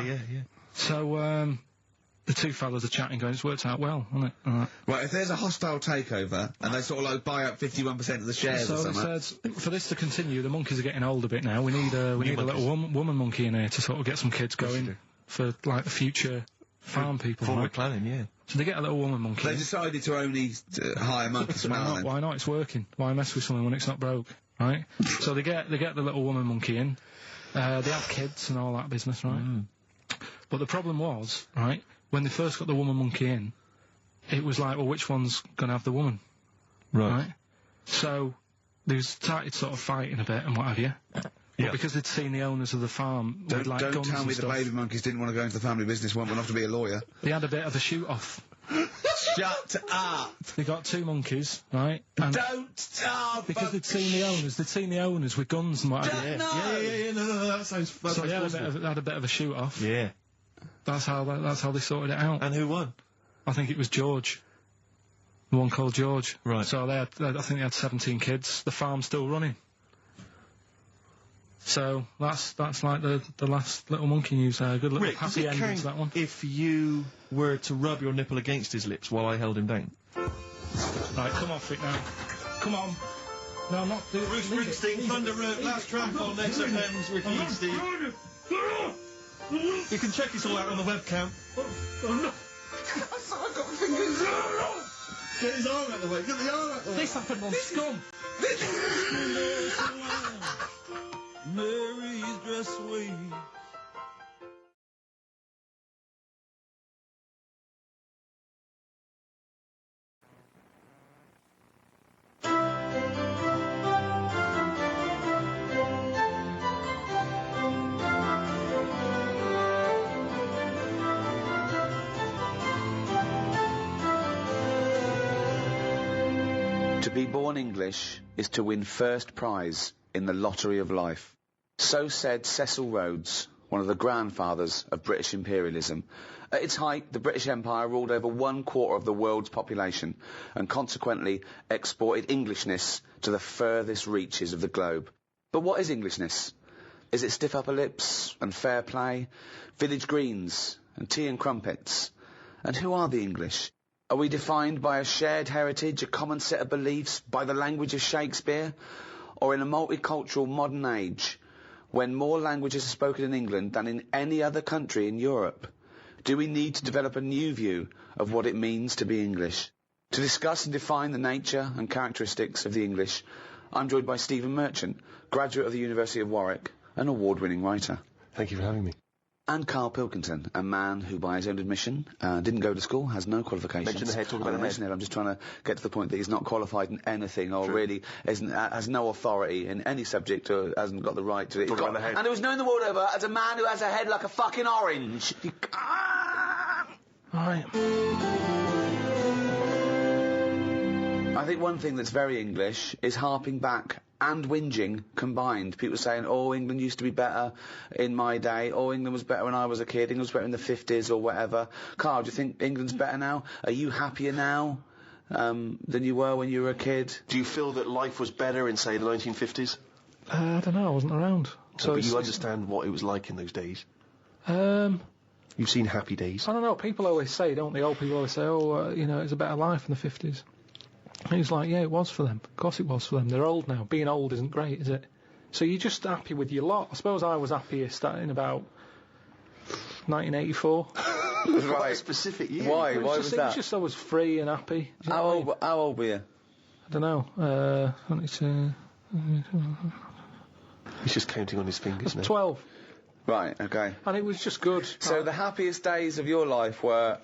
Yeah. So, the two fellas are chatting, going, it's worked out well, hasn't it? Right, if there's a hostile takeover, and they sort of like buy up 51% of the shares or So something. it says, for this to continue, the monkeys are getting old a bit now. We need a little woman monkey in here to sort of get some kids going for, like, the future farm people. Forward planning, yeah. So they get a little woman monkey. They decided to only hire monkeys from now on. Why not? It's working. Why mess with something when it's not broke, right? So they get the little woman monkey in. They have kids and all that business, right? But the problem was, right, when they first got the woman monkey in, it was like, well, which one's gonna have the woman? Right? So, they started sort of fighting a bit and what have you. But because they'd seen the owners of the farm with, like, Don't guns tell and me the stuff, baby monkeys didn't want to go into the family business, went off to be a lawyer. they had a bit of a shoot-off. Shut up! They got two monkeys, right? And Don't stop! because they'd seen the owners with guns and what have you. No, that sounds So they had a bit of a shoot-off. Yeah. That's how they sorted it out. And who won? I think it was George. The one called George. Right. So I think they had 17 kids. The farm's still running. So that's like the last little monkey news there. Good little Rick, does happy it ending to that one. count if you were to rub your nipple against his lips while I held him down? Right, come off it now. Come on. No, I'm not doing Bruce Springsteen, Thunder Road, last track on XFM's Ricky and Steve. You can check this all out on the webcam. I've got fingers! Get his arm out the way, get the arm out the way. This happened on Scum. Mary's dress wave. To be born English is to win first prize in the lottery of life. So said Cecil Rhodes, one of the grandfathers of British imperialism. At its height, the British Empire ruled over 1/4 of the world's population and consequently exported Englishness to the furthest reaches of the globe. But what is Englishness? Is it stiff upper lips and fair play, village greens and tea and crumpets? And who are the English? Are we defined by a shared heritage, a common set of beliefs, by the language of Shakespeare? Or in a multicultural modern age, when more languages are spoken in England than in any other country in Europe, do we need to develop a new view of what it means to be English? To discuss and define the nature and characteristics of the English, I'm joined by Stephen Merchant, graduate of the University of Warwick, an award-winning writer. Thank you for having me. And Carl Pilkington, a man who, by his own admission, didn't go to school, has no qualifications. Mention the head, talk about the head. I'm just trying to get to the point that he's not qualified in anything, or really has no authority in any subject, or hasn't got the right to it. Talk about the head. And it was known the world over as a man who has a head like a fucking orange. Right. I think one thing that's very English is harping back and whinging combined. People saying, oh, England used to be better in my day, oh, England was better when I was a kid, England was better in the 50s or whatever. Carl, do you think England's better now? Are you happier now than you were when you were a kid? Do you feel that life was better in, say, the 1950s? I don't know, I wasn't around. So but you understand what it was like in those days? I You've seen happy days. don't know, people always say, don't they, old people always say, oh, it was a better life in the 50s. And he's like, yeah, it was for them. Of course it was for them. They're old now. Being old isn't great, is it? So you're just happy with your lot. I suppose I was happiest in about 1984. Quite a specific year. Why? Why was It that? was just I was free and happy. Do you know what I mean? How old were you? I don't know. 22, He's just counting on his fingers now. 12. Right, okay. And it was just good. So the happiest days of your life were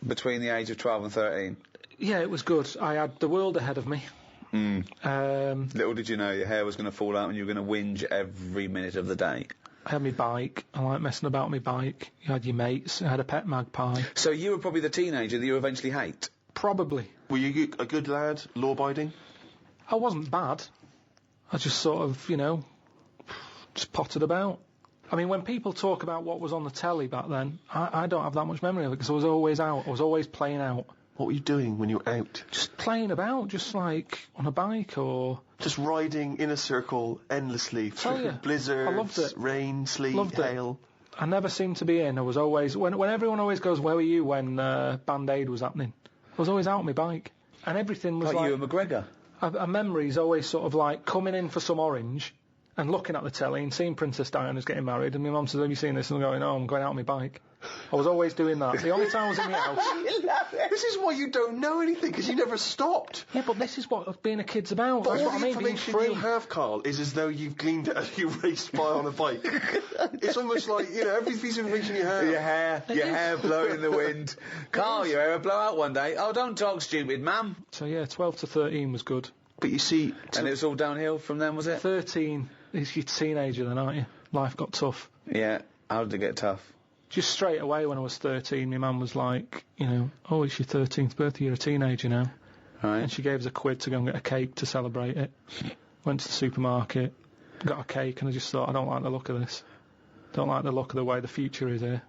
between the age of 12 and 13? Yeah, it was good. I had the world ahead of me. Little did you know your hair was going to fall out and you were going to whinge every minute of the day. I had my bike. I like messing about on my bike. You had your mates. I had a pet magpie. So you were probably the teenager that you eventually hate? Probably. Were you a good lad, law-abiding? I wasn't bad. I just sort of, just potted about. I mean, when people talk about what was on the telly back then, I don't have that much memory of it because I was always out. I was always playing out. What were you doing when you were out? Just playing about, just like on a bike or... Just riding in a circle endlessly Tell through ya, blizzards, I loved it. rain, sleet, Loved it. hail. I never seemed to be in. I was always when everyone always goes, "Where were you when Band Aid was happening?" I was always out on my bike, and everything was Like you and McGregor. a memory's always sort of like coming in for some orange and looking at the telly and seeing Princess Diana's getting married, and my mum says, "Have you seen this?" And I'm going, "Oh, I'm going out on my bike." I was always doing that. The only time I was in the house. This is why you don't know anything, because you never stopped. Yeah, but this is what being a kid's about. But That's all what I the mean, being information free. you have, Carl, is as though you've gleaned it as you raced by on a bike. It's almost like, every piece of information you have. Your hair blowing in the wind. Carl, your hair will blow out one day. Oh, don't talk stupid, ma'am. So yeah, 12 to 13 was good. But you see... And it was all downhill from then, was it? 13 is your teenager then, aren't you? Life got tough. Yeah. How did it get tough? Just straight away when I was 13, my mum was like, "Oh, it's your 13th birthday, you're a teenager now." Right. And she gave us a quid to go and get a cake to celebrate it. Went to the supermarket, got a cake, and I just thought, I don't like the look of this. Don't like the look of the way the future is here.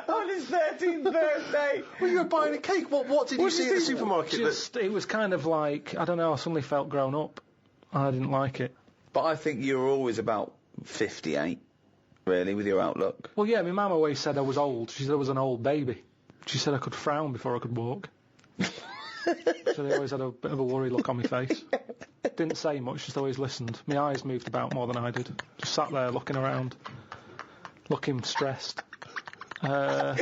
On his 13th birthday. Well, you were buying a cake. What did you see at the supermarket? It was kind of like, I don't know, I suddenly felt grown up. I didn't like it. But I think you were always about 58, really, with your outlook. Well, yeah, my mum always said I was old. She said I was an old baby. She said I could frown before I could walk. So they always had a bit of a worried look on my face. Didn't say much, just always listened. My eyes moved about more than I did. Just sat there looking around, looking stressed. My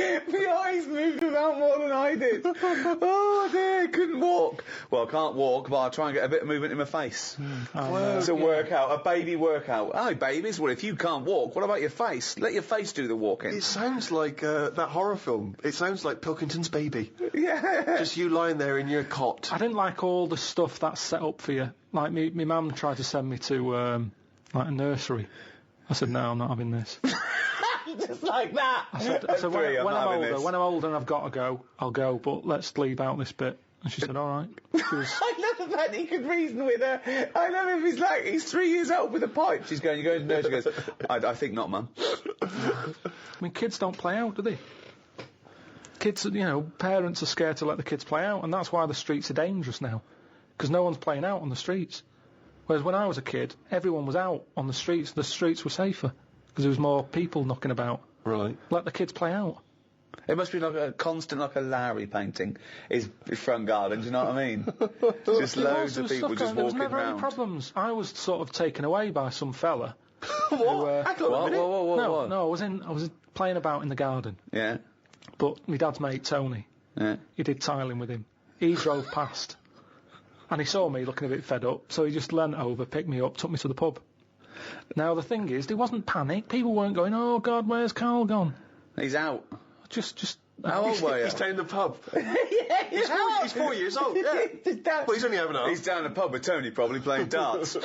eyes moved about more than I did. Oh dear, I couldn't walk. Well, I can't walk, but I'll try and get a bit of movement in my face. It's a workout, a baby workout. Oh, babies, well, if you can't walk, what about your face? Let your face do the walking. It sounds like that horror film. It sounds like Pilkington's Baby. Yeah. Just you lying there in your cot. I didn't like all the stuff that's set up for you. Like, my mum tried to send me to, like, a nursery. I said, no, I'm not having this. Just like that. I said when I'm older and I've got to go, I'll go, but let's leave out this bit. And she said, all right. She was... I love the fact that he could reason with her. I love him. He's 3 years old with a pipe. She's going, you're going to nursery. She goes, I think not, Mum. I mean, kids don't play out, do they? Kids, parents are scared to let the kids play out, and that's why the streets are dangerous now. Because no one's playing out on the streets. Whereas when I was a kid, everyone was out on the streets. The streets were safer. Because there was more people knocking about. Right. Let the kids play out. It must be like a constant, like a Lowry painting, his front garden, do you know what I mean? Just loads of people just there was walking never around. any problems. I was sort of taken away by some fella. What? Hang on a minute. What? No, I was playing about in the garden. Yeah, But my dad's mate, Tony, yeah. he did tiling with him. He drove past. And he saw me looking a bit fed up, so he just leant over, picked me up, took me to the pub. Now, the thing is, there wasn't panic. People weren't going, oh, God, where's Carl gone? He's out. Just... How old were you? He's down in the pub. Yeah, He's 4 years old, yeah. Well, he's only having a... He's down the pub with Tony, probably playing darts.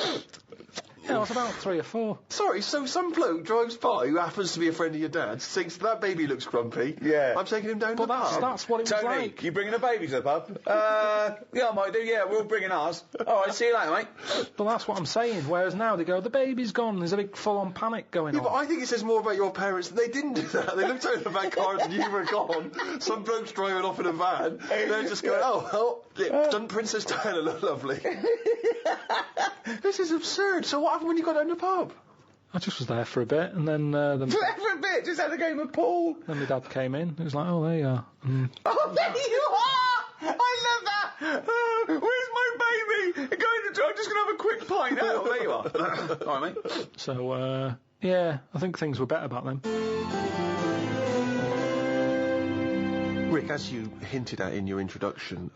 Yeah, I was about 3 or 4. Sorry, so some bloke drives by who happens to be a friend of your dad's, thinks that baby looks grumpy. Yeah. I'm taking him down to But the pub. that's what it was Tony, like. you bringing a baby to the pub? Yeah, I might do. Yeah, we're bringing ours. All right, see you later, mate. But that's what I'm saying. Whereas now they go, the baby's gone. There's a big full-on panic going Yeah, on. but I think it says more about your parents that they didn't do that. They looked out in the back car and you were gone. Some bloke's driving off in a van. They're just going, oh, doesn't Princess Diana look lovely? This is absurd. So what happened when you got down to the pub? I just was there for a bit, and then For a bit, just had a game of pool. then my dad came in. It was like, oh, there you are. Oh, there you are! I love that! Where's my baby? I'm just going to have a quick pint. Oh, there you are. All right, mate. So, yeah, I think things were better back then. Rick, as you hinted at in your introduction,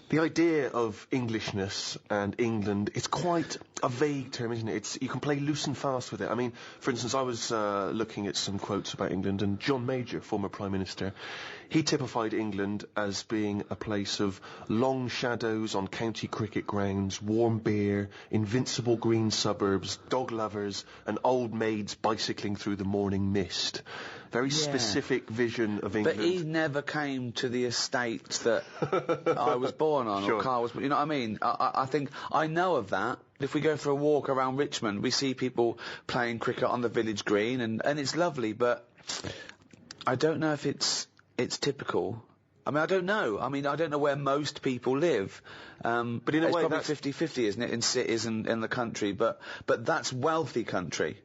the idea of Englishness and England, it's quite a vague term, isn't it? You can play loose and fast with it. I mean, for instance, I was looking at some quotes about England, and John Major, former Prime Minister, he typified England as being a place of long shadows on county cricket grounds, warm beer, invincible green suburbs, dog lovers, and old maids bicycling through the morning mist. Very specific vision of England. But he never came to the estate that I was born on, Sure. or Carl was. You know what I mean? I think I know of that. If we go for a walk around Richmond, we see people playing cricket on the village green, and it's lovely. But I don't know if it's typical. I mean, I don't know. I mean, I don't know where most people live. But in a it's way, probably that's 50-50, isn't it, in cities and in the country? But that's wealthy country.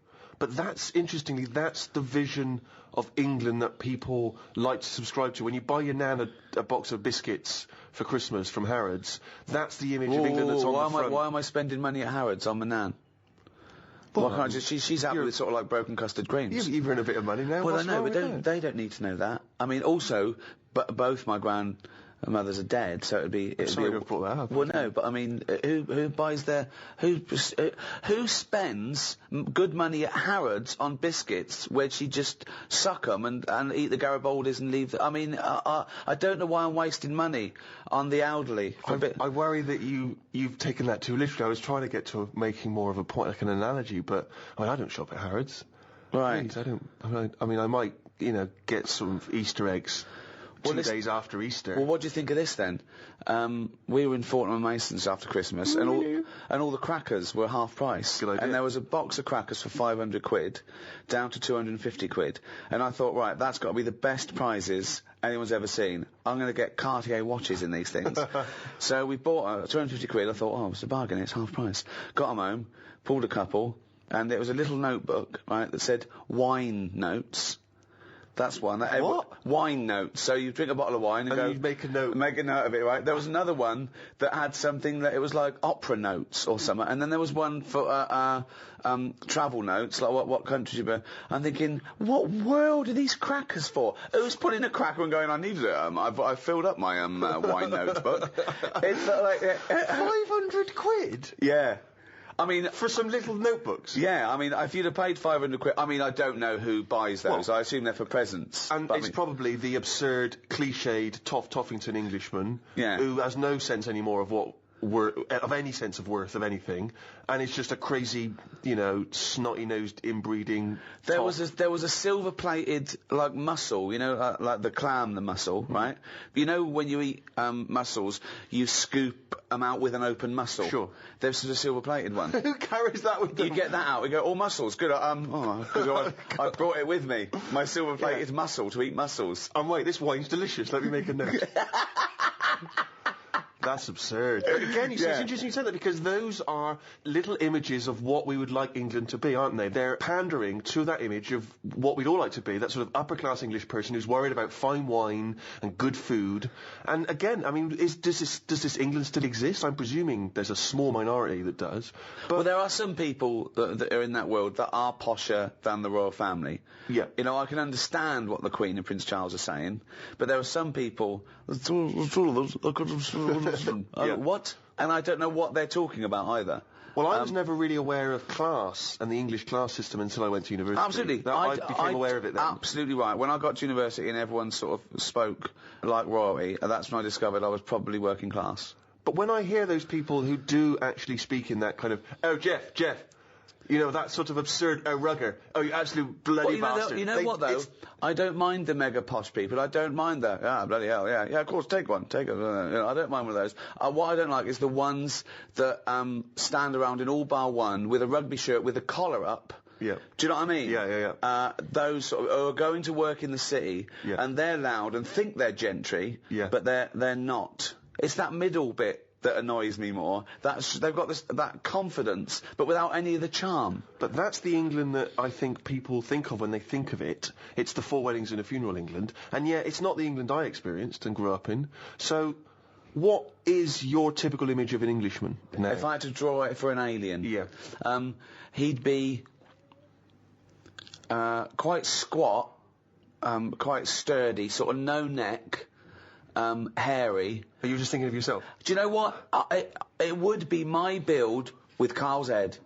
But that's, interestingly, that's the vision of England that people like to subscribe to. When you buy your nan a box of biscuits for Christmas from Harrods, that's the image of England that's on the front. Why am I spending money at Harrods on my nan? Well, Why can't I just, she's happy with sort of like broken custard creams. You've earned a bit of money now. Well, What's I know, wrong but with that? they don't need to know that. I mean, also, both my grandmothers are dead, so it'd be. Sorry to have brought that up. Well, no, but I mean, who buys who spends good money at Harrods on biscuits where she just suck 'em and eat the Garibaldis and leave? I mean, I don't know why I'm wasting money on the elderly. I worry that you've taken that too literally. I was trying to get to making more of a point, like an analogy, but I mean, I don't shop at Harrods. Right. I don't. I mean, I might, get some Easter eggs. 2 days after Easter. Well, what do you think of this then? We were in Fortnum & Mason's after Christmas, and all the crackers were half price. Good idea. And there was a box of crackers for 500 quid, down to 250 quid. And I thought, right, that's got to be the best prizes anyone's ever seen. I'm going to get Cartier watches in these things. So we bought 250 quid. I thought, oh, it's a bargain. It's half price. Got them home, pulled a couple, and there was a little notebook, right, that said wine notes. That's one. What? Wine notes. So you drink a bottle of wine and go... you'd make a note. Make a note of it, right? There was another one that had something that it was like opera notes or something. And then there was one for travel notes, like what country you been. I'm thinking, what world are these crackers for? Who's putting a cracker and going, I needed it. I filled up my wine notebook. It's like... 500 quid? Yeah. I mean, for some little notebooks. Yeah, I mean, if you'd have paid 500 quid, I mean, I don't know who buys those. Well, I assume they're for presents. And it's probably the absurd, cliched Toffington Englishman who has no sense anymore of of any sense of worth of anything, and it's just a crazy, snotty-nosed inbreeding. There was a silver-plated like mussel, like the clam, the mussel, right? When you eat mussels, you scoop them out with an open mussel. Sure. There's a silver-plated one. Who carries that with them? You get that out. We go, oh, mussels, good. I brought it with me, my silver-plated mussel to eat mussels. Wait, this wine's delicious. Let me make a note. That's absurd. Again, it's interesting you say that, because those are little images of what we would like England to be, aren't they? They're pandering to that image of what we'd all like to be, that sort of upper-class English person who's worried about fine wine and good food. And again, I mean, does this England still exist? I'm presuming there's a small minority that does. But well, there are some people that are in that world that are posher than the royal family. Yeah. I can understand what the Queen and Prince Charles are saying, but there are some people... What? And I don't know what they're talking about either. Well, I was never really aware of class and the English class system until I went to university. Absolutely. I became aware of it then. Absolutely right. When I got to university and everyone sort of spoke like royalty, that's when I discovered I was probably working class. But when I hear those people who do actually speak in that kind of, oh, Jeff, that sort of absurd, oh, rugger, oh, you absolute bloody bastard. You know what, though? I don't mind the mega posh people. I don't mind that. Ah, bloody hell, yeah, of course, take one. I don't mind one of those. What I don't like is the ones that stand around in all bar one with a rugby shirt with a collar up. Yeah. Do you know what I mean? Yeah. Those sort of, who are going to work in the city, and they're loud and think they're gentry, but they're not. It's that middle bit that annoys me more. They've got that confidence, but without any of the charm. But that's the England that I think people think of when they think of it. It's the 4 weddings and a funeral England, and yet it's not the England I experienced and grew up in. So, what is your typical image of an Englishman now? If I had to draw it for an alien, he'd be quite squat, quite sturdy, sort of no neck. Hairy. Are you just thinking of yourself? Do you know what? It would be my build with Carl's head.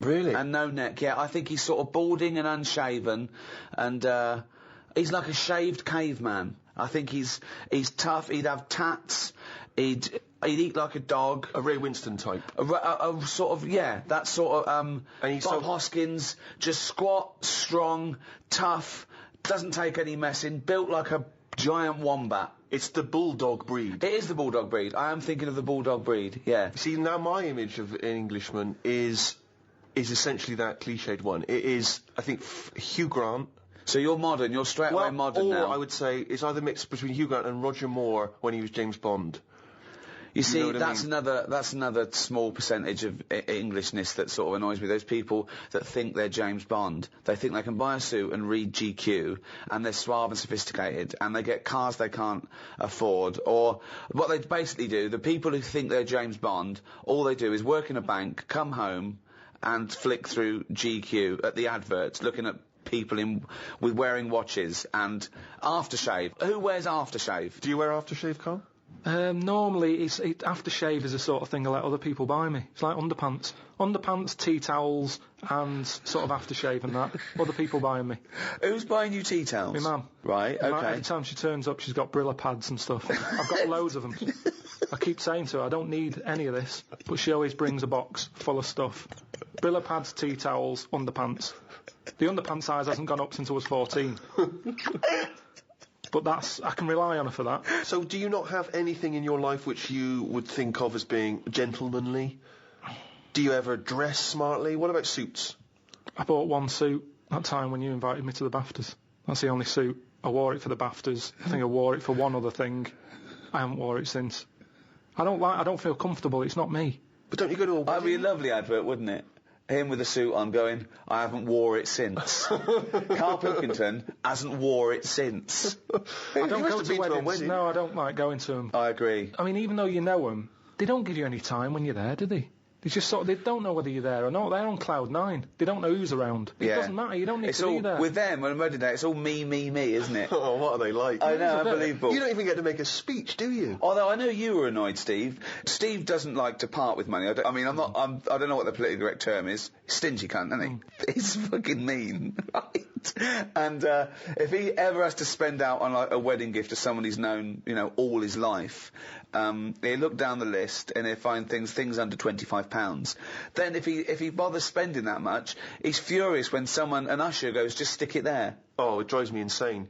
Really? And no neck, yeah. I think he's sort of balding and unshaven, and he's like a shaved caveman. I think he's tough, he'd have tats, he'd eat like a dog. A Ray Winston type. A sort of, that sort of, and he's Bob Hoskins, just squat, strong, tough, doesn't take any messing, built like a giant wombat. It's the bulldog breed. It is the bulldog breed. I am thinking of the bulldog breed, yeah. See, now my image of an Englishman is essentially that cliched one. It is, I think, Hugh Grant. So you're modern, you're straight away modern now. Or I would say it's either mixed between Hugh Grant and Roger Moore when he was James Bond. You see, know what I that's mean? another small percentage of Englishness that sort of annoys me. Those people that think they're James Bond. They think they can buy a suit and read GQ, and they're suave and sophisticated, and they get cars they can't afford. Or what they basically do, the people who think they're James Bond, all they do is work in a bank, come home, and flick through GQ at the adverts, looking at people with wearing watches and aftershave. Who wears aftershave? Do you wear aftershave, Carl? Normally, aftershave is the sort of thing I let other people buy me. It's like underpants, tea towels, and sort of aftershave and that. Other people buying me. Who's buying you tea towels? My mum. Right, My mum, okay. every time she turns up, she's got Brilla pads and stuff. I've got loads of them. I keep saying to her, I don't need any of this, but she always brings a box full of stuff. Brilla pads, tea towels, underpants. The underpants size hasn't gone up since I was 14. But I can rely on her for that. So do you not have anything in your life which you would think of as being gentlemanly? Do you ever dress smartly? What about suits? I bought one suit that time when you invited me to the BAFTAs. That's the only suit. I wore it for the BAFTAs. I think I wore it for one other thing. I haven't wore it since. I don't feel comfortable. It's not me. But don't you go to a That'd be a wedding? lovely advert, wouldn't it? Him with a suit on going, I haven't wore it since. Carl Pilkington hasn't wore it since. I don't You must go have to been to a weddings. wedding. No, I don't like going to them. I agree. I mean, even though you know them, they don't give you any time when you're there, do they? They just they don't know whether you're there or not. They're on cloud nine. They don't know who's around. It Yeah. doesn't matter. You don't need It's to be all, there. with them, on a wedding day, it's all me, isn't it? Oh, what are they like? I know, a bit. unbelievable. You don't even get to make a speech, do you? Although I know you were annoyed, Steve. Steve doesn't like to part with money. I don't know what the politically correct term is. Stingy cunt, isn't he? He's fucking mean, right? And if he ever has to spend out on like a wedding gift to someone he's known, all his life, he'll look down the list and he'll find things under £25. Then if he bothers spending that much, he's furious when an usher goes, just stick it there. Oh, it drives me insane.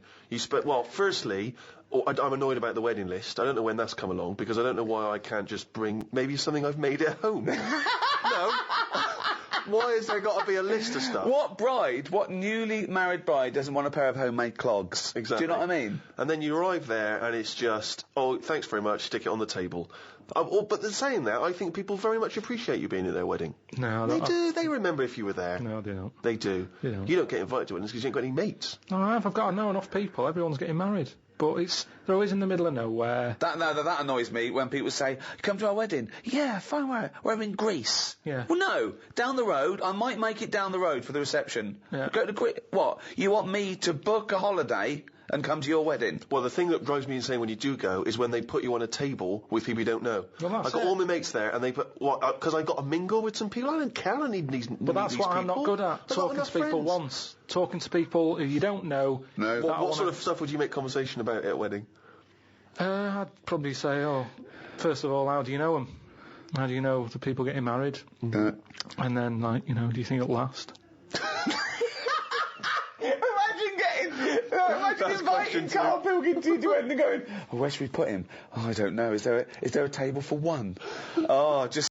Well, firstly, I'm annoyed about the wedding list. I don't know when that's come along, because I don't know why I can't just bring maybe something I've made at home. No. Why has there got to be a list of stuff? What newly married bride doesn't want a pair of homemade clogs? Exactly. Do you know what I mean? And then you arrive there and it's just, oh, thanks very much, stick it on the table. But saying that, I think people very much appreciate you being at their wedding. No, They do. They remember if you were there. No, they don't. They do. They don't. You don't get invited to weddings because you ain't got any mates. No, I've got to know enough people. Everyone's getting married. But they're always in the middle of nowhere. That annoys me when people say, come to our wedding. Yeah, fine, we're in Greece. Yeah. Well, no, down the road. I might make it down the road for the reception. Yeah. Go to what? You want me to book a holiday and come to your wedding? Well, the thing that drives me insane when you do go is when they put you on a table with people you don't know. Well, that's I've got it. all my mates there, and they put because I've got to mingle with some people. I don't care. I need these. But that's what I'm not good at. Talking to people once. Talking to people who you don't know. No. What sort of stuff would you make conversation about at a wedding? I'd probably say, first of all, how do you know them? How do you know the people getting married? And then, do you think it'll last? Imagine inviting Carl Pilkington to wedding and going, where should we put him? Oh, I don't know. Is there a table for one? Oh, just...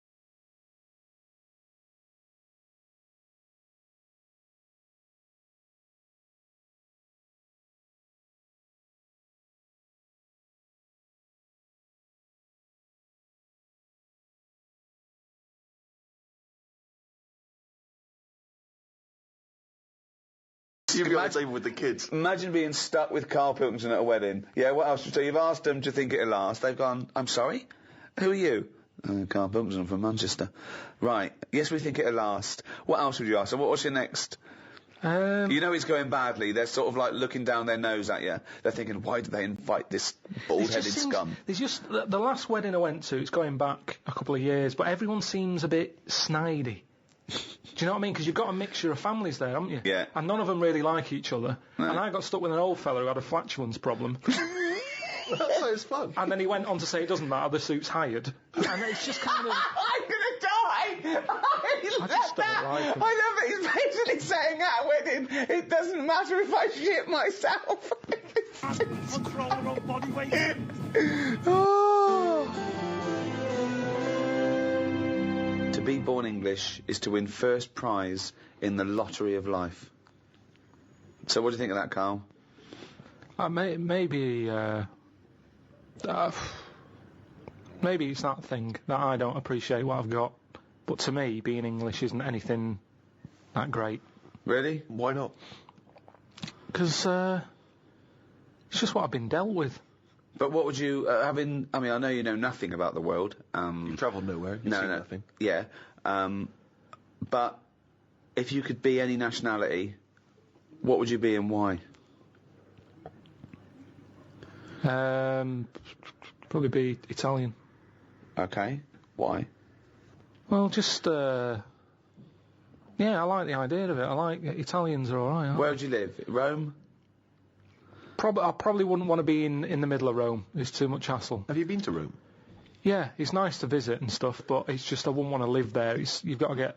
You'd be on the table with the kids. Imagine being stuck with Carl Pilkington at a wedding. Yeah, what else? So you've asked them to think it'll last. They've gone, I'm sorry? Who are you? Carl Pilkington from Manchester. Right. Yes, we think it'll last. What else would you ask? So what's your next? You know it's going badly. They're sort of like looking down their nose at you. They're thinking, why did they invite this bald-headed scum? There's just the last wedding I went to. It's going back a couple of years, but everyone seems a bit snidey. Do you know what I mean? Because you've got a mixture of families there, haven't you? Yeah. And none of them really like each other. No. And I got stuck with an old fella who had a flatulence problem. That sounds fun. And then he went on to say it doesn't matter, the suit's hired. And it's just kind of... I'm gonna die! I just don't like him. I love it. He's basically saying at a wedding, it doesn't matter if I shit myself. Control your own body weight. Oh. To be born English is to win first prize in the lottery of life. So what do you think of that, Carl? Maybe... Maybe it's that thing that I don't appreciate what I've got. But to me, being English isn't anything that great. Really? Why not? Because it's just what I've been dealt with. But what would you, I mean, I know you know nothing about the world. You've travelled nowhere. You've No, seen no. nothing. Yeah. But if you could be any nationality, what would you be and why? Probably be Italian. Okay. Why? Well, just yeah, I like the idea of it. I like Italians are all right. Where would you live? Rome? I probably wouldn't want to be in the middle of Rome. It's too much hassle. Have you been to Rome? Yeah, it's nice to visit and stuff, but it's just I wouldn't want to live there. You've got to get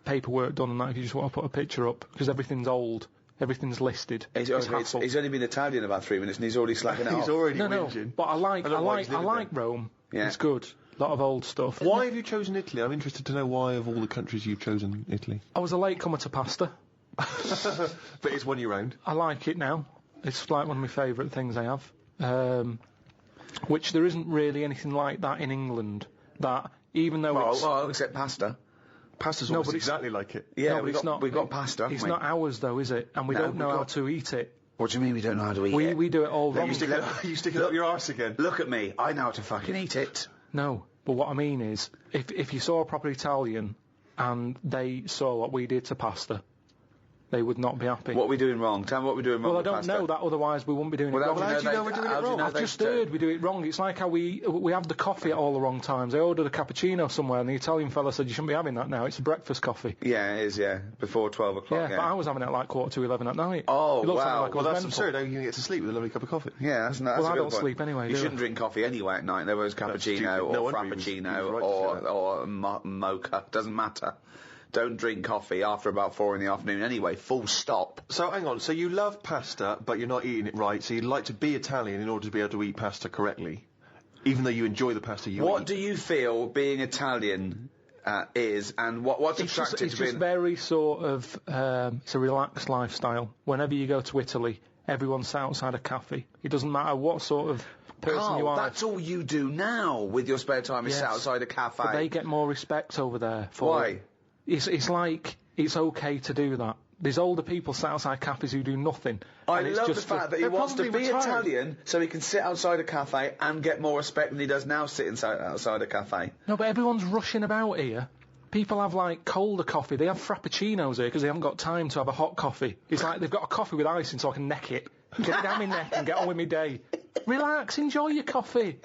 paperwork done and that if you just want to put a picture up because everything's old, everything's listed. It's hassle. He's only been Italian about 3 minutes and he's already slacking it off. He's already No, whinging. but I like I don't know why he's living Rome. Yeah. It's good. A lot of old stuff. Why have you chosen Italy? I'm interested to know why of all the countries you've chosen Italy. I was a late comer to pasta. But it's won you round. I like it now. It's like one of my favourite things I have. Which there isn't really anything like that in England. That even though it's Well, except pasta. Pasta's No, almost but it's- exactly like it. Yeah, no, but it's not. we've got pasta, haven't It's we? not ours though, is it? And we No, don't know we've how got- to eat it. What do you mean we don't know how to eat We it? we do it all wrong. You stick it up your arse again. Look at me. I know how to fucking eat it. No, but what I mean is, if you saw a proper Italian and they saw what we did to pasta, they would not be happy. What are we doing wrong? Tell me what we're doing wrong Well, I with don't pasta. know that, otherwise we wouldn't be doing Well, it how wrong. do you know we're doing it how do you wrong? know I've they just don't? heard we do it wrong. It's like how we have the coffee at all the wrong times. I ordered a cappuccino somewhere and the Italian fella said you shouldn't be having that now. It's a breakfast coffee. Yeah, it is, yeah. Before 12 o'clock, Yeah, but I was having it at like 11:15 at night. Oh, It looks wow. like I Well, was that's mental. absurd. How are you going to get to sleep with a lovely cup of coffee? Yeah, that's Well, a I good don't point. sleep anyway, You do I? shouldn't drink coffee anyway at night. There was cappuccino stupid. No or wonder he was frappuccino right to say that. or mocha. Doesn't matter. Don't drink coffee after about 4 in the afternoon anyway. Full stop. So, hang on. So you love pasta, but you're not eating it right, so you'd like to be Italian in order to be able to eat pasta correctly, even though you enjoy the pasta you What eat. do you feel being Italian is, and what's It's attractive just to being... very sort of, it's a relaxed lifestyle. Whenever you go to Italy, everyone's sat outside a cafe. It doesn't matter what sort of person Carl, you are. that's all you do now with your spare time is Yes. sit outside a cafe. But they get more respect over there. For Why? it. It's like, it's okay to do that. There's older people sat outside cafes who do nothing. I and it's love the just fact that he They're wants to probably be retired. Italian so he can sit outside a cafe and get more respect than he does now sitting outside a cafe. No, but everyone's rushing about here. People have like colder coffee. They have frappuccinos here because they haven't got time to have a hot coffee. It's like they've got a coffee with ice in so I can neck it. Get it down my neck and get on with my day. Relax, enjoy your coffee.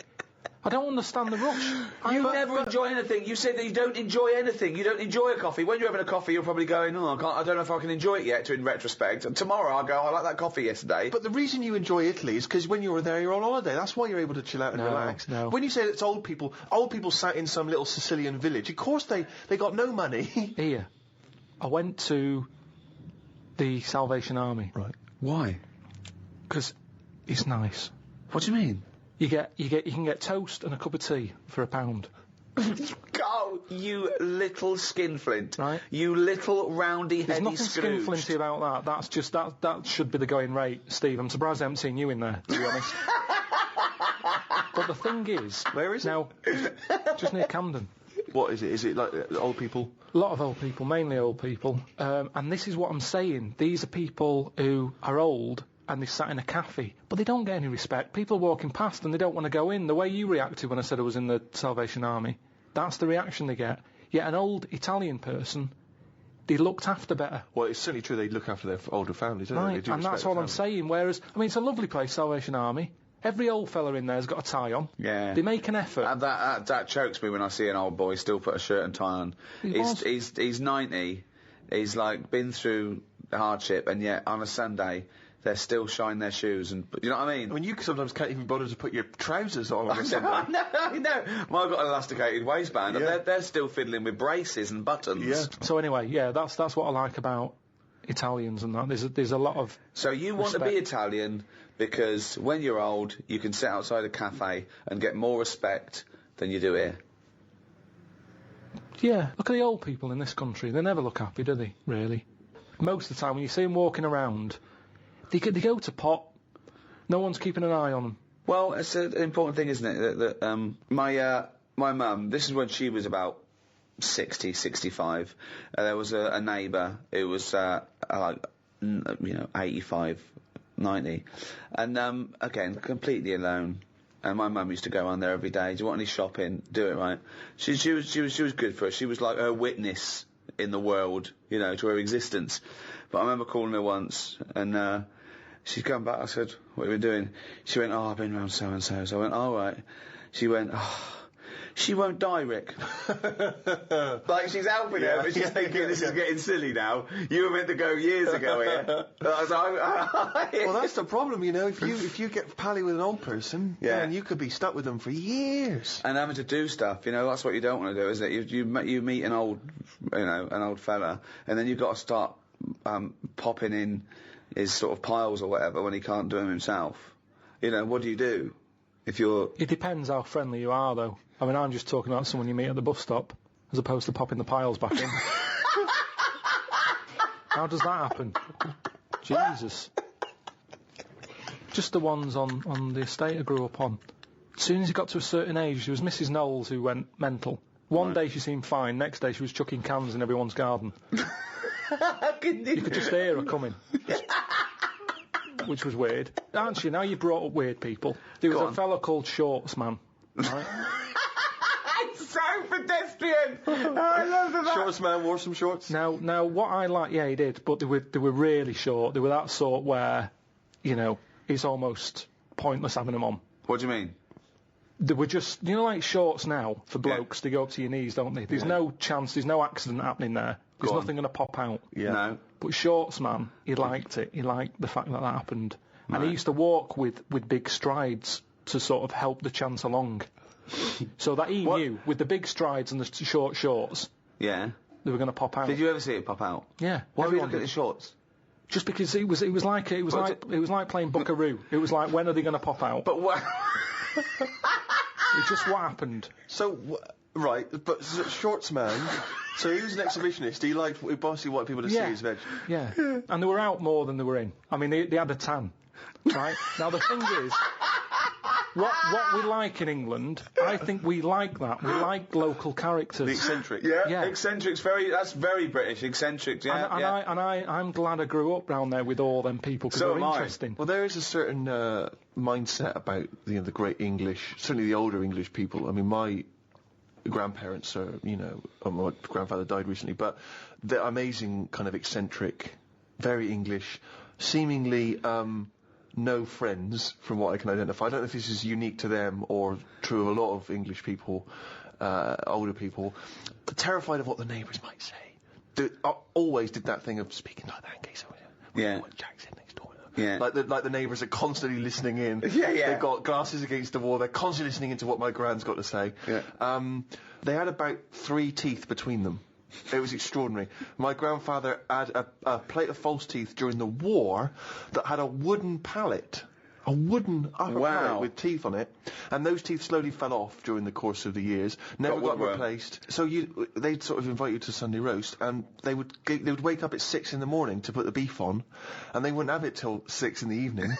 I don't understand the rush. You never enjoy anything. You said that you don't enjoy anything. You don't enjoy a coffee. When you're having a coffee, you're probably going, oh, I don't know if I can enjoy it yet, in retrospect. And tomorrow I'll go, I like that coffee yesterday. But the reason you enjoy Italy is because when you were there, you're on holiday. That's why you're able to chill out and No, relax. no. When you say it's old people sat in some little Sicilian village. Of course they got no money. Here, I went to the Salvation Army Right. Why? because it's nice. What do you mean? You can get toast and a cup of tea for £1. Go, you little skinflint. Right. You little roundy There's heady nothing Scrooge. skinflinty about that. That's just that should be the going rate, Steve. I'm surprised I haven't seen you in there, to be honest. But the thing is, Where is it? now, just near Camden. What is it? Is it like old people? A lot of old people, mainly old people. And this is what I'm saying. These are people who are old and they sat in a cafe, but they don't get any respect. People are walking past and they don't want to go in. The way you reacted when I said I was in the Salvation Army, that's the reaction they get. Yet an old Italian person, they looked after better. Well, it's certainly true they look after their older families, don't they? They Right, do and respect that's the all I'm family. saying. Whereas, I mean, it's a lovely place, Salvation Army. Every old fella in there's got a tie on. Yeah. They make an effort. That chokes me when I see an old boy still put a shirt and tie on. He's 90. He's like been through hardship, and yet on a Sunday they're still shining their shoes, and you know what I mean. I mean, you sometimes can't even bother to put your trousers on a I Sunday. know. Well, I've got an elasticated waistband, Yeah. and they're still fiddling with braces and buttons. Yeah. So anyway, yeah, that's what I like about Italians and that. There's a lot of So you want to be Respect. Italian because when you're old, you can sit outside a cafe and get more respect than you do here. yeah. Look at the old people in this country. They never look happy, do they? Really. Most of the time, when you see them walking around, they go to pot. No one's keeping an eye on them. Well, it's an important thing, isn't it? That my mum, this is when she was about 60, 65. There was a neighbour who was, 85, 90. And, again, completely alone. And my mum used to go around there every day. Do you want any shopping? Do it, right? She was good for her. She was like her witness in the world, to her existence. But I remember calling her once, and she'd come back. I said, "What have you been doing?" She went, "Oh, I've been round so and so." So I went, "All right." She went, "Oh, she won't die, Rick." Like she's helping her, but she's thinking this is getting silly now. You were meant to go years ago here. Well, that's the problem, if you get pally with an old person, then you could be stuck with them for years. And having to do stuff, that's what you don't want to do, is it? You meet an old, an old fella, and then you've got to start popping in his sort of piles or whatever when he can't do them himself. What do you do if you're... It depends how friendly you are, though. I mean, I'm just talking about someone you meet at the bus stop, as opposed to popping the piles back in. How does that happen? Jesus. Just the ones on the estate I grew up on. As soon as he got to a certain age, there was Mrs. Knowles who went mental. One day she seemed fine, next day she was chucking cans in everyone's garden. You could just hear her coming. Which was weird. Aren't you? Now you brought up weird people. There was a fella called Shorts Man. Right? It's so pedestrian! I love that. Shorts man wore some shorts. Now, what I like, yeah, he did, but they were really short. They were that sort where, it's almost pointless having them on. What do you mean? They were just, like shorts now for blokes. They go up to your knees, don't they? There's no chance. There's no accident happening there. There's nothing going to pop out. Yeah. No. But Shorts Man, he liked it. He liked the fact that happened. Right. And he used to walk with big strides to sort of help the chance along. So that he knew, with the big strides and the short shorts, they were going to pop out. Did you ever see it pop out? Yeah. Why were you looking at the shorts? Just because it was like playing Buckaroo. It was like, when are they going to pop out? But what? It's just what happened. So, right, but Shorts Man, so he was an exhibitionist. He basically wanted people to see his veg. Yeah. And they were out more than they were in. I mean, they had a tan. Right? Now, the thing is, what we like in England, I think we like that. We like local characters. The eccentric. Yeah. Eccentric's that's very British. Eccentric, yeah. I'm glad I grew up round there with all them people, because they're interesting. Well, there is a certain mindset about the great English, certainly the older English people. I mean, my grandparents are, my grandfather died recently, but they're amazing, kind of eccentric, very English, seemingly no friends, from what I can identify. I don't know if this is unique to them or true of a lot of English people, older people. They're terrified of what the neighbours might say. They always did that thing of speaking like that in case Jack's in next door. Yeah. Like the neighbours are constantly listening in. Yeah. They've got glasses against the wall. They're constantly listening into what my gran's got to say. Yeah. They had about 3 teeth between them. It was extraordinary. My grandfather had a plate of false teeth during the war that had a wooden pallet. A wooden upper pallet with teeth on it. And those teeth slowly fell off during the course of the years. Never got replaced. So they'd sort of invite you to Sunday roast, and they would wake up at 6 in the morning to put the beef on, and they wouldn't have it till 6 in the evening.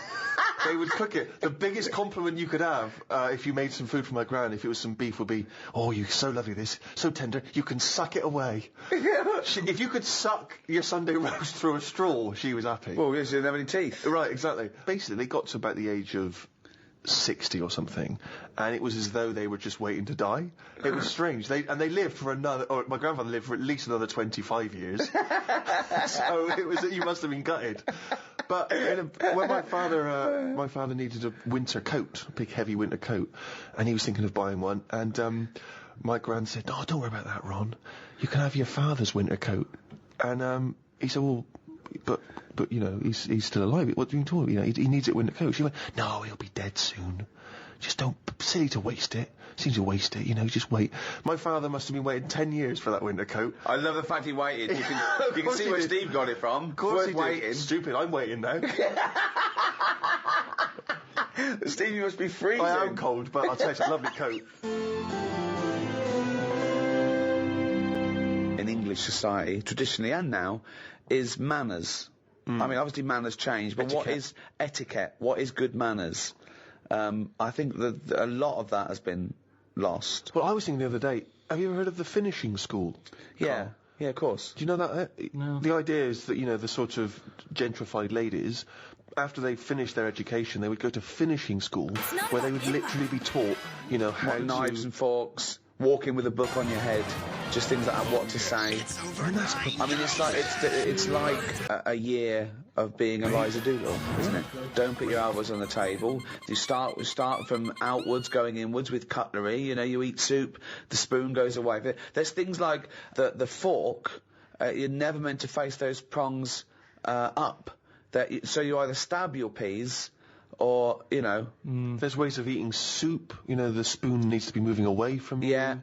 They would cook it. The biggest compliment you could have if you made some food for my gran, if it was some beef, would be, "Oh, you're so lovely, this, so tender, you can suck it away." If you could suck your Sunday roast through a straw, she was happy. Well, she didn't have any teeth. Right, exactly. Basically, they got to about the age of 60 or something, and it was as though they were just waiting to die. It was strange. They lived for my grandfather lived for at least another 25 years. So it was, you must have been gutted. But when my father needed a winter coat, a big heavy winter coat, and he was thinking of buying one, and my gran said, "Oh, don't worry about that, Ron. You can have your father's winter coat." And he said, "Well, but he's still alive. What do you talk about? He needs it winter coat." She went, "No, he'll be dead soon. Just don't, silly to waste it. Seems to waste it, just wait." My father must have been waiting 10 years for that winter coat. I love the fact he waited. You can see where Steve got it from. Of course he waiting. did. Stupid, I'm waiting now. Steve, you must be freezing. I am cold, but I'll tell you, it's a lovely coat. In English society, traditionally and now, is manners. I mean, obviously manners change, but what is etiquette? What is good manners? I think that a lot of that has been lost. Well, I was thinking the other day, have you ever heard of the finishing school? Yeah, yeah, of course. Do you know that? No. The idea is that, you know, the sort of gentrified ladies, after they finished their education, they would go to finishing school, where they would literally be taught, you know, how No knives to... and forks, walking with a book on your head, just things like that, what to say. I mean, it's like a year of being Eliza Doolittle, isn't it? Don't put your elbows on the table. You start from outwards, going inwards with cutlery. You know, you eat soup, the spoon goes away. There's things like the fork. You're never meant to face those prongs up. So you either stab your peas, or, you know... There's ways of eating soup. You know, the spoon needs to be moving away from you. Yeah.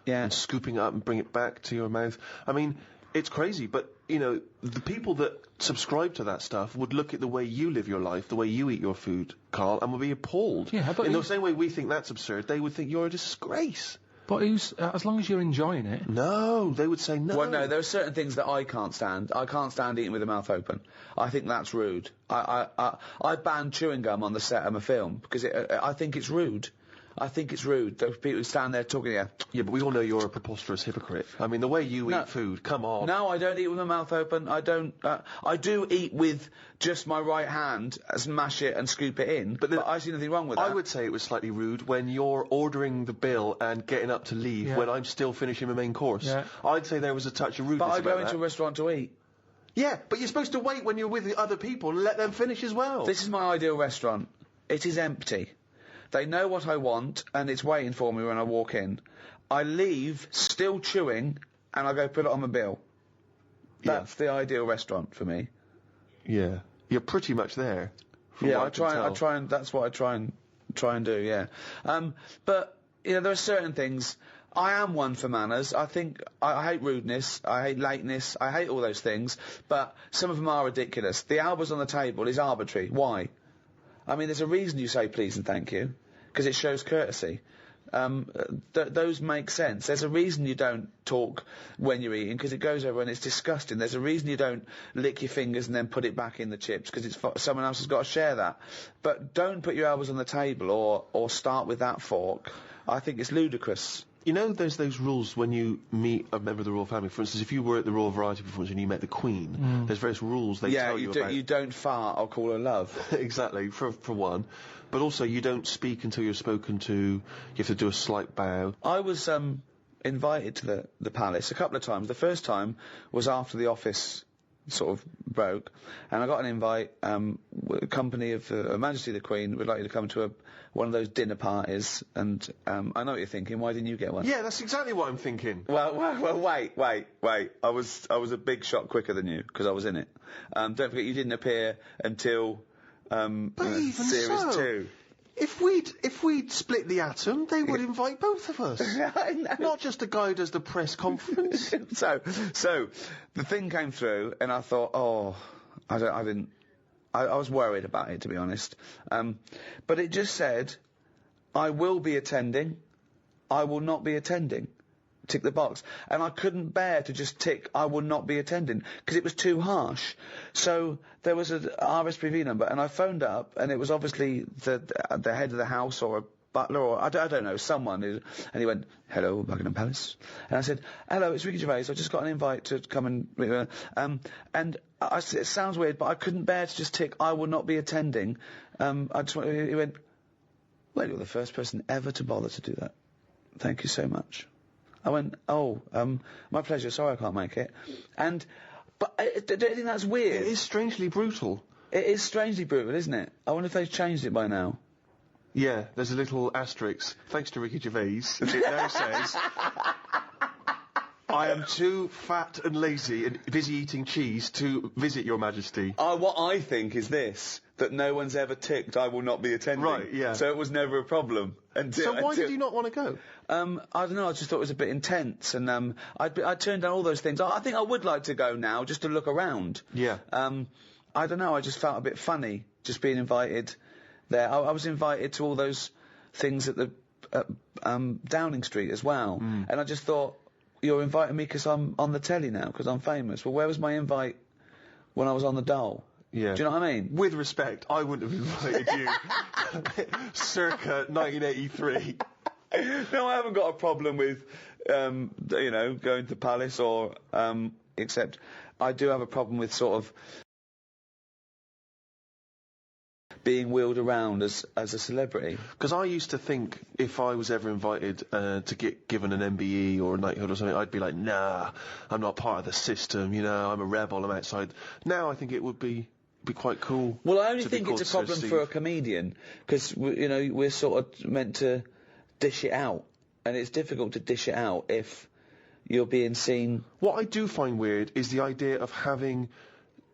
And scooping it up and bring it back to your mouth. I mean, it's crazy, but, you know, the people that subscribe to that stuff would look at the way you live your life, the way you eat your food, Carl, and would be appalled. Yeah, but in the same way we think that's absurd, they would think you're a disgrace. But as long as you're enjoying it. No, they would say no. Well, no, there are certain things that I can't stand. I can't stand eating with the mouth open. I think that's rude. I banned chewing gum on the set of a film because I think it's rude. I think it's rude. Those people who stand there talking, yeah, but we all know you're a preposterous hypocrite. I mean, the way you eat food, come on. No, I don't eat with my mouth open. I don't. I do eat with just my right hand, smash it and scoop it in. But I see nothing wrong with that. I would say it was slightly rude when you're ordering the bill and getting up to leave when I'm still finishing my main course. Yeah. I'd say there was a touch of rudeness But I go about into that. a restaurant to eat. Yeah, but you're supposed to wait when you're with the other people and let them finish as well. This is my ideal restaurant. It is empty. They know what I want, and it's waiting for me when I walk in. I leave, still chewing, and I go put it on my bill. That's the ideal restaurant for me. Yeah, you're pretty much there. Yeah, I try and that's what I try and do. Yeah, but you know, there are certain things. I am one for manners. I think I hate rudeness. I hate lateness. I hate all those things. But some of them are ridiculous. The elbows on the table is arbitrary. Why? I mean, there's a reason you say please and thank you, because it shows courtesy. Those make sense. There's a reason you don't talk when you're eating, because it goes over and it's disgusting. There's a reason you don't lick your fingers and then put it back in the chips, because someone else has got to share that. But don't put your elbows on the table or start with that fork. I think it's ludicrous. You know, there's those rules when you meet a member of the royal family. For instance, if you were at the Royal Variety Performance and you met the Queen, there's various rules they tell you about. You don't fart or call her love. Exactly, for one. But also, you don't speak until you're spoken to. You have to do a slight bow. I was invited to the palace a couple of times. The first time was after the office sort of broke, and I got an invite. A company of Her Majesty the Queen would like you to come to one of those dinner parties, and I know what you're thinking. Why didn't you get one? Yeah, that's exactly what I'm thinking. Well, wait. I was a big shot quicker than you because I was in it. Don't forget, you didn't appear until Even series so, 2. If we'd split the atom, they would invite both of us. I know. Not just the guy who does the press conference. So the thing came through, and I thought, I was worried about it, to be honest. But it just said, I will be attending, I will not be attending. Tick the box. And I couldn't bear to just tick, I will not be attending, because it was too harsh. So there was a RSPV number, and I phoned up, and it was obviously the head of the house, or a butler, or I don't know, someone. And he went, hello, Buckingham Palace. And I said, hello, it's Ricky Gervais. I just got an invite to come and... and I said, it sounds weird, but I couldn't bear to just tick, I will not be attending. He went, well, you're the first person ever to bother to do that. Thank you so much. I went, my pleasure, sorry I can't make it. But don't you think that's weird? It is strangely brutal. It is strangely brutal, isn't it? I wonder if they've changed it by now. Yeah, there's a little asterisk. Thanks to Ricky Gervais, it now says, I am too fat and lazy and busy eating cheese to visit your majesty. What I think is this, that no one's ever ticked, I will not be attending. Right, yeah. So it was never a problem. So why did you not want to go? I don't know, I just thought it was a bit intense, and I turned down all those things. I think I would like to go now, just to look around. Yeah. I don't know, I just felt a bit funny, just being invited there. I was invited to all those things at the Downing Street as well, and I just thought, you're inviting me because I'm on the telly now, because I'm famous. Well, where was my invite when I was on the dole? Yeah. Do you know what I mean? With respect, I wouldn't have invited you circa 1983. No, I haven't got a problem with, you know, going to Palace or, except I do have a problem with sort of being wheeled around as a celebrity. Because I used to think if I was ever invited to get given an MBE or a knighthood or something, I'd be like, nah, I'm not part of the system, you know, I'm a rebel, I'm outside. Now I think it would be quite cool. Well, I only to be think it's a called Sir problem Steve. for a comedian, because, you know, we're sort of meant to dish it out, and it's difficult to dish it out if you're being seen... What I do find weird is the idea of having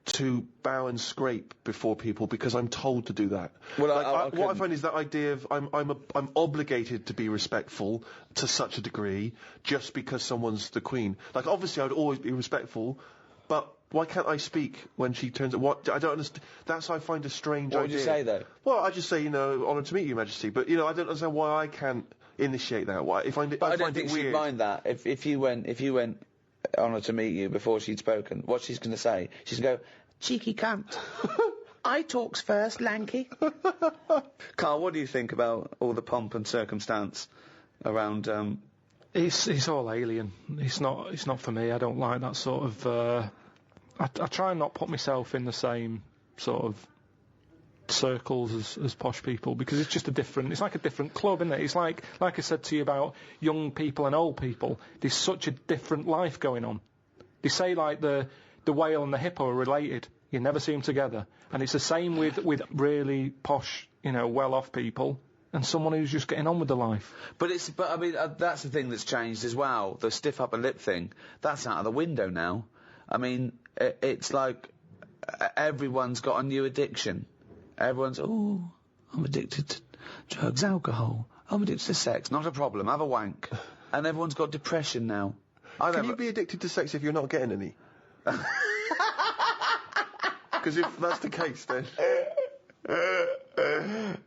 to bow and scrape before people because I'm told to do that. Well, like, what I find is that idea of I'm obligated to be respectful to such a degree just because someone's the Queen. Like, obviously I'd always be respectful, but why can't I speak when she turns... What I don't understand. That's I find a strange What idea. would you say, though? Well, I just say, you know, honoured to meet you, Majesty. But, you know, I don't understand why I can't initiate that. Why? I But I find don't think it she'd weird. mind that. If you went, honoured to meet you before she'd spoken, what she's going to say, she's going to go, cheeky cunt. I talks first, lanky. Carl, what do you think about all the pomp and circumstance around... It's all alien. It's not for me. I don't like that sort of... I try and not put myself in the same sort of circles as posh people, because it's just it's like a different club, isn't it? It's like I said to you about young people and old people. There's such a different life going on. They say like the whale and the hippo are related. You never see them together. And it's the same with really posh, you know, well-off people and someone who's just getting on with their life. But I mean, that's the thing that's changed as well. The stiff upper lip thing, that's out of the window now. I mean, it's like everyone's got a new addiction. Everyone's, oh, I'm addicted to drugs, alcohol. I'm addicted to sex. Not a problem. Have a wank. And everyone's got depression now. Can you be addicted to sex if you're not getting any? Because if that's the case, then...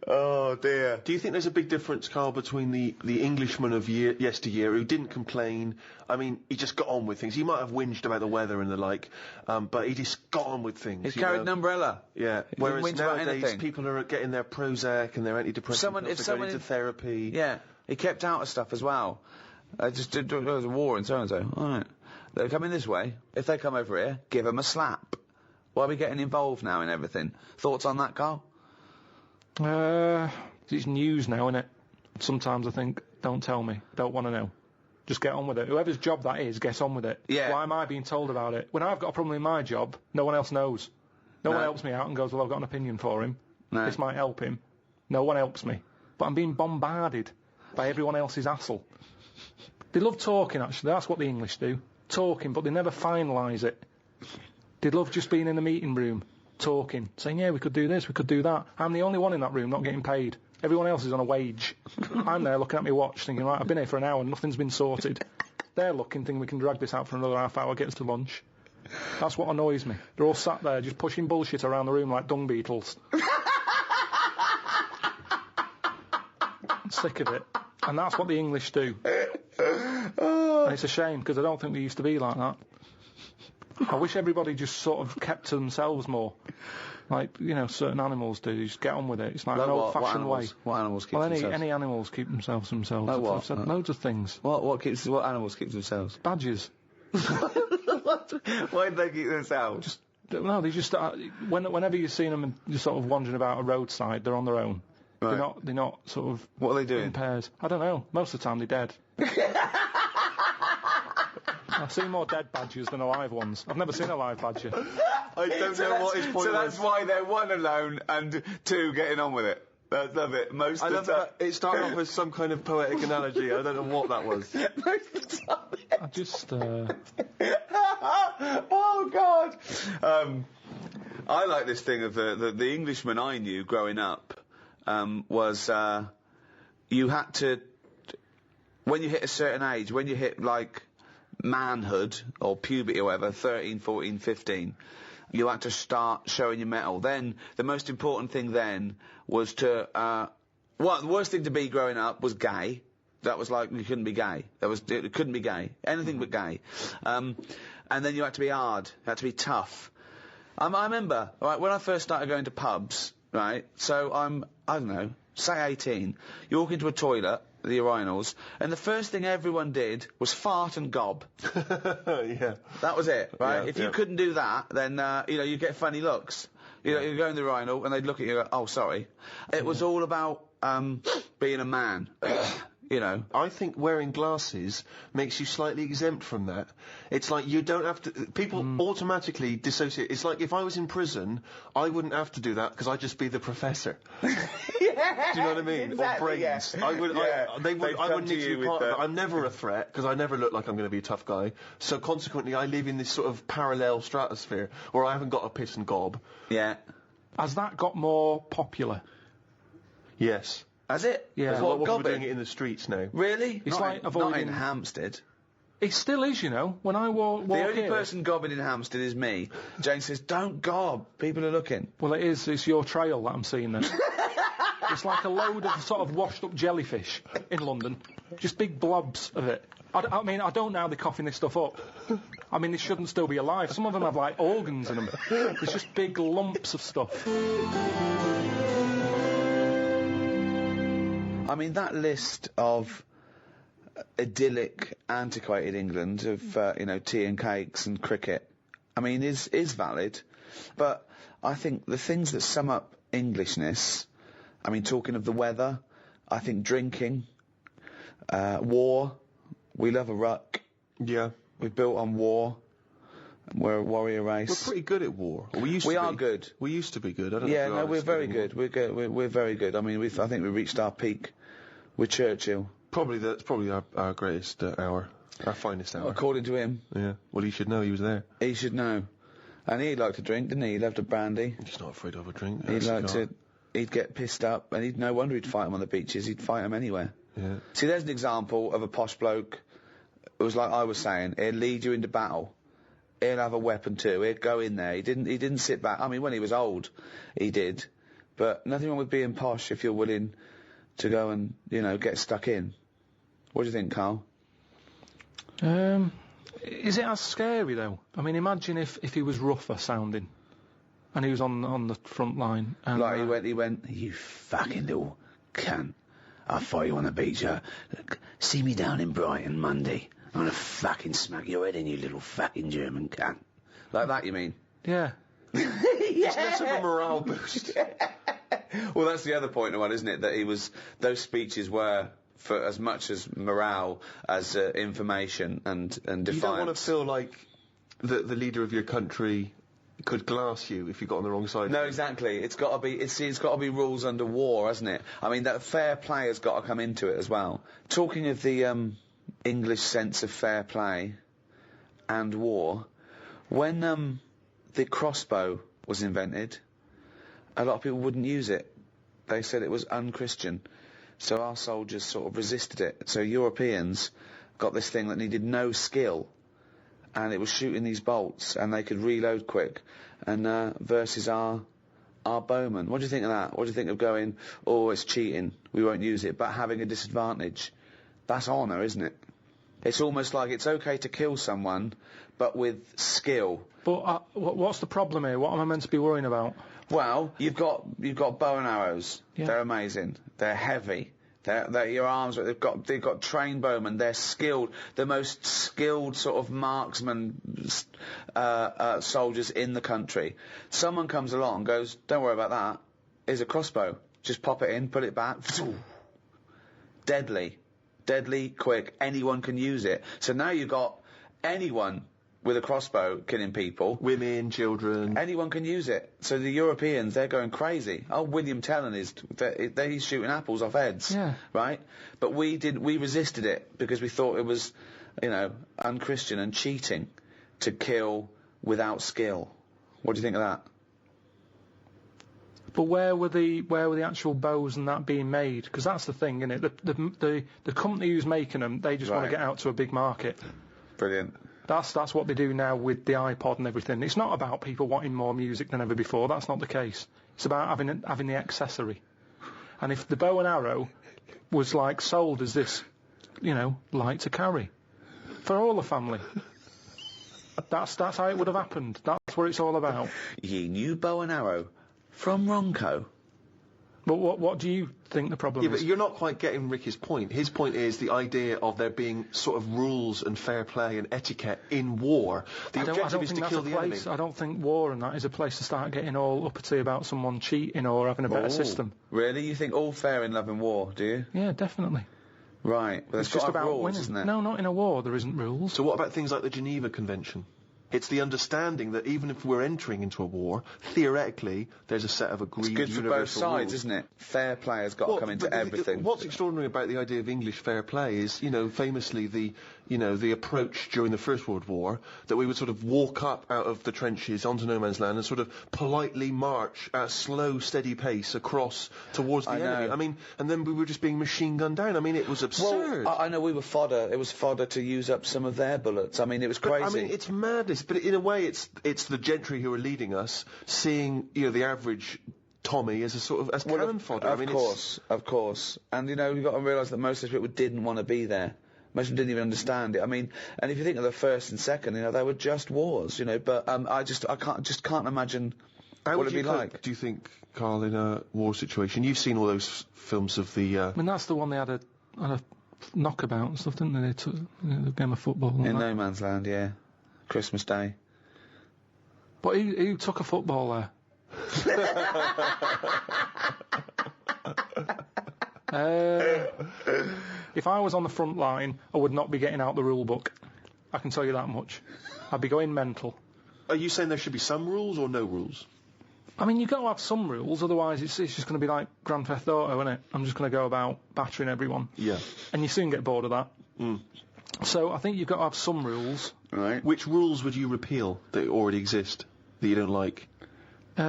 Oh, dear. Do you think there's a big difference, Carl, between the Englishman of yesteryear who didn't complain? I mean, he just got on with things. He might have whinged about the weather and the like, but he just got on with things. He carried an umbrella. Yeah. He didn't Whereas whinge about nowadays, anything. people are getting their Prozac and their antidepressant pills, they're going into therapy. Yeah, he kept out of stuff as well. There was a war in so-and-so. All right. They're coming this way. If they come over here, give them a slap. Why are we getting involved now in everything? Thoughts on that, Carl? It's news now, innit? Sometimes I think, don't tell me, don't want to know. Just get on with it. Whoever's job that is, get on with it. Yeah. Why am I being told about it? When I've got a problem in my job, no one else knows. No one helps me out and goes, well, I've got an opinion for him. No. This might help him. No one helps me. But I'm being bombarded by everyone else's hassle. They love talking, actually. That's what the English do. Talking, but they never finalise it. They love just being in the meeting room, talking, saying, yeah, we could do this, we could do that. I'm the only one in that room not getting paid. Everyone else is on a wage. I'm there looking at my watch, thinking, right, I've been here for an hour and nothing's been sorted. They're looking, thinking we can drag this out for another half hour, get us to lunch. That's what annoys me. They're all sat there just pushing bullshit around the room like dung beetles. I'm sick of it. And that's what the English do. And it's a shame, because I don't think they used to be like that. I wish everybody just sort of kept to themselves more. Like, you know, certain animals do. Just get on with it. It's like an old-fashioned way. What animals keep Well, themselves? any animals keep themselves themselves. Like what? I've said loads of things. What animals keep themselves? Badgers. Why do they keep themselves? No, they just whenever you've seen them just sort of wandering about a roadside, they're on their own. Right. They're not sort of What are they doing? in pairs. I don't know. Most of the time they're dead. I've seen more dead badgers than alive ones. I've never seen a live badger. I don't know what his point So was. that's why they're one alone and two getting on with it. That's love it. Most I of love the time. that. It started off as some kind of poetic analogy. I don't know what that was. Most of the time. I just Oh God. I like this thing of the Englishman I knew growing up was you had to, when you hit a certain age, when you hit like manhood or puberty or whatever, 13, 14, 15, you had to start showing your mettle. Then the most important thing then was to well, the worst thing to be growing up was gay. That was like, you couldn't be gay. It couldn't be gay. Anything but gay. And then you had to be hard. You had to be tough. I remember, right, when I first started going to pubs, right, so I don't know, say 18, you walk into a toilet, the urinals, and the first thing everyone did was fart and gob. Yeah. That was it, right? Yeah, If you yeah. couldn't do that, then, you know, you get funny looks. You know, you go in the urinal and they'd look at you and go, oh, sorry. It was all about, being a man. You know. I think wearing glasses makes you slightly exempt from that. It's like you don't have to... People automatically dissociate. It's like if I was in prison, I wouldn't have to do that because I'd just be the professor. Yeah, Do you know what I mean? exactly, Or brains. yeah. I would. Yeah. I They'd wouldn't come need to to you be with part of the- it. I'm never a threat because I never look like I'm going to be a tough guy. So consequently, I live in this sort of parallel stratosphere where I haven't got a piss and gob. Yeah. Has that got more popular? Yes. Has it? Yeah. There's a lot more people gobbing? doing it in the streets now. Really? It's not like in, not avoiding- in Hampstead. It still is, you know. When I walk The only here, person gobbing in Hampstead is me. Jane says, don't gob. People are looking. well, it is. It's your trail that I'm seeing then. It's like a load of sort of washed up jellyfish in London. Just big blobs of it. I mean, I don't know how they're coughing this stuff up. I mean, they shouldn't still be alive. Some of them have, like, organs in them. It's just big lumps of stuff. I mean, that list of idyllic, antiquated England of, you know, tea and cakes and cricket, I mean, is valid. But I think the things that sum up Englishness, I mean, talking of the weather, I think drinking, war, we love a ruck, Yeah. we're built on war, we're a warrior We're race. pretty good at war. Or we used We to are be. good. We used to be good. I don't Yeah, know if we no, are we're as very anymore. good. We're good. We're very good. I mean, I think we reached our peak with Churchill, That's probably our greatest hour. Our finest hour. according to him. Yeah. Well, he should know he was there. He should know. And he liked to drink, didn't he? He loved a brandy. He's not afraid of a drink. He'd like cigar. to. He'd get pissed up, and no wonder he'd fight him on the beaches. He'd fight him anywhere. Yeah. See, there's an example of a posh bloke. It was like I was saying. He'd lead you into battle. He'd have a weapon too. He'd go in there. He didn't sit back. I mean, when he was old, he did. But nothing wrong with being posh if you're willing to go and, you know, get stuck in. What do you think, Carl? Is it as scary, though? I mean, imagine if he was rougher sounding, and he was on the front line. And, Like he went, you fucking little cunt. I'll fight you on the beach. Look, see me down in Brighton Monday. I'm gonna fucking smack your head in, you little fucking German cunt. Like that, you mean? Yeah. It's less of a morale boost. Well, that's the other point of one, isn't it? That those speeches were for as much as morale as information and defiance. You don't want to feel like the leader of your country could glass you if you got on the wrong side. No, exactly. It's got to be. It's got to be rules under war, hasn't it? I mean, that fair play has got to come into it as well. Talking of the English sense of fair play and war, when the crossbow was invented, a lot of people wouldn't use it. They said it was unchristian. So our soldiers sort of resisted it. So Europeans got this thing that needed no skill, and it was shooting these bolts, and they could reload quick, and versus our bowmen. What do you think of that? What do you think of going, oh, it's cheating, we won't use it, but having a disadvantage? That's honour, isn't it? It's almost like it's okay to kill someone, but with skill. But what's the problem here? What am I meant to be worrying about? Well, you've got bow and arrows. Yeah. They're amazing. They're heavy. They're your arms. They've got trained bowmen. They're skilled. The most skilled sort of marksman soldiers in the country. Someone comes along, and goes, don't worry about that. Here's a crossbow. Just pop it in, put it back. Deadly, quick. Anyone can use it. So now you've got anyone with a crossbow killing people. Women, children. Anyone can use it. So the Europeans, they're going crazy. Oh, William Tell he's shooting apples off heads. Yeah. Right? But we resisted it because we thought it was, you know, unchristian and cheating to kill without skill. What do you think of that? But where were the actual bows and that being made? Because that's the thing, isn't it? The company who's making them, they just want Right. to get out to a big market. Brilliant. That's what they do now with the iPod and everything. It's not about people wanting more music than ever before. That's not the case. It's about having the accessory. And if the bow and arrow was like sold as this, you know, light to carry for all the family, that's how it would have happened. That's what it's all about. Ye new bow and arrow from Ronco. But what do you think the problem Yeah, is? but you're not quite getting Ricky's point. His point is the idea of there being sort of rules and fair play and etiquette in war. The I don't objective is think to that's kill a the enemy. place. I don't think war and that is a place to start getting all uppity about someone cheating or having a better Oh. system. Really? You think all fair in love and war, do you? Yeah, definitely. Right. But there's It's just got to have about rules, winning. isn't it? No, not in a war. There isn't rules. So what about things like the Geneva Convention? It's the understanding that even if we're entering into a war, theoretically, there's a set of agreed It's good for both universal sides, rules. isn't it? Fair play has got to come into but everything. What's extraordinary about the idea of English fair play is, famously the approach during the First World War, that we would sort of walk up out of the trenches onto no man's land and sort of politely march at a slow, steady pace across towards the I enemy. know. I mean, and then we were just being machine gunned down. I mean, it was absurd. Well, I know we were fodder. It was fodder to use up some of their bullets. I mean, it was crazy. I mean, it's madness, but in a way, it's the gentry who are leading us, seeing the average Tommy as a sort of as cannon fodder. Of course. And you've got to realise that most of the people didn't want to be there. Most of them didn't even understand it. I mean, and if you think of the first and second, they were just wars, But I can't imagine How what would it'd you be cope, like. do you think, Carl, in a war situation? You've seen all those films of the. I mean, that's the one they had a knockabout and stuff, didn't they? They took the game of football. And In that. no man's land, yeah. Christmas Day. But who took a football there? If I was on the front line, I would not be getting out the rule book. I can tell you that much. I'd be going mental. Are you saying there should be some rules or no rules? I mean, you've got to have some rules, otherwise it's just going to be like Grand Theft Auto, isn't it? I'm just going to go about battering everyone. Yeah. And you soon get bored of that. Mm. So I think you've got to have some rules. Right. Which rules would you repeal that already exist that you don't like? It's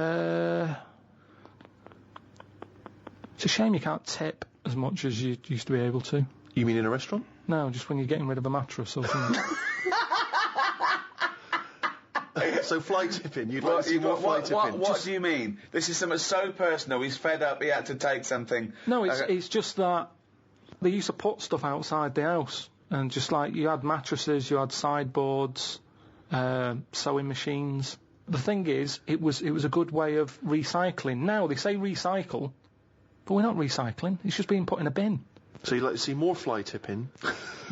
a shame you can't tip as much as you used to be able to. You mean in a restaurant? No, just when you're getting rid of a mattress or something. So flight tipping, you'd like to see more flight tipping. What do you mean? This is something so personal. He's fed up. He had to take something. No, it's just that they used to put stuff outside the house, and just like you had mattresses, you had sideboards, sewing machines. The thing is, it was a good way of recycling. Now they say recycle, but we're not recycling. It's just being put in a bin. So you'd like to see more fly tipping?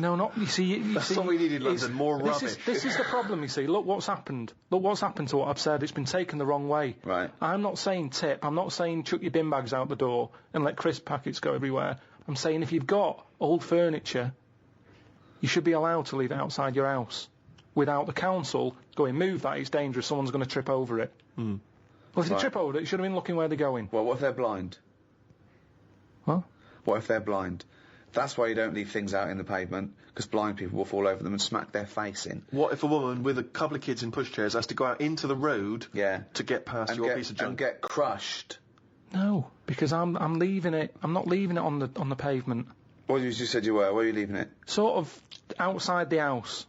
No, not you see. That's see, what we need in London, more rubbish. This is the problem. You see, look what's happened. Look what's happened to what I've said. It's been taken the wrong way. Right. I'm not saying tip. I'm not saying chuck your bin bags out the door and let crisp packets go everywhere. I'm saying if you've got old furniture, you should be allowed to leave it outside your house without the council going, move that, it's dangerous, someone's going to trip over it. Mm. Well, if they Right. trip over it, you should have been looking where they're going. Well, what if they're blind? What? What if they're blind? That's why you don't leave things out in the pavement, because blind people will fall over them and smack their face in. What if a woman with a couple of kids in pushchairs has to go out into the road Yeah. to get past your piece of junk? And get crushed. No, because I'm leaving it. I'm not leaving it on the pavement. What you just said you were. Where are you leaving it? Sort of outside the house.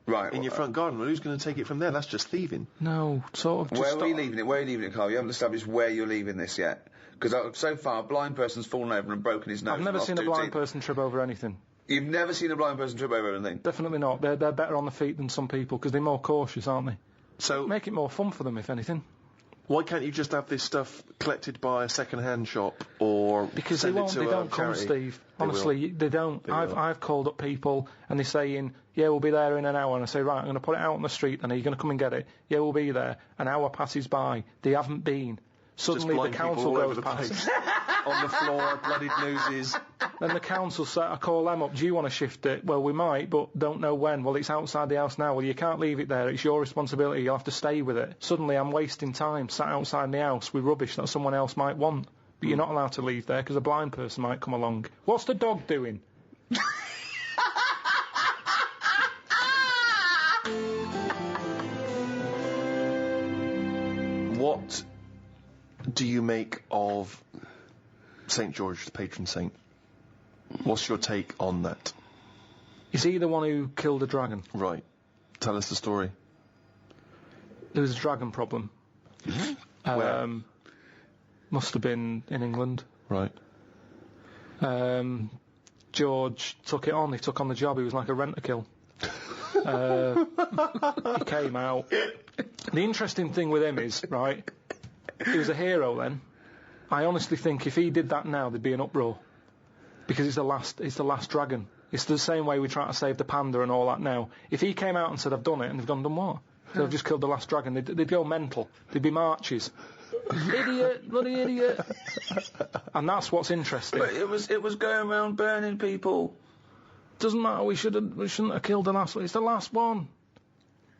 Right. In your front garden. Well, who's going to take it from there? That's just thieving. No, sort of. Just Where are you leaving it? Where are you leaving it, Carl? You haven't established where you're leaving this yet. Because so far, a blind person's fallen over and broken his nose. I've never and seen a lost 2 blind teeth. person trip over anything. You've never seen a blind person trip over anything? Definitely not. They're better on the feet than some people because they're more cautious, aren't they? So Make it more fun for them, if anything. why can't you just have this stuff collected by a second-hand shop or Because send they it won't. to They a don't come, charity? Steve. They will. Honestly, they don't. They will. I've called up people and they're saying, "Yeah, we'll be there in an hour." And I say, "Right, I'm going to put it out on the street. And are you going to come and get it?" "Yeah, we'll be there." An hour passes by. They haven't been. Just Suddenly, the blind people council all over goes the past. place. On the floor, bloodied noses. Then the council said, I call them up, "Do you want to shift it?" "Well, we might, but don't know when." "Well, it's outside the house now." "Well, you can't leave it there. It's your responsibility. You'll have to stay with it." Suddenly, I'm wasting time sat outside the house with rubbish that someone else might want. But you're not allowed to leave there because a blind person might come along. What's the dog doing? What do you make of St. George, the patron saint? What's your take on that? Is he the one who killed a dragon? Right. Tell us the story. There was a dragon problem. Where? Must have been in England. Right. George took it on. He took on the job. He was like a rent-a-kill. He came out. The interesting thing with him is, right, he was a hero then, I honestly think if he did that now, there'd be an uproar. Because it's the last dragon. It's the same way we try to save the panda and all that now. If he came out and said, I've done it, and they've gone, done what? They've just killed the last dragon. They'd go mental. There'd be marches. Idiot, bloody idiot. And that's what's interesting. But it was going around burning people. Doesn't matter, we shouldn't have killed the last one. It's the last one.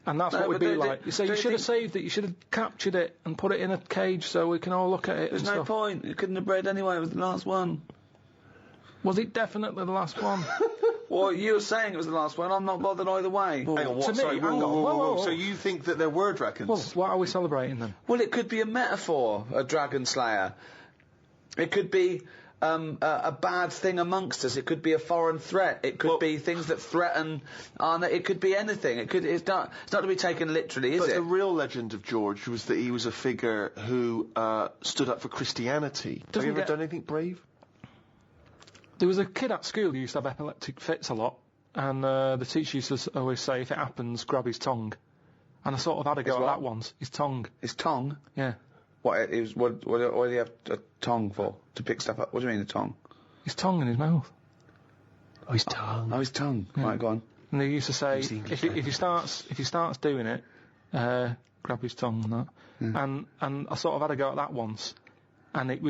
And that's what we'd be like. You say you should have saved it, you should have captured it and put it in a cage so we can all look at it. There's no point. You couldn't have bred anyway. It was the last one. Was it definitely the last one? Well, you were saying it was the last one. I'm not bothered either way. Hang on, what? To me, Sorry, hang on. Whoa. So you think that there were dragons? Well, what are we celebrating then? Well, it could be a metaphor, a dragon slayer. It could be a bad thing amongst us. It could be a foreign threat. It could be things that threaten. It could be anything. It's not to be taken literally, is But it? the real legend of George was that he was a figure who stood up for Christianity. Have you ever done anything brave? There was a kid at school who used to have epileptic fits a lot, and the teacher used to always say, if it happens, grab his tongue. And I sort of had a go at that once. His tongue. His tongue? Yeah. What do you have a tongue for? To pick stuff up? What do you mean a tongue? His tongue in his mouth. Oh, his tongue. Oh, his tongue. Yeah. Right, go on. And they used to say, if he starts doing it, grab his tongue and that. Yeah. And I sort of had a go at that once, and it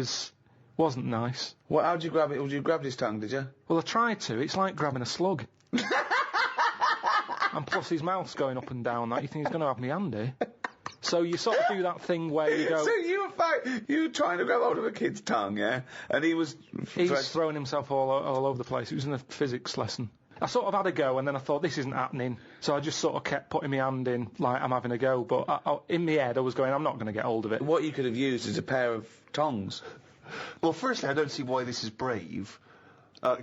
wasn't nice. Well, how'd you grab it? You grabbed his tongue, did you? Well, I tried to. It's like grabbing a slug. And plus his mouth's going up and down. That you think he's going to have me handy. So you sort of do that thing where you go... So you were trying to grab hold of a kid's tongue, yeah? And he was... He's throwing himself all over the place. It was in a physics lesson. I sort of had a go, and then I thought, this isn't happening. So I just sort of kept putting my hand in, like I'm having a go. But in my head, I was going, I'm not going to get hold of it. What you could have used is a pair of tongs. Well, firstly, I don't see why this is brave.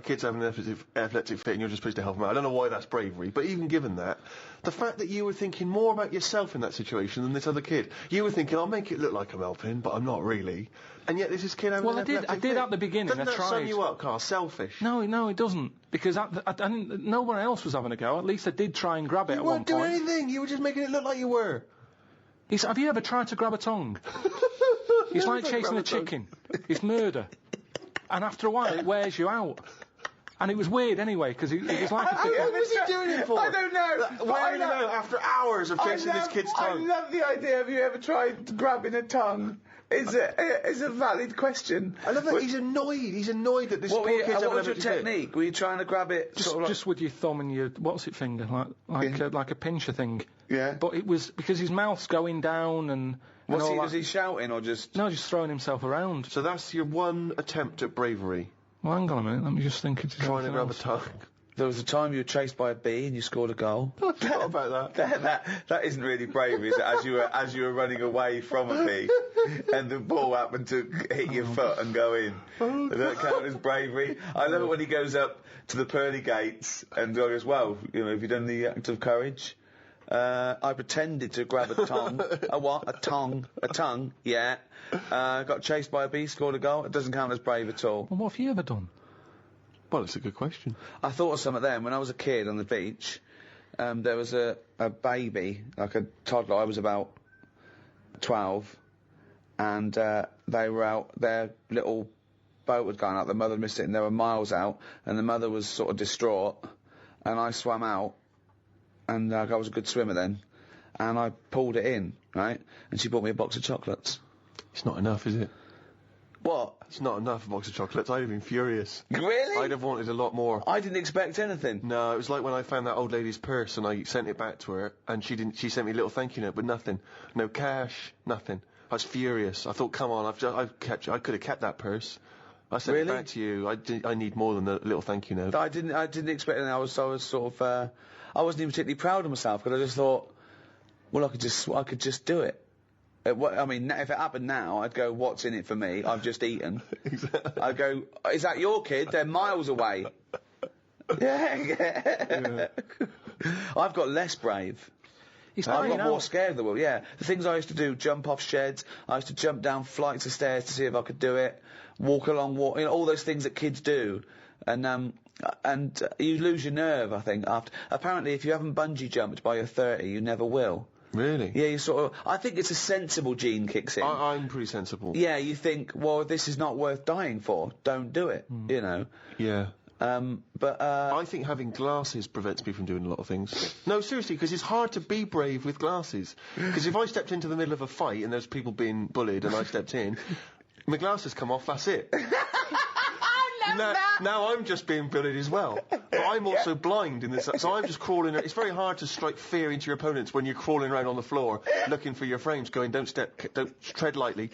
Kids having an epileptic fit and you're just supposed to help them out. I don't know why that's bravery, but even given that, the fact that you were thinking more about yourself in that situation than this other kid. You were thinking, I'll make it look like I'm helping, but I'm not really. And yet this is kid having an epileptic fit. I did at the beginning. Doesn't that tried. sum you up, Carl? Selfish. No, it doesn't. Because no one else was having a go. At least I did try and grab it at one point. You weren't doing anything. You were just making it look like you were. Have you ever tried to grab a tongue? It's like chasing a chicken. It's murder. And after a while, it wears you out. And it was weird anyway, because it was like a... What was he doing it for? I don't know. Wearing him out after hours of chasing this kid's tongue. I love the idea. Have you ever tried grabbing a tongue? It's a valid question. I love that he's annoyed. He's annoyed that this poor kid's having what was your technique? Were you trying to grab it just with your thumb and your finger, like a pincher thing? Yeah. But it was because his mouth's going down and. Was he shouting or just? No, just throwing himself around. So that's your one attempt at bravery. Well, hang on a minute. Let me just think. Trying to grab a tongue. There was a time you were chased by a bee and you scored a goal. I forgot about that. That isn't really bravery, is it? As you were running away from a bee, and the ball happened to hit your foot and go in. Does that count as bravery? I love it when he goes up to the pearly gates and goes, "Well, have you done the act of courage?" I pretended to grab a tongue. A what? A tongue. Yeah. Got chased by a bee, scored a goal. It doesn't count as brave at all. Well, what have you ever done? Well, it's a good question. I thought of some of them. When I was a kid on the beach, there was a baby, like a toddler. I was about 12, and they were out. Their little boat was going out. The mother missed it, and they were miles out, and the mother was sort of distraught. And I swam out, and I was a good swimmer then, and I pulled it in, right? And she bought me a box of chocolates. It's not enough, is it? What? It's not enough, a box of chocolates. I'd have been furious. Really? I'd have wanted a lot more. I didn't expect anything. No, it was like when I found that old lady's purse and I sent it back to her, and she sent me a little thank you note, but nothing. No cash, nothing. I was furious. I thought, come on, I could have kept that purse. I sent it back to you. I need more than a little thank you note. I didn't expect anything. I was sort of, I wasn't even particularly proud of myself, because I just thought, well, I could just do it. I mean, if it happened now, I'd go, what's in it for me? I've just eaten. Exactly. I'd go, is that your kid? They're miles away. Yeah. I've got less brave. I'm not more scared of the world, yeah. The things I used to do, jump off sheds, I used to jump down flights of stairs to see if I could do it, walk along, all those things that kids do. And you lose your nerve, I think, after. Apparently, if you haven't bungee jumped by your 30, you never will. Really? Yeah, you sort of... I think it's a sensible gene kicks in. I'm pretty sensible. Yeah, you think, well, this is not worth dying for. Don't do it, you know. Yeah. But I think having glasses prevents me from doing a lot of things. No, seriously, because it's hard to be brave with glasses. Because if I stepped into the middle of a fight and there's people being bullied and I stepped in, my glasses come off, that's it. Now I'm just being bullied as well. But I'm also blind in this, so I'm just crawling. It's very hard to strike fear into your opponents when you're crawling around on the floor looking for your frames, going, don't tread lightly.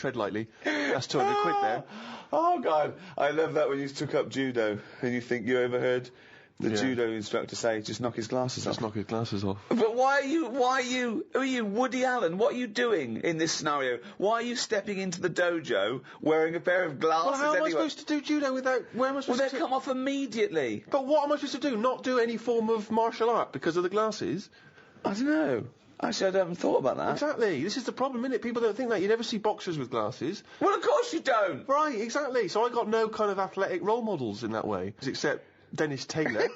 That's 200 quid there. Oh, God. I love that when you took up judo and you think you overheard the judo instructor say, just knock his glasses off. Just knock his glasses off. But who are you, Woody Allen? What are you doing in this scenario? Why are you stepping into the dojo wearing a pair of glasses Well, how am I anyway? supposed to do judo without... Where am I supposed Well, to... they come off immediately. But what am I supposed to do? Not do any form of martial art because of the glasses? I don't know. Actually, I haven't thought about that. Exactly. This is the problem, isn't it? People don't think that. You never see boxers with glasses. Well, of course you don't. Right, exactly. So I got no kind of athletic role models in that way, except Dennis Taylor.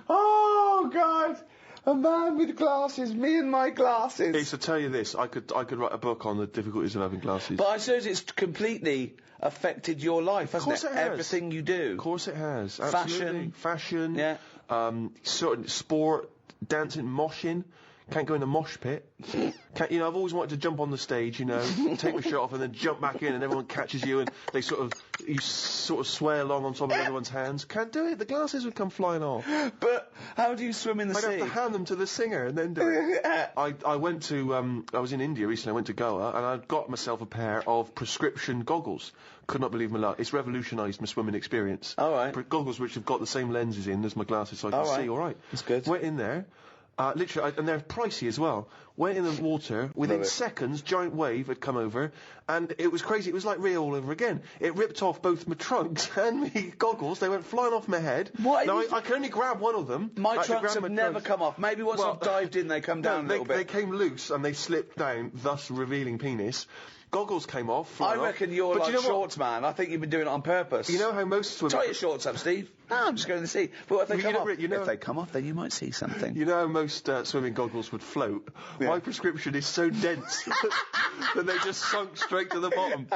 Oh, God. A man with glasses. Me and my glasses. It's to tell you this, I could write a book on the difficulties of having glasses. But I suppose it's completely affected your life, hasn't course it has. Everything you do. Of course it has. Absolutely. Fashion. Yeah. Sort of sport, dancing, moshing. Can't go in the mosh pit. Can't, I've always wanted to jump on the stage, take my shirt off and then jump back in and everyone catches you and you sort of sway along on top of everyone's hands. Can't do it. The glasses would come flying off. But how do you swim in the sea? I'd have to hand them to the singer and then do it. I went to, I was in India recently, I went to Goa and I got myself a pair of prescription goggles. Could not believe my luck. It's revolutionised my swimming experience. All right. Goggles which have got the same lenses in as my glasses so I can see all right. That's good. Went in there. Literally, and they're pricey as well. Went in the water, within seconds, giant wave had come over, and it was crazy. It was like Rio all over again. It ripped off both my trunks and my goggles. They went flying off my head. What? Now, I can only grab one of them. My trunks have never come off. Maybe once I've dived in, they come down a little bit. They came loose and they slipped down, thus revealing penis. Goggles came off. I reckon you're like shorts, man. I think you've been doing it on purpose. You know how most swimmers... Tie your shorts up, Steve. No, I'm just going to see. But if they come off, if they come off, then you might see something. You know how most swimming goggles would float? Yeah. My prescription is so dense that they just sunk straight to the bottom.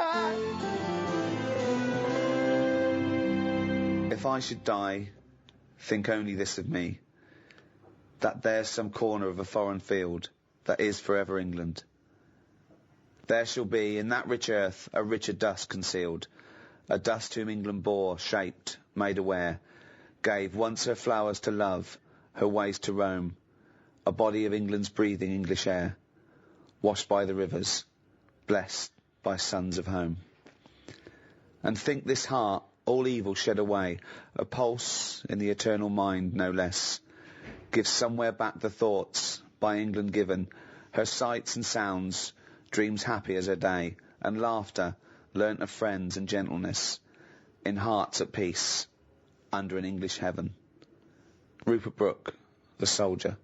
If I should die, think only this of me, that there's some corner of a foreign field that is forever England. There shall be in that rich earth a richer dust concealed, a dust whom England bore, shaped, made aware, gave once her flowers to love, her ways to roam, a body of England's breathing English air, washed by the rivers, blessed by sons of home. And think this heart, all evil shed away, a pulse in the eternal mind no less, gives somewhere back the thoughts by England given, her sights and sounds, dreams happy as her day, and laughter, learnt of friends and gentleness, in hearts at peace, under an English heaven. Rupert Brooke, The Soldier.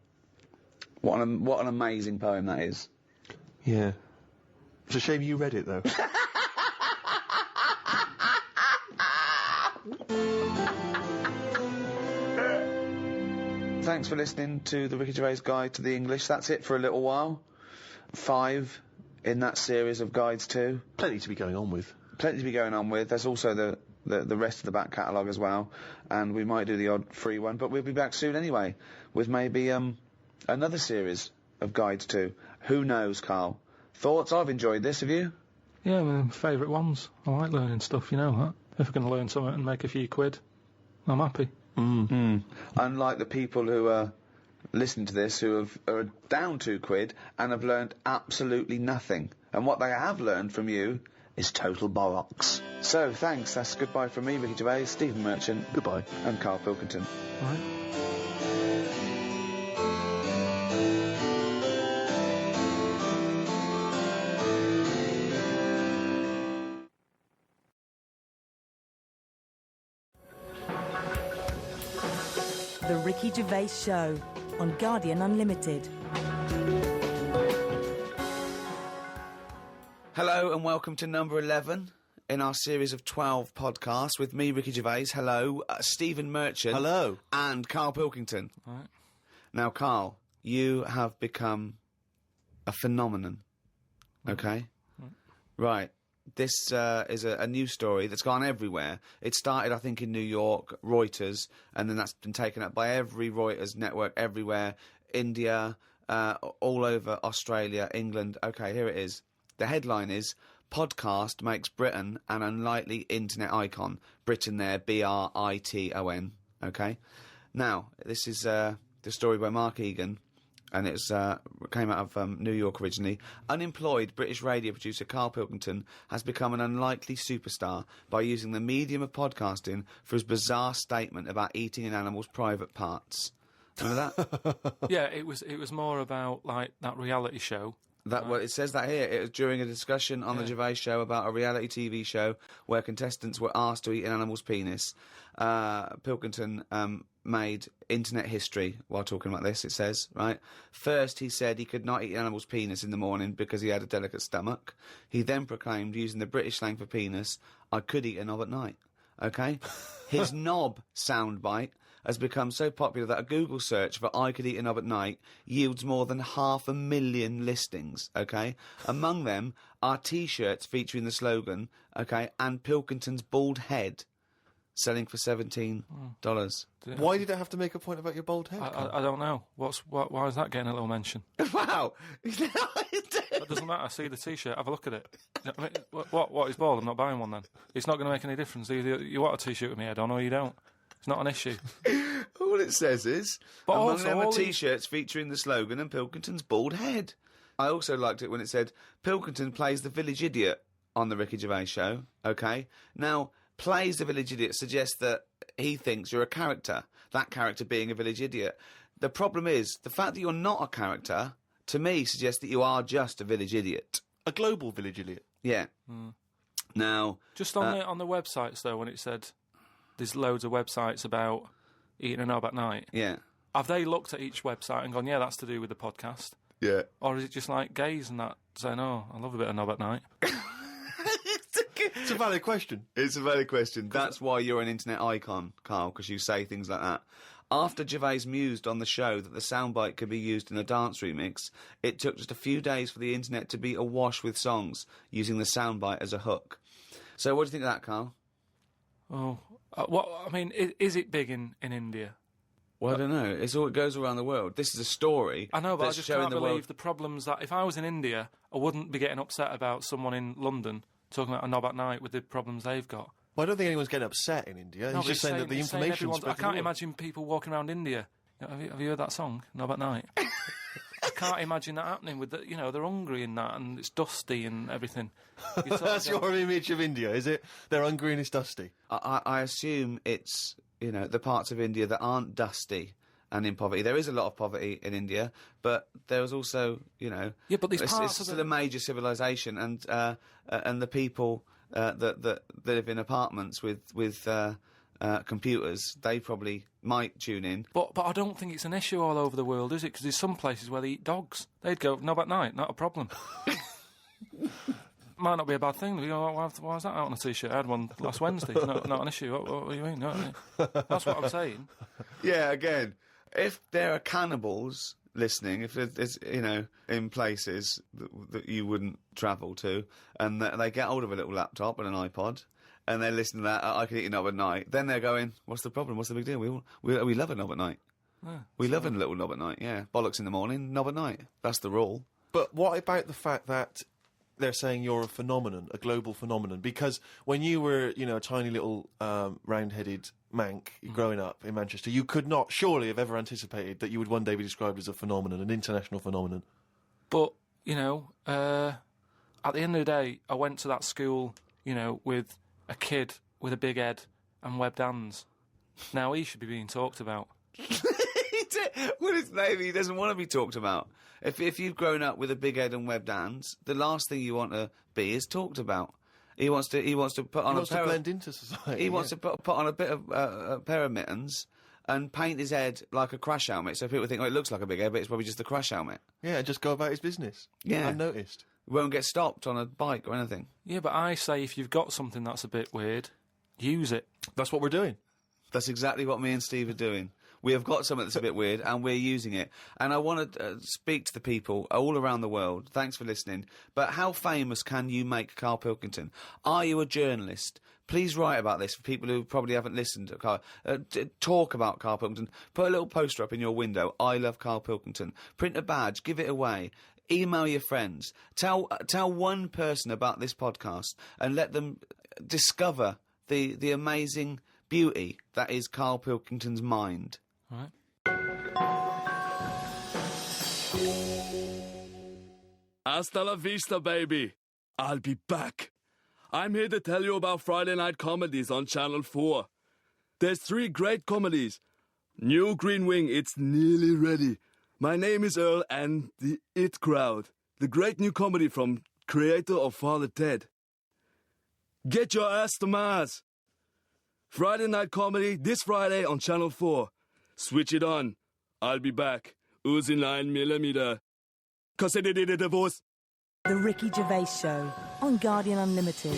What an amazing poem that is. Yeah. It's a shame you read it, though. Thanks for listening to the Ricky Gervais Guide to the English. That's it for a little while. 5 in that series of guides too. Plenty to be going on with. There's also the rest of the back catalogue as well, and we might do the odd free one, but we'll be back soon anyway with maybe another series of guides too. Who knows, Carl? Thoughts? I've enjoyed this. Have you? Yeah, my favourite ones. I like learning stuff, you know that. If I can learn something and make a few quid, I'm happy. Unlike the people who are listening to this who are down £2 and have learned absolutely nothing. And what they have learned from you is total bollocks. So, thanks. That's goodbye from me, Ricky Gervais, Stephen Merchant. Goodbye. And Carl Pilkington. All right. The Ricky Gervais Show on Guardian Unlimited. Hello and welcome to number 11 in our series of 12 podcasts with me, Ricky Gervais. Hello, Stephen Merchant. Hello. And Carl Pilkington. All right. Now, Carl, you have become a phenomenon. Okay? Right. This is a news story that's gone everywhere. It started, I think, in New York, Reuters, and then that's been taken up by every Reuters network everywhere, India, all over Australia, England. Okay, here it is. The headline is, Podcast makes Britain an unlikely internet icon. Britain there, Briton, okay? Now, this is the story by Mark Egan, and it came out of New York originally. Unemployed British radio producer Carl Pilkington has become an unlikely superstar by using the medium of podcasting for his bizarre statement about eating an animal's private parts. Remember that? Yeah, it was more about, like, that reality show. Well, it says that here. It was during a discussion on the Gervais show about a reality TV show where contestants were asked to eat an animal's penis. Pilkington made internet history while talking about this, it says, right? First, he said he could not eat an animal's penis in the morning because he had a delicate stomach. He then proclaimed, using the British slang for penis, I could eat a knob at night. Okay? His knob soundbite has become so popular that a Google search for I could eat a knob at night yields more than 500,000 listings, okay? Among them are T-shirts featuring the slogan, okay, and Pilkington's bald head, selling for $17. Why did it have to make a point about your bald head? I don't know. Why is that getting a little mention? Wow! It doesn't matter. See the T-shirt. Have a look at it. I mean, what is bald? I'm not buying one then. It's not going to make any difference. Either you want a T-shirt with me head on or you don't. It's not an issue. All it says is, But among also them are all T-shirts featuring the slogan and Pilkington's bald head. I also liked it when it said, Pilkington plays the village idiot on the Ricky Gervais show, okay? Now, plays the village idiot suggests that he thinks you're a character, that character being a village idiot. The problem is, the fact that you're not a character, to me, suggests that you are just a village idiot. A global village idiot. Yeah. Now... Just on the websites, though, when it said there's loads of websites about eating a knob at night, Yeah. have they looked at each website and gone, yeah, that's to do with the podcast? Yeah. Or is it just like gays and that saying, oh, I love a bit of knob at night? It's a valid question. It's a valid question. That's why you're an internet icon, Carl, because you say things like that. After Gervais mused on the show that the soundbite could be used in a dance remix, it took just a few days for the internet to be awash with songs using the soundbite as a hook. So what do you think of that, Carl? Oh, is it big in India? Well, I don't know. It goes around the world. This is a story. I know, but I that's just showing can't the believe world. the problems that if I was in India, I wouldn't be getting upset about someone in London talking about a knob at night with the problems they've got. Well, I don't think anyone's getting upset in India. No, He's but just saying that the it's saying information. everyone's- I can't imagine people walking around India. You know, have you heard that song, Knob at Night? I can't imagine that happening with the, they're hungry and that, and it's dusty and everything. That's your image of India, is it? They're hungry and it's dusty. I assume it's, the parts of India that aren't dusty and in poverty. There is a lot of poverty in India, but there's also, Yeah, but these it's parts of still a major civilization, and the people that live in apartments with computers, they probably might tune in. But I don't think it's an issue all over the world, is it? Because there's some places where they eat dogs. They'd go, knob at night, not a problem. Might not be a bad thing. You know, why is that out on a T-shirt? I had one last Wednesday. Not an issue. What do you mean? No, that's what I'm saying. Yeah, again, if there are cannibals listening, if there's, in places that you wouldn't travel to, and they get hold of a little laptop and an iPod, and they listen to that, I can eat a knob at night, then they're going, what's the problem? What's the big deal? We love a knob at night. Yeah, we love a little knob at night, yeah. Bollocks in the morning, knob at night. That's the rule. But what about the fact that they're saying you're a phenomenon, a global phenomenon? Because when you were, a tiny little round-headed mank growing up in Manchester, you could not surely have ever anticipated that you would one day be described as a phenomenon, an international phenomenon. But, at the end of the day, I went to that school, with a kid with a big head and webbed hands. Now he should be being talked about. Well, maybe he doesn't want to be talked about. If you've grown up with a big head and webbed hands, the last thing you want to be is talked about. He wants to put on to blend into society. He wants to put on a bit of a pair of mittens and paint his head like a crash helmet, so people think, it looks like a big head, but it's probably just a crash helmet. Yeah, just go about his business. Yeah, unnoticed. Won't get stopped on a bike or anything. Yeah, but I say if you've got something that's a bit weird, use it. That's what we're doing. That's exactly what me and Steve are doing. We have got something that's a bit weird, and we're using it. And I want to speak to the people all around the world. Thanks for listening. But how famous can you make Carl Pilkington? Are you a journalist? Please write about this for people who probably haven't listened to Carl. Talk about Carl Pilkington. Put a little poster up in your window. I love Carl Pilkington. Print a badge. Give it away. Email your friends. Tell one person about this podcast and let them discover the amazing beauty that is Carl Pilkington's mind. All right. Hasta la vista, baby. I'll be back. I'm here to tell you about Friday night comedies on Channel 4. There's 3 great comedies. New Green Wing, it's nearly ready. My Name is Earl and The It Crowd, the great new comedy from creator of Father Ted. Get your ass to Mars. Friday night comedy this Friday on Channel 4. Switch it on. I'll be back. Uzi 9mm. Cause they did a divorce. The Ricky Gervais Show on Guardian Unlimited.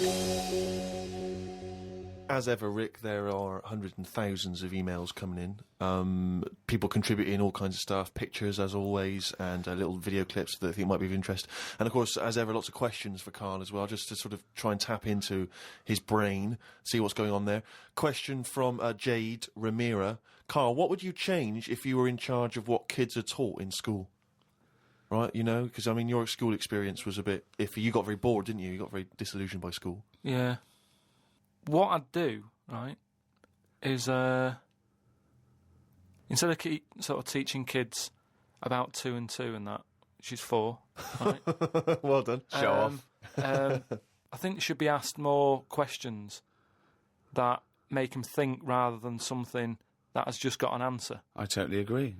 As ever, Rick, there are hundreds and thousands of emails coming in. People contributing all kinds of stuff, pictures as always, and little video clips that I think might be of interest. And of course, as ever, lots of questions for Carl as well, just to sort of try and tap into his brain, see what's going on there. Question from Jade Ramira. Carl, what would you change if you were in charge of what kids are taught in school? Right, you know, because, I mean, your school experience was a bit iffy. You got very bored, didn't you? You got very disillusioned by school. Yeah. What I'd do, right, is instead of sort of teaching kids about 2 and 2 and that, she's 4, right? Well done. Show off. I think they should be asked more questions that make them think rather than something that has just got an answer, I totally agree.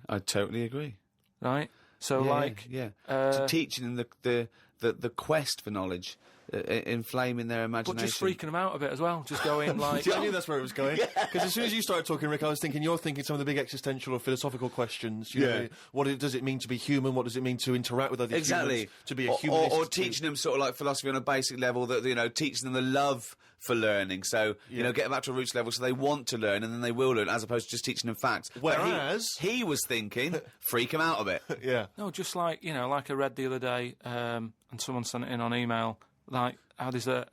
right? So, To teaching them the quest for knowledge, inflaming their but imagination. just freaking them out a bit as well, just going like... See, I knew that's where it was going. Because as soon as you started talking, Rick, I was thinking you're thinking some of the big existential or philosophical questions. You know, does it mean to be human? What does it mean to interact with other Exactly. humans? To be a humanist? Or teaching them sort of like philosophy on a basic level, that, you know, teaching them the love for learning. So, you know, get them back to a roots level so they want to learn and then they will learn, as opposed to just teaching them facts. Whereas... But he was thinking, freak them out a bit. Yeah. No, just like, you know, like I read the other day, and someone sent it in on email, like how there's a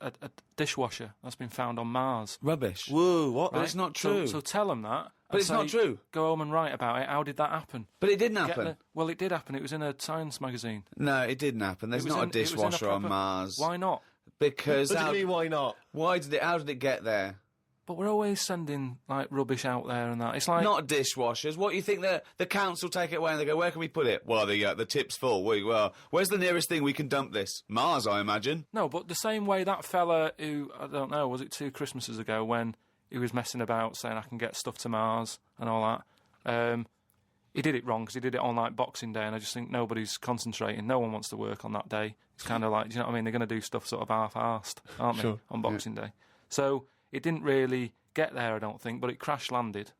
dishwasher that's been found on Mars. Rubbish. Whoa, what? But it's not true. So tell them that. But it's not true. Go home and write about it. How did that happen? But it didn't happen. Well, it did happen. It was in a science magazine. No, it didn't happen. There's not a dishwasher on Mars. Why not? Because... What do you mean, why not? How did it get there? But we're always sending, like, rubbish out there and that. It's like... Not dishwashers. What, you think the council take it away and they go, where can we put it? Well, the tip's full. Well, where's the nearest thing we can dump this? Mars, I imagine. No, but the same way that fella who, I don't know, was it 2 Christmases ago when he was messing about saying I can get stuff to Mars and all that, he did it wrong because he did it on, like, Boxing Day, and I just think nobody's concentrating. No one wants to work on that day. It's kind of like, do you know what I mean? They're going to do stuff sort of half-arsed, aren't they, on Boxing Day? So... it didn't really get there, I don't think, but it crash-landed.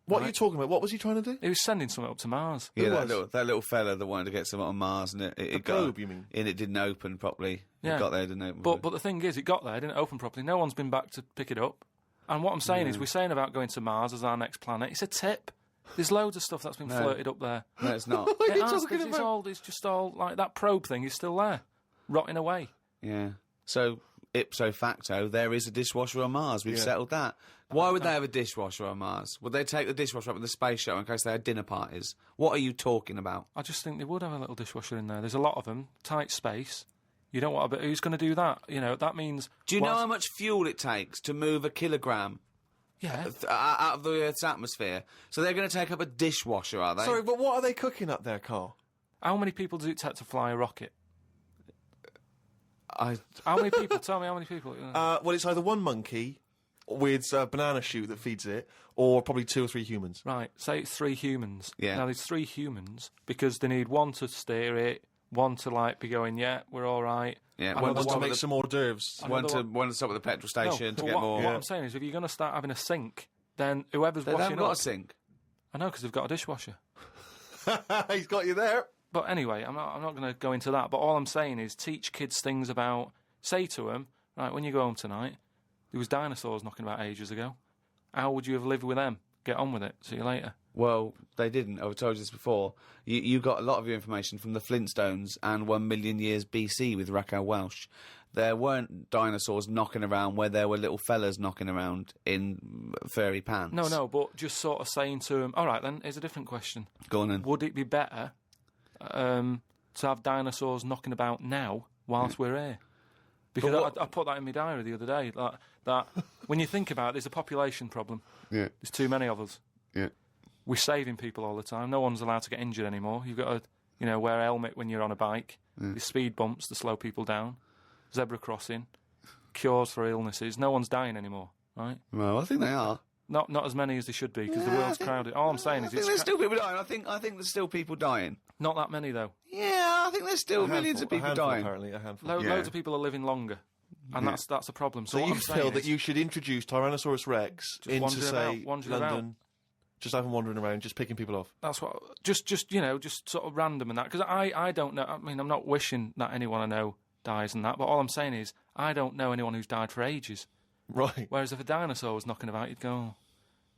What are you talking about? What was he trying to do? He was sending something up to Mars. Yeah, that little fella that wanted to get something on Mars, and it got... probe, you mean? And it didn't open properly. Yeah. It got there, didn't open. But the thing is, it got there, it didn't open properly. No one's been back to pick it up. And what I'm saying is, we're saying about going to Mars as our next planet. It's a tip. There's loads of stuff that's been flirted up there. No, it's not. What are you It has, talking 'cause about? it's just all, like, that probe thing is still there, rotting away. Yeah. So, ipso facto, there is a dishwasher on Mars. We've settled that. Why would they have a dishwasher on Mars? Would they take the dishwasher up in the space shuttle in case they had dinner parties? What are you talking about? I just think they would have a little dishwasher in there. There's a lot of them, tight space. You don't want a bit... Who's going to do that? You know, that means... Do you know how much fuel it takes to move a kilogram Yeah. out of the Earth's atmosphere? So they're going to take up a dishwasher, are they? Sorry, but what are they cooking up there, Carl? How many people does it take to fly a rocket? I... How many people? Tell me how many people. Well, it's either one monkey with a banana shoot that feeds it, or probably 2 or 3 humans. Right, say it's 3 humans. Yeah. Now, there's 3 humans because they need one to steer it, one to, like, be going, yeah, we're all right. Yeah, and one Want to to make some hors d'oeuvres. One to stop at the petrol station to but get what, more. What I'm saying is, if you're going to start having a sink, then whoever's They washing haven't got up... a sink. I know, because they've got a dishwasher. He's got you there. But anyway, I'm not going to go into that. But all I'm saying is teach kids things about... Say to them, right, when you go home tonight, there was dinosaurs knocking about ages ago. How would you have lived with them? get on with it. See you later. Well, they didn't. I've told you this before. You got a lot of your information from the Flintstones and 1 million years BC with Raquel Welch. There weren't dinosaurs knocking around where there were little fellas knocking around in furry pants. No, but just sort of saying to him, all right then, here's a different question. Go on then. Would it be better to have dinosaurs knocking about now whilst we're here? Because I put that in my diary the other day, that when you think about it, there's a population problem. Yeah. There's too many of us. Yeah. We're saving people all the time. No one's allowed to get injured anymore. You've got to, wear a helmet when you're on a bike. There's speed bumps to slow people down. Zebra crossing. Cures for illnesses. No one's dying anymore, right? Well, I think they are. Not as many as they should be, because the world's crowded. All I'm saying is I think there's still people dying. I think there's still people dying. not that many, though. Yeah, I think there's still millions of people dying. Apparently, a handful. Loads of people are living longer. And that's a problem. So what you I'm saying feel that is, you should introduce Tyrannosaurus Rex into, say, wandering London, about. just have him wandering around, just picking people off. That's what, just sort of random and that. Because I don't know, I mean, I'm not wishing that anyone I know dies and that, but all I'm saying is, I don't know anyone who's died for ages. Right. Whereas if a dinosaur was knocking about, you'd go,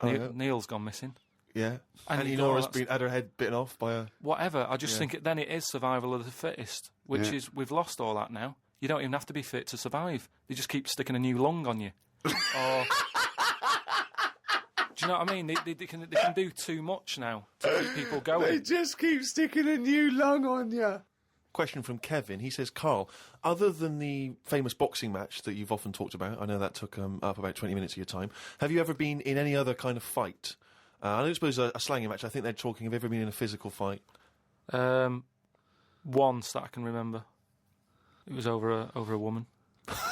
Neil's gone missing. Yeah. And Annie you go, Nora's had her head bitten off by a... Whatever. I just think then it is survival of the fittest, which is, we've lost all that now. You don't even have to be fit to survive. They just keep sticking a new lung on you. Or... Do you know what I mean? They can do too much now to keep people going. They just keep sticking a new lung on you. Question from Kevin. He says, Carl, other than the famous boxing match that you've often talked about, I know that took up about 20 minutes of your time, have you ever been in any other kind of fight? I don't suppose a slanging match. I think they're talking, have you ever been in a physical fight? Once that I can remember. It was over a woman.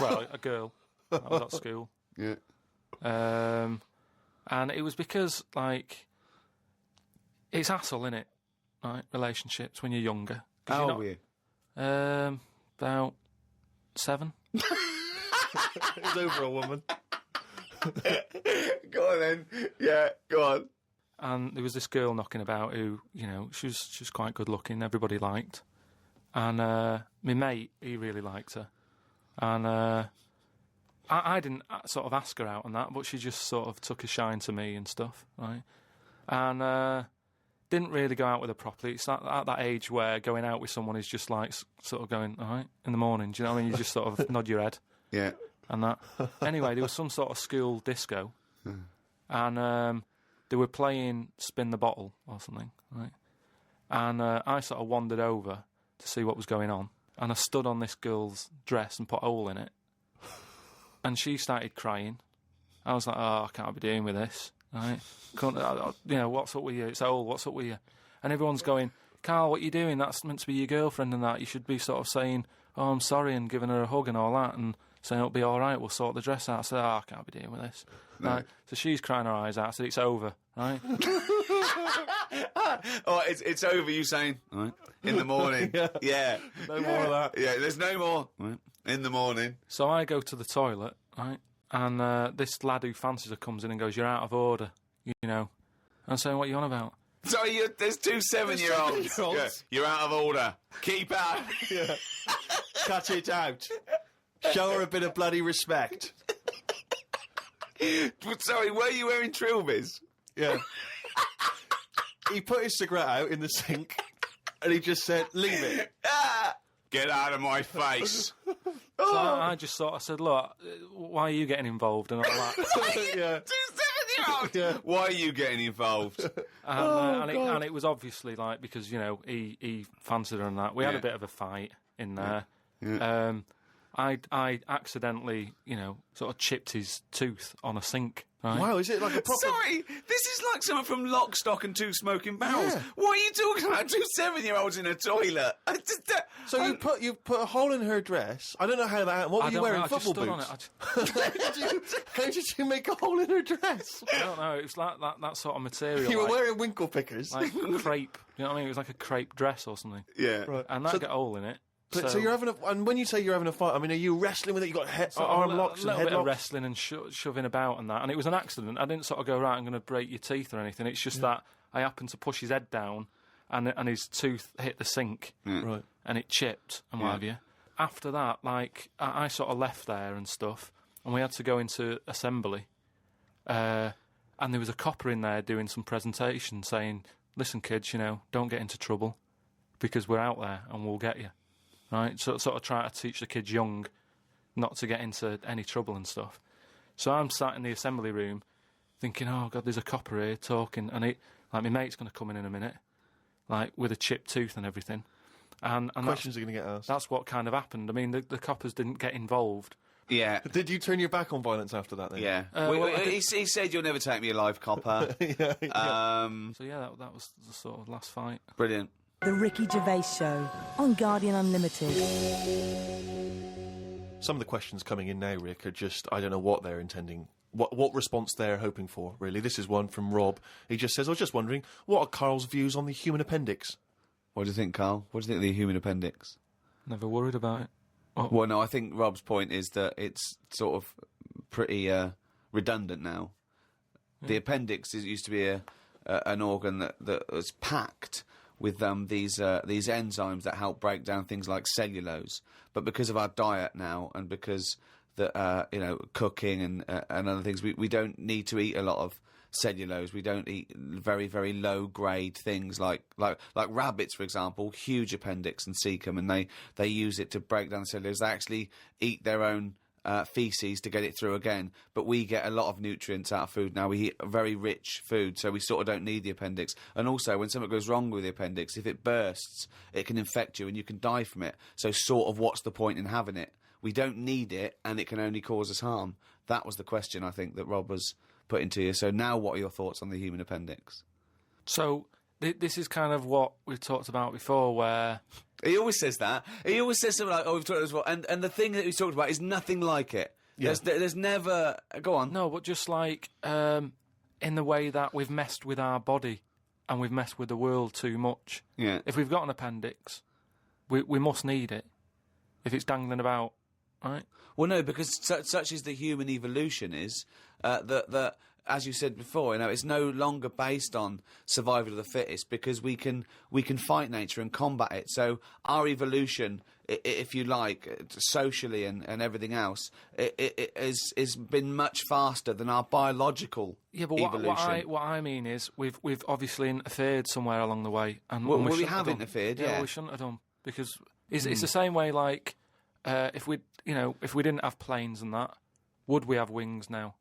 Well, a girl. I was at school. Yeah. And it was because, like, it's hassle, innit? Right? Relationships when you're younger. How old were you? About 7. It was over a woman. Go on then. Yeah, go on. And there was this girl knocking about who, she was quite good looking, everybody liked. And my mate, he really liked her. And I didn't sort of ask her out on that, but she just sort of took a shine to me and stuff, right? And didn't really go out with her properly. It's at that age where going out with someone is just like sort of going, all right, in the morning, do you know what I mean? You just sort of nod your head. Yeah. And that. Anyway, there was some sort of school disco. And they were playing Spin the Bottle or something, right? And I sort of wandered over to see what was going on. And I stood on this girl's dress and put a hole in it. And she started crying. I was like, oh, I can't be dealing with this, right? What's up with you? It's a hole, what's up with you? And everyone's going, Carl, what are you doing? That's meant to be your girlfriend and that. You should be sort of saying, oh, I'm sorry, and giving her a hug and all that, and saying it'll be all right, we'll sort the dress out. I said, I can't be dealing with this. No. Right? So she's crying her eyes out. I said, it's over, right? Oh, it's over, you saying, right, in the morning. Yeah. No more of that. Yeah, there's no more. Right. In the morning. So I go to the toilet, right? And this lad who fancies her comes in and goes, you're out of order, And I'm saying, what are you on about? Sorry, there's 2 7-year-olds. Yeah, you're out of order. Keep out. Yeah. Cut it out. Show her a bit of bloody respect. Sorry, were you wearing trilbies? Yeah. He put his cigarette out in the sink and he just said, leave it. Get out of my face. So I just sort of said, look, why are you getting involved and all that? Yeah. 2 7-year-olds. Yeah. Why are you getting involved? And it was obviously like, because, he fancied her and that. We had a bit of a fight in there. Yeah. I accidentally, sort of chipped his tooth on a sink. Right? Wow, is it like a proper... Sorry, this is like someone from Lock, Stock and 2 Smoking Barrels. Yeah. What are you talking about? 2 7-year-olds in a toilet. So you put a hole in her dress. I don't know how that... What were you wearing? Football boots? How did you make a hole in her dress? I don't know. It was like that sort of material. You were wearing winkle pickers. Like crepe. You know what I mean? It was like a crepe dress or something. Yeah. Right. And that got a hole in it. So you're having and when you say you're having a fight, I mean, are you wrestling with it? You got arm locks and a little head bit of locks? wrestling and shoving about and that, and it was an accident. I didn't sort of go, right, I'm going to break your teeth or anything. It's just that I happened to push his head down, and his tooth hit the sink, Right. and it chipped and what have you. After that, like I sort of left there and stuff, and we had to go into assembly, and and there was a copper in there doing some presentation saying, listen, kids, don't get into trouble because we're out there and we'll get you, right? So sort of try to teach the kids young not to get into any trouble and stuff. So I'm sat in the assembly room thinking, oh, God, there's a copper here talking, and my mate's going to come in a minute, like, with a chipped tooth and everything. And Questions are going to get asked. That's what kind of happened. I mean, the coppers didn't get involved. Yeah. Did you turn your back on violence after that then? Yeah. Well, he said, you'll never take me alive, copper. yeah. So, yeah, that was the sort of last fight. Brilliant. The Ricky Gervais Show on Guardian Unlimited. Some of the questions coming in now, Rick, are just, I don't know what they're intending, what response they're hoping for, really. This is one from Rob. He just says, I was just wondering, what are Carl's views on the human appendix? What do you think, Carl? What do you think of the human appendix? Never worried about it. Well, no, I think Rob's point is that it's sort of pretty redundant now. Yeah. The appendix used to be an organ that was packed with these enzymes that help break down things like cellulose. But because of our diet now, and because cooking and other things, we don't need to eat a lot of cellulose. We don't eat very, very low grade things like rabbits, for example, huge appendix and cecum, and they use it to break down the cellulose. They actually eat their own feces to get it through again, but we get a lot of nutrients out of food now. We eat very rich food, so we sort of don't need the appendix. And also, when something goes wrong with the appendix, if it bursts, it can infect you and you can die from it. So sort of what's the point in having it? We don't need it, and it can only cause us harm. That was the question, I think, that Rob was putting to you. So now what are your thoughts on the human appendix? So this is kind of what we've talked about before, where... He always says that. He always says something like, oh, we've talked about this before. And the thing that he's talked about is nothing like it. Yeah. There's never... Go on. No, but just like in the way that we've messed with our body and we've messed with the world too much. Yeah. If we've got an appendix, we must need it. If it's dangling about, right? Well, no, because such as the human evolution is, that as you said before, it's no longer based on survival of the fittest, because we can fight nature and combat it. So our evolution, if you like, socially and everything else, it has been much faster than our biological evolution. What I mean is we've obviously interfered somewhere along the way, and we have interfered. Yeah, we shouldn't have done, because it's the same way. Like if we didn't have planes and that, would we have wings now?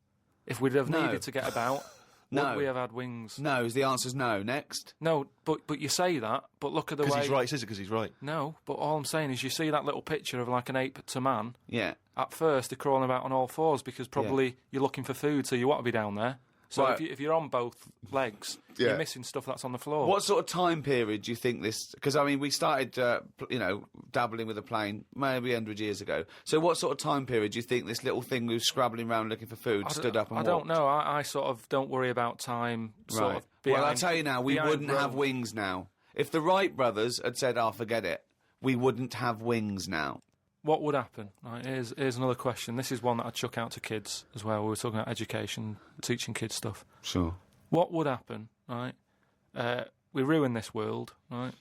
If we'd have needed to get about, would we have had wings? No, the answer's no. Next. No, but you say that, but look at the way... Because he's right, says it because he's right. No, but all I'm saying is you see that little picture of like an ape to man. Yeah. At first, they're crawling about on all fours because probably you're looking for food, so you want to be down there. So right. if you're on both legs, you're missing stuff that's on the floor. What sort of time period do you think this... Because, I mean, we started, dabbling with a plane maybe 100 years ago. So what sort of time period do you think this little thing who was scrabbling around looking for food stood up and walked? I don't know. I sort of don't worry about time. Sort of behind, well, I'll tell you now, we wouldn't have wings now. If the Wright brothers had said, forget it, we wouldn't have wings now. What would happen? Right, here's another question. This is one that I'd chuck out to kids as well. We were talking about education, teaching kids stuff. Sure. What would happen, right? We ruin this world, right?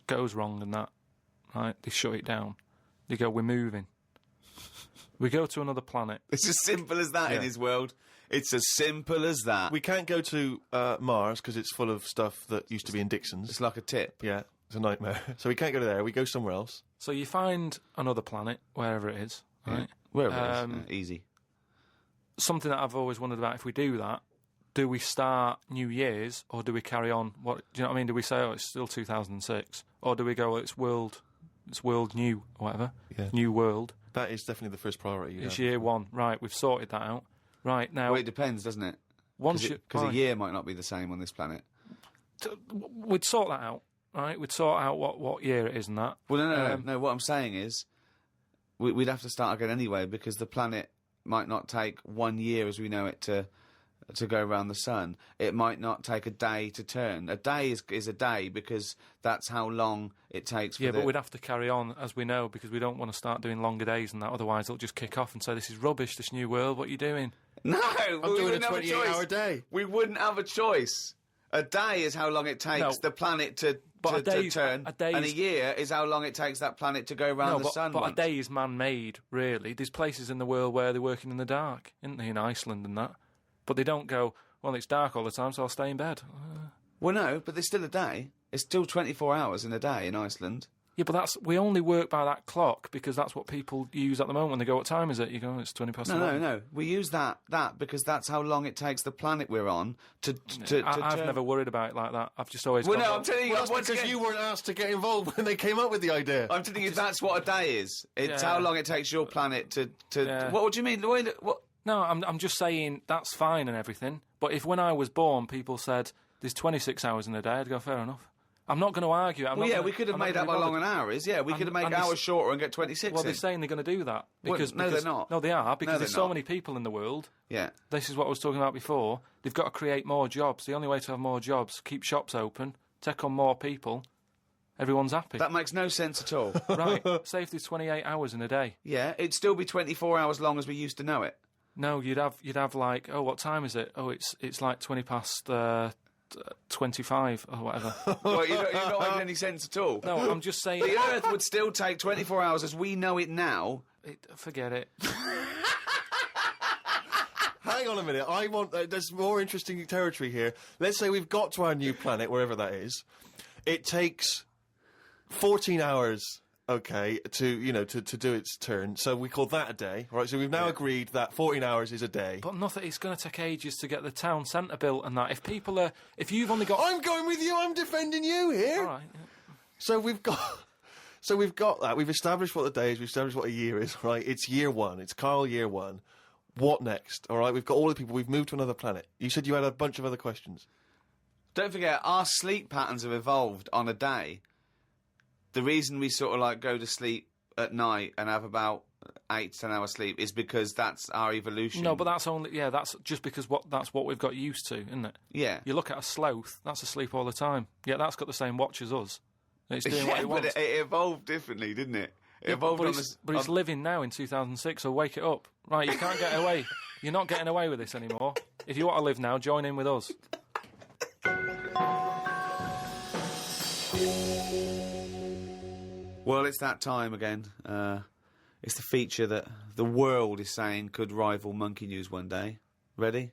Goes wrong and that, right? They shut it down. They go, we're moving. We go to another planet. It's as simple as that in his world. It's as simple as that. We can't go to Mars because it's full of stuff that used to be in Dixon's. It's like a tip. Yeah, it's a nightmare. So we can't go to there. We go somewhere else. So you find another planet, wherever it is, right? Wherever it is. Easy. Something that I've always wondered about, if we do that, do we start New Year's or do we carry on? Do you know what I mean? Do we say, it's still 2006? Or do we go, it's world new, or whatever? Yeah. New world. That is definitely the first priority. It's year one. Right, we've sorted that out. Right, now... Well, it depends, doesn't it? Because a year might not be the same on this planet. We'd sort that out. Right, we'd sort out what year it is and that. Well, no. What I'm saying is, we'd have to start again anyway, because the planet might not take 1 year as we know it to go around the sun. It might not take a day to turn. A day is a day because that's how long it takes. For but we'd have to carry on as we know, because we don't want to start doing longer days and that. Otherwise, it'll just kick off and say, "This is rubbish. This new world. What are you doing?" No, I'm doing a 28-hour day. We wouldn't have a choice. A day is how long it takes the planet to turn, and a year is how long it takes that planet to go around the sun. But once. A day is man-made, really. There's places in the world where they're working in the dark, isn't they, in Iceland and that? But they don't go, well, it's dark all the time, so I'll stay in bed. Well, no, but there's still a day. It's still 24 hours in a day in Iceland. Yeah, but we only work by that clock because that's what people use at the moment when they go, what time is it? You go, it's 20 past 11. No. We use that because that's how long it takes the planet we're on to I've never worried about it like that. I've just always Well, gone, no, I'm telling you, Well, that's once because again, you weren't asked to get involved when they came up with the idea. I'm telling you, that's what a day is. It's Yeah. how long it takes your planet to. Yeah. What do you mean? What? No, I'm just saying that's fine and everything. But if when I was born, people said there's 26 hours in a day, I'd go, fair enough. I'm not going to argue. We could have made up how long an hour is. Yeah, we could have made hours shorter and get 26 Well, in. they're saying they're going to do that. Because, no, they're not. No, they are, because No, there's they're so not. many people in the world. Yeah. This is what I was talking about before. They've got to create more jobs. The only way to have more jobs, keep shops open, take on more people. Everyone's happy. That makes no sense at all. Right. Say if there's 28 hours in a day. Yeah, it'd still be 24 hours long as we used to know it. No, you'd have like, oh, what time is it? Oh, it's like 20 past 25 or whatever. Well, you're not making any sense at all. No, I'm just saying. The Earth would still take 24 hours as we know it now. Forget it. Hang on a minute. I want. There's more interesting territory here. Let's say we've got to our new planet, wherever that is. It takes 14 hours. Okay, to do its turn. So we call that a day, right? So we've now agreed that 14 hours is a day. But nothing. It's going to take ages to get the town centre built and that. If you've only got. I'm going with you. I'm defending you here. All right. Yeah. So we've got that. We've established what the day is. We've established what a year is, right? It's year one. It's Carl year one. What next? All right, we've got all the people. We've moved to another planet. You said you had a bunch of other questions. Don't forget, our sleep patterns have evolved on a day. The reason we sort of like go to sleep at night and have about 8 to 10 hours sleep is because that's our evolution. No, but that's just because that's what we've got used to, isn't it? Yeah. You look at a sloth, that's asleep all the time. Yeah, that's got the same watch as us. It's doing what it wants. But it evolved differently, didn't it? It evolved but it's living now in 2006, so wake it up. Right, you can't get away. You're not getting away with this anymore. If you want to live now, join in with us. Well, it's that time again. It's the feature that the world is saying could rival Monkey News one day. Ready?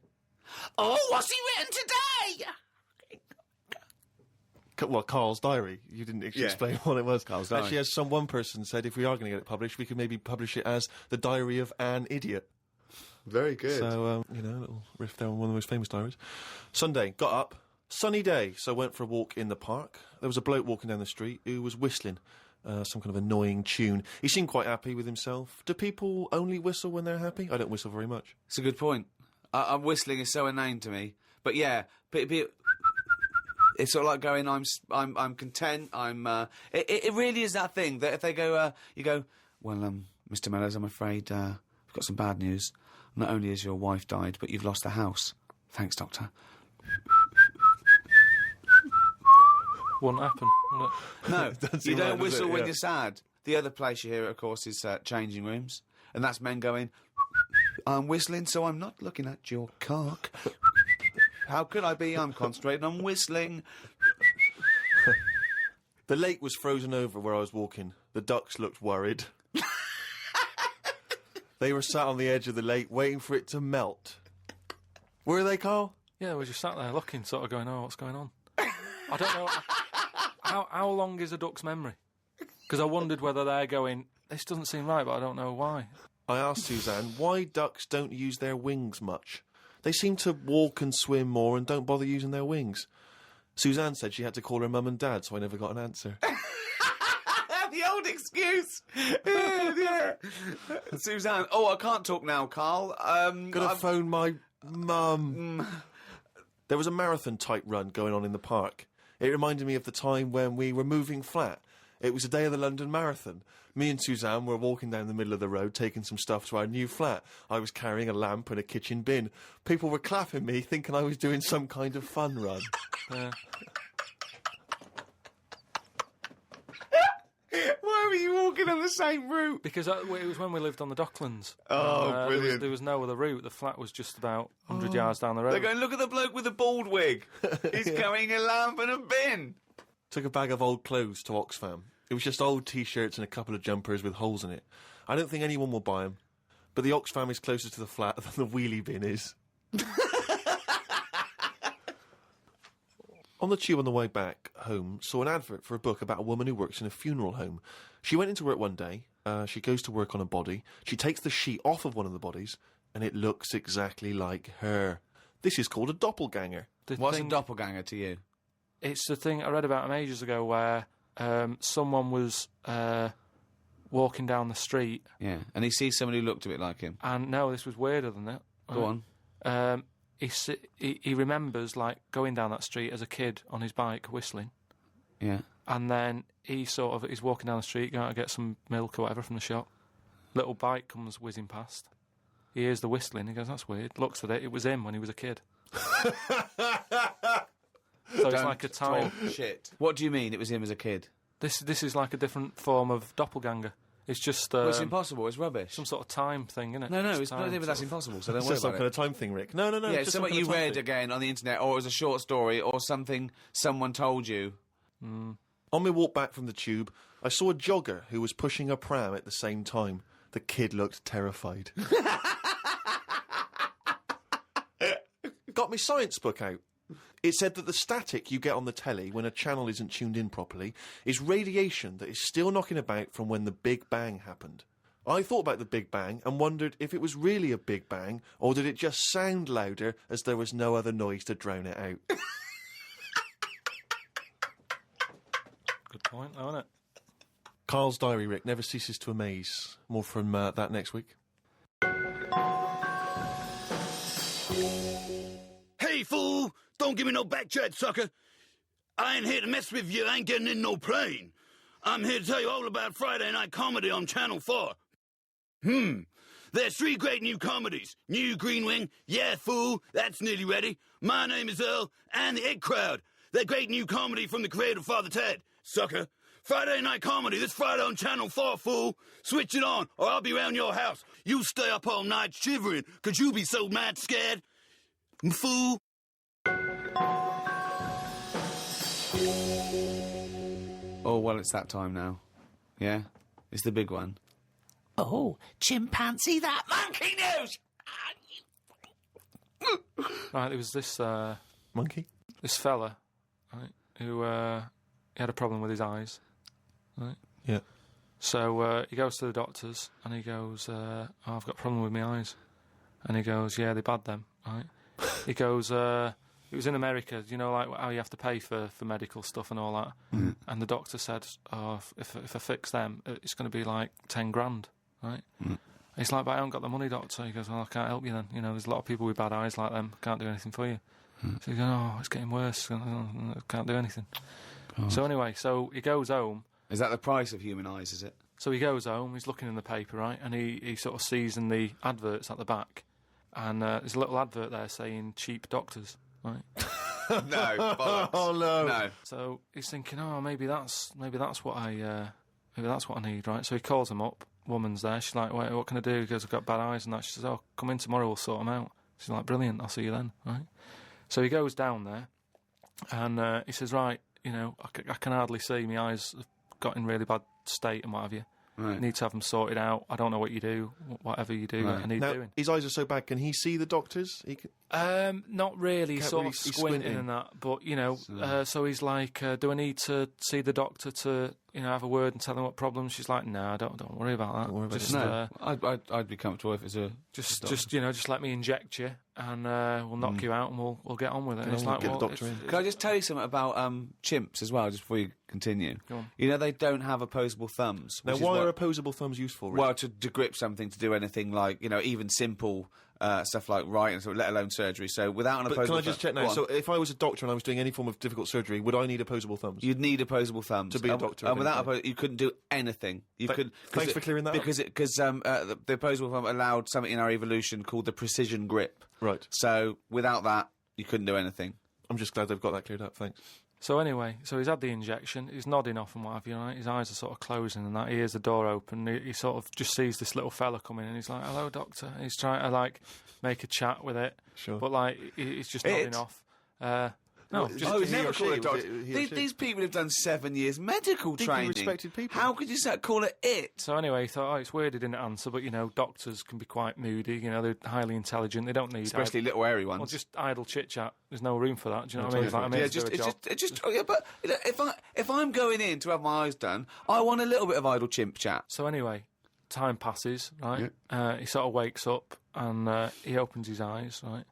Oh, what's he written today? Well, Carl's diary. You didn't explain what it was. Carl's diary. Actually, as one person said, if we are going to get it published, we could maybe publish it as The Diary of an Idiot. Very good. So, a little riff there on one of the most famous diaries. Sunday, got up, sunny day, so went for a walk in the park. There was a bloke walking down the street who was whistling some kind of annoying tune. He seemed quite happy with himself. Do people only whistle when they're happy? I don't whistle very much. It's a good point. Whistling is so inane to me. But yeah, it's sort of like going, I'm content. It really is that thing that if they go, you go, well, Mr. Mellors, I'm afraid we've got some bad news. Not only has your wife died, but you've lost the house. Thanks, Doctor. Wouldn't happen. Would it? No, Doesn't you seem don't right, does whistle it? when Yeah. you're sad. The other place you hear it, of course, is changing rooms. And that's men going, I'm whistling, so I'm not looking at your cock. How could I be? I'm concentrating on whistling. The lake was frozen over where I was walking. The ducks looked worried. They were sat on the edge of the lake waiting for it to melt. Were they, Carl? Yeah, we just sat there looking, sort of going, oh, what's going on? I don't know. How long is a duck's memory? Because I wondered whether they're going, this doesn't seem right, but I don't know why. I asked Suzanne why ducks don't use their wings much. They seem to walk and swim more and don't bother using their wings. Suzanne said she had to call her mum and dad, so I never got an answer. The old excuse. Yeah. Suzanne. Oh, I can't talk now, Carl. Gotta phone my mum. There was a marathon-type run going on in the park. It reminded me of the time when we were moving flat. It was the day of the London Marathon. Me and Suzanne were walking down the middle of the road, taking some stuff to our new flat. I was carrying a lamp and a kitchen bin. People were clapping me, thinking I was doing some kind of fun run. Why were you walking on the same route? Because it was when we lived on the Docklands. Oh, brilliant. There was no other route. The flat was just about 100 yards down the road. They're going, look at the bloke with the bald wig. He's carrying a lamp and a bin. Took a bag of old clothes to Oxfam. It was just old T-shirts and a couple of jumpers with holes in it. I don't think anyone will buy them. But the Oxfam is closer to the flat than the wheelie bin is. On the tube on the way back home, saw an advert for a book about a woman who works in a funeral home. She went into work one day, she goes to work on a body, she takes the sheet off of one of the bodies, and it looks exactly like her. This is called a doppelganger. What's a doppelganger to you? It's the thing I read about him ages ago where someone was walking down the street. Yeah, and he sees someone who looked a bit like him. And no, this was weirder than that. Go on. He remembers, like, going down that street as a kid on his bike, whistling. Yeah. And then he's walking down the street, going to get some milk or whatever from the shop. Little bike comes whizzing past. He hears the whistling, he goes, that's weird. Looks at it, it was him when he was a kid. So it's like a time... Shit. What do you mean it was him as a kid? This is like a different form of doppelganger. It's just... Well, it's impossible, it's rubbish. Some sort of time thing, isn't it? No, Just it's time, not, that's impossible, so don't It's worry just some about kind it. of time thing, Rick. No. Yeah, just something some kind you of time read thing. again on the internet, or it was a short story, or something someone told you. On my walk back from the tube, I saw a jogger who was pushing a pram at the same time. The kid looked terrified. Got my science book out. It said that the static you get on the telly when a channel isn't tuned in properly is radiation that is still knocking about from when the Big Bang happened. I thought about the Big Bang and wondered if it was really a Big Bang, or did it just sound louder as there was no other noise to drown it out. Good point, though, isn't it? Carl's diary, Rick, never ceases to amaze. More from that next week. Hey, fool! Don't give me no backchat, sucker! I ain't here to mess with you. I ain't getting in no plane. I'm here to tell you all about Friday Night Comedy on Channel 4. There's 3 great new comedies. New Green Wing, Yeah, Fool, that's nearly ready. My Name is Earl, and The Egg Crowd. They're great new comedy from the creator Father Ted, sucker. Friday Night Comedy, this Friday on Channel 4, fool. Switch it on, or I'll be round your house. You stay up all night shivering, 'cause you be so mad scared. Fool. Oh, well, it's that time now. Yeah? It's the big one. Oh, chimpanzee that monkey news! Right, there was this Monkey? this fella, right, who he had a problem with his eyes, right? Yeah. So he goes to the doctors and he goes, oh, I've got a problem with my eyes. And he goes, yeah, they're bad then, right? He goes, it was in America, you know, like how you have to pay for medical stuff and all that. And the doctor said, oh, if I fix them, it's going to be like 10 grand, right? He's like, but I haven't got the money, doctor. He goes, well, I can't help you then. You know, there's a lot of people with bad eyes like them. Can't do anything for you. So he's going, oh, it's getting worse. I can't do anything. So anyway, so he goes home. Is that the price of human eyes, is it? So he goes home, he's looking in the paper, right, and he sort of sees in the adverts at the back, and there's a little advert there saying cheap doctors, right? No, bollocks. Oh, no. No. So he's thinking, oh, maybe that's what I need, right? So he calls him up. Woman's there. She's like, wait, what can I do? He goes, I've got bad eyes and that. She says, oh, come in tomorrow, we'll sort them out. She's like, brilliant, I'll see you then, right? So he goes down there, and he says, right, you know, I can hardly see. My eyes have got in really bad state and what have you. Right. Need to have them sorted out. I don't know what you do. Whatever you do, Right. I need Now, doing. his eyes are so bad, can he see the doctors? He can... Not really, Can't sort really- of he's squinting squinting. and that. But, you know, so he's like, do I need to see the doctor to, you know, have a word and tell him what problems? She's like, no, don't worry about that. Don't worry about just, No, I'd be comfortable if it's a... just you know, just let me inject you and we'll knock you out and we'll get on with it. And Get it's on, like, get the well, doctor it's- in. Can I just tell you something about chimps as well, just before you continue? Go on. You know, they don't have opposable thumbs. Now, which is why what- are opposable thumbs useful, Rick? Well, to grip something, to do anything like, you know, even simple stuff like writing, so let alone surgery. So without an But opposable can I just check Go now? on. So if I was a doctor and I was doing any form of difficult surgery, would I need opposable thumbs? You'd need opposable thumbs To be a doctor, And without eventually. you couldn't do anything. You could. Thanks for clearing that up. Because the opposable thumb allowed something in our evolution called the precision grip. Right. So without that, you couldn't do anything. I'm just glad they've got that cleared up, thanks. So anyway, so he's had the injection, he's nodding off and what have you, right? His eyes are sort of closing and that, he hears the door open, he sort of just sees this little fella coming and he's like, hello, doctor. And he's trying to, like, make a chat with it. Sure. But, like, he's just nodding off. No, Just I would he or never she, call it was doctor. it he or These, she? these people have done 7 years medical Deeply training. respected people. How could you call it it? So anyway, he thought, it's weird he didn't answer, but, doctors can be quite moody, they're highly intelligent, they don't need... Especially little airy ones. Well, just idle chit-chat. There's no room for that, do you know what I mean? It's like, I'm here to do a job. Yeah, but if I'm going in to have my eyes done, I want a little bit of idle chimp chat. So anyway, time passes, right? He sort of wakes up and he opens his eyes, right?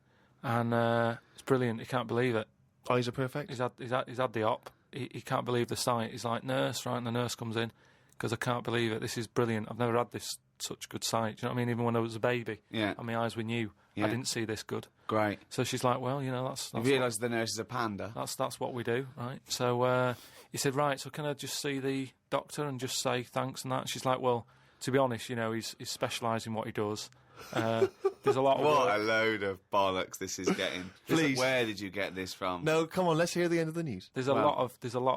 And it's brilliant. He can't believe it. Eyes are perfect. He's had the op. He can't believe the sight. He's like, nurse, right? And the nurse comes in because I can't believe it. This is brilliant. I've never had such good sight. Do you know what I mean? Even when I was a baby, and my eyes were new, I didn't see this good. Great. So she's like, well, that's You realise the nurse is a panda. That's what we do, right? So he said, right, so can I just see the doctor and just say thanks and that? And she's like, well, to be honest, he's specialised in what he does. There's a lot of What work. a load of bollocks this is getting. Please. Where did you get this from? No, come on, let's hear the end of the news. There's a lot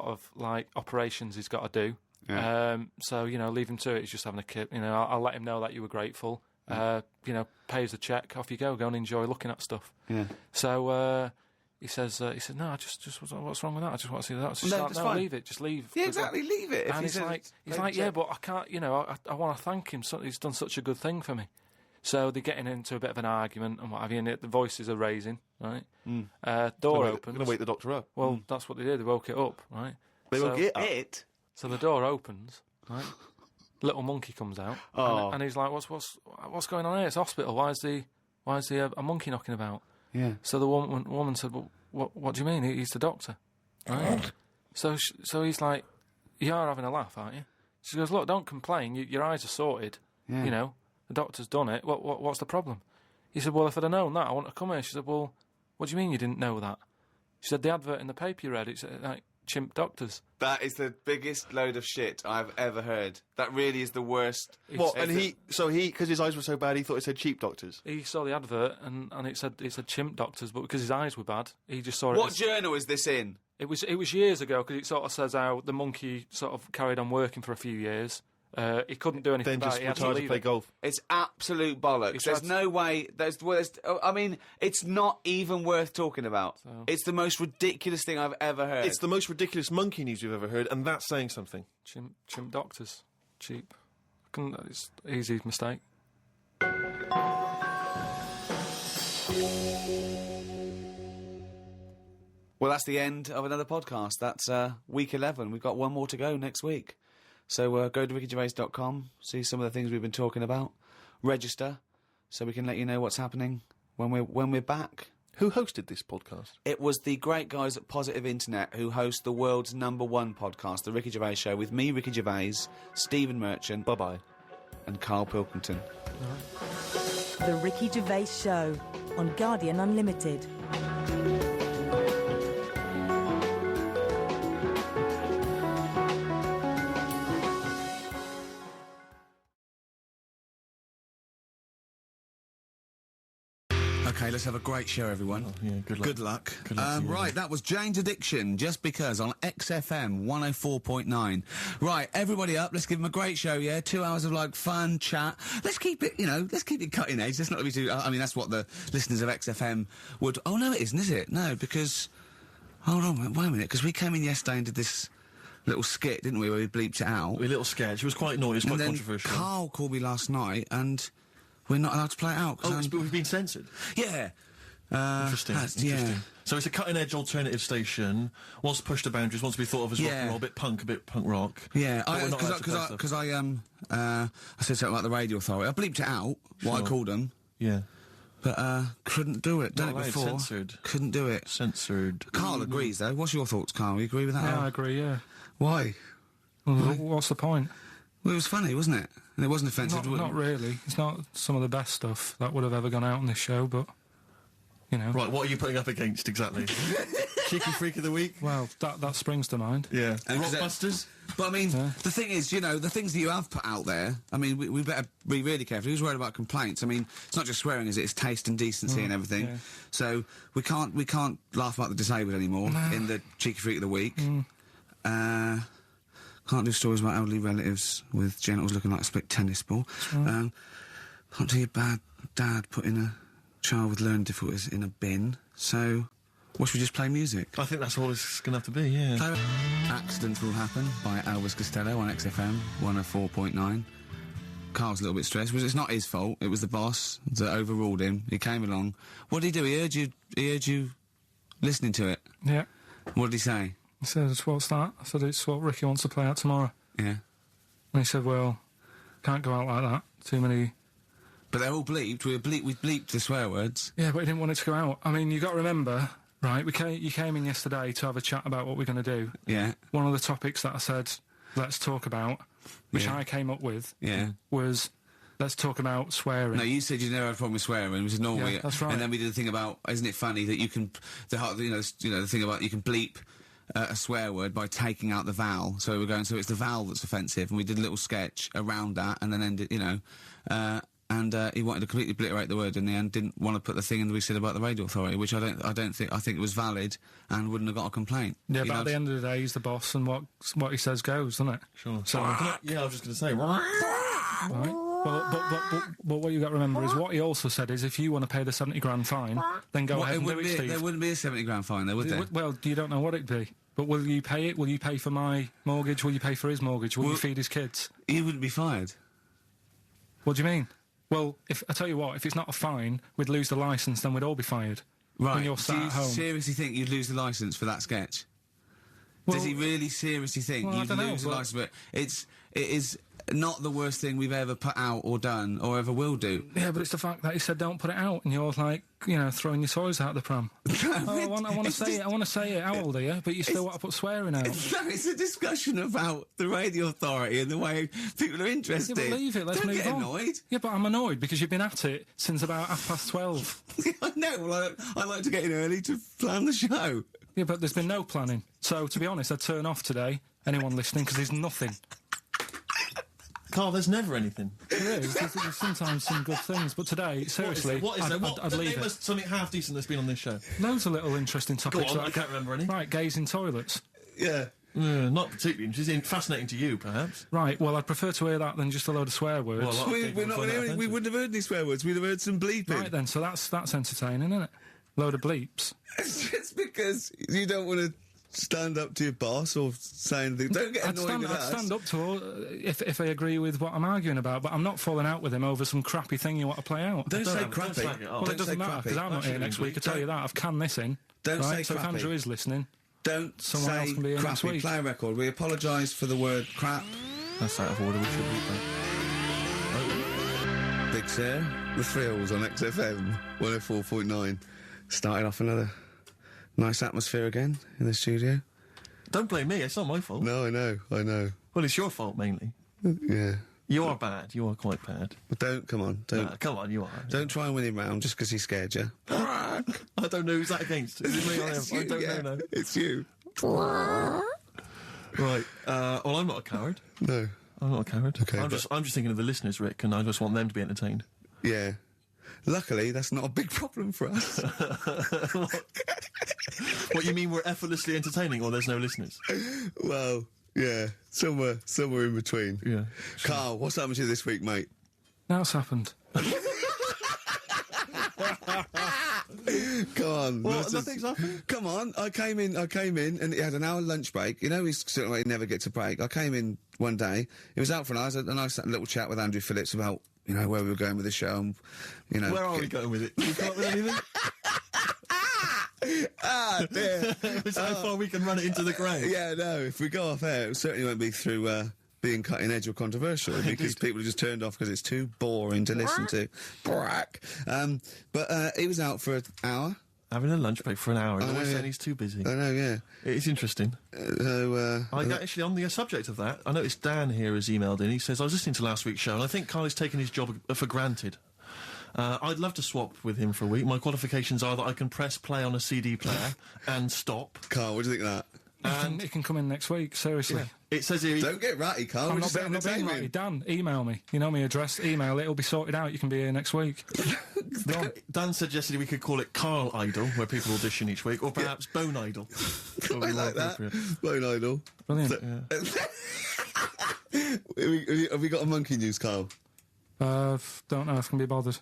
of like operations he's got to do. Yeah. So leave him to it. He's just having a kip. I'll let him know that you were grateful. Pay us a check. Off you go. Go and enjoy looking at stuff. Yeah. So he said, no, I just what's wrong with that? I just want to see that. She's No, like, that's no, fine. leave it. Just leave. Yeah, exactly. Leave it. If And he says he's like, yeah, but I can't. I want to thank him. So he's done such a good thing for me. So they're getting into a bit of an argument and what have you, and the voices are raising, right? Door opens. Going to wake the doctor up. Well, that's what they did. They woke it up, right? They woke it up. It. So the door opens, right? Little monkey comes out, and he's like, "What's going on here? It's a hospital. Why is a monkey knocking about?" Yeah. So the woman said, "Well, what do you mean? He's the doctor, right?" so he's like, "You are having a laugh, aren't you?" She goes, "Look, don't complain. Your eyes are sorted. Yeah. The doctor's done it. What's the problem?" He said, "Well, if I'd have known that, I wouldn't have come here." She said, "Well, what do you mean you didn't know that?" She said, "The advert in the paper you read, it's like chimp doctors." That is the biggest load of shit I've ever heard. That really is the worst. What? And because his eyes were so bad, he thought it said cheap doctors. He saw the advert and it said chimp doctors, but because his eyes were bad, he just saw it. What journal is this in? It was years ago because it sort of says how the monkey sort of carried on working for a few years. He couldn't do anything Then about just it. He had to retired to leave play it. golf. It's absolute bollocks. There's no way. It's not even worth talking about. It's the most ridiculous thing I've ever heard. It's the most ridiculous monkey news you've ever heard, and that's saying something. Chimp doctors, cheap. It's easy mistake. Well, that's the end of another podcast. That's week 11. We've got one more to go next week. So go to rickygervais.com, see some of the things we've been talking about, register, so we can let you know what's happening when we're back. Who hosted this podcast? It was the great guys at Positive Internet who host the world's #1 podcast, The Ricky Gervais Show, with me, Ricky Gervais, Stephen Merchant, Bye-bye, and Carl Pilkington. The Ricky Gervais Show on Guardian Unlimited. Okay, let's have a great show, everyone. Oh, yeah, good luck. Good luck. Good luck to you, Right, that was Jane's Addiction, Just Because, on XFM 104.9. Right, everybody up, let's give them a great show, yeah? 2 hours of, fun, chat. Let's keep it, let's keep it cutting edge. Let's not be too... I mean, that's what the listeners of XFM would... Oh, no, it isn't, is it? No, because... Hold on, wait a minute, because we came in yesterday and did this little skit, didn't we, where we bleeped it out. A little sketch. It was quite naughty, it was quite And then controversial. Carl called me last night, and we're not allowed to play it out. 'Cause Oh, but we've been censored. Yeah. Interesting. Yeah. Interesting. So it's a cutting-edge alternative station. Wants to push the boundaries. Wants to be thought of as rock and roll, a bit punk rock. Yeah, But we're not allowed to play stuff. because I said something about the radio authority. I bleeped it out. What I called them, Yeah. but couldn't do it. Done Not it allowed, before. censored. Couldn't do it. Censored. Carl agrees though. What's your thoughts, Carl? You agree with that? Yeah, I agree. Yeah. Why? Well, what's the point? Well, it was funny, wasn't it? And it wasn't offensive. Not really. It's not some of the best stuff that would have ever gone out on this show, but Right, what are you putting up against exactly? Cheeky Freak of the Week? Well, that springs to mind. Yeah. And 'cause Rockbusters? But I mean, the thing is, the things that you have put out there, I mean, we better be really careful. Who's worried about complaints? I mean, it's not just swearing, is it? It's taste and decency and everything. yeah. So we can't laugh about the disabled anymore in the Cheeky Freak of the Week. Can't do stories about elderly relatives with genitals looking like a split tennis ball. Can't do your bad dad putting a child with learning difficulties in a bin. So What, should we just play music? I think that's all it's going to have to be, yeah. Accidents Will Happen by Elvis Costello on XFM 104.9. Carl's a little bit stressed, but it's not his fault. It was the boss that overruled him. He came along. What did he do? He heard you listening to it. Yeah. What did he say? He said, what's that? I said, it's what Ricky wants to play out tomorrow. Yeah. And he said, well, can't go out like that. Too many... But they're all bleeped. We bleeped the swear words. Yeah, but he didn't want it to go out. I mean, you got to remember, right, you came in yesterday to have a chat about what we're going to do. Yeah. One of the topics that I said, let's talk about, which I came up with, was let's talk about swearing. No, you said you never had a problem with swearing, which is normal. Yeah, that's right. And then we did the thing about, isn't it funny that you can, the thing about you can bleep a swear word by taking out the vowel. So we were going, so it's the vowel that's offensive, and we did a little sketch around that, and then ended, and he wanted to completely obliterate the word in the end, didn't want to put the thing in that we said about the radio authority, which I think it was valid and wouldn't have got a complaint. Yeah, but at the end of the day, he's the boss, and what he says goes, doesn't it? Sure. So, yeah, I was just going to say... Right. But what you got to remember is what he also said is if you want to pay the 70 grand fine, then go ahead and do it, Steve. There wouldn't be a 70 grand fine, there, would there? Well, you don't know what it'd be. But will you pay it? Will you pay for my mortgage? Will you pay for his mortgage? Will you feed his kids? He wouldn't be fired. What do you mean? Well, if I tell you what, if it's not a fine, we'd lose the licence, then we'd all be fired. Right. When you're sat Do you at home. seriously think you'd lose the licence for that sketch? Well, does he really seriously think well, you'd lose the licence? But it is not the worst thing we've ever put out or done or ever will do. Yeah, but it's the fact that he said don't put it out, and you're like, throwing your toys out the pram. I want to say it. I want to say it. How old are you? But you still want to put swearing out. It's a discussion about the radio authority and the way people are interested. Yeah, but leave it. Let's Don't move get on. annoyed. Yeah, but I'm annoyed because you've been at it since about 12:30. I know. Well, I like to get in early to plan the show. Yeah, but there's been no planning. So, to be honest, I'd turn off today, anyone listening, because there's nothing. Carl, there's never anything. There is. There's sometimes some good things, but today, seriously, What is there? I'd leave Name it. us something half decent that's been on this show. Loads of little interesting topics. Go on, I can't remember any. Right, gays in toilets. Yeah. Not particularly interesting. Fascinating to you, perhaps. Right, well, I'd prefer to hear that than just a load of swear words. Well, a lot of people find that We offensive. wouldn't have heard any swear words. We'd have heard some bleeping. Right then, so that's entertaining, isn't it? Load of bleeps. It's because you don't want to stand up to your boss or say anything. Don't get annoyed with I'd us. stand up to all, if I agree with what I'm arguing about, but I'm not falling out with him over some crappy thing you want to play out. Don't say don't crappy. slag it off. Well, Don't it doesn't say matter, crappy. because I'm not here next week, I tell you that. I've canned this in. Don't right? say So if crappy. Andrew is listening... Don't Someone else say can be here next crappy. week. Play a record. We apologise for the word crap. That's out of order. We should read that. Big Sir, The Thrills on XFM 104.9. Started off another nice atmosphere again in the studio. Don't blame me. It's not my fault. No, I know. Well, it's your fault mainly. Yeah. You are bad. You are quite bad. But come on. Nah, come on, you are. Don't try and win him round just because he scared you. I don't know who's that against. Is it me or him? It's I you, don't yeah. know now. It's you. Right. Well, I'm not a coward. No. I'm not a coward. Okay, I'm just thinking of the listeners, Rick, and I just want them to be entertained. Yeah. Luckily, that's not a big problem for us. What, you mean we're effortlessly entertaining, or there's no listeners? Well, yeah. Somewhere in between. Yeah. Carl, what's happened to you this week, mate? Now it's happened. Come on. What? Nothing's happened? Come on. I came in, and he had an hour lunch break. You know, he's sort of like he never gets a break. I came in one day. He was out for an hour. I had a nice little chat with Andrew Phillips about, where we were going with the show. And, Where are we going with it? Can you come up with anything? Ah, dear. Is that how far we can run it into the grave? Yeah, no. If we go off air, it certainly won't be through being cutting edge or controversial because people are just turned off because it's too boring to listen to. Brack. But he was out for an hour. Having a lunch break for an hour. And I know, always yeah. saying he's too busy. I know, yeah. It's interesting. Actually, on the subject of that, I noticed Dan here has emailed in. He says, I was listening to last week's show, and I think Carl is taking his job for granted. I'd love to swap with him for a week. My qualifications are that I can press play on a CD player and stop. Carl, what do you think of that? It can come in next week, seriously. It says here... Don't get ratty, Carl. I'm We're not just being entertaining. ratty. Dan, email me. You know my address. Email it. It'll be sorted out. You can be here next week. Dan suggested we could call it Carl Idol, where people audition each week, or perhaps Bone Idol. I like that. Bone Idol. Brilliant. Have we got a monkey news, Carl? Don't know if I can be bothered.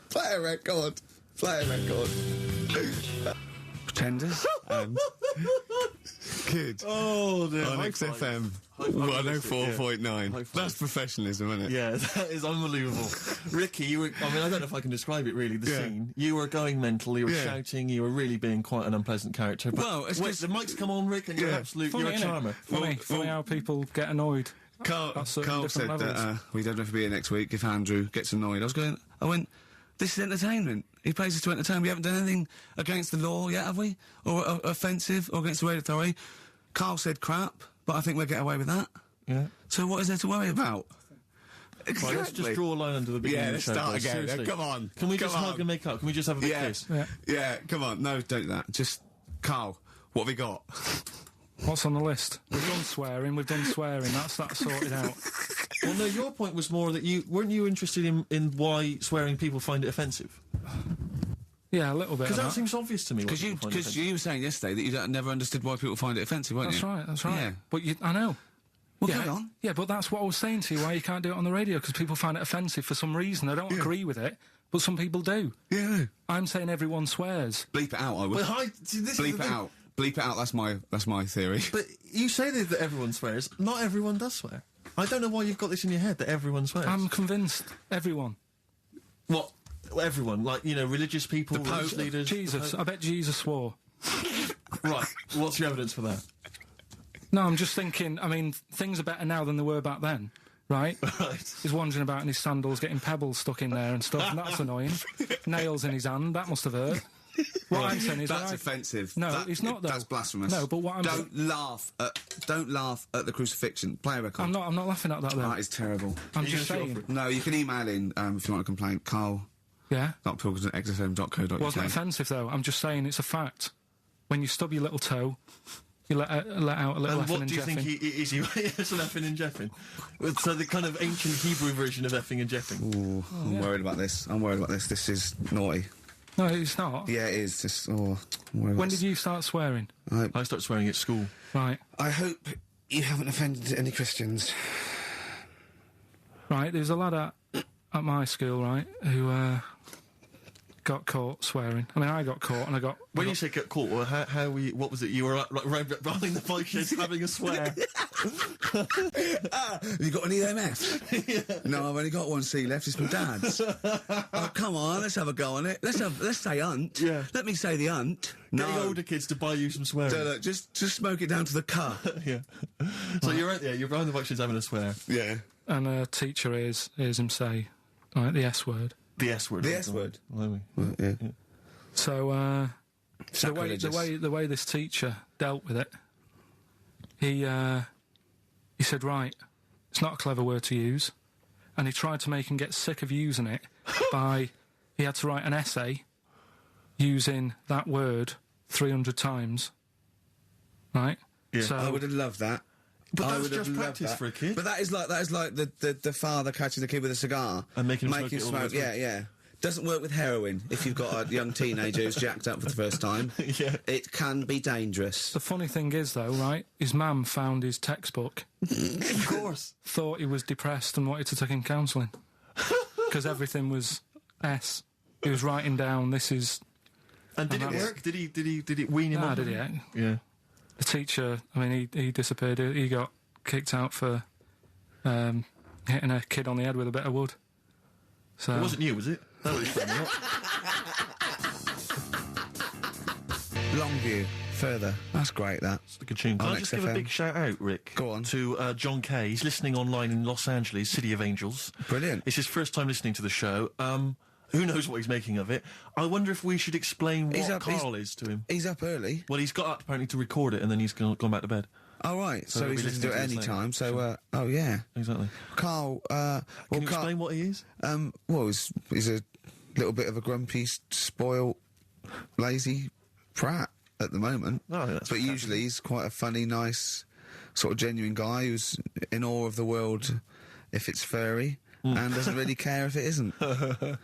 Play Play a record. Play a record. Pretenders. Good. Oh, dear. On XFM 104.9. That's professionalism, isn't it? Yeah, that is unbelievable. Ricky, I don't know if I can describe it really, the scene. You were going mental, you were shouting, you were really being quite an unpleasant character. But Well, it's wait, just- the mic's come on, Rick, and you're you're a charmer. Funny how people get annoyed. Carl at certain said different levels. that we don't have to be here next week if Andrew gets annoyed. I went, this is entertainment. He plays us to entertain. We haven't done anything against the law yet, have we? Or offensive or against the radio authority. Carl said crap, but I think we'll get away with that. Yeah. So what is there to worry about? Right, let's just draw a line under the beginning Yeah, of the let's show. start guys, again. seriously. Come on. Can we Come just hug on. and make up? Can we just have a big kiss? Yeah, come on. No, don't do that. Just, Carl, what have we got? What's on the list? We've done swearing. That's sorted out. Well, no, your point was more that weren't you interested in why swearing people find it offensive? Yeah, a little bit. Because that of seems obvious to me. Because you were saying yesterday that you never understood why people find it offensive, weren't That's you? right. That's right. Yeah. But I know. Well, yeah, carry on. Yeah, but that's what I was saying to you. Why you can't do it on the radio? Because people find it offensive for some reason. I don't agree with it, but some people do. Yeah. I'm saying everyone swears. Bleep it out, I would. But Bleep it out. Bleep it out. That's my theory. But you say that everyone swears. Not everyone does swear. I don't know why you've got this in your head that everyone swears. I'm convinced everyone. What? Everyone, like, religious people, The religious Pope, leaders. Jesus. I bet Jesus swore. Right. What's your evidence for that? No, I'm just thinking. I mean, things are better now than they were back then, right? Right. He's wandering about in his sandals, getting pebbles stuck in there and stuff, and that's annoying. Nails in his hand. That must have hurt. What I'm saying is that's offensive. No, it's not, though. That's blasphemous. No, but what I'm don't laugh at the crucifixion. Play a record. I'm not laughing at that, though. That is terrible. I'm just saying. No, you can email in if you want a complaint. Carl. Yeah. .pilkington@xfm.co.uk. Wasn't offensive, though. I'm just saying it's a fact. When you stub your little toe, you let out a little effing what and do you think is he? It's an effing and jeffing. So the kind of ancient Hebrew version of effing and jeffing. Ooh, I'm worried about this. This is naughty. No, it's not. Yeah, it is. I'm worried about When this. did you start swearing? I started swearing at school. Right. I hope you haven't offended any Christians. Right, there's a lad at my school, right, who got caught swearing. I mean, I got caught and I got... When you say get caught, what was it? You were right behind the bike sheds having a swear. Have you got any MF? No, I've only got one C left. It's my dad's. Oh, come on, let's have a go on it. Let's say hunt. Yeah. Let me say the hunt. No. Getting older kids to buy you some swearing. Look, just smoke it down to the cut. Yeah. So you're right there. You're behind the bike sheds having a swear. Yeah. And a teacher hears him say, right, the S word. The S word. The S word. Well, yeah. So, Sacrilegious. the way this teacher dealt with it, he said, right, it's not a clever word to use, and he tried to make him get sick of using it he had to write an essay using that word 300 times, right? Yeah. So I would have loved that. But I that's would have just loved practice that. for a kid. But that is like the father catching the kid with a cigar and making him smoke. Yeah. Doesn't work with heroin if you've got a young teenager who's jacked up for the first time. Yeah. It can be dangerous. the funny thing is, though, right, his mum found his textbook, Of course. thought he was depressed and wanted to take him counselling. Because everything was S. He was writing down, this is... And did it work? Did it wean him Nah, off? did he? Yeah. The teacher, I mean, he disappeared. He got kicked out for hitting a kid on the head with a bit of wood. So It wasn't you, was it? That was funny. Longview. Further. That's great, that. It's a good tune. Can On I just give a XFM. big shout out, Rick? Go on. To John Kay. He's listening online in Los Angeles, City of Angels. Brilliant. It's his first time listening to the show. Who knows what he's making of it? I wonder if we should explain what Carl is to him. He's up early. Well, he's got up apparently to record it, and then he's gone back to bed. Oh, right. So he'll he's be listening to it listening any to this time. later. So, oh, yeah. Exactly. Carl, Can you explain what he is? well, he's a little bit of a grumpy, spoiled, lazy prat at the moment. Oh, that's but fantastic. usually he's quite a funny, nice, sort of genuine guy who's in awe of the world if it's furry and doesn't really care if it isn't. But,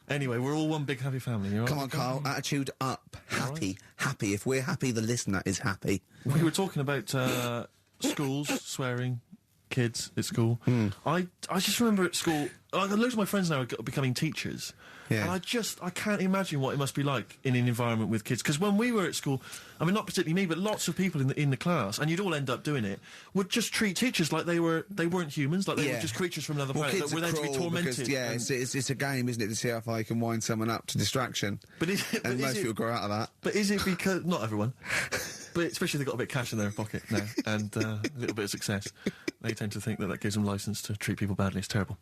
Anyway, we're all one big happy family. You all come right? on, Carl, attitude up. Happy. Happy. If we're happy, the listener is happy. We were talking about schools, swearing, kids at school. I just remember at school, like, loads of my friends now are becoming teachers. Yeah. And I can't imagine what it must be like in an environment with kids. Because when we were at school, I mean, not particularly me, but lots of people in the class, and you'd all end up doing it, would just treat teachers like they weren't humans, like they were just creatures from another planet that were there to be tormented. Because, it's a game, isn't it, to see how far you can wind someone up to distraction. But most people grow out of that. But is it because not everyone, but especially if they've got a bit of cash in their pocket now and a little bit of success, they tend to think that gives them license to treat people badly. It's terrible.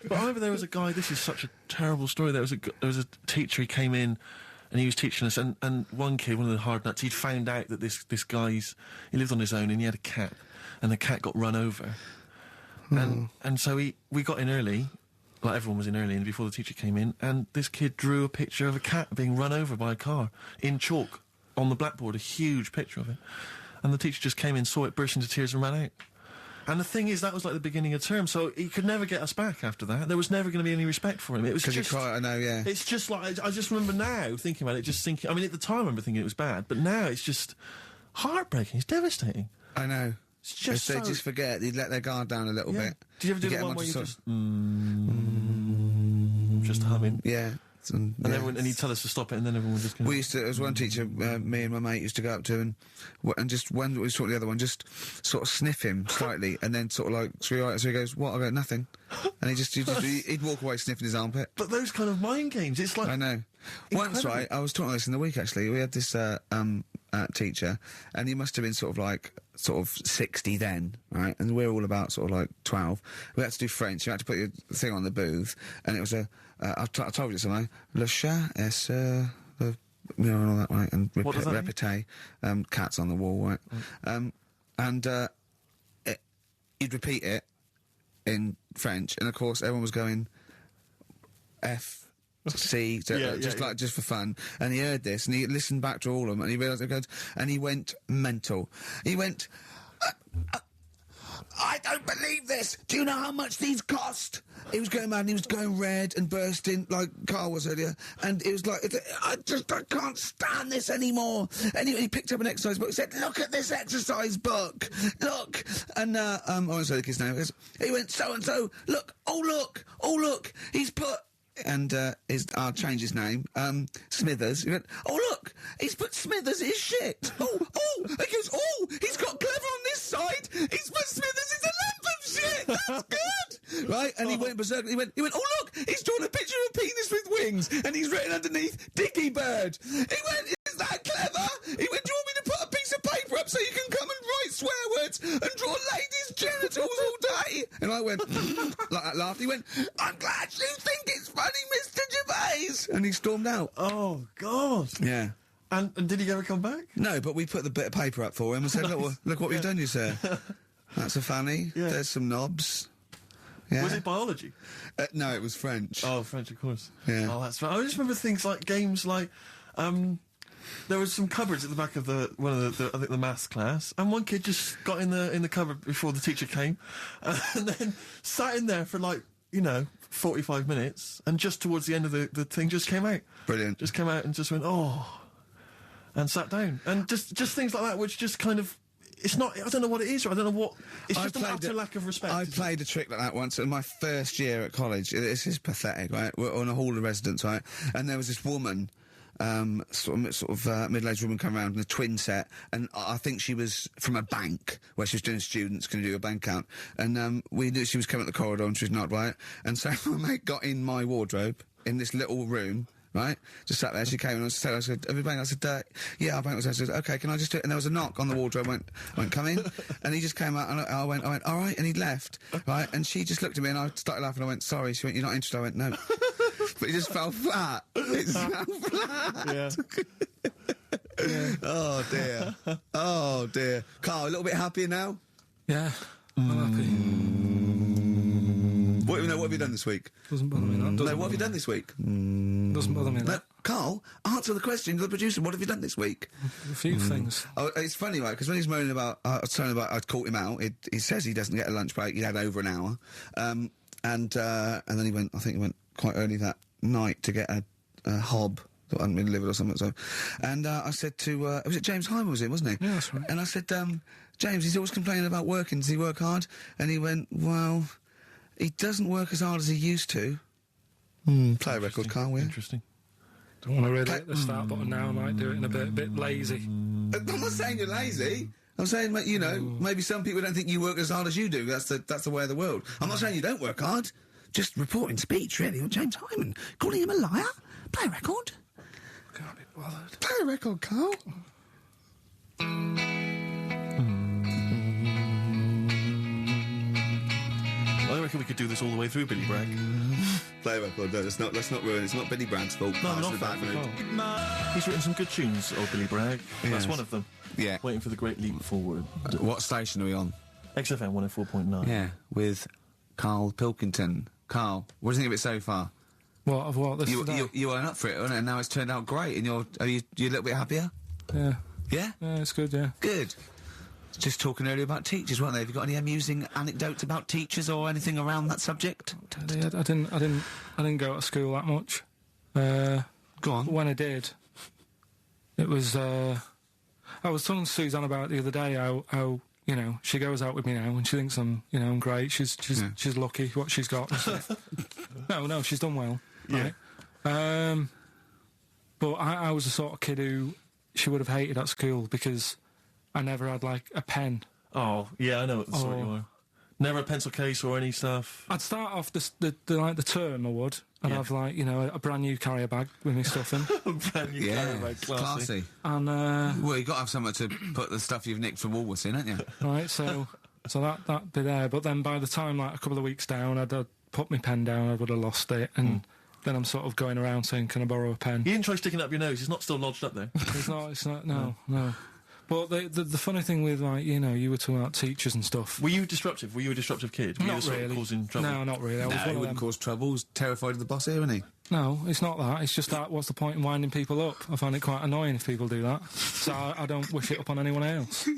But I remember there was a guy. This is such a terrible story. There was a teacher. He came in, and he was teaching us. And one kid, one of the hard nuts, he'd found out that this he lived on his own, and he had a cat, and the cat got run over. And so we got in early, like everyone was in early, and before the teacher came in, and this kid drew a picture of a cat being run over by a car in chalk on the blackboard, a huge picture of it. And the teacher just came in, saw it, burst into tears, and ran out. And the thing is, that was like the beginning of term, so he could never get us back after that. There was never going to be any respect for him. It was just... I know, yeah. It's just like, I just remember now thinking about it, just thinking... I mean, at the time I remember thinking it was bad, but now it's just heartbreaking. It's devastating. I know. It's just they just forget, they'd let their guard down a little bit. Did you ever do the one where you just humming? Yeah. And he'd tell us to stop it, and then everyone would just... We used to, there was one teacher, me and my mate used to go up to, and just when we saw the other one, just sort of sniff him slightly, and then sort of like, so he goes, what? I go, nothing. And he'd walk away sniffing his armpit. But those kind of mind games, it's like... I know. Once, right, I was talking about this in the week, actually, we had this, teacher, and he must have been sort of 60 then, right? And we're all about sort of like 12. We had to do French. You had to put your thing on the booth, and it was I told you something. Le chat est and all that, right? And répété, cats on the wall, right? He'd repeat it in French, and of course everyone was going F. C, just for fun, and he heard this, and he listened back to all of them, and he realised it goes, and he went mental. He went, I don't believe this. Do you know how much these cost? He was going mad, and he was going red and bursting like Carl was earlier, and it was like, I can't stand this anymore. Anyway, he picked up an exercise book, said, look at this exercise book, look, and I won't say the kid's name. He went, so and so, look, he's put. And I'll change his name, Smithers. He went, oh look, he's put Smithers in his shit. He goes, he's got Clever on this side. He's put Smithers in a lump of shit. That's good, right? And he went berserk. He went, oh look, he's drawn a picture of a penis with wings, and he's written underneath Dicky Bird. He went, is that clever? He went, do you want me to put a piece of paper up so you can come and write swear words and draw ladies' genitals all day? And I went, like that laughed. He went, I'm glad you think it's funny, Mr. Gervais. And he stormed out. Oh, God. Yeah. And did he ever come back? No, but we put the bit of paper up for him and said, look what we've done, you sir. That's a fanny. Yeah. There's some knobs. Yeah. Was it biology? No, it was French. Oh, French, of course. Yeah. Oh, that's right. I just remember things like games like, there was some cupboards at the back of I think the maths class, and one kid just got in the cupboard before the teacher came, and then sat in there for 45 minutes, and just towards the end of the thing just came out. Brilliant. Just came out and just went, and sat down. And just things like that, which just kind of, it's not, I don't know what it is, or I don't know what, it's just an utter lack of respect. I played a trick like that once in my first year at college. This is pathetic, right? We're on a hall of residence, right? And there was this woman, sort of middle-aged woman come around in a twin set, and I think she was from a bank where she was doing students can do a bank account, and we knew she was coming up the corridor and she was not right, and so my mate got in my wardrobe in this little room, right, just sat there. She came and I said, have you banked? I said, yeah, I banked. I said, okay, can I just do it? And there was a knock on the wardrobe. I went, come in. And he just came out, and I went, all right, and he left, right, and she just looked at me, and I started laughing. I went, sorry. She went, you're not interested? I went, no. But it just fell flat. It fell flat. Yeah. Yeah. Oh dear. Carl, a little bit happier now? Yeah, I'm happy. What have you done this week? Doesn't bother me that. What have you done this week? Doesn't bother me that. No, Carl, answer the question to the producer. What have you done this week? A few things. Oh, it's funny, right? Because when he's moaning about, I'd caught him out. He says he doesn't get a lunch break. He had over an hour, and then he went. I think he went quite early that night to get a hob Thought I hadn't been delivered or something. So, and I said to was it James Hyman, was it, wasn't he? Yeah, that's right. And I said, James, he's always complaining about working. Does he work hard? And he went, well, he doesn't work as hard as he used to. Play a record, Carl, will you? Interesting. Don't want to really hit the start button now. I might do it in a bit lazy. I'm not saying you're lazy. I'm saying, you know, maybe some people don't think you work as hard as you do. That's the way of the world. I'm not saying you don't work hard. Just reporting speech, really, on James Hyman. Calling him a liar. Play a record. Can't be bothered. Play a record, Carl. I reckon we could do this all the way through, Billy Bragg. Play a record, no, let's not ruin it. It's not Billy Bragg's fault. No, It's not the bad mood. He's written some good tunes, old Billy Bragg. That's Yes. one of them. Yeah. Waiting for the great leap forward. What station are we on? XFM 104.9. Yeah, with Carl Pilkington. Carl, what do you think of it so far? What? This You weren't up for it, wasn't it? And now it's turned out great, and are you a little bit happier? Yeah. Yeah? Yeah, it's good, yeah. Good. Just talking earlier about teachers, weren't they? Have you got any amusing anecdotes about teachers or anything around that subject? I didn't go to school that much. Go on. When I did, it was, I was talking to Suzanne about it the other day how you know, she goes out with me now and she thinks I'm great. She's lucky what she's got. No, she's done well. Yeah. Right? But I was the sort of kid who she would have hated at school because I never had, like, a pen. Oh, yeah, I know what sort you are. Never a pencil case or any stuff. I'd start off the term, I would, and have, like, a brand new carrier bag with my stuff in. Brand new carrier bag, classy. And, well, you've got to have somewhere to put the stuff you've nicked from Woolworths in, haven't you? right, so that'd be there. But then by the time, like, a couple of weeks down, I'd put my pen down, I would have lost it, and then I'm sort of going around saying, can I borrow a pen? You didn't try sticking it up your nose, it's not still lodged up there. It's not, no. But the funny thing with, like, you were talking about teachers and stuff. Were you disruptive? Were you a disruptive kid? Were Not you the sort really. of causing trouble? No, not really. I was No, one he of wouldn't them. cause trouble. He's terrified of the boss here, isn't he? No, it's not that. It's just that, what's the point in winding people up? I find it quite annoying if people do that. So I don't wish it up on anyone else.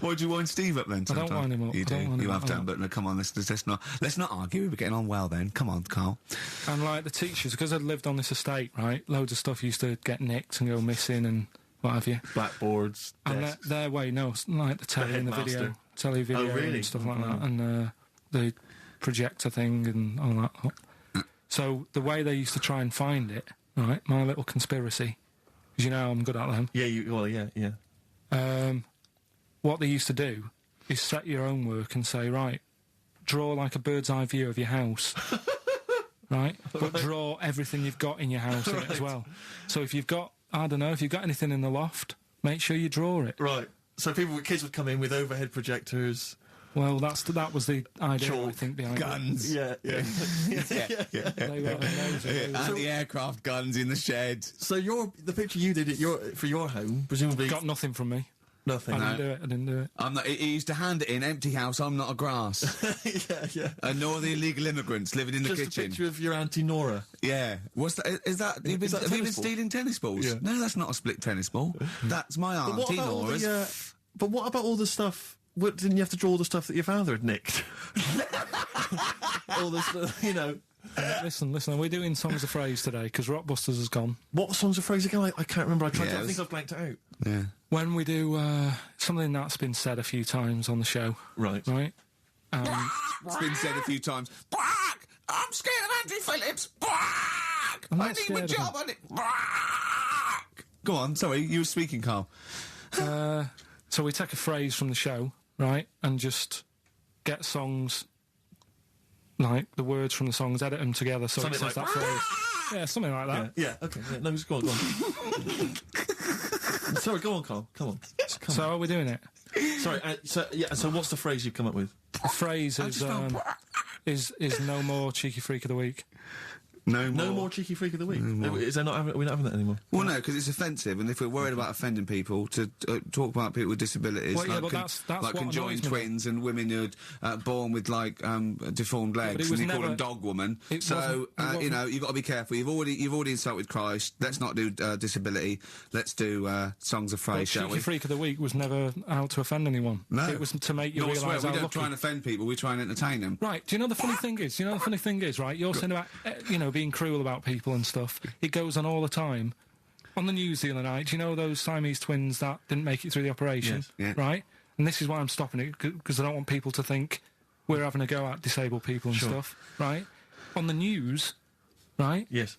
Why do you wind Steve up then? I don't sometimes? wind him up. You I don't do. wind You him have up. done, but no, come on, let's not argue. We're getting on well then. Come on, Carl. And, like, the teachers, because I'd lived on this estate, right, loads of stuff used to get nicked and go missing and what have you. Blackboards, And desks. their way, no, like the telly and the video. Telly video really? and stuff like that. And the projector thing and all that. So the way they used to try and find it, right, my little conspiracy, because I'm good at them. Yeah, yeah. What they used to do is set your own work and say, right, draw like a bird's eye view of your house, right? But draw everything you've got in your house in it as well. So if you've got, I don't know, if you've got anything in the loft, make sure you draw it. Right. So kids would come in with overhead projectors. Well, that was the idea, Chalk. I think, behind Guns. Yeah. it. They were amazing. Anti-aircraft guns in the shed. So the picture you did for your home, presumably Got nothing from me. nothing. I didn't do it. I'm not. He used to hand it in empty house. I'm not a grass. yeah. And nor the illegal immigrants living in the Just a kitchen. picture of your Auntie Nora. Yeah. What's that? Is that? Have you Is that a been tennis ball? stealing tennis balls? Yeah. No, that's not a split tennis ball. That's my But what auntie about all Nora's. but what about all the stuff? What, didn't you have to draw all the stuff that your father had nicked? All this, Listen, we're doing Songs of Phrase today, because Rockbusters has gone. What songs of phrase again? I can't remember. I Yeah, think I've blanked it out. Yeah. When we do something that's been said a few times on the show, Right. right? It's been said a few times. Brack! I'm scared of Andrew Phillips. Brack! I'm I not need my scared of job on it. Brack! Go on. Sorry, you were speaking, Carl. So we take a phrase from the show, right, and just get songs, like the words from the songs, edit them together so Something it says like, that phrase. Yeah, something like that. Yeah. Okay. Yeah, no, just go on. Sorry, go on, Carl. Come on. So how are we doing it? Sorry. So what's the phrase you've come up with? The phrase is no more cheeky freak of the week. No more cheeky freak of the week. Is there not? We're not having that anymore. Well, no, because it's offensive, and if we're worried about offending people, to talk about people with disabilities, Well, yeah, like, but that's like what conjoined annoys me. twins and women who are born with like deformed legs, was and you call never- them dog woman. it So wasn't- it wasn't- you've got to be careful. You've already insulted Christ. Let's not do disability. Let's do songs of But phrase, shall cheeky we? freak of the week was never out to offend anyone. No, It was to make you No, I swear, realise we how don't lucky. try and offend people. We try and entertain them. Right, do you know the funny thing is? Right, you're saying about, being cruel about people and stuff. It goes on all the time. On the news the other night, do you know those Siamese twins that didn't make it through the operation? Yes. Yeah. Right? And this is why I'm stopping it, because I don't want people to think we're having a go at disabled people and stuff, right? On the news, right? Yes.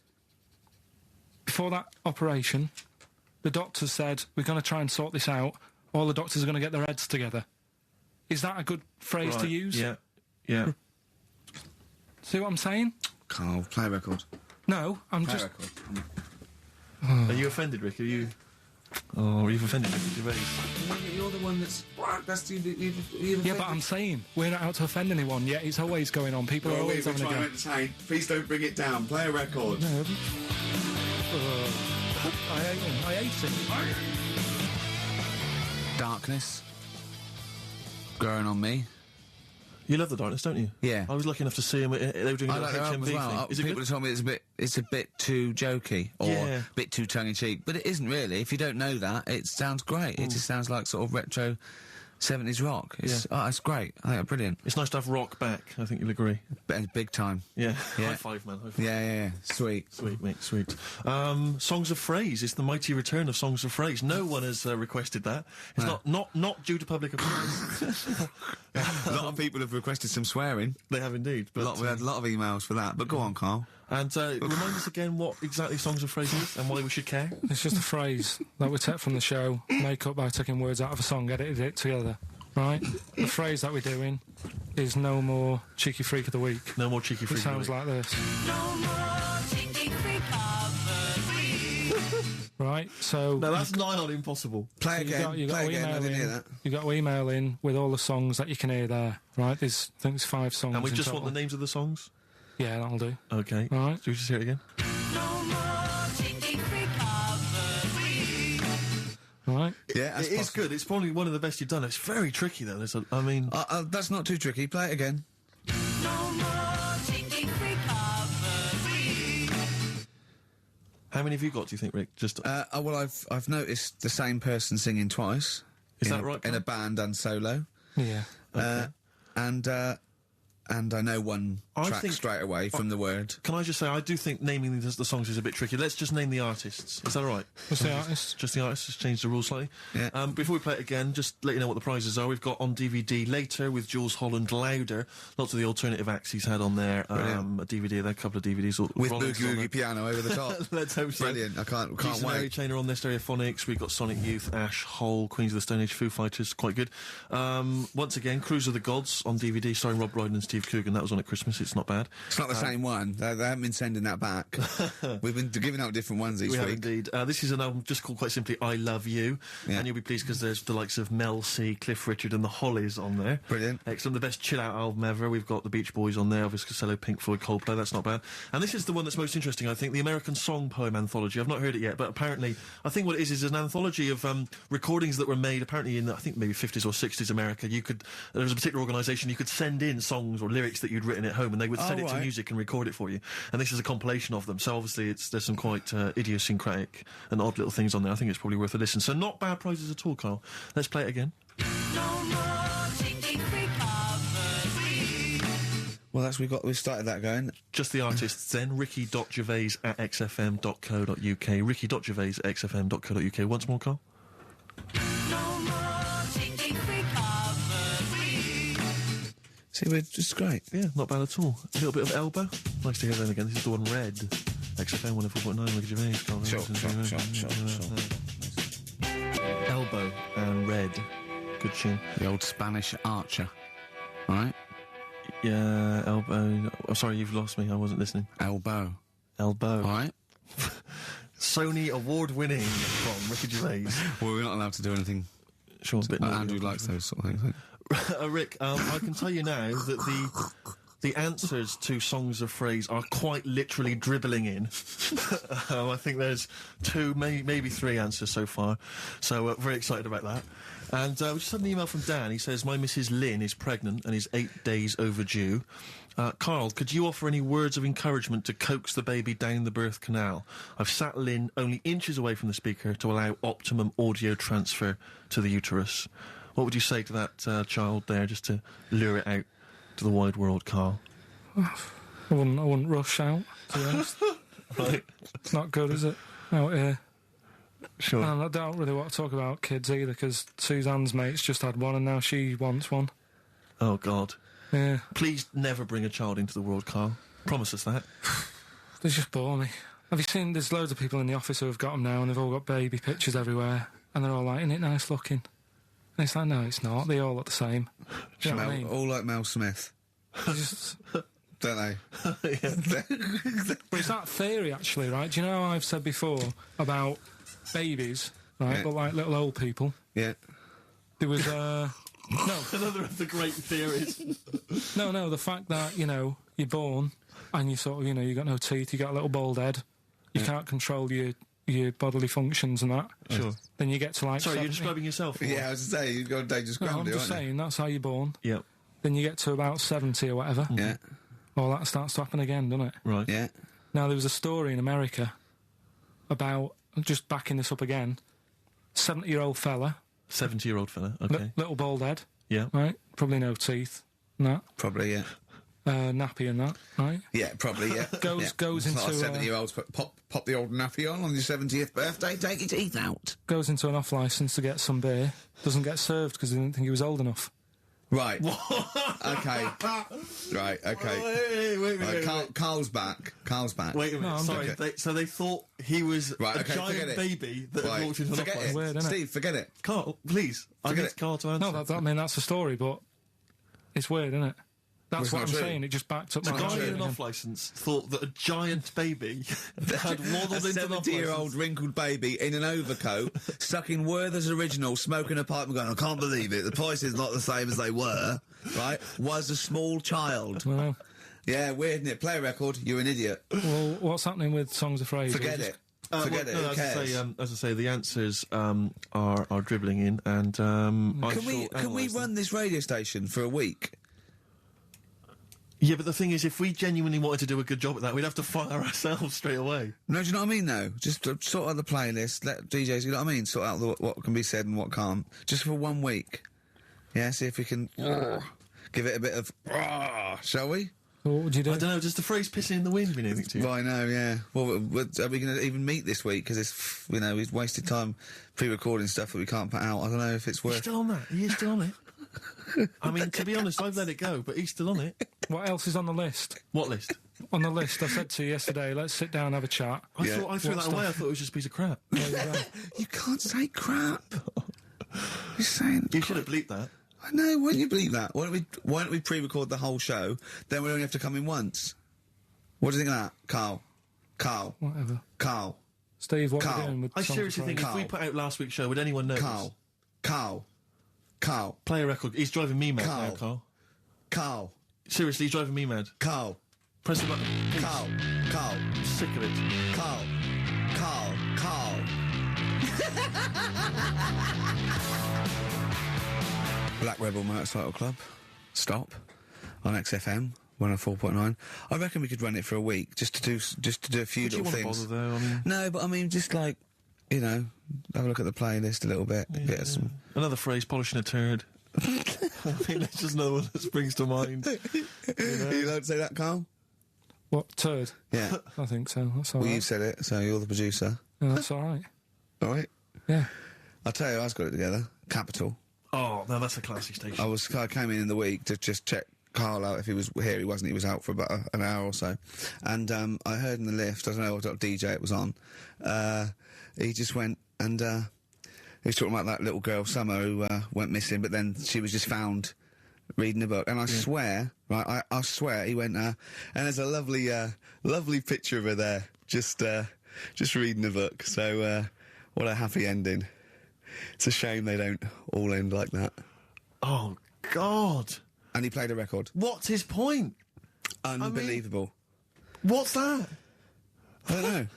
Before that operation, the doctors said, we're going to try and sort this out. All the doctors are going to get their heads together. Is that a good phrase to use? Yeah. Yeah. See what I'm saying? Carl, play a record. No, I'm Play a just... record. Are you offended, Rick? Are you... Oh, you've offended Ricky Gervais. You're the one that's... Yeah, but I'm saying, we're not out to offend anyone, yet it's always going on. People are always having a go. entertain. Please don't bring it down. Play a record. No. I hate him. Darkness. Growing on me. You love The Darkness, don't you? Yeah. I was lucky enough to see him. They were doing a I little like their album HMV as well. thing. Is it People good? have told me it's a bit too jokey or Yeah. a bit too tongue-in-cheek, but it isn't really. If you don't know that, it sounds great. It just sounds like sort of retro 70s rock. It's great. I think it's brilliant. It's nice to have rock back, I think you'll agree. Big time. Yeah. Yeah. High five, man. High five. Yeah. Sweet. Sweet, mate, sweet. Songs of Phrase. It's the mighty return of Songs of Phrase. No one has requested that. It's not due to public applause. A lot of people have requested some swearing. They have indeed. But, We had a lot of emails for that, but go on, Carl. And remind us again what exactly Songs of Phrase is and why we should care. It's just a phrase that we take from the show, make up by taking words out of a song, edited it together. Right? The phrase that we're doing is no more cheeky freak of the week. No more cheeky freak It sounds of the week. like this. No more cheeky freak of the week. Right? So No, that's nigh on impossible. Play you again. got to Play again. I email didn't hear in. that. You got to email in with all the songs that you can hear there. Right? I think there's 5 songs. And we in just total. want the names of the songs? Yeah, that'll do. Okay. All right. Should we just hear it again? No more cheeky freak of the week. Right? Yeah, that's It is good. It's probably one of the best you've done. It's very tricky, though. that's not too tricky. Play it again. No more cheeky freak of the week. How many have you got, do you think, Rick? Just Well, I've noticed the same person singing twice. Is that right, In Carl? a band and solo. Yeah. And I know one I track think- straight away from the word. Can I just say, I do think naming the songs is a bit tricky. Let's just name the artists. Is that all right? What's the artist? Just the artists, just change the rules slightly. Yeah. Before we play it again, just let you know what the prizes are. We've got on DVD Later with Jules Holland Louder. Lots of the alternative acts he's had on there. A DVD, there, a couple of DVDs. With Rolling Boogie Stone. Woogie piano over the top. Let's hope so. Brilliant. I can't Jason Mary wait. Chain are on there, Stereophonics. We've got Sonic Youth, Ash, Hole, Queens of the Stone Age, Foo Fighters. Quite good. Once again, Cruise of the Gods on DVD starring Rob Brydon and Steve Coogan. That was on at Christmas. It's not bad. It's not the same one. They haven't been sending that back. We've been giving out different ones each We have week. indeed. This is an album just called quite simply I Love You. Yeah. And you'll be pleased because there's the likes of Mel C, Cliff Richard and the Hollies on there. Brilliant. Excellent. The best chill-out album ever. We've got the Beach Boys on there, Elvis Costello, Pink Floyd, Coldplay. That's not bad. And this is the one that's most interesting, I think, the American Song Poem Anthology. I've not heard it yet, but apparently, I think what it is an anthology of recordings that were made apparently in, I think, maybe 50s or 60s America. There was a particular organisation, you could send in songs or lyrics that you'd written at home and they would set it to right. music and record it for you. And this is a compilation of them. So obviously there's some quite idiosyncratic and odd little things on there. I think it's probably worth a listen. So not bad prizes at all, Carl. Let's play it again. No more cheeky freak of the week. Well, we've started that going. Just the artists then. ricky.gervais@xfm.co.uk. ricky.gervais@xfm.co.uk. Once more, Carl. No more cheeky freak of the week. See, we're just great. Yeah, not bad at all. A little bit of Elbow. Nice to hear them again. This is the one Red. XFM 104.9, Ricky Gervais. Carl Sure. Elbow and Red. Good tune. The old Spanish archer. All right? Yeah, Elbow. Oh, sorry, you've lost me. I wasn't listening. Elbow. Elbow. All right? Sony award-winning from Ricky Gervais. Well, we're not allowed to do anything. Sure, a bit naughty, Andrew likes those sort of things. Rick, I can tell you now that the answers to Songs of Phrase are quite literally dribbling in. I think there's 2, maybe 3 answers so far. So very excited about that. And we just had an email from Dan. He says, my Mrs. Lynn is pregnant and is 8 days overdue. Carl, could you offer any words of encouragement to coax the baby down the birth canal? I've sat Lynn only inches away from the speaker to allow optimum audio transfer to the uterus. What would you say to that child there, just to lure it out to the wide world, Carl? I wouldn't rush out, to be honest. Right. It's not good, is it? Out here. Sure. And I don't really want to talk about kids either, because Suzanne's mate's just had one and now she wants one. Oh, God. Yeah. Please never bring a child into the world, Carl. Promise us that. They just bore me. Have you seen, there's loads of people in the office who have got them now and they've all got baby pictures everywhere and they're all like, isn't it nice looking? And it's like, no, it's not. They all look the same. Do you know what I mean? All like Mel Smith, They just- don't they? But it's that theory, actually, right? Do you know how I've said before about babies, right, Yeah. but like little old people? Yeah. There was, no, Another of the great theories. no, the fact that, you know, you're born and you sort of, you know, you got no teeth, you got a little bald head, you can't control your bodily functions and that. Sure. Then you get to like Sorry, 70. you're describing yourself? or Yeah, I was to say, you've got a dangerous No, ground I'm here, just aren't you? saying, that's how you're born. Yep. Then you get to about 70 or whatever. Yeah. All that starts to happen again, doesn't it? Right. Yeah. Now, there was a story in America about, just backing this up again, 70-year-old fella, 70-year-old fella. Okay. little bald head, Yeah. right? Probably no teeth and that. Probably, yeah. Nappy and that, right? Yeah, probably, yeah. Goes- yeah. goes It's like into, 70-year-olds pop the old nappy on your 70th birthday, take your teeth out. Goes into an off-licence to get some beer, doesn't get served because they didn't think he was old enough. Right. Okay. Right, okay. Wait, Right, Carl's back. Carl's back. Wait a minute, No, I'm sorry. joking. So they thought he was Right, a okay, forget giant it. baby that had Right. walked into an Forget off it. Weird, innit? Steve, forget it. Carl, please. I Forget need it. Carl to answer. No, I mean, that's the story, but it's weird, isn't it? That's it's what not I'm true. saying, it just backed up The my guy theory in an again. off-licence thought that a giant baby had A waddled into an 70-year-old off-licence. wrinkled baby in an overcoat, stuck in Werther's Original, smoking a pipe and going, I can't believe it, the price is not the same as they were, right, was a small child. Well, Yeah, weird, isn't it? Play a record, you're an idiot. well, what's happening with Songs of Fraser? Forget it. Well, Forget it, no, who as cares? I say, the answers are dribbling in, and Can we run this radio station for a week? Yeah, but the thing is, if we genuinely wanted to do a good job at that, we'd have to fire ourselves straight away. No, do you know what I mean, though? Just sort out the playlist, let DJs, you know what I mean? Sort out what can be said and what can't. Just for 1 week. Yeah, see if we can give it a bit of, shall we? Well, what would you do? I don't know, does the phrase pissing in the wind mean anything to you? Well, I know, yeah. Well, are we going to even meet this week? Because it's, you know, we've wasted time pre-recording stuff that we can't put out. I don't know if it's He's worth... still on that. He is still on it. I mean, to be honest, I've let it go, but he's still on it. What else is on the list? What list? On the list, I said to you yesterday, let's sit down and have a chat. I threw What that away. stuff? I thought it was just a piece of crap. There you go. You can't say crap. You're saying... You should have bleeped that. I know, why don't you believe that? Why don't we pre-record the whole show, then we only have to come in once? What do you think of that, Carl? Carl? Whatever. Carl? Steve, what are Carl. we doing with I Songs of seriously think Fraser? if we put out last week's show, would anyone notice? Carl? Carl? Carl? Play a record. He's driving me mad Carl. now, Carl. Carl? Seriously, he's driving me mad. Carl? Press the button. Please. Carl? Carl? I'm sick of it. Carl? Carl? Carl? Black Rebel Motorcycle Club. Stop. On XFM 104.9. I reckon we could run it for a week just to do a few Would you little want to things. bother, though? I mean, No, but I mean, just like, you know, have a look at the playlist a little bit. Get us some. another phrase, polishing a turd. I mean, that's just another one that springs to mind. You allowed to say that, Carl? What, turd? Yeah. I think so, that's all Well, right. you said it, so you're the producer. Yeah, that's all right. All right. Yeah. I'll tell you, I got it together. Capital. Oh, no, that's a classy station. I came in the week to just check Carl out if he was here. He wasn't. He was out for about an hour or so. And I heard in the lift, I don't know what DJ it was on, he just went and he was talking about that little girl, Summer, who went missing, but then she was just found reading a book. And I swear, right, I swear, he went, and there's a lovely picture of her there, just reading a book. So what a happy ending. It's a shame they don't all end like that. Oh, God. And he played a record. What's his point? Unbelievable. What's that? I don't know.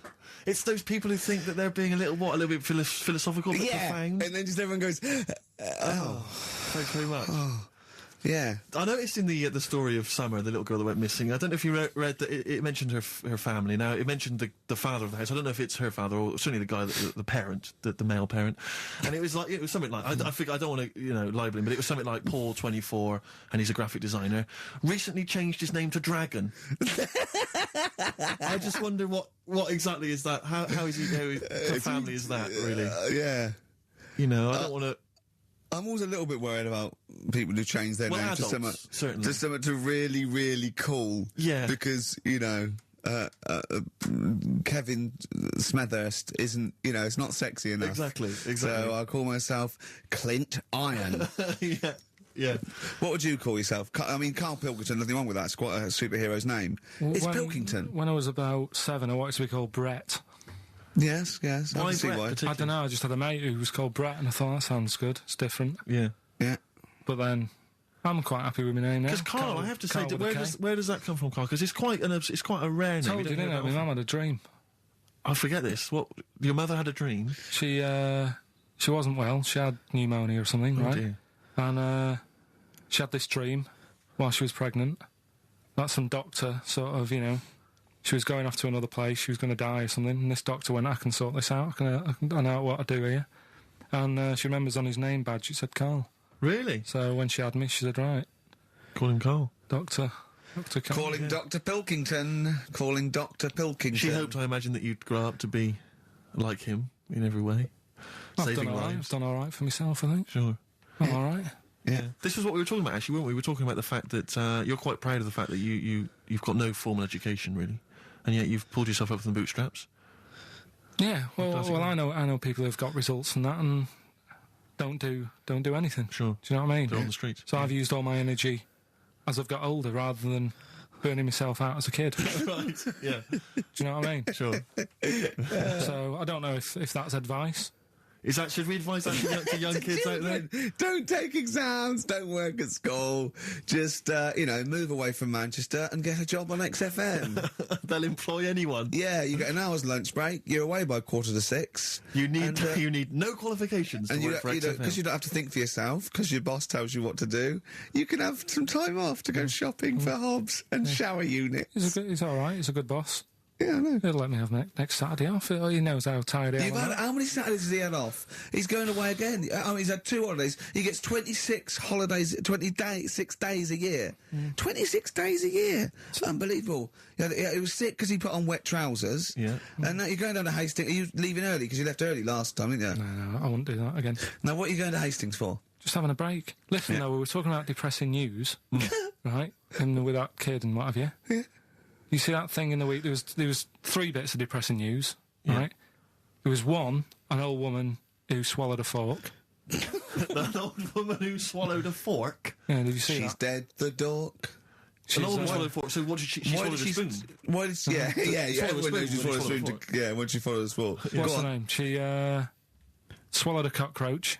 It's those people who think that they're being a little bit philosophical, but profound. And then just everyone goes, Thanks very much. Yeah. I noticed in the story of Summer, the little girl that went missing, I don't know if you read that it mentioned her family. Now, it mentioned the father of the house. I don't know if it's her father or certainly the guy, the parent, the male parent. And it was something like, I think, I don't want to, libel him, but it was something like Paul, 24, and he's a graphic designer, recently changed his name to Dragon. I just wonder what exactly is that? How is he, her family is that, really? Yeah. I don't want to... I'm always a little bit worried about people who change their name adults, to certainly. something really, really cool. Yeah. Because, Kevin Smethurst isn't, it's not sexy enough. Exactly. So I call myself Clint Iron. Yeah. What would you call yourself? I mean, Carl Pilkington, nothing wrong with that. It's quite a superhero's name. It's Pilkington. When I was about 7, I wanted to be called Brett. Yes. I can see why. I don't know, I just had a mate who was called Brett, and I thought, that sounds good. It's different. Yeah. But then, I'm quite happy with my name now. Because Carl, I have to say, where does that come from, Carl? Because it's quite a rare name. Told you, didn't I? My mum had a dream. I forget this. What? Your mother had a dream? She wasn't well. She had pneumonia or something, right? Dear. And she had this dream while she was pregnant. That some doctor sort of, she was going off to another place. She was going to die or something. And this doctor went, I can sort this out. I know what to do here. And she remembers on his name badge it said Carl. Really? So when she had me, she said, right. Call him Carl. Dr. Carl. Calling Dr. Pilkington. Calling Dr. Pilkington. She hoped, I imagine, that you'd grow up to be like him in every way. I've done all right for myself, I think. Sure. I'm all right. Yeah. This was what we were talking about, actually, weren't we? We were talking about the fact that you're quite proud of the fact that you've got no formal education, really, and yet you've pulled yourself up from the bootstraps. Yeah. Well, I know people who've got results and that, and don't do anything. Sure. Do you know what I mean? They're on the streets. So I've used all my energy as I've got older, rather than burning myself out as a kid. Right. Yeah. Do you know what I mean? Sure. So I don't know if that's advice. Should we advise that to young kids out there? Don't take exams, don't work at school, just, move away from Manchester and get a job on XFM. They'll employ anyone. Yeah, you get an hour's lunch break, you're away by 5:45. You need no qualifications to work for XFM. Because you don't have to think for yourself, because your boss tells you what to do, you can have some time off to go shopping for hobs and shower units. He's all right, he's a good boss. Yeah, I know. He'll let me have next Saturday off. He knows how tired I am. How many Saturdays has he had off? He's going away again. He's had 2 holidays. He gets 26 holidays, 6 days a year. 26 days a year. It's unbelievable. He was sick because he put on wet trousers. Yeah. And now you're going down to Hastings. Are you leaving early? Because you left early last time, didn't you? No, I wouldn't do that again. Now, what are you going to Hastings for? Just having a break. Listen, though, we were talking about depressing news, right? And with that kid and what have you. Yeah. You see that thing in the week? There was 3 bits of depressing news, right? There was one, an old woman who swallowed a fork. An old woman who swallowed a fork? Yeah, did you see She's that? dead, the dork. An old woman swallowed a fork. So what did she swallowed a spoon? Why did she... Yeah, everyone knows she swallowed a spoon. When she swallowed a spoon. What's her name? She swallowed a cockroach.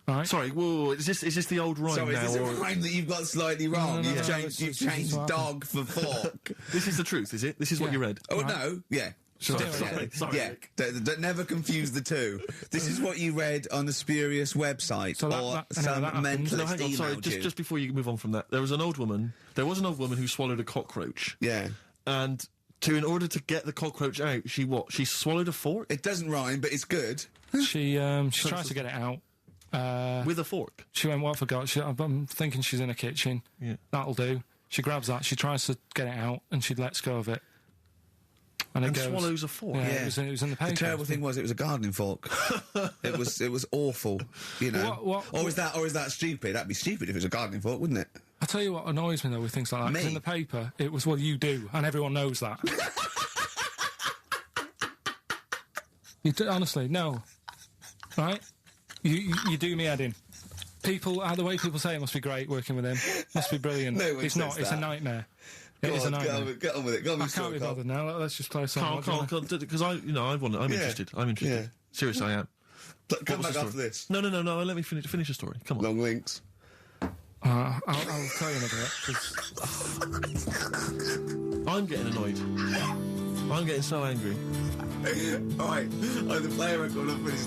Right. Sorry, whoa, is this the old rhyme now? Sorry, is this a rhyme that you've got slightly wrong? No, you've changed dog for fork. This is the truth, is it? This is what you read? Oh, no, yeah. Sorry, yeah, don't never confuse the two. This is what you read on the spurious website, or some mentalist emailed sorry, just before you move on from that, there was an old woman who swallowed a cockroach. Yeah. And in order to get the cockroach out, she swallowed a fork? It doesn't rhyme, but it's good. She tries to get it out. With a fork? She went, what forgot? I'm thinking she's in a kitchen. Yeah. That'll do. She grabs that, she tries to get it out, and she lets go of it. And swallows a fork. Yeah, it was in the paper. The terrible thing was, it was a gardening fork. it was awful. Or is that stupid? That'd be stupid if it was a gardening fork, wouldn't it? I tell you what annoys me though with things like that. 'Cause in the paper, it was, well, you do, and everyone knows that. Honestly, no. Right? You do me head in. The way people say it must be great working with him. Must be brilliant. No, it's not. It's a nightmare. It is a nightmare. Get on with it. I can't be bothered now. Let's just play something. Because I'm interested. I'm interested. Yeah. Seriously, I am. Come back after this. No. Let me finish the story. Come on. Long links. I'll tell you in a bit. 'Cause I'm getting annoyed. I'm getting so angry. Alright, the player record up with his...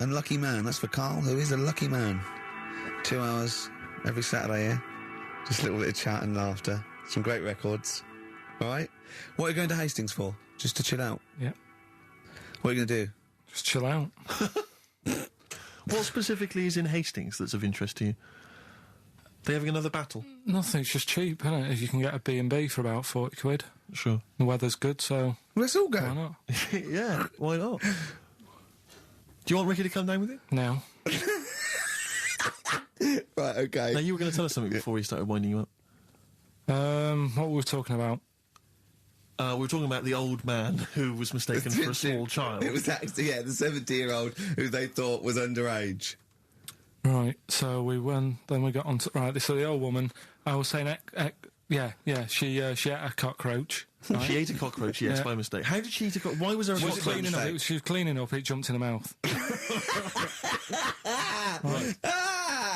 and lucky man. That's for Carl, who is a lucky man. 2 hours every Saturday here. Just a little bit of chat and laughter. Some great records. All right? What are you going to Hastings for? Just to chill out? Yeah. What are you going to do? Just chill out. What specifically is in Hastings that's of interest to you? They having another battle? Nothing, it's just cheap, isn't it? If you can get a B&B for about 40 quid. Sure. The weather's good, so... Let's all go. Why not? Yeah, why not? Do you want Ricky to come down with you? No. Right, okay. Now, you were going to tell us something before we started winding you up. What were we talking about? We were talking about the old man who was mistaken for a small child. It was actually, the 70-year-old who they thought was underage. Right, so then we got on to... Right, so the old woman, I was saying... she ate a cockroach. Right? She ate a cockroach, yes, Yeah. by mistake. How did she eat a cockroach? Why was there a She was cockroach? cleaning up, she was cleaning up, it jumped in her mouth. Right.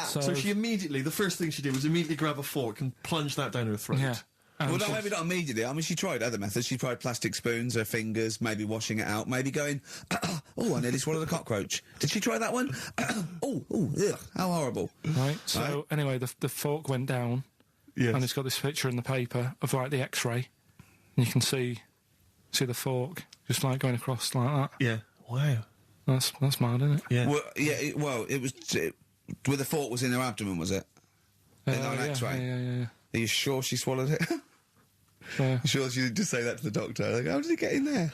So she immediately, the first thing she did was immediately grab a fork and plunge that down her throat. Yeah. Well, no, maybe not immediately. I mean, she tried other methods. She tried plastic spoons, her fingers, maybe washing it out, maybe going, oh, I nearly swallowed a cockroach. Did she try that one? Ugh, how horrible. Right, so anyway, the fork went down, Yes. and it's got this picture in the paper of, like, the X-ray, and you can see the fork just, like, going across like that. Yeah. Wow. That's mad, isn't it? Yeah. Well, it was... where the fork was in her abdomen, was it? In an X-ray? Yeah. Are you sure she swallowed it? Yeah. Sure she didn't just say that to the doctor? Like, how did it get in there?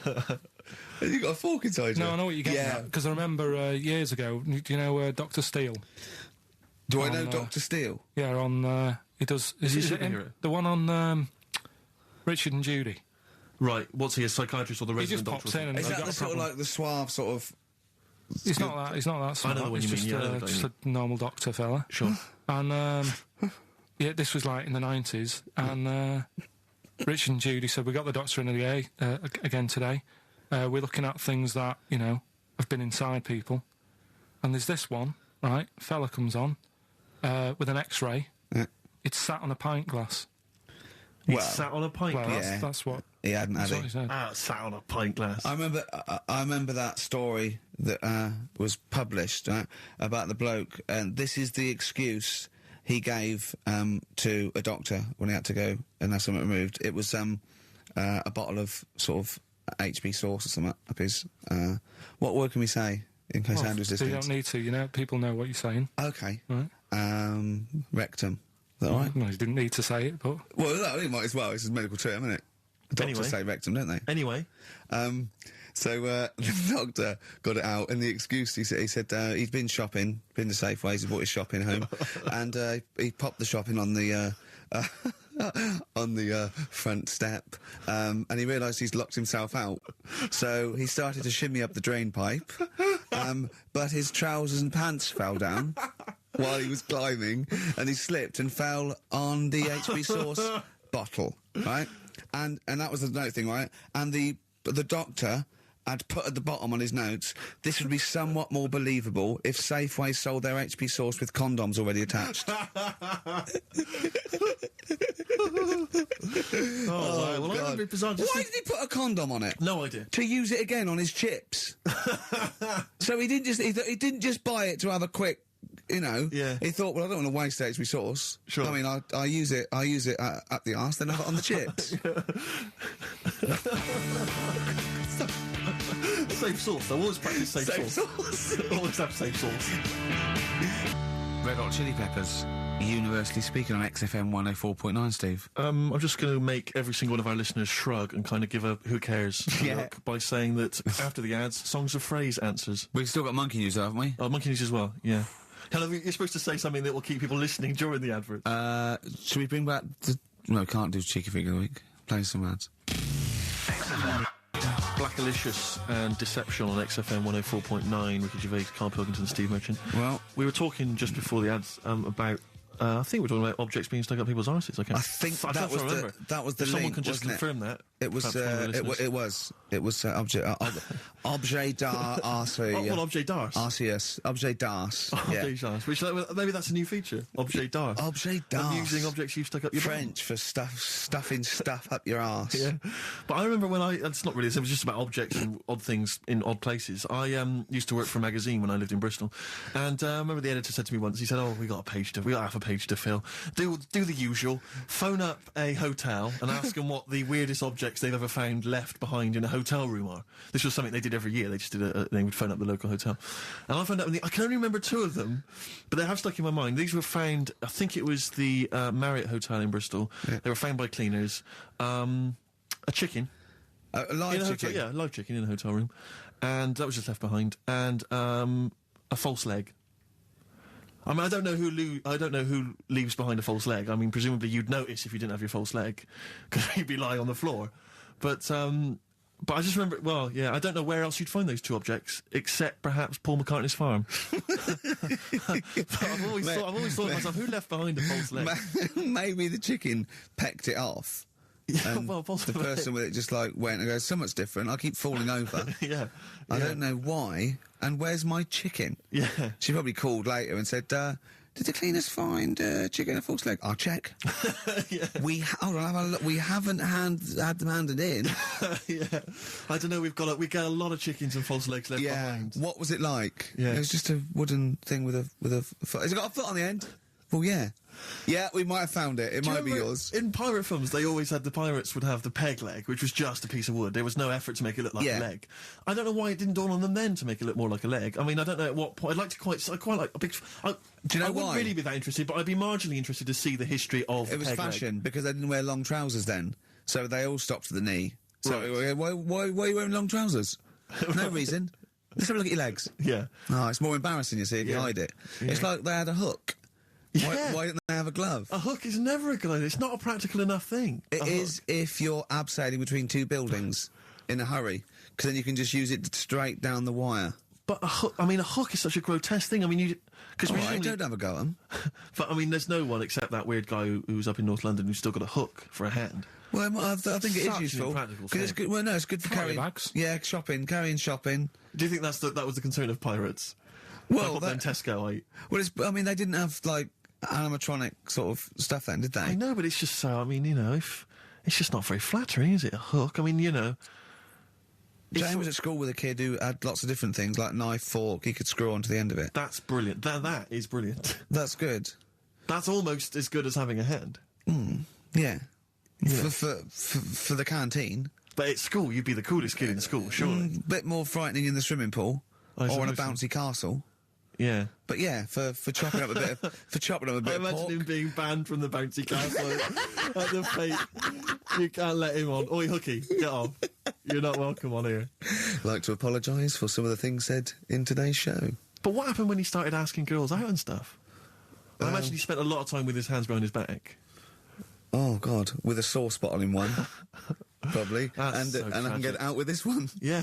You got a fork inside you? No, I know what you're getting at, because I remember years ago, do you know Dr. Steele? Do I know Dr. Steele? Yeah, on... he does... Is he a it him? superhero? The one on Richard and Judy. Right. What's he, a psychiatrist or the He resident just doctor? pops in and Is they've that got the a sort of problem. like the suave sort of... He's not that smart. I know the one He's you mean, just, yeah, I know the guy just you a normal doctor fella. Sure. And, yeah, this was like in the 90s, and Richard and Judy said, we got the doctor in again today. We're looking at things that, have been inside people. And there's this one, right? Fella comes on with an X-ray. Yeah. It's sat on a pint glass. He sat on a pint Well, glass. that's what... He hadn't had That's what it. he said. Sat on a pint glass. I remember that story that was published about the bloke, and this is the excuse he gave to a doctor when he had to go and have something removed. It was a bottle of sort of HB sauce or something up his... what word can we say in case Andrew's listening? You don't need to, people know what you're saying. Okay. Right. Rectum. Is that right? No, you didn't need to say it, but... Well, no, he might as well. It's a medical term, isn't it? Doctors Anyway. say rectum, don't they? Anyway. So the doctor got it out, and the excuse he said he'd been shopping, been to Safeways, he brought his shopping home, and he popped the shopping on the front step, and he realised he's locked himself out. So he started to shimmy up the drain pipe, but his trousers and pants fell down while he was climbing, and he slipped and fell on the HB sauce bottle, right? And that was the note thing, right? And the doctor had put at the bottom on his notes, this would be somewhat more believable if Safeway sold their HP sauce with condoms already attached. Wow. Well, God. I bizarre. Why did he put a condom on it? No idea. To use it again on his chips. So he didn't just buy it to have a quick, Yeah. He thought, well, I don't want to waste HP sauce. Sure. I mean, I use it up the arse, then I have it on the chips. Safe sauce, though. Always practice safe sauce. Always have safe sauce. Red Hot Chili Peppers, universally speaking on XFM 104.9, Steve. I'm just going to make every single one of our listeners shrug and kind of give a who cares look by saying that after the ads, Songs of Phrase answers. We've still got Monkey News, haven't we? Oh, Monkey News as well, yeah. Hello, you're supposed to say something that will keep people listening during the advert. Should we bring back No, can't do Cheeky Figure of the Week. Play some ads. Blackalicious and Deception on XFM 104.9. Ricky Gervais, Carl Pilkington, Steve Merchant. Well, we were talking just before the ads about I think we're talking about objects being stuck up people's arses. Okay. I think I that don't was remember. that was the If someone link, can just wasn't it? confirm that. It was. perhaps one of the listeners. It was objet d'art. What objet d'art? RCS. Objet d'art. Objet d'art. Which maybe that's a new feature. Objet d'art. Objet d'art. Using objects you've stuck up your French for stuffing stuff up your arse. Yeah, but I remember when it's not really, it was just about objects and odd things in odd places. I used to work for a magazine when I lived in Bristol, and I remember the editor said to me once, he said, "Oh, we got half a page to fill. Do the usual. Phone up a hotel and ask them what the weirdest objects they've ever found left behind in a hotel room are." This was something they did every year. They just did they would phone up the local hotel, and I found out. I can only remember 2 of them, but they have stuck in my mind. These were found. I think it was the Marriott Hotel in Bristol. Yeah. They were found by cleaners. A chicken. A live chicken? Yeah, a live chicken in a hotel room. And that was just left behind. And a false leg. I mean, I don't know who leaves behind a false leg. I mean, presumably you'd notice if you didn't have your false leg, because you'd be lying on the floor. But I just remember, well, yeah, I don't know where else you'd find those 2 objects, except perhaps Paul McCartney's farm. But I've always thought to myself, who left behind a false leg? Maybe the chicken pecked it off. Yeah, well, possibly. The person with it just went and goes, so much different, I keep falling over. Yeah. I don't know why, and where's my chicken? Yeah. She probably called later and said, did the cleaners find chicken and a false leg? I'll check. Yeah. Hold on, have a look. We haven't had them handed in. Yeah. I don't know, we got a lot of chickens and false legs left behind. What was it like? Yeah. It was just a wooden thing with a foot. Has it got a foot on the end? Well, yeah. Yeah, we might have found it. It might be yours. In pirate films, they always had the pirates would have the peg leg, which was just a piece of wood. There was no effort to make it look like a leg. I don't know why it didn't dawn on them then to make it look more like a leg. I mean, I don't know at what point. I quite like a big. Do you know I why? wouldn't really be that interested, but I'd be marginally interested to see the history of. It was peg fashion leg. because they didn't wear long trousers then, so they all stopped to the knee. So Right. why are you wearing long trousers? No reason. Let's have a look at your legs. Yeah. Oh, it's more embarrassing, you see, if you hide it. Yeah. It's like they had a hook. Yeah. Why didn't they have a glove? A hook is never a good idea. It's not a practical enough thing. It is if you're abseiling between 2 buildings in a hurry, because then you can just use it straight down the wire. But a hook is such a grotesque thing. I mean, because I don't have a go at them. But I mean, there's no one except that weird guy who's up in North London who's still got a hook for a hand. Well, I think it is Such useful. an impractical Because it's thing. good. Well, no, it's good for carrying bags. Yeah, carrying shopping. Do you think that was the concern of pirates? Well, like what them Tesco ate. Well, they didn't have animatronic sort of stuff then, did they? I know, but it's just so. I mean, if it's just not very flattering, is it? A hook. I mean, James was at school with a kid who had lots of different things, like knife, fork. He could screw onto the end of it. That's brilliant. That is brilliant. That's good. That's almost as good as having a hand. Yeah. For the canteen. But at school, you'd be the coolest kid in school, surely. Bit more frightening in the swimming pool or in a suppose so. bouncy castle. Yeah. But yeah, for chopping up a bit of I imagine pork. him being banned from the bouncy castle at the fate. You can't let him on. Oi, hooky, get off. You're not welcome on here. Like to apologise for some of the things said in today's show. But what happened when he started asking girls out and stuff? I imagine he spent a lot of time with his hands behind his back. Oh God, with a sauce bottle in one, probably, That's so and I can tragic. get out with this one. Yeah.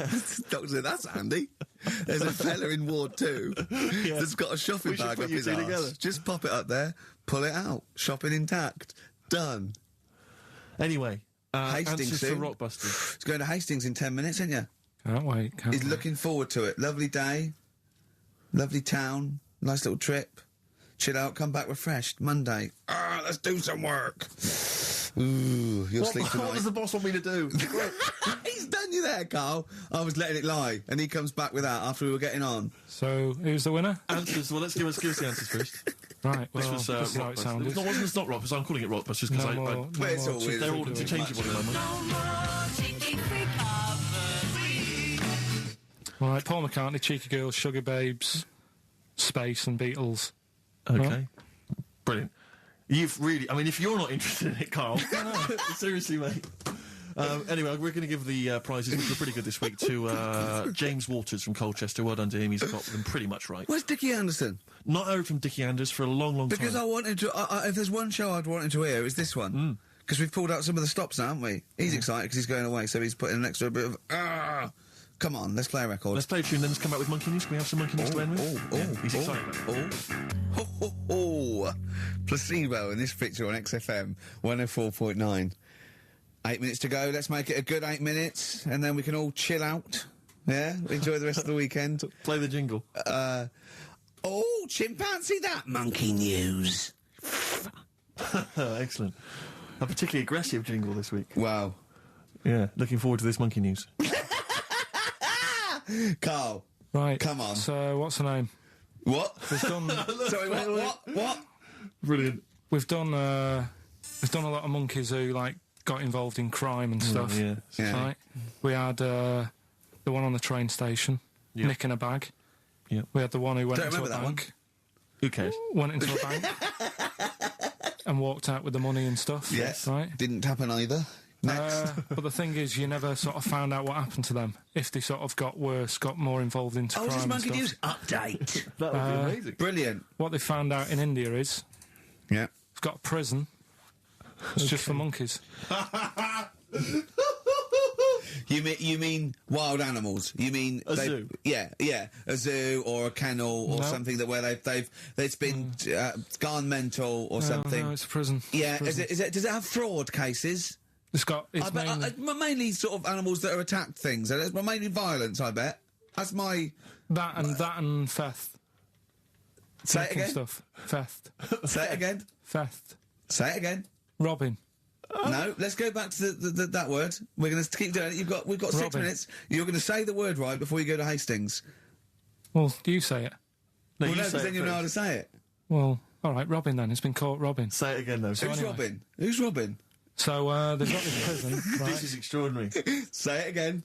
Doctor said that's handy. There's a fella in Ward 2 that's got a shopping We should bag put up you his two arse. together. Just pop it up there, pull it out, shopping intact, done. Anyway, Hastings answers to soon. Rockbusters. It's going to Hastings in 10 minutes, isn't you? Can't wait. He's looking forward to it. Lovely day, lovely town, nice little trip. Chill out, come back refreshed. Monday. Let's do some work. Ooh, you'll sleep tonight. What does the boss want me to do? He's done you there, Carl. I was letting it lie, and he comes back with that after we were getting on. So, who's the winner? Answers. Well, let's give us the answers first. Right, well, This was this is how it Rockbusters. sounded. It's not Rockbusters. I'm calling it Rockbusters because No more But it's all weird. they're all interchangeable in my mind. No more cheeky free covers. All right, Paul McCartney, Cheeky Girls, Sugar Babes, Space and Beatles. Okay. Right. Brilliant. You've really... I mean, if you're not interested in it, Carl... Seriously, mate. Anyway, we're going to give the prizes, which were pretty good this week, to James Waters from Colchester. Well done to him. He's got them pretty much right. Where's Dickie Anderson? Not heard from Dickie Anders for a long, long Because time. I wanted to... if there's one show I'd wanted to hear, it's this one. Because we've pulled out some of the stops now, haven't we? He's excited because he's going away, so he's putting an extra bit of... Come on, let's play a record. Let's play a tune, then let's come back with monkey news. Can we have some monkey news to end with? He's excited about it. Placebo in this picture on XFM 104.9. 8 minutes to go. Let's make it a good 8 minutes, and then we can all chill out. Yeah, enjoy the rest of the weekend. Play the jingle. Chimpanzee that monkey news. Excellent. A particularly aggressive jingle this week. Wow. Yeah, looking forward to this monkey news. Carl. Right. Come on. So, what's the name? What? We've done. Sorry, what? Brilliant. We've done a lot of monkeys who got involved in crime and stuff. Yeah. Right. We had the one on the train station, nicking a bag. Yeah. We had the one who went Don't into a remember that bank. Who cares? Went into a bank and walked out with the money and stuff. Yes. Right. Didn't happen either. Next. But the thing is, you never sort of found out what happened to them. If they sort of got worse, got more involved into crime this and monkey stuff. news update. That would be amazing. Brilliant. What they found out in India is Yeah. it's got a prison. It's just for monkeys. You mean wild animals? You mean A zoo? Yeah, a zoo or a kennel or No. something that where they've been gone mental or something. No, it's a prison. Yeah, It's a prison. does it have fraud cases? It's got. It's Mainly sort of animals that are attacked things. It's mainly violence, I bet. That's my that and theft. say it Making again. Stuff. Theft. Say it again. Theft. Say it again. Robbing. No, let's go back to that word. We're going to keep doing it. We've got 6 Robbing. minutes. You're going to say the word right before you go to Hastings. Well, you say it. No, Well, you no, say because it then you know how to first. say it. Well, all right, robbing then. It's been caught robbing. Say it again, though. Who's anyway. robbing? Who's robbing? So they've got this prison. Right? This is extraordinary. Say it again.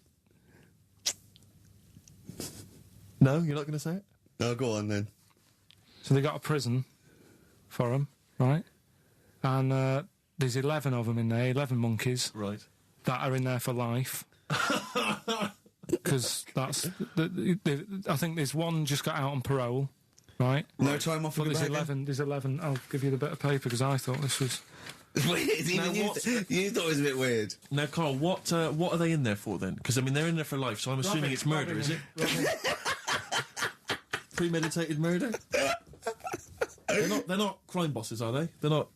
No, you're not going to say it? Oh, go on then. So they got a prison for them, right? And there's 11 of them in there, 11 monkeys Right. that are in there for life. Because that's... I think there's one just got out on parole, right? No time off for But good there's behaviour? 11... I'll give you the bit of paper because I thought this was... Weird. Even Now, you thought it was a bit weird. Now, Carl, what are they in there for, then? Because, I mean, they're in there for life, so I'm assuming it's murder, is it? Premeditated murder? They're not crime bosses, are they? They're not...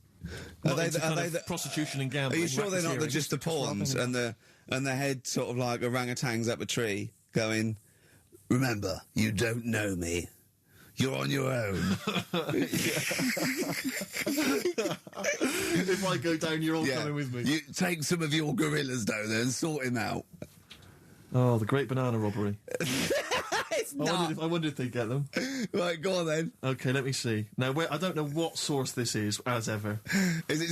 not they into the- kind are they of the- prostitution and Are gambling. you sure they're not racketeering? just the pawns and the head sort of like orangutans up a tree going, remember, you don't know me. You're on your own. If I go down, you're all coming with me. You take some of your gorillas down there and sort him out. Oh, the great banana robbery. It's I wonder if they get them. Right, go on then. Okay, let me see. Now, I don't know what source this is, as ever. Is it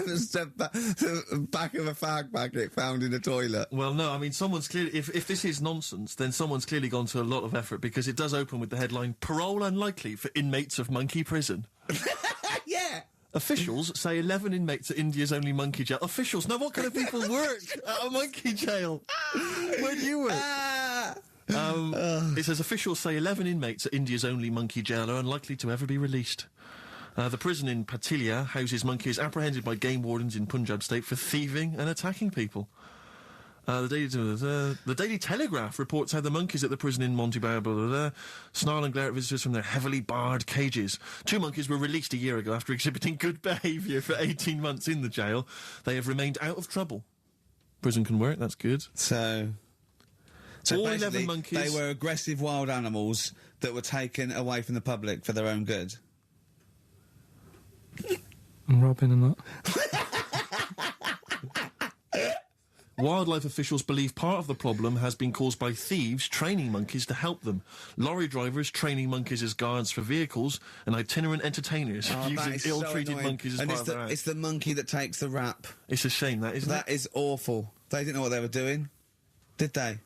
just the back of a fag packet found in a toilet? Well, no, I mean, someone's clearly... If this is nonsense, then someone's clearly gone to a lot of effort, because it does open with the headline, Parole Unlikely for Inmates of Monkey Prison. Yeah. Officials say 11 inmates at India's only monkey jail. Officials? Now, what kind of people work at a monkey jail? Where do you work? It says officials say 11 inmates at India's only monkey jail are unlikely to ever be released. The prison in Patilia houses monkeys apprehended by game wardens in Punjab state for thieving and attacking people. The Daily Telegraph reports how the monkeys at the prison in Montebello snarl and glare at visitors from their heavily barred cages. 2 monkeys were released a year ago after exhibiting good behaviour for 18 months in the jail. They have remained out of trouble. Prison can work, that's good. So all 11 basically, monkeys... they were aggressive wild animals that were taken away from the public for their own good. And robbing and that. Wildlife officials believe part of the problem has been caused by thieves training monkeys to help them. Lorry drivers training monkeys as guards for vehicles, and itinerant entertainers Oh, that using is so ill-treated annoying. monkeys as and part it's of their act. it's the monkey that takes the rap. It's a shame, that, isn't That it? is awful. They didn't know what they were doing, did they?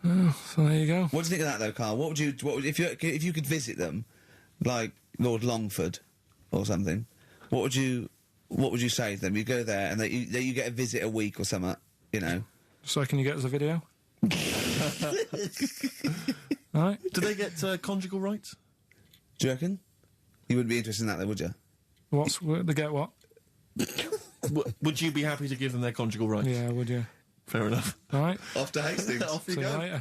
So there you go. What do you think of that, though, Carl? What would if you could visit them, like Lord Longford or something? What would you say to them? You go there and you get a visit a week or something, you know. So can you get us a video? Right. Do they get conjugal rights? Do you reckon? You wouldn't be interested in that, though, would you? They get what? Would you be happy to give them their conjugal rights? Yeah, would you? Fair enough. All right. Off to Hastings. Off you See you go. later.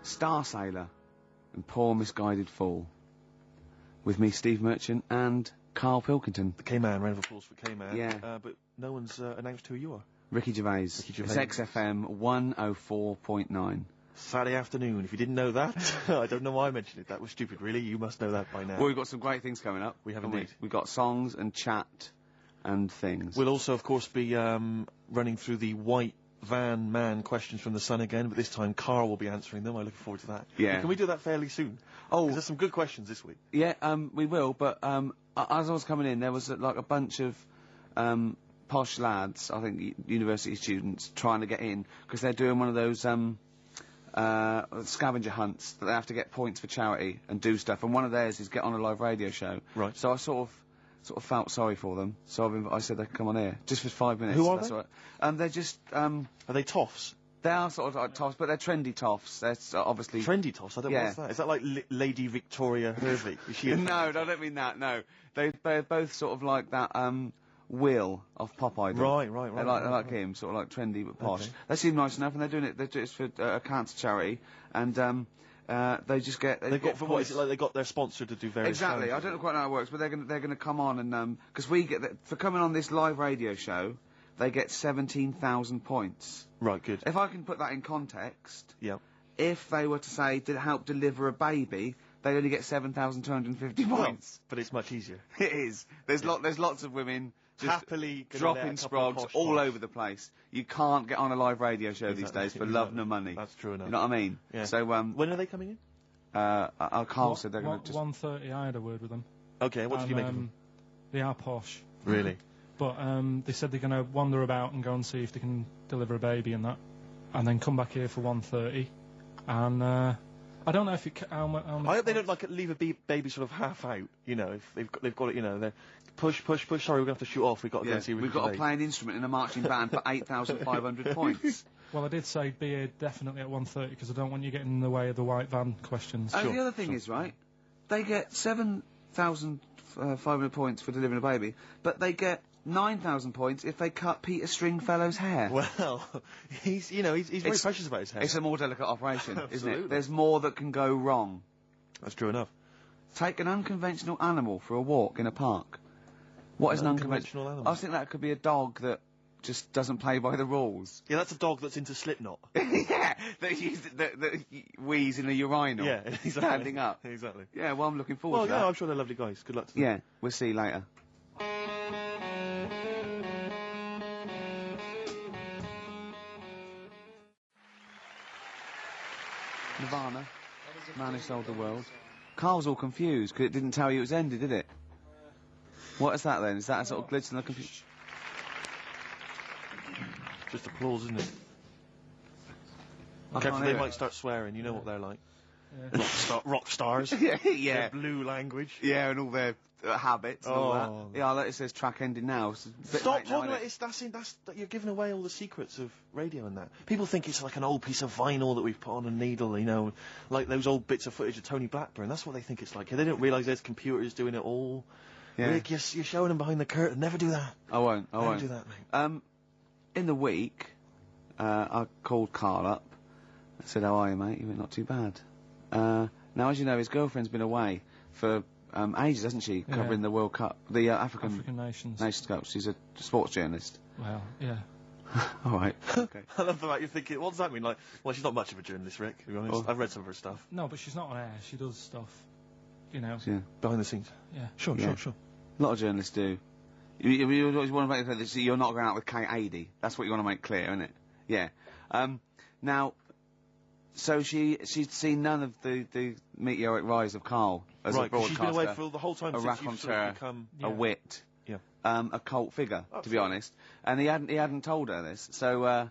Star Sailor and Poor Misguided Fool. With me, Steve Merchant, and Carl Pilkington. The K-Man, round of applause for K-Man. Yeah. But no one's announced who you are. Ricky Gervais. Ricky Gervais. It's XFM 104.9. Saturday afternoon. If you didn't know that, I don't know why I mentioned it. That was stupid, really. You must know that by now. Well, we've got some great things coming up. We have haven't indeed. We've got songs and chat and things. We'll also, of course, be running through the White Van Man questions from the Sun again, but this time Carl will be answering them. I'm looking forward to that. Yeah. Can we do that fairly soon? Oh, there's some good questions this week. Yeah, we will, but as I was coming in, there was like a bunch of posh lads, I think university students, trying to get in, because they're doing one of those scavenger hunts that they have to get points for charity and do stuff, and one of theirs is get on a live radio show. Right. So I sort of felt sorry for them, so I said they could come on here, just for 5 minutes. Who are that's they? all right. They're just... Are they toffs? They are sort of like toffs, but they're trendy toffs. They're obviously... Trendy toffs? I don't know Yeah. what's that. Is that like Lady Victoria Hervey? Is she a No, I don't mean that, no. They're both sort of like that, Will of Pop Idol. Right. They're like him, sort of like trendy but posh. Okay. They seem nice enough, and they're doing it for a cancer charity, and they just get... They've got, for what is it like, they got their sponsor to do various Exactly, I challenges? don't know quite how it works, but they're gonna come on and, because we get, for coming on this live radio show, they get 17,000 points. Right, good. If I can put that in context, Yeah. if they were to say to help deliver a baby, they only get 7,250 points. But it's much easier. It is. There's lots of women just Happily gonna dropping let a couple of sprogs posh all toffs. over the place. You can't get on a live radio show these days for love nor money. That's true enough. You know what I mean? Yeah. So when are they coming in? Carl said they're going to just... 1:30. I had a word with them. Okay, what did you make of them? They are posh. Really? But they said they're going to wander about and go and see if they can deliver a baby and that, and then come back here for 1:30. And I don't know if it. How much? I hope they don't like leave a baby sort of half out. You know, if they've got it. You know, they're push. Sorry, we're going to have to shoot off. We've got to go and see. We've got to play an instrument in a marching band for 8,500 points. Well, I did say be here definitely at 1:30 because I don't want you getting in the way of the white van questions. And the other thing is, right, they get 7,500 points for delivering a baby, but they get 9,000 points if they cut Peter Stringfellow's hair. Well, he's very precious about his hair. It's a more delicate operation, isn't Absolutely. it? There's more that can go wrong. That's true enough. Take an unconventional animal for a walk in a park. What is an unconventional animal? I think that could be a dog that just doesn't play by the rules. Yeah, that's a dog that's into Slipknot. Yeah, that wheeze in a urinal. Yeah, exactly. Standing up. Exactly. Yeah, well, I'm looking forward Well, to yeah, that. I'm sure they're lovely guys. Good luck to them. Yeah, we'll see you later. Nirvana, Man Who Sold the World. Carl's all confused because it didn't tell you it was ended, did it? What is that then? Is that a sort of glitch in the computer? Just applause, isn't it? I Careful, can't they hear it. might start swearing. You know what they're like. Yeah. Rock stars. Yeah, Their blue language. Yeah, and all their habits and all Oh. that. Yeah, like it says track ending now. It's a bit Stop late now, talking about innit? it. You're giving away all the secrets of radio and that. People think it's like an old piece of vinyl that we've put on a needle, you know, like those old bits of footage of Tony Blackburn. That's what they think it's like. They don't realise there's computers doing it all. Yeah. Rick, you're showing them behind the curtain. Never do that. I won't. Never do that, mate. In the week, I called Carl up. I said, "How are you, mate?" He went, "Not too bad." Now, as you know, his girlfriend's been away for ages, hasn't she? Yeah. Covering the World Cup, the African nations. Nations Cup. She's a sports journalist. Well, yeah. All right. Okay. I love the fact you're thinking, what does that mean? Like, well, she's not much of a journalist, Rick, to be honest. Oh. I've read some of her stuff. No, but she's not on air. She does stuff, you know. Yeah. Behind the scenes. Yeah. Sure. A lot of journalists do. You always want to make clear that you're not going out with Kate Adie. That's what you want to make clear, isn't it? Yeah. Now, so she'd seen none of the meteoric rise of Carl as Right, a 'cause broadcaster. she's been away for the whole time a since you've sort of raconteur, become... a wit, Yeah. a cult figure, to be honest. And he hadn't told her this. So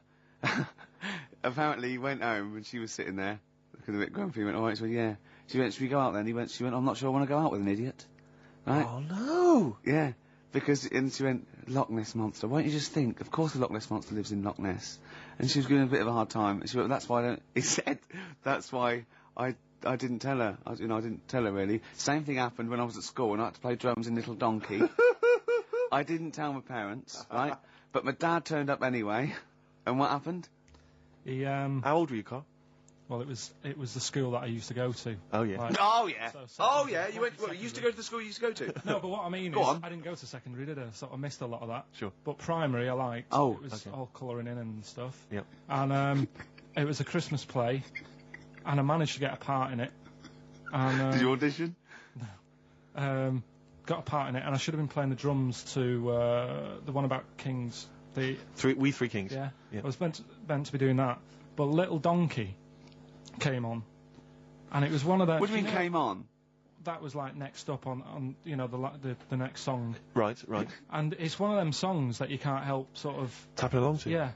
apparently he went home and she was sitting there looking a bit grumpy. He went, "All right," she went, "Yeah." She went, "Should we go out then?" She went, "I'm not sure I want to go out with an idiot." Right? Oh, no! Yeah. and she went, Loch Ness Monster. Won't you just think? Of course the Loch Ness Monster lives in Loch Ness. And she was giving him a bit of a hard time. And she went, that's why I don't... He said, that's why I didn't tell her. I didn't tell her, really. Same thing happened when I was at school and I had to play drums in Little Donkey. I didn't tell my parents, right? But my dad turned up anyway. And what happened? He, How old were you, Carl? well, it was the school that I used to go to. Oh, yeah. Like, Oh, yeah. so You went... Well, you used to go to the school you used to go to? No, but what I mean Go is, on. I didn't go to secondary, did I? So I missed a lot of that. Sure. But primary, I liked. Oh, it was okay. all colouring in and stuff. Yep. And it was a Christmas play, and I managed to get a part in it. And Did you audition? got a part in it, and I should have been playing the drums to the one about Kings. The We Three Kings. yeah, Yeah. I was meant to be doing that, but Little Donkey came on, and it was one of the. What do you mean came on? That was like next up on the next song, Right. and it's one of them songs that you can't help sort of. Tapping along to. Yeah.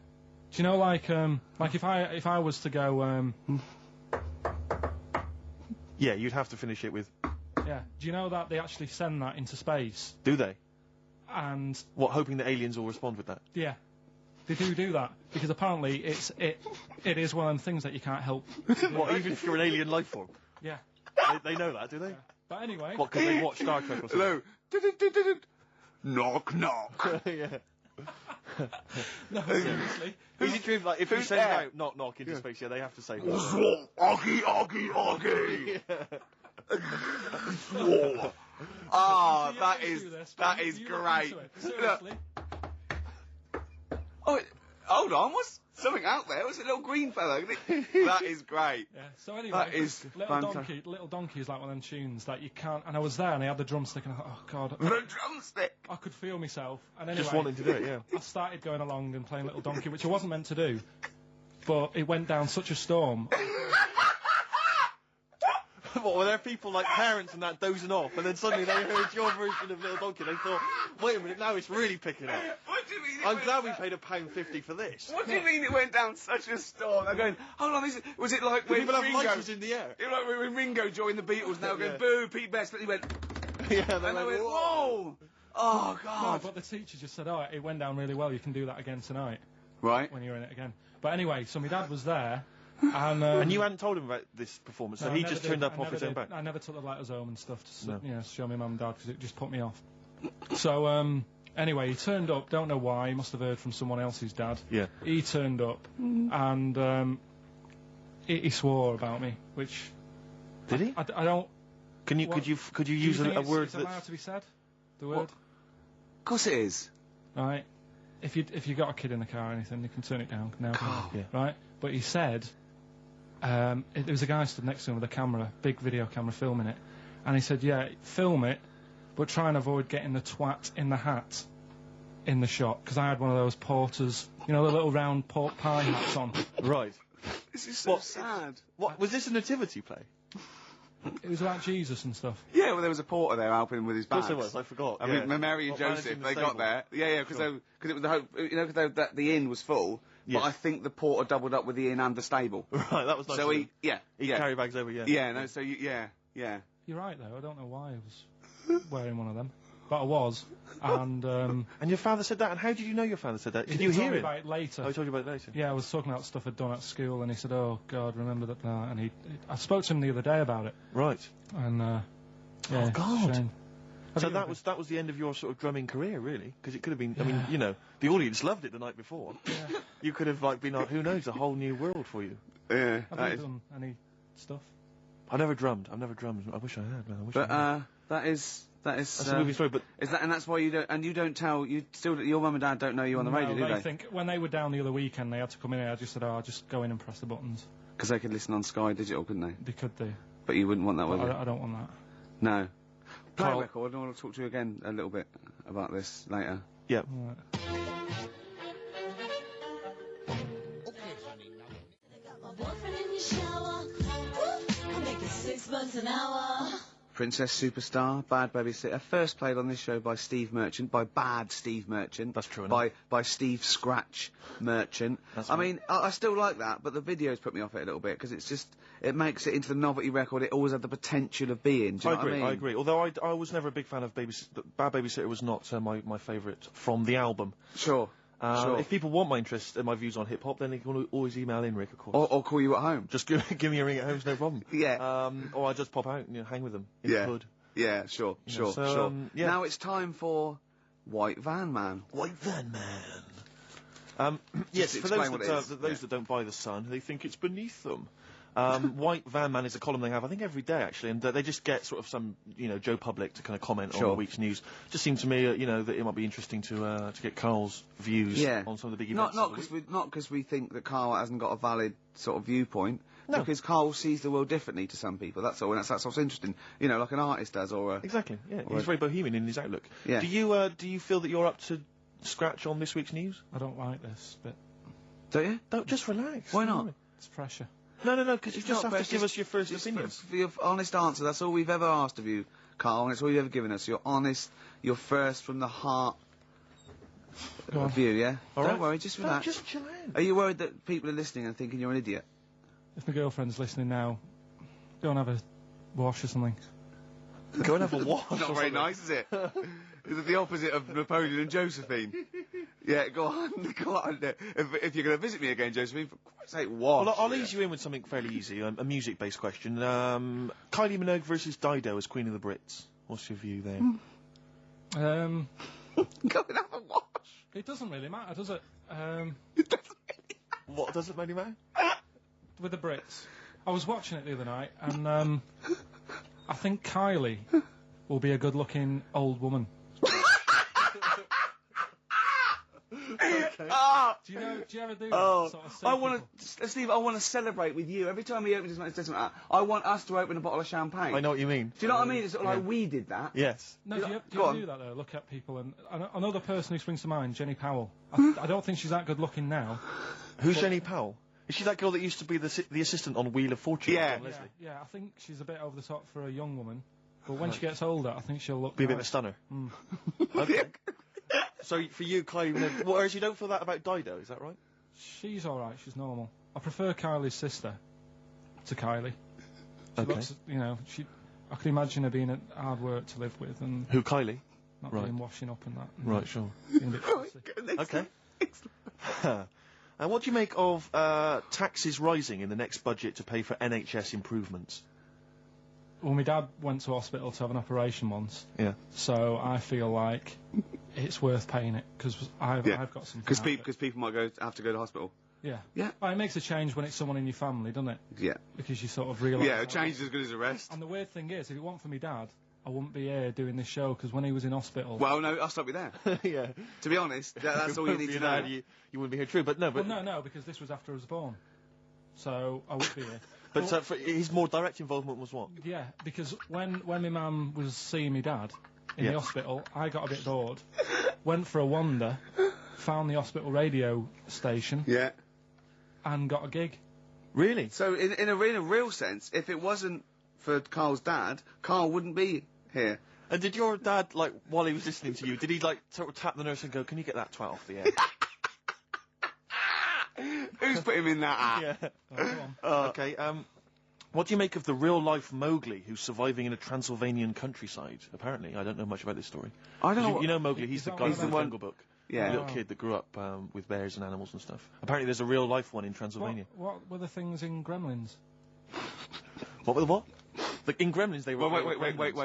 Do you know, like if I was to go, Yeah, you'd have to finish it with. yeah. Do you know that they actually send that into space? Do they? And What, hoping that aliens will respond with that? yeah, they do that because apparently it is one of them things that you can't help. What, even if you're an alien life form? Yeah. They know that, do they? But anyway. What, because they watch Star Trek or something? Hello. Knock, knock. Yeah. No, seriously. Is it true, like, if you who's send there? out knock knock into space, yeah, they have to say Augie, Augie, Augie. Ah, You that don't is do this, that but is you look great. into it. Seriously. Oh, hold on, what's something out there? Was a little green fella? That is great. Yeah. So anyway, That is Little Donkey is like one of them tunes that you can't. And I was there, and I had the drumstick, and I thought, oh god, The drumstick. I could feel myself. And anyway, just wanting to do it, yeah. I started going along and playing Little Donkey, which I wasn't meant to do, but it went down such a storm. What, were there people like parents and that dozing off, and then suddenly they heard your version of Little Donkey, and they thought, wait a minute, now it's really picking up. What do you mean? I'm glad we paid £1.50 for this. What do you mean it went down such a storm? I'm going, hold on, was it like when People have Ringo... lighters in the air. It was like when Ringo joined the Beatles, now going, Yeah. boo, Pete Best, but he went... Yeah, And they went, whoa! Oh, No, God. but the teacher just said, oh, it went down really well, you can do that again tonight, Right. when you're in it again. But anyway, so my dad was there, and... And you hadn't told him about this performance, so no, he I never just did. turned up I off his never own did. back. I never took the letters home and stuff to No. show my mum and dad, because it just put me off. So, anyway, he turned up, don't know why, he must have heard from someone else's dad. Yeah. He turned up, and he swore about me, which... Did he? I don't... Could you What- use Do you think a it's- word it's allowed that's... to be said? The word? Of course it is. Right. If you got a kid in the car or anything, you can turn it down now. Yeah. Right. But he said, there was a guy stood next to him with a camera, big video camera, filming it, and he said, yeah, film it, but try and avoid getting the twat in the hat in the shot, because I had one of those porters, you know, the little round pork pie hats on. Right. This is so What? sad. What, was this a nativity play? It was about Jesus and stuff. Yeah, well, there was a porter there helping him with his Of course bags. there was, I forgot. I yeah. mean, Mary and What, Joseph, managing the they got stable? there. Yeah, because Sure. it was the hope, you know, because the inn was full. Yes. But I think the porter doubled up with the inn and the stable. Right, that was nice. So of him. he He'd carry bags over, yeah. Yeah, no, so yeah. You're right, though. I don't know why I was wearing one of them, but I was. And And your father said that, and how did you know your father said that? Did he you told hear me it? about it later. Oh, he told you about it later? Yeah, I was talking about stuff I'd done at school, and he said, "Oh God, remember that?" And I spoke to him the other day about it, Right. and yeah, Oh, God. shame. So that was the end of your sort of drumming career, really? Because it could have been, I mean, you know, the audience loved it the night before. Yeah. You could have, like, been, like, who knows, a whole new world for you. Yeah, Have that you is. done any stuff? I've never drummed. I wish I had, man. I wish I But had. that is That's a movie story, but... is that, and that's why you don't tell, your mum and dad don't know you on the radio, do they they? think when they were down the other weekend, they had to come in. I just said, "Oh, I'll just go in and press the buttons." Because they could listen on Sky Digital, couldn't they? They could do. But you wouldn't want that, But would you? I don't want that. No. Play a Carl- record, and I want to talk to you again a little bit about this later. Yeah. Right. My boyfriend in the shower. Woo! I make it $6 an hour. Princess Superstar, Bad Babysitter, first played on this show by Steve Merchant, by Bad Steve Merchant. That's true enough. By Steve Scratch Merchant. That's I right. mean, I still like that, but the videos put me off it a little bit, because it's just, it makes it into the novelty record it always had the potential of being. Do you know what I mean? I agree. Although I was never a big fan of Bad Babysitter was not my favourite from the album. Sure. Sure. If people want my interest and my views on hip hop, then they can always email in, Rick, of course. Or call you at home. Just give me a ring at home, no problem. Yeah. Or I just pop out and hang with them in the hood. Yeah, sure, You know, sure, so, sure. yeah. Now it's time for White Van Man. White Van Man. Yes, Just for those explain what it is. that don't buy the Sun, they think it's beneath them. White Van Man is a column they have, I think, every day actually, and they just get sort of some, Joe Public to kind of comment on the week's news. Just seemed to me, that it might be interesting to get Carl's views on some of the big events. Not because we think that Carl hasn't got a valid sort of viewpoint. No. Because Carl sees the world differently to some people. That's all, and that's what's interesting. Like an artist does, or a Exactly. Yeah, he's very bohemian in his outlook. Yeah. Do you feel that you're up to scratch on this week's news? I don't like this bit. Don't you? Don't just relax. Why not? It's pressure. No, because you It's just not have to pressure, give us your first just opinions. for your honest answer. That's all we've ever asked of you, Carl, and it's all you've ever given us. Your honest, your first from the heart view. Yeah. All Don't right. worry, just relax. Just chill out. Are you worried that people are listening and thinking you're an idiot? If my girlfriend's listening now, go and have a wash or something. Go and have a wash. Not very nice, is it? Is it the opposite of Napoleon and Josephine? Yeah, go on. If you're going to visit me again, Josephine, for Christ's sake, wash. Well, I'll ease you in with something fairly easy, a music-based question. Kylie Minogue versus Dido as Queen of the Brits. What's your view there? Go and have a wash. It doesn't really matter, does it? What doesn't really matter? With the Brits. I was watching it the other night, and I think Kylie will be a good-looking old woman. Do you ever do that? Sort of see I want people? to, Steve. I want to celebrate with you every time he opens his mouth. I want us to open a bottle of champagne. I know what you mean. Do you know what I mean? It's sort of like we did that. Yes. No, do you Go ever on. do that though? Look at people, and another person who springs to mind, Jenny Powell. I don't think she's that good-looking now. Who's Jenny Powell? Is she that girl that used to be the assistant on Wheel of Fortune? Yeah. Leslie? Yeah, I think she's a bit over the top for a young woman. But when she gets older, I think she'll look Be a bit of a nice. stunner. Okay. So for you, Kylie Minogue, whereas you don't feel that about Dido, is that right? She's alright, she's normal. I prefer Kylie's sister to Kylie. She Okay. looks, I can imagine her being hard work to live with and Who, Kylie? not Right. being washing up and that. and Right, sure. being a bit fussy. Okay. And what do you make of taxes rising in the next budget to pay for NHS improvements? Well, my dad went to hospital to have an operation once, Yeah. so I feel like it's worth paying it, because I've got something out of it. Because people might have to go to hospital. Yeah. Yeah. Well, it makes a change when it's someone in your family, doesn't it? Yeah. Because you sort of realise... Yeah, a change is as good as a rest. And the weird thing is, if it weren't for my dad, I wouldn't be here doing this show, because when he was in hospital... Well, no, I'll stop you there. Yeah. To be honest, that's all you need to know. You wouldn't be here, true, but no, but... Well, no, because this was after I was born. So, I would be here. But his more direct involvement was what? Yeah, because when my mum was seeing my dad in the hospital, I got a bit bored, went for a wander, found the hospital radio station, Yeah. and got a gig. Really? So, in a real sense, if it wasn't for Carl's dad, Carl wouldn't be here. And did your dad, while he was listening to you, did he, sort of tap the nurse and go, can you get that twat off the air? Who's put him in that app? Yeah. Oh, go on. Okay, what do you make of the real-life Mowgli who's surviving in a Transylvanian countryside, apparently? I don't know much about this story. I don't know. You know Mowgli, he's Is the that guy one from of the them? Jungle Book. Yeah. The little kid that grew up with bears and animals and stuff. Apparently there's a real-life one in Transylvania. What were the things in Gremlins? What were the what? In Gremlins they were... Well,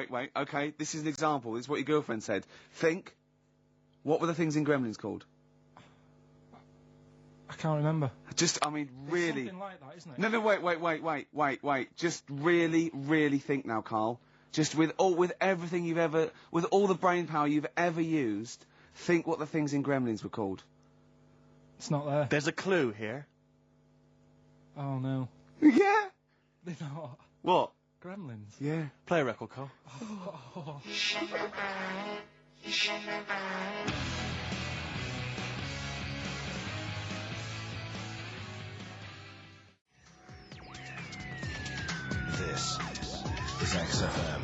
wait. Okay, this is an example. This is what your girlfriend said. Think. What were the things in Gremlins called? I can't remember. Just, I mean, really. Something like that, isn't it? No, wait. Just really think now, Carl. Just with everything with all the brain power you've ever used, think what the things in Gremlins were called. It's not there. There's a clue here. Oh, no. Yeah. They're not. What? Gremlins. Yeah. Play a record, Carl. This is XFM.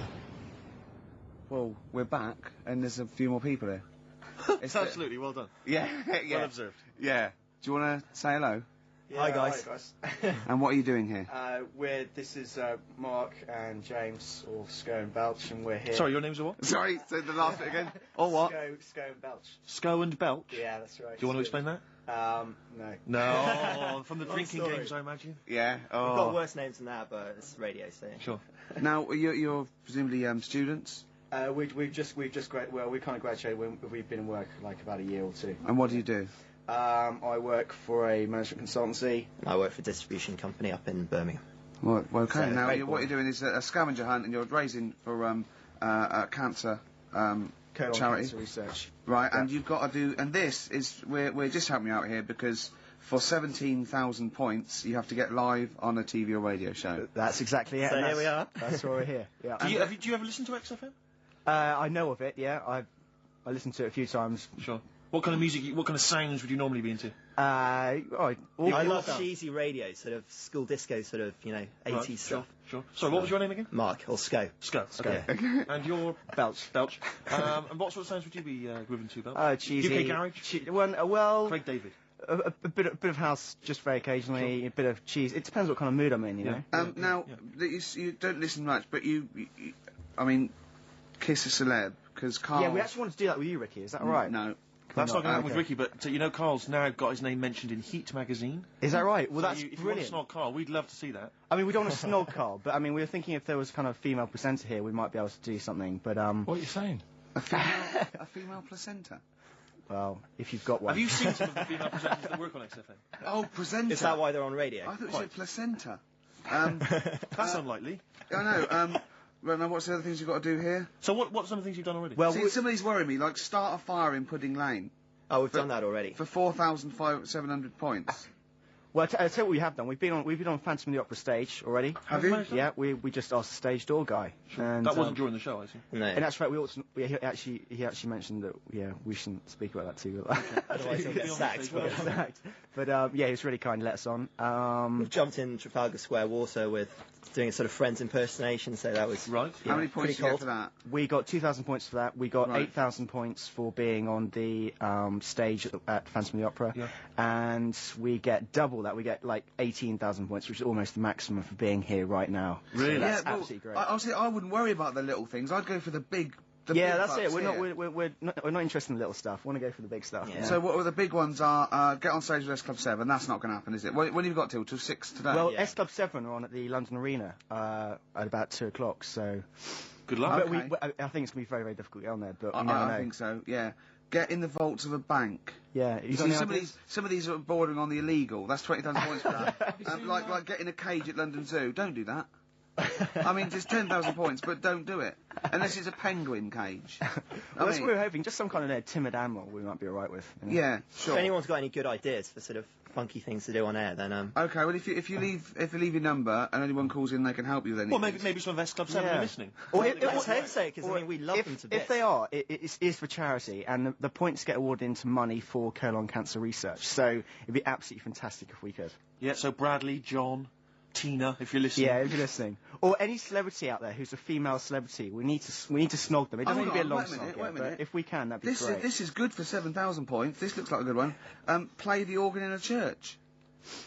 well, we're back, and there's a few more people here. It's absolutely well done. Yeah, yeah. Well observed. Yeah. Do you want to say hello? Hi guys. And what are you doing here? This is Mark and James, or Sco and Belch, and we're here. Sorry, your names are what? Sorry, say the last bit again. Or what? Sco and Belch. Sco and Belch? Yeah, that's right. Do you want to explain that? No. No, from the Long drinking story. games, I imagine. Yeah. We've got Oh. worse names than that, but it's radio, so. Sure. Now, you're presumably students? We've just we kind of graduated when we've been in work like about a year or two. And what do you do? I work for a management consultancy. I work for a distribution company up in Birmingham. Well, okay. So, Now, very what you're doing is a scavenger hunt, and you're raising for cancer Colon charity. Cancer Research. Right, and you've got to do, and this is, we're just helping you out here because for 17,000 points, you have to get live on a TV or radio show. That's exactly it. So and here we are. That's why we're here. Yeah. Do you ever listen to XFM? I know of it. Yeah. I listened to it a few times. Sure. What kind of music, what kind of sounds would you normally be into? I love cheesy radio, sort of school disco, sort of, 80s stuff. Sure. Sorry, what was your name again? Mark, or Sco. Sco. Okay. And you're Belch. Belch. And what sort of sounds would you be grooving to, Belch? Cheesy. UK garage. Well. Craig David. A bit of house, just very occasionally. A bit of cheese. It depends what kind of mood I'm in, you know. Now, you don't listen much, but I mean, kiss a celeb because Carl. Yeah, we actually wanted to do that with you, Ricky. Is that all right? No. That's not going to happen with Ricky, but Carl's now got his name mentioned in Heat magazine. Is that right? Well, So that's if you want brilliant. to snog Carl, we'd love to see that. I mean, we don't want to snog Carl, but I mean, we were thinking if there was kind of a female presenter here, we might be able to do something. But What are you saying? A female placenta. well, if you've got one. Have you seen some of the female presenters that work on XFM? Oh, presenter. Is that why they're on radio? I thought you Quite. said placenta. That's unlikely. I know. Well, now what's the other things you've got to do here? So what are some of the things you've done already? Well, See, some of these worry me, like start a fire in Pudding Lane Oh, we've done that already. for 4,700 points. Well, I'll tell you what we have done. We've been on Phantom of the Opera stage already. Have you? Yeah, we just asked the stage door guy. And, that wasn't during the show, I see. No. in actual fact, he actually mentioned that we shouldn't speak about that too. Otherwise he'll get sacked. But yeah, he was really kind. Let us on. We've jumped in Trafalgar Square Water with doing a sort of Friends impersonation, so that was Right. How many points pretty did you get cold. for that? We got 2,000 points for that. We got Right. 8,000 points for being on the stage at Phantom of the Opera. Yeah. And we get double that. We get like 18,000 points, which is almost the maximum for being here right now. Really? So that's well, absolutely great. Honestly, I wouldn't worry about the little things. I'd go for the big. Yeah, that's it. bucks We're here. not interested in the little stuff. We want to go for the big stuff. Yeah. So what are the big ones are, get on stage with S Club 7, that's not going to happen, is it? When have you got till 6 today? Well, Yeah. S Club 7 are on at the London Arena at about 2 o'clock, so... Good luck. But Okay. I think it's going to be very, very difficult to get on there, but we never I know. think so, yeah. Get in the vaults of a bank. Yeah. You see, some of these are bordering on the illegal. That's 20,000 points for that. Like getting a cage at London Zoo. Don't do that. I mean, just 10,000 points, but don't do it. Unless it's a penguin cage. Well, that's what we were hoping. Just some kind of timid animal we might be alright with. You know? Yeah, sure. If anyone's got any good ideas for sort of funky things to do on air, then Okay, well, if you leave your number and anyone calls in, they can help you with anything. Well, maybe some of S Club 7 are listening. Or let's hope so, because we love them to bits. If they are, it is for charity, and the points get awarded into money for colon cancer research. So it'd be absolutely fantastic if we could. Yeah, so Bradley, John, Tina, if you're listening. Yeah, if you're listening, or any celebrity out there who's a female celebrity, we need to snog them. It doesn't Hold need to be a on, long wait a minute, snog, wait a minute. but if we can, that'd be great. This is good for 7,000 points. This looks like a good one. Play the organ in a church.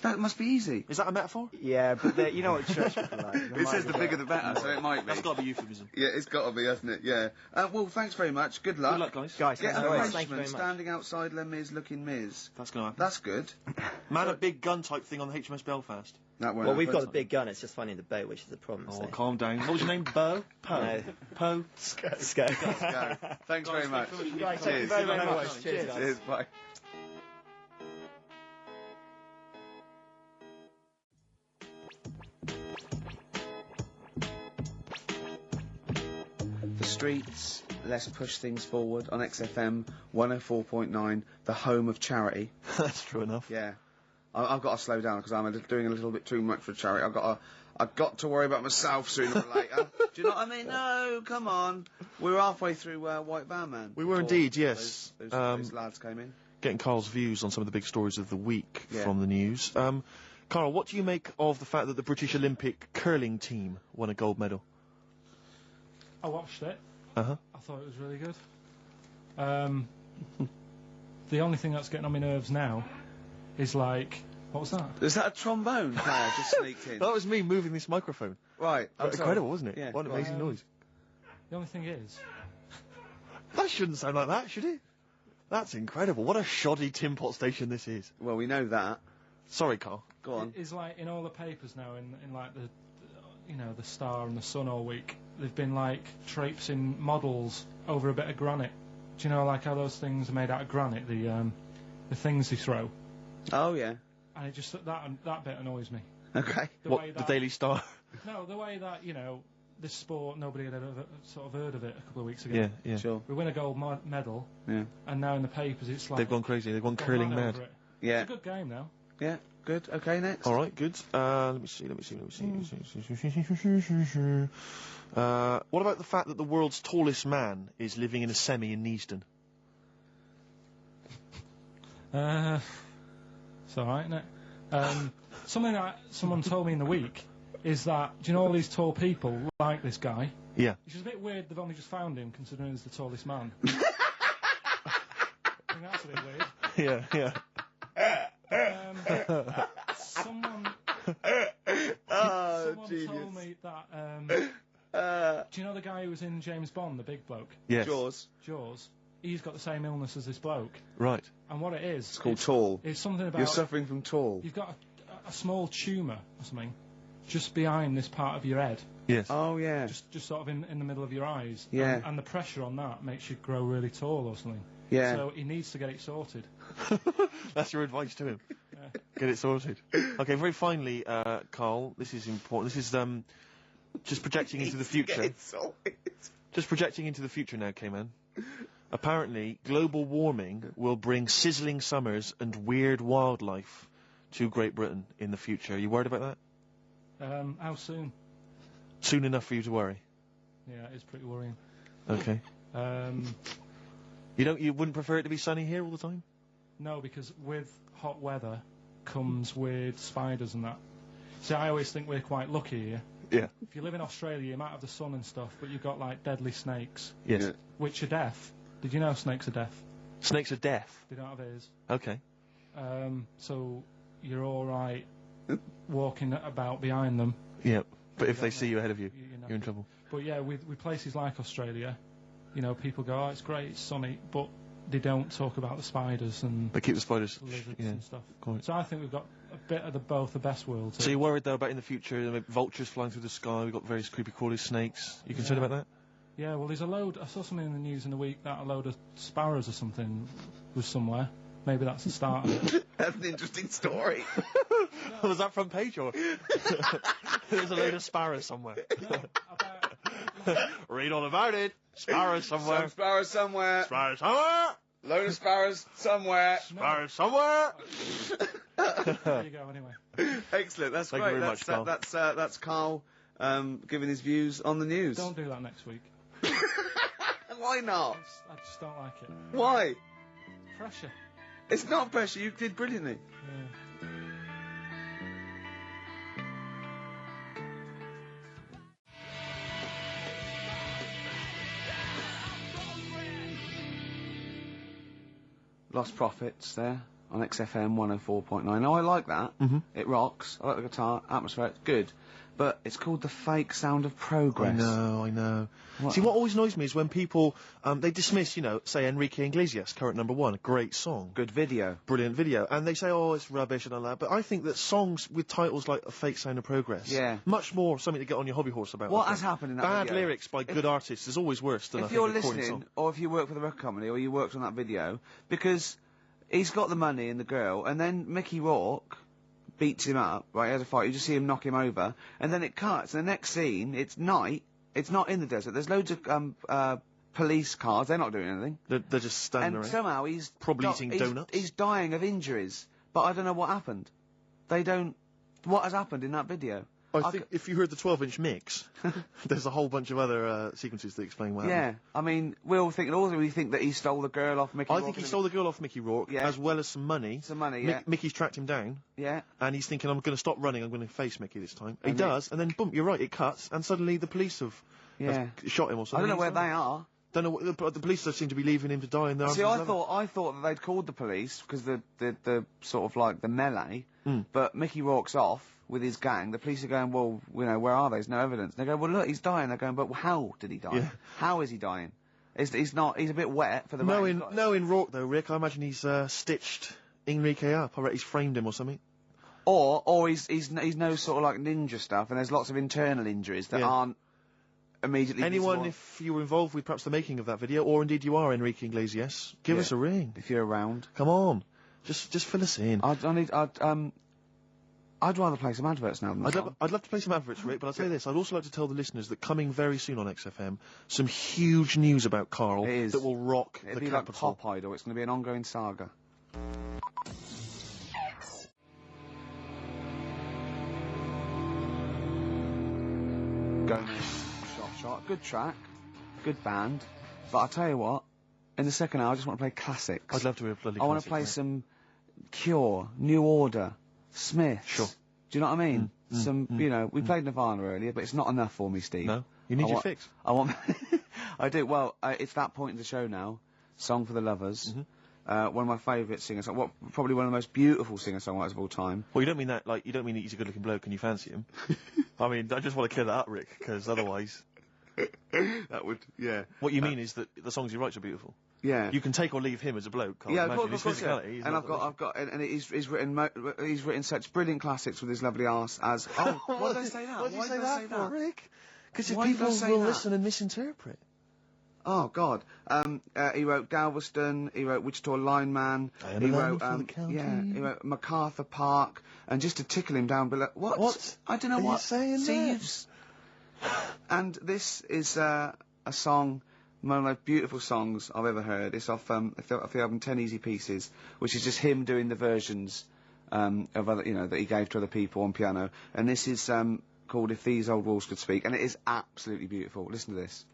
That must be easy. Is that a metaphor? Yeah, but you know what church people are like. They It might says be the bigger like- the better, so it might be. That's got to be euphemism. Yeah, it's got to be, hasn't it? Yeah. Well, thanks very much. Good luck. Good luck, guys. Guys, Get thanks an very much. Thank you Frenchman very much. standing outside Les Mis looking Miz. That's going to happen. That's good. Man a big gun type thing on the HMS Belfast. That won't well, we've happen. got a big gun. It's just finding the boat, which is the problem. Oh, so. calm down. What was your name? Bo? Poe? No. Poe? Sco. Go. Thanks very much. Guys, thank you Cheers. very, very much. Cheers, guys. Cheers. Bye. The streets, let's push things forward on XFM 104.9, the home of charity. That's true enough. Yeah. I've got to slow down because I'm doing a little bit too much for charity. I've got to worry about myself sooner or later. Do you know what I mean? No, come on. We were halfway through White Van Man. We were before indeed, yes. Those lads came in. Getting Carl's views on some of the big stories of the week Yeah. from the news. Carl, what do you make of the fact that the British Olympic curling team won a gold medal? I watched it. Uh-huh. I thought it was really good. The only thing that's getting on my nerves now is like, what was that? Is that a trombone player just sneaked in? That was me moving this microphone. Right. I'm sorry. Incredible, wasn't it? Yeah. What an amazing noise. The only thing is, That shouldn't sound like that, should it? That's incredible. What a shoddy tin pot station this is. Well, we know that. Sorry, Carl. Go on. is like in all the papers now, in like the you know, the Star and the Sun all week, they've been like traipsing models over a bit of granite. Do you know, like how those things are made out of granite, the things they throw? Oh, yeah. And it just, that bit annoys me. Okay. The Daily Star? No, the way that, you know, this sport, nobody had ever sort of heard of it a couple of weeks ago. Yeah, yeah. Sure. We win a gold medal, Yeah. and now in the papers it's like... They've gone crazy. They've gone curling mad. over it. Yeah. It's a good game now. Yeah. Good. Okay, next. All right, good. Let me see. What about the fact that the world's tallest man is living in a semi in Neasden? It's alright, isn't it? Something that someone told me in the week is that, do you know all these tall people like this guy? Yeah. Which is a bit weird they've only just found him, considering he's the tallest man. I think that's a bit weird. Yeah. Someone told me that, do you know the guy who was in James Bond, the big bloke? Yes. Jaws. He's got the same illness as this bloke. Right. And what it is... It's called tall. It's something about... You're suffering from tall. You've got a small tumour or something just behind this part of your head. Yes. Oh, yeah. Just sort of in the middle of your eyes. Yeah. And the pressure on that makes you grow really tall or something. Yeah. So he needs to get it sorted. That's your advice to him. Get it sorted. Okay, very finally, Carl, this is important. This is just projecting into the future. Just projecting into the future now, K-Man. Apparently, global warming will bring sizzling summers and weird wildlife to Great Britain in the future. Are you worried about that? How soon? Soon enough for you to worry. Yeah, it's pretty worrying. Okay. You wouldn't prefer it to be sunny here all the time? No, because with hot weather comes weird spiders and that. See, I always think we're quite lucky here. Yeah. If you live in Australia, you might have the sun and stuff, but you've got, like, deadly snakes. Yes. Yeah. Which are deaf. Did you know snakes are deaf? Snakes are deaf? They don't have ears. Okay. So you're all right walking about behind them. Yeah, but if they see you ahead of you, you know. you're in trouble. But yeah, with places like Australia, you know, people go, oh, it's great, it's sunny, but they don't talk about the spiders and... They keep the spiders... lizards yeah, and stuff. quite. So I think we've got a bit of both the best worlds. So you're worried, though, about in the future, vultures flying through the sky, we've got various creepy crawly snakes. You concerned about that? Yeah, well, there's a load... I saw something in the news in the week that a load of sparrows or something was somewhere. Maybe that's the start of it. That's an interesting story. Was that front page, or...? There's a load of sparrows somewhere. Read all about it. Sparrows somewhere. Some sparrows somewhere. Sparrows somewhere. Load of sparrows somewhere. Sparrows somewhere. There you go, anyway. Excellent. That's Thank great. you very much, Carl. That's Carl giving his views on the news. Don't do that next week. Why not? I just don't like it. Why? Pressure. It's not pressure. You did brilliantly. Yeah. Lost Prophets there on XFM 104.9. Now, I like that. Mm-hmm. It rocks. I like the guitar, atmosphere, it's good. But it's called The Fake Sound of Progress. I know. See, what always annoys me is when people, they dismiss, say, Enrique Iglesias, current #1, great song. Good video. Brilliant video. And they say, oh, it's rubbish and all that. But I think that songs with titles like A Fake Sound of Progress, yeah, much more something to get on your hobby horse about. What has happened in that Bad video? lyrics by good artists is always worse than if you're listening, or if you work for the record company, or you worked on that video, because he's got the money and the girl, and then Mickey Rourke beats him up, right, he has a fight, you just see him knock him over, and then it cuts, and the next scene, it's night, it's not in the desert, there's loads of, police cars, they're not doing anything. They're just standing around. And somehow he's... probably eating donuts. He's dying of injuries, but I don't know what happened. They don't... What has happened in that video? I think if you heard the 12-inch mix, there's a whole bunch of other sequences that explain what happened. Yeah, I mean, we think that he stole the girl off Mickey Rourke. I think he stole the girl off Mickey Rourke, as well as some money. Some money, yeah. Mickey's tracked him down. Yeah. And he's thinking, I'm going to stop running, I'm going to face Mickey this time. He does, and then, boom, you're right, it cuts, and suddenly the police have Yeah. shot him or I something. don't know where He's they died. are. Don't know. But the police seem to be leaving him to die in their arms. See, of I his lover. thought that they'd called the police because the sort of like the melee, Mm. but Mickey Rourke's off with his gang. The police are going, well, you know, where are they? There's no evidence. They go, well, look, he's dying. They're going, but how did he die? Yeah. How is he dying? He's a bit wet for the rain. Knowing Rourke though, Rick, I imagine he's stitched Enrique up. I reckon he's framed him or something. Or he's no sort of like ninja stuff, and there's lots of internal injuries that aren't immediately Anyone, visible. if you were involved with perhaps the making of that video, or indeed you are Enrique Iglesias, give us a ring. If you're around. Come on. Just fill us in. I'd rather play some adverts now than I'd love to play some adverts, Rick, but I'll tell you this, I'd also like to tell the listeners that coming very soon on XFM, some huge news about Carl that will rock It'll the be capital. like Pop Idol. It's going to be an ongoing saga. Going shot. Good track, good band. But I'll tell you what, in the second hour I just want to play classics. I'd love to hear a bloody I want to classic, play mate. some Cure, New Order, Smiths. Sure. Do you know what I mean? You know, we played Nirvana earlier, but it's not enough for me, Steve. No, you need I your want- fix. I want. I do. Well, it's that point in the show now. Song for the Lovers. One of my favourite singers. Probably one of the most beautiful singer-songwriters of all time. Well, you don't mean that, like, you don't mean that he's a good-looking bloke and you fancy him. I mean, I just want to clear that up, Rick, because otherwise... That would, yeah. What you mean is that the songs he writes are beautiful. Yeah. You can take or leave him as a bloke, can't Yeah, you? of Imagine course, his yeah. physicality. he's And not and he's written such brilliant classics with his lovely arse as. Oh, why did I say that? What did you Why say did I that say for, that? Rick? Because Why did I people say will that? listen and misinterpret. Oh God. He wrote Galveston. He wrote Wichita Lineman. I am He a lineman wrote for the county. he wrote MacArthur Park. And just to tickle him down below. What? I don't know are what. you saying See, there? you've and this is a song. One of the most beautiful songs I've ever heard. It's off the album 10 Easy Pieces, which is just him doing the versions of other, you know, that he gave to other people on piano. And this is called If These Old Walls Could Speak, and it is absolutely beautiful. Listen to this.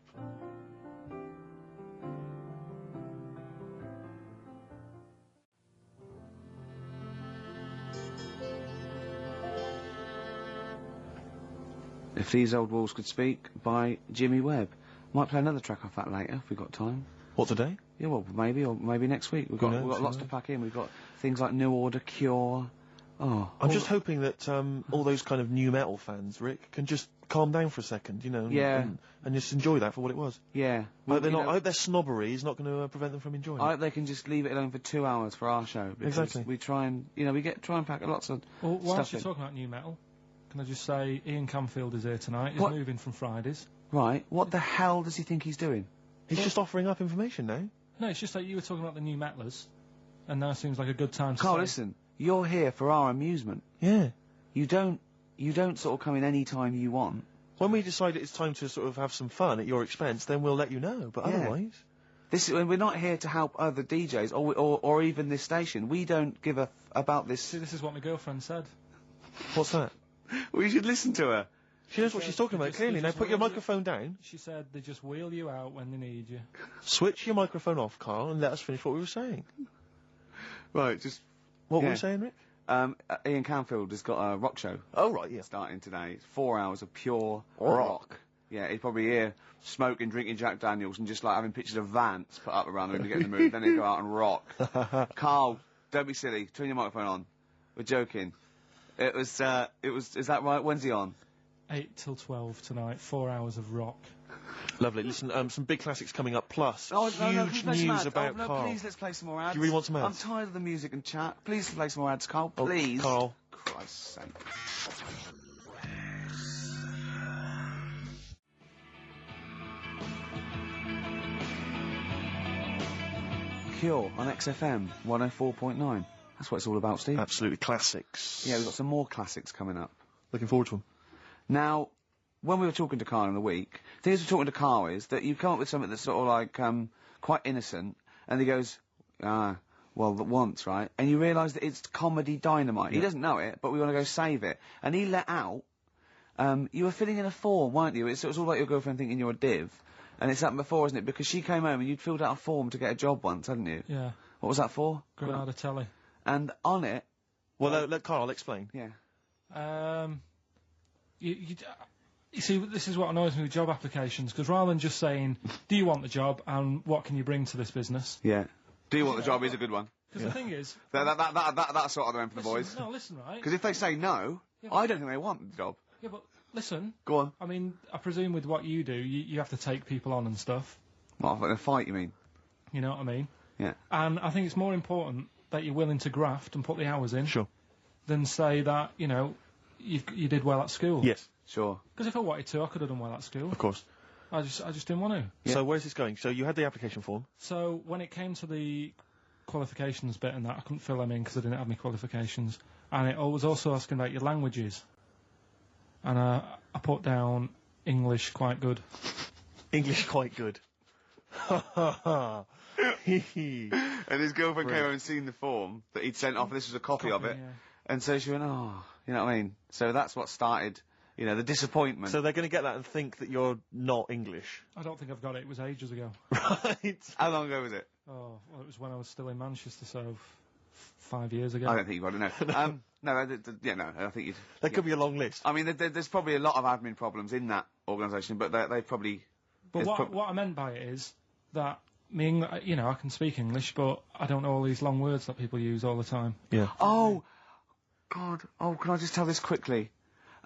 If These Old Walls Could Speak by Jimmy Webb. Might play another track off that later if we've got time. What, today? Yeah, well, maybe, or maybe next week. We've got lots to pack in. We've got things like New Order, Cure. Oh, I'm just hoping that all those kind of new metal fans, Rick, can just calm down for a second, you know, and just enjoy that for what it was. Yeah. I hope their snobbery is not going to prevent them from enjoying I it. hope they can just leave it alone for 2 hours for our show. Because Exactly. We try and, you know, try and pack lots of Well, whilst stuff you're in. talking about new metal, can I just say Ian Camfield is here tonight. He's What? moving from Fridays. Right. What the hell does he think he's doing? He's just offering up information now. No, it's just that you were talking about the new metalers, and now seems like a good time to Carl, say. listen. You're here for our amusement. Yeah. You don't sort of come in any time you want. When we decide it's time to sort of have some fun at your expense, then we'll let you know. But Yeah. otherwise... We're not here to help other DJs or even this station. We don't give a about this. See, this is what my girlfriend said. What's that? Well, you should listen to her. She knows what she's talking about, clearly. Now put your microphone down. She said they just wheel you out when they need you. Switch your microphone off, Carl, and let us finish what we were saying. Right, just... What were Yeah. we saying, Rick? Ian Canfield has got a rock show. Oh, right, yeah. Starting today. It's 4 hours of pure rock. Yeah, he's probably here smoking, drinking Jack Daniels and just like having pictures of Vance put up around the room to get in the mood. Then he'll go out and rock. Carl, don't be silly. Turn your microphone on. We're joking. Is that right? When's he on? 8 till 12 tonight, 4 hours of rock. Lovely. Listen, some big classics coming up, plus No, huge play some news ads. about no, Carl. Please, let's play some more ads. Do you really want some ads? I'm tired of the music and chat. Please play some more ads, Carl. Oh, Please. Carl. Christ's sake. Cure on XFM 104.9. That's what it's all about, Steve. Absolutely classics. Yeah, we've got some more classics coming up. Looking forward to them. Now, when we were talking to Carl in the week, the thing is we're talking to Carl is that you come up with something that's sort of like, quite innocent, and he goes, well, once, right? And you realise that it's comedy dynamite. He doesn't know it, but we want to go save it. And he let out, you were filling in a form, weren't you? It was all like your girlfriend thinking you're a div. And it's happened before, isn't it? Because she came home and you'd filled out a form to get a job once, hadn't you? Yeah. What was that for? Granada Telly. And on it... Well, let Carl explain. Yeah. you see, this is what annoys me with job applications, because rather than just saying, do you want the job and what can you bring to this business? Yeah. Do you want the job is a good one. Because the thing is... That's sort of the end for the boys. No, listen, right? Because if they say no, I don't think they want the job. Yeah, but listen. Go on. I mean, I presume with what you do, you have to take people on and stuff. What, in a fight, you mean? You know what I mean? Yeah. And I think it's more important that you're willing to graft and put the hours in. Sure. Than say that, you know, you did well at school. Yes. Sure. Because if I wanted to, I could have done well at school. Of course. I just didn't want to. Yeah. So where's this going? So you had the application form. So when it came to the qualifications bit and that, I couldn't fill them in because I didn't have any qualifications. And it was also asking about your languages. And I put down English quite good. English quite good. Ha ha ha. And his girlfriend came over and seen the form that he'd sent off, and this was a copy of it. Yeah. And so she went, oh, you know what I mean? So that's what started, you know, the disappointment. So they're going to get that and think that you're not English. I don't think I've got it. It was ages ago. Right. How long ago was it? Oh, well, it was when I was still in Manchester, so 5 years ago. I don't think you've got to know. No, I think you'd... There could be a long list. I mean, there's probably a lot of admin problems in that organisation, but they probably... But what I meant by it is that you know, I can speak English, but I don't know all these long words that people use all the time. Yeah. Oh, God. Oh, can I just tell this quickly?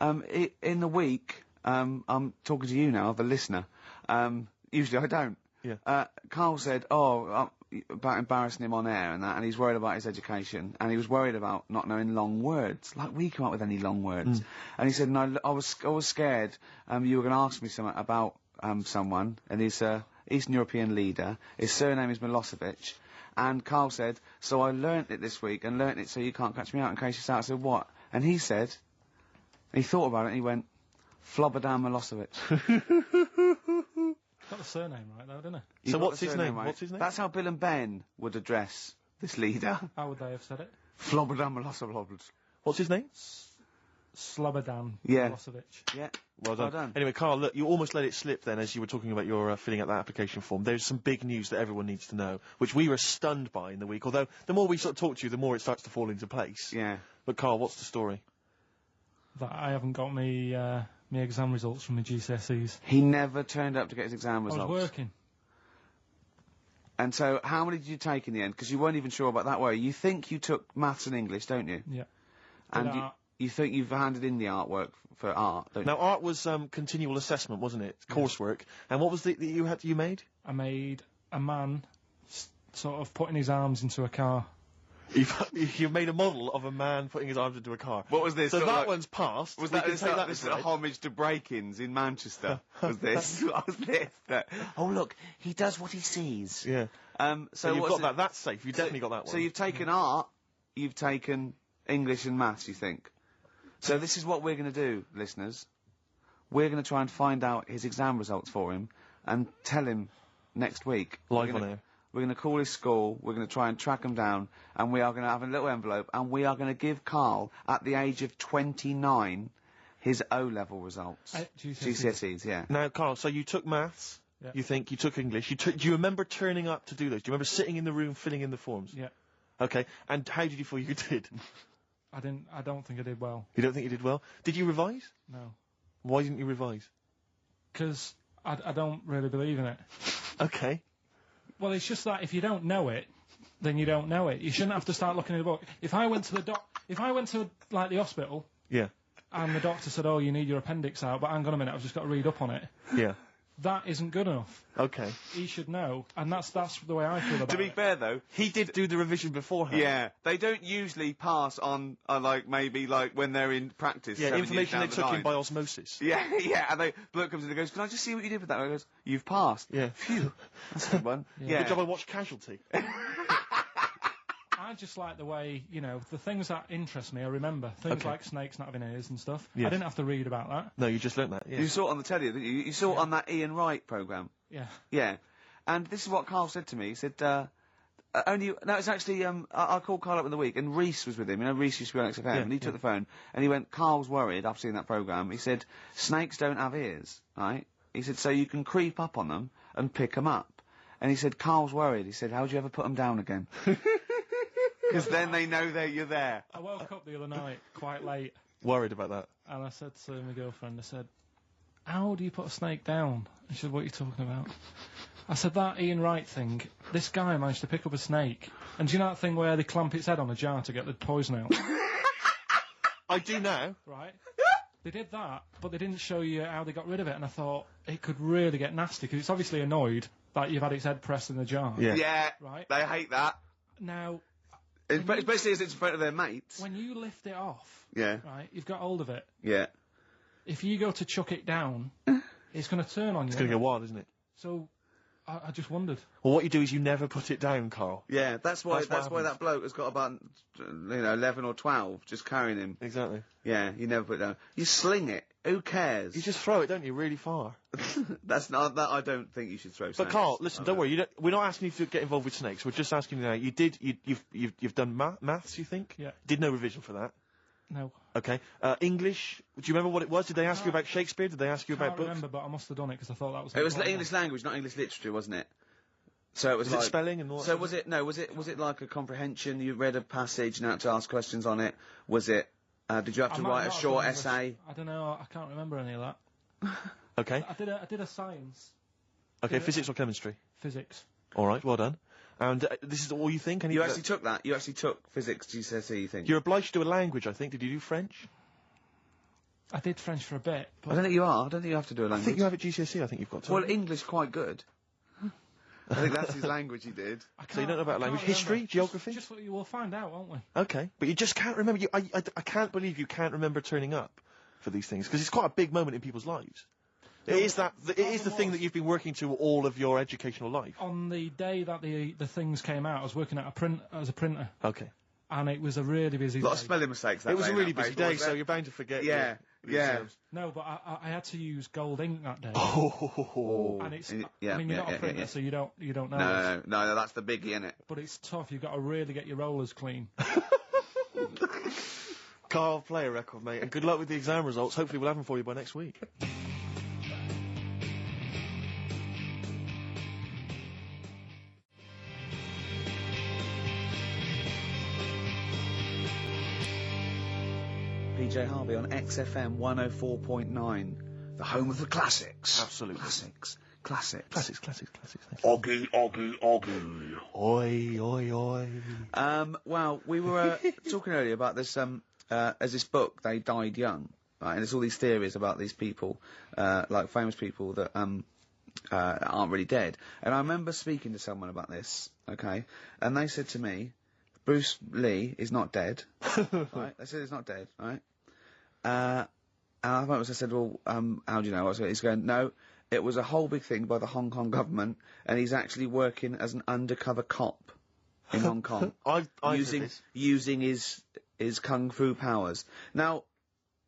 In the week, I'm talking to you now, the listener. Usually I don't. Yeah. Carl said, about embarrassing him on air and that, and he's worried about his education, and he was worried about not knowing long words. Like, we come up with any long words. And he said, no, I was scared you were going to ask me something about someone, and he's Eastern European leader. His surname is Milosevic. And Carl said, so I learnt it this week, and learnt it so you can't catch me out in case you start. I said, what? And he said, he thought about it, and he went, Flobodan Milosevic. Got the surname right, though, didn't he? So what's his name? Right. What's his name? That's how Bill and Ben would address this leader. How would they have said it? Flobodan Milosevic. What's his name? Slobodan Milosevic. Yeah. Well done. Anyway, Carl, look, you almost let it slip then as you were talking about your filling out that application form. There's some big news that everyone needs to know, which we were stunned by in the week, although the more we sort of talk to you, the more it starts to fall into place. Yeah. But Carl, what's the story? That I haven't got me exam results from my GCSEs. He never turned up to get his exam results. I was working. And so, how many did you take in the end? Because you weren't even sure about that, were you? You think you took maths and English, don't you? Yeah. And you think you've handed in the artwork for art, don't you? Now, art was continual assessment, wasn't it? Coursework. And what was the that you made? I made a man sort of putting his arms into a car. You made a model of a man putting his arms into a car. What was this? So that one's passed. Was that this a homage to break-ins in Manchester? Was this? What was this? Oh, look, he does what he sees. Yeah. So you've got that. That's safe. You definitely got that one. So you've taken art, you've taken English and maths, you think? So this is what we're going to do, listeners. We're going to try and find out his exam results for him and tell him next week. Live on air. We're going to call his school, we're going to try and track him down, and we are going to have a little envelope, and we are going to give Carl, at the age of 29, his O-level results. GCSEs, yeah. Now, Carl, so you took maths, you think, you took English, do you remember turning up to do those? Do you remember sitting in the room filling in the forms? Yeah. Okay, and how did you feel you did? I don't think I did well. You don't think you did well? Did you revise? No. Why didn't you revise? Because I don't really believe in it. Okay. Well, it's just that if you don't know it, then you don't know it. You shouldn't have to start looking in the book. If I went to like the hospital, yeah, and the doctor said, "Oh, you need your appendix out," but hang on a minute, I've just got to read up on it. Yeah. That isn't good enough. Okay. He should know, and that's the way I feel about it. To be fair, though, he did do the revision beforehand. Yeah, they don't usually pass on, maybe when they're in practice. Yeah, information they took in by osmosis. Yeah, yeah, and bloke comes in and goes, "Can I just see what you did with that?" And I goes, "You've passed." Yeah. Phew, that's a good one. Yeah. Good job I watched Casualty. I just like the way, the things that interest me, I remember. Things like snakes not having ears and stuff. Yes. I didn't have to read about that. No, you just learnt that, yeah. You saw it on the telly, didn't you? You saw it on that Ian Wright programme. Yeah. Yeah. And this is what Carl said to me. He said, it's actually, I called Carl up in the week, and Reese was with him. Reese used to be on XFM, and he took the phone, and he went, Carl's worried, after seeing that programme. He said, snakes don't have ears, right? He said, so you can creep up on them and pick them up. And he said, Carl's worried. He said, how do you ever put them down again? Because then they know that you're there. I woke up the other night quite late. Worried about that? And I said to my girlfriend, I said, how do you put a snake down? And she said, what are you talking about? I said, that Ian Wright thing, this guy managed to pick up a snake. And do you know that thing where they clamp its head on a jar to get the poison out? I do now. Right? They did that, but they didn't show you how they got rid of it, and I thought it could really get nasty, because it's obviously annoyed that you've had its head pressed in the jar. Yeah. Right? They hate that. Now... Especially as it's in front of their mates. When you lift it off, Yeah. right, you've got hold of it. Yeah. If you go to chuck it down, it's going to turn on you. It's going to get wild, isn't it? So, I just wondered. Well, what you do is you never put it down, Carl. Yeah, that's why That's what that bloke has got about 11 or 12 just carrying him. Exactly. Yeah, you never put it down. You sling it. Who cares? You just throw it, don't you, really far. That's not that. I don't think you should throw. But snakes. Carl, listen, don't worry. We're not asking you to get involved with snakes. We're just asking you now. You've done maths, you think? Yeah. Did no revision for that. No. Okay. English. Do you remember what it was? Did they ask you about Shakespeare? Did they ask you I about can't books? remember, but I must have done it because I thought that was... It was English language, not English literature, wasn't it? So it was Is like it spelling and all that So sort was it? No, was it like a comprehension? You read a passage and had to ask questions on it. Was it? Did you have to I might write a not have short done essay? I don't know. I can't remember any of that. Okay. I did a science. Okay, physics or chemistry? Physics. All right, well done. And this is all you think? You actually took that. You actually took physics GCSE. You think? You're obliged to do a language, I think. Did you do French? I did French for a bit. I don't think you are. I don't think you have to do a I language. think you have at GCSE. I think you've got to. Well, English quite good. I think that's his language he did. So you don't know about language, history, geography? Just we'll find out, won't we? Okay, but you just can't remember. I can't believe you can't remember turning up for these things because it's quite a big moment in people's lives. It is the thing that you've been working to all of your educational life. On the day that the things came out, I was working at as a printer. Okay. And it was a really busy A lot day. of spelling mistakes. That It was day, a really that busy paper, day, wasn't so it? you're bound to forget. Yeah, your yeah. exams. No, but I had to use gold ink that day. Oh. And it's, Yeah, I mean, you're yeah, not a yeah, printer, yeah. so you don't know. No, that's the biggie, innit? But it's tough. You've got to really get your rollers clean. Carl, play a record, mate, and good luck with the exam results. Hopefully we'll have them for you by next week. PJ Harvey on XFM 104.9, the home of the classics. Absolutely. Classics. Classics. Oggy. Oi, oi, oi. Well, we were talking earlier about this, as this book, They Died Young, right? And there's all these theories about these people, like famous people that, aren't really dead. And I remember speaking to someone about this, okay? And they said to me, Bruce Lee is not dead, right? They said he's not dead, right? And I said, well, how do you know? He's going, no, it was a whole big thing by the Hong Kong government, and he's actually working as an undercover cop in Hong Kong, using his kung fu powers. Now,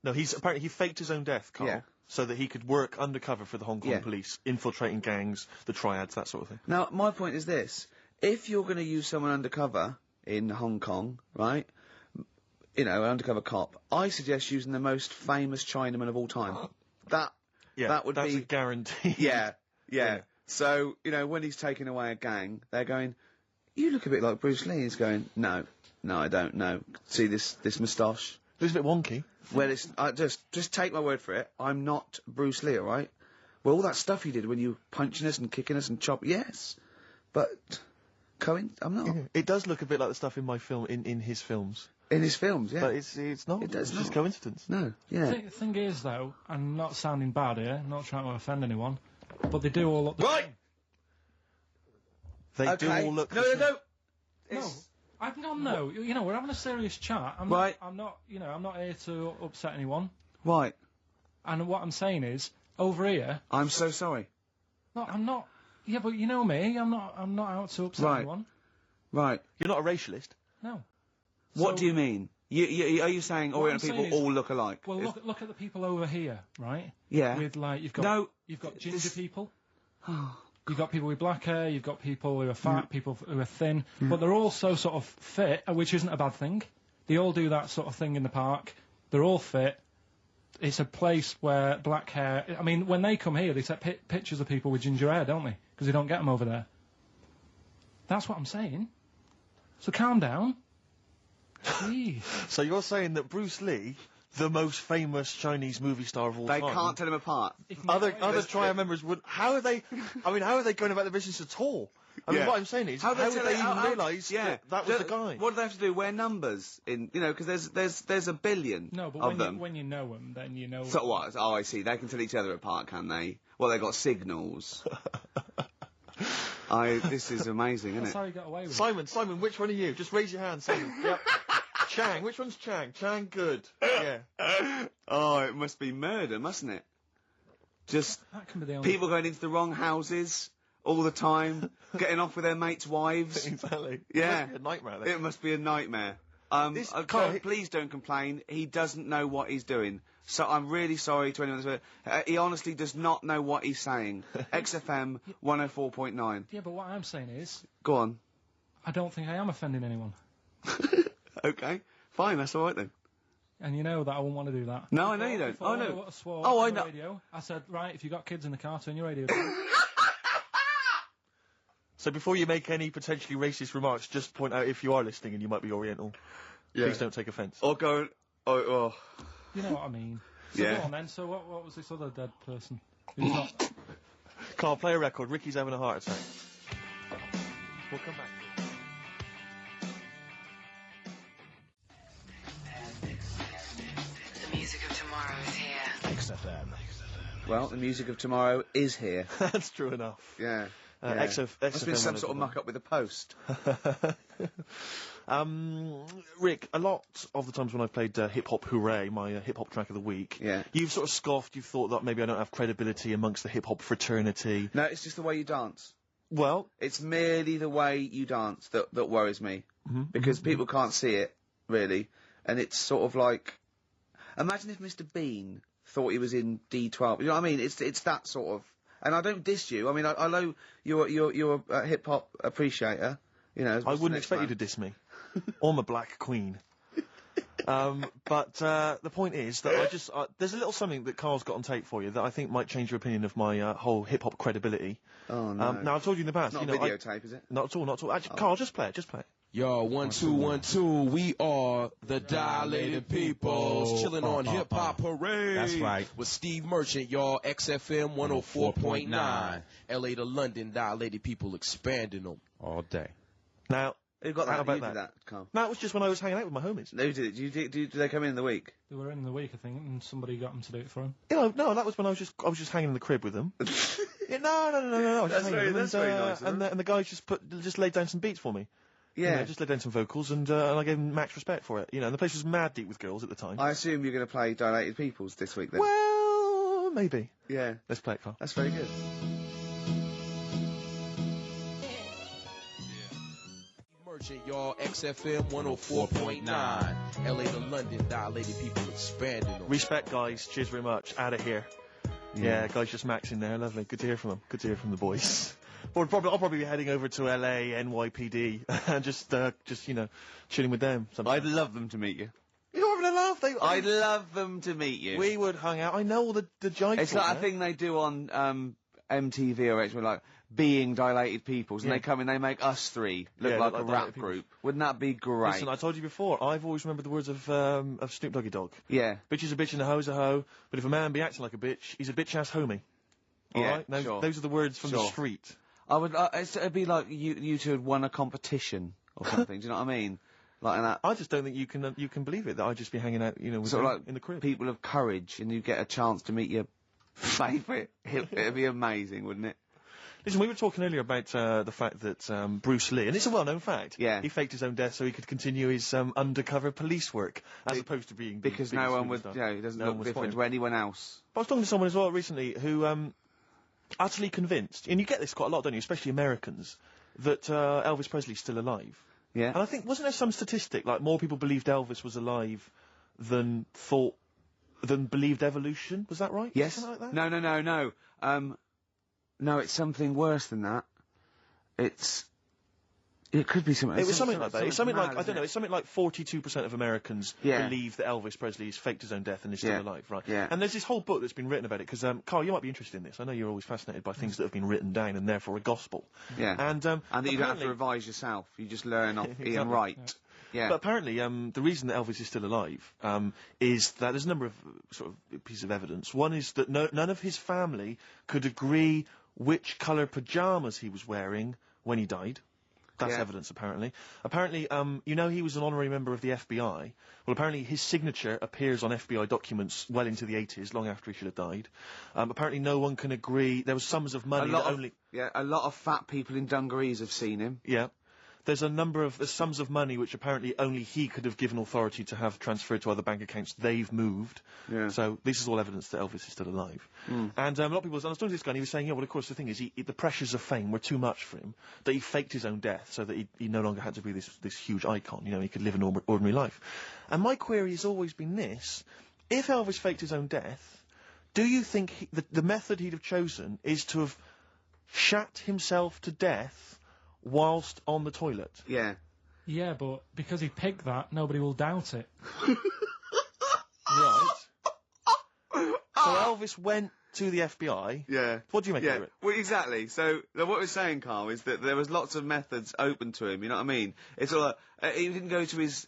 no, apparently he faked his own death, Carl, Yeah. so that he could work undercover for the Hong Kong police, infiltrating gangs, the triads, that sort of thing. Now, my point is this: if you're going to use someone undercover in Hong Kong, right? You know, an undercover cop. I suggest using the most famous Chinaman of all time. That would that's be a guarantee. Yeah. So, you know, when he's taking away a gang, they're going, you look a bit like Bruce Lee. He's going, no, I don't know. See this moustache? It was a bit wonky. Well, just take my word for it. I'm not Bruce Lee, all right? Well, all that stuff you did when you were punching us and kicking us and chopping, yes. But, I'm not. Yeah. It does look a bit like the stuff in my film, in his films. In his films, yeah. But it's not. It's just coincidence. No, yeah. The thing is, though, I'm not sounding bad here, not trying to offend anyone, but they do all look the Right! same. They do all look. No. No, you know, we're having a serious chat. I'm not here to upset anyone. Right. And what I'm saying is, over here... I'm so sorry. No, I'm not... Yeah, but you know me, I'm not out to upset anyone. Right. You're not a racialist? No. What do you mean? Are you saying Oriental people all look alike? Well, look at the people over here, right? Yeah. With, like, you've got ginger people. You've got people with black hair, you've got people who are fat, people who are thin, but they're all so sort of fit, which isn't a bad thing. They all do that sort of thing in the park. They're all fit. It's a place where black hair... I mean, when they come here, they take pictures of people with ginger hair, don't they? Because they don't get them over there. That's what I'm saying. So calm down. Jeez. So you're saying that Bruce Lee the most famous Chinese movie star of all time. They can't tell him apart. Other triad members would. How are they? I mean, how are they going about the business at all? I mean, what I'm saying is, how would they even realise that was the guy? What do they have to do? Wear numbers in, because there's a billion of them. When you know them, then you know. So what? Oh, I see. They can tell each other apart, can they? Well, they got signals. This is amazing, isn't That's it? how he got away with it. Simon, which one are you? Just raise your hand, Simon. Yep. Chang, which one's Chang? Chang, good. Yeah. Oh, it must be murder, mustn't it? Just that can be the only people going into the wrong houses all the time, getting off with their mates' wives. Exactly. Yeah. It must be a nightmare. It must be a nightmare. Please don't complain. He doesn't know what he's doing. So I'm really sorry to anyone that's... he honestly does not know what he's saying. XFM 104.9. Yeah, but what I'm saying is... Go on. I don't think I am offending anyone. Okay. Fine, that's all right then. And you know that I wouldn't want to do that. No, I know you don't. Oh, no. I know. Radio, I said, right, if you got kids in the car, turn your radio down. So before you make any potentially racist remarks, just point out if you are listening and you might be Oriental. Yeah. Please don't take offence. Or go... Oh. You know what I mean. So Yeah. go on then. So what was this other dead person? Who's not... Carl, play a record. Ricky's having a heart attack. We'll come back. The music of tomorrow is here. XFM. Well, the music of tomorrow is here. That's true enough. Yeah. XFM Must been some sort of muck up with the post. Rick, a lot of the times when I've played Hip Hop Hooray, my hip hop track of the week, you've sort of scoffed, you've thought that maybe I don't have credibility amongst the hip hop fraternity. No, it's just the way you dance. Well, it's merely the way you dance that worries me, because people can't see it really, and it's sort of like, imagine if Mr. Bean thought he was in D12. You know what I mean? It's that sort of. And I don't diss you. I mean, I know you're a hip hop appreciator. You know, I wouldn't expect you to diss me. I'm a black queen. But the point is that there's a little something that Carl's got on tape for you that I think might change your opinion of my whole hip hop credibility. Oh no! Now I've told you in the past. Not you know, videotape, is it? Not at all. Actually, Carl, just play it. Yo, 1 2 1 2. We are the Dilated Peoples, chilling on Hip Hop Hooray. That's right. With Steve Merchant, y'all. XFM 104.9. LA to London, Dilated People expanding them all day. Now, who got that? How about You did that? that, Carl? No, it was just when I was hanging out with my homies. Who did it? Do they come in the week? They were in the week, I think, and somebody got them to do it for him. No, that was when I was just hanging in the crib with them. No. I was just hanging with them, very nice of them. and the guys just laid down some beats for me. Yeah. You know, just laid down some vocals, and I gave them max respect for it. You know, and the place was mad deep with girls at the time. I assume you're going to play Dilated Peoples this week then? Well, maybe. Yeah. Let's play it, Carl. That's very good. Merchant, y'all. XFM 104.9. LA to London, Dilated People expanding them. Respect, guys. Cheers very much. Out of here. Yeah, guys, just maxing there. Lovely. Good to hear from them. Good to hear from the boys. I'll probably be heading over to LA, NYPD, and just chilling with them. I'd love them to meet you. You're having a laugh. I'd love them to meet you. We would hang out. I know all the jive. It's like a thing they do on MTV or something, like Being Dilated Peoples, and they come in, they make us three look like a rap group. Wouldn't that be great? Listen, I told you before, I've always remembered the words of Snoop Doggy Dogg. Yeah. Bitch is a bitch and a hoe's a hoe, but if a man be acting like a bitch, he's a bitch-ass homie. All right? Those are the words from the street. I would. It'd be like you two had won a competition or something. Do you know what I mean? Like that. I just don't think you can believe it that I'd just be hanging out, with sort them of like in the crib. People of courage, and you get a chance to meet your favourite. It'd be amazing, wouldn't it? Listen, we were talking earlier about the fact that Bruce Lee, and it's a well-known fact, he faked his own death so he could continue his undercover police work, as opposed to being because no one would, he doesn't look different to anyone else. But I was talking to someone as well recently who utterly convinced, and you get this quite a lot, don't you, especially Americans, that Elvis Presley's still alive. Yeah. And I think, wasn't there some statistic, like more people believed Elvis was alive than believed evolution? Was that right? Yes. Something like that? No. No, it's something worse than that. It could be something. It was something like that. It's something like, I don't know, it? it's something like 42% of Americans believe that Elvis Presley has faked his own death and is still alive, right? Yeah. And there's this whole book that's been written about it, because, Carl, you might be interested in this. I know you're always fascinated by things that have been written down and therefore a gospel. Yeah. And that you don't have to revise yourself. You just learn off Ian Wright. Yeah. But apparently, the reason that Elvis is still alive is that there's a number of sort of pieces of evidence. One is that none of his family could agree which colour pyjamas he was wearing when he died. That's evidence, apparently. Apparently, you know, he was an honorary member of the FBI. Well, apparently his signature appears on FBI documents well into the 80s, long after he should have died. Apparently no one can agree. There was sums of money that only... Yeah, a lot of fat people in dungarees have seen him. Yeah. There's sums of money which apparently only he could have given authority to have transferred to other bank accounts they've moved. Yeah. So this is all evidence that Elvis is still alive. And a lot of people, and I was talking to this guy and he was saying, yeah, well, of course, the thing is, the pressures of fame were too much for him, that he faked his own death so that he no longer had to be this huge icon, you know, he could live an ordinary life. And my query has always been this: if Elvis faked his own death, do you think the method he'd have chosen is to have shat himself to death whilst on the toilet? Yeah. Yeah, but because he picked that, nobody will doubt it. Right. So Elvis went to the FBI. Yeah. What do you make of it? Well, exactly. So what we're saying, Carl, is that there was lots of methods open to him. You know what I mean? It's all like, he didn't go to his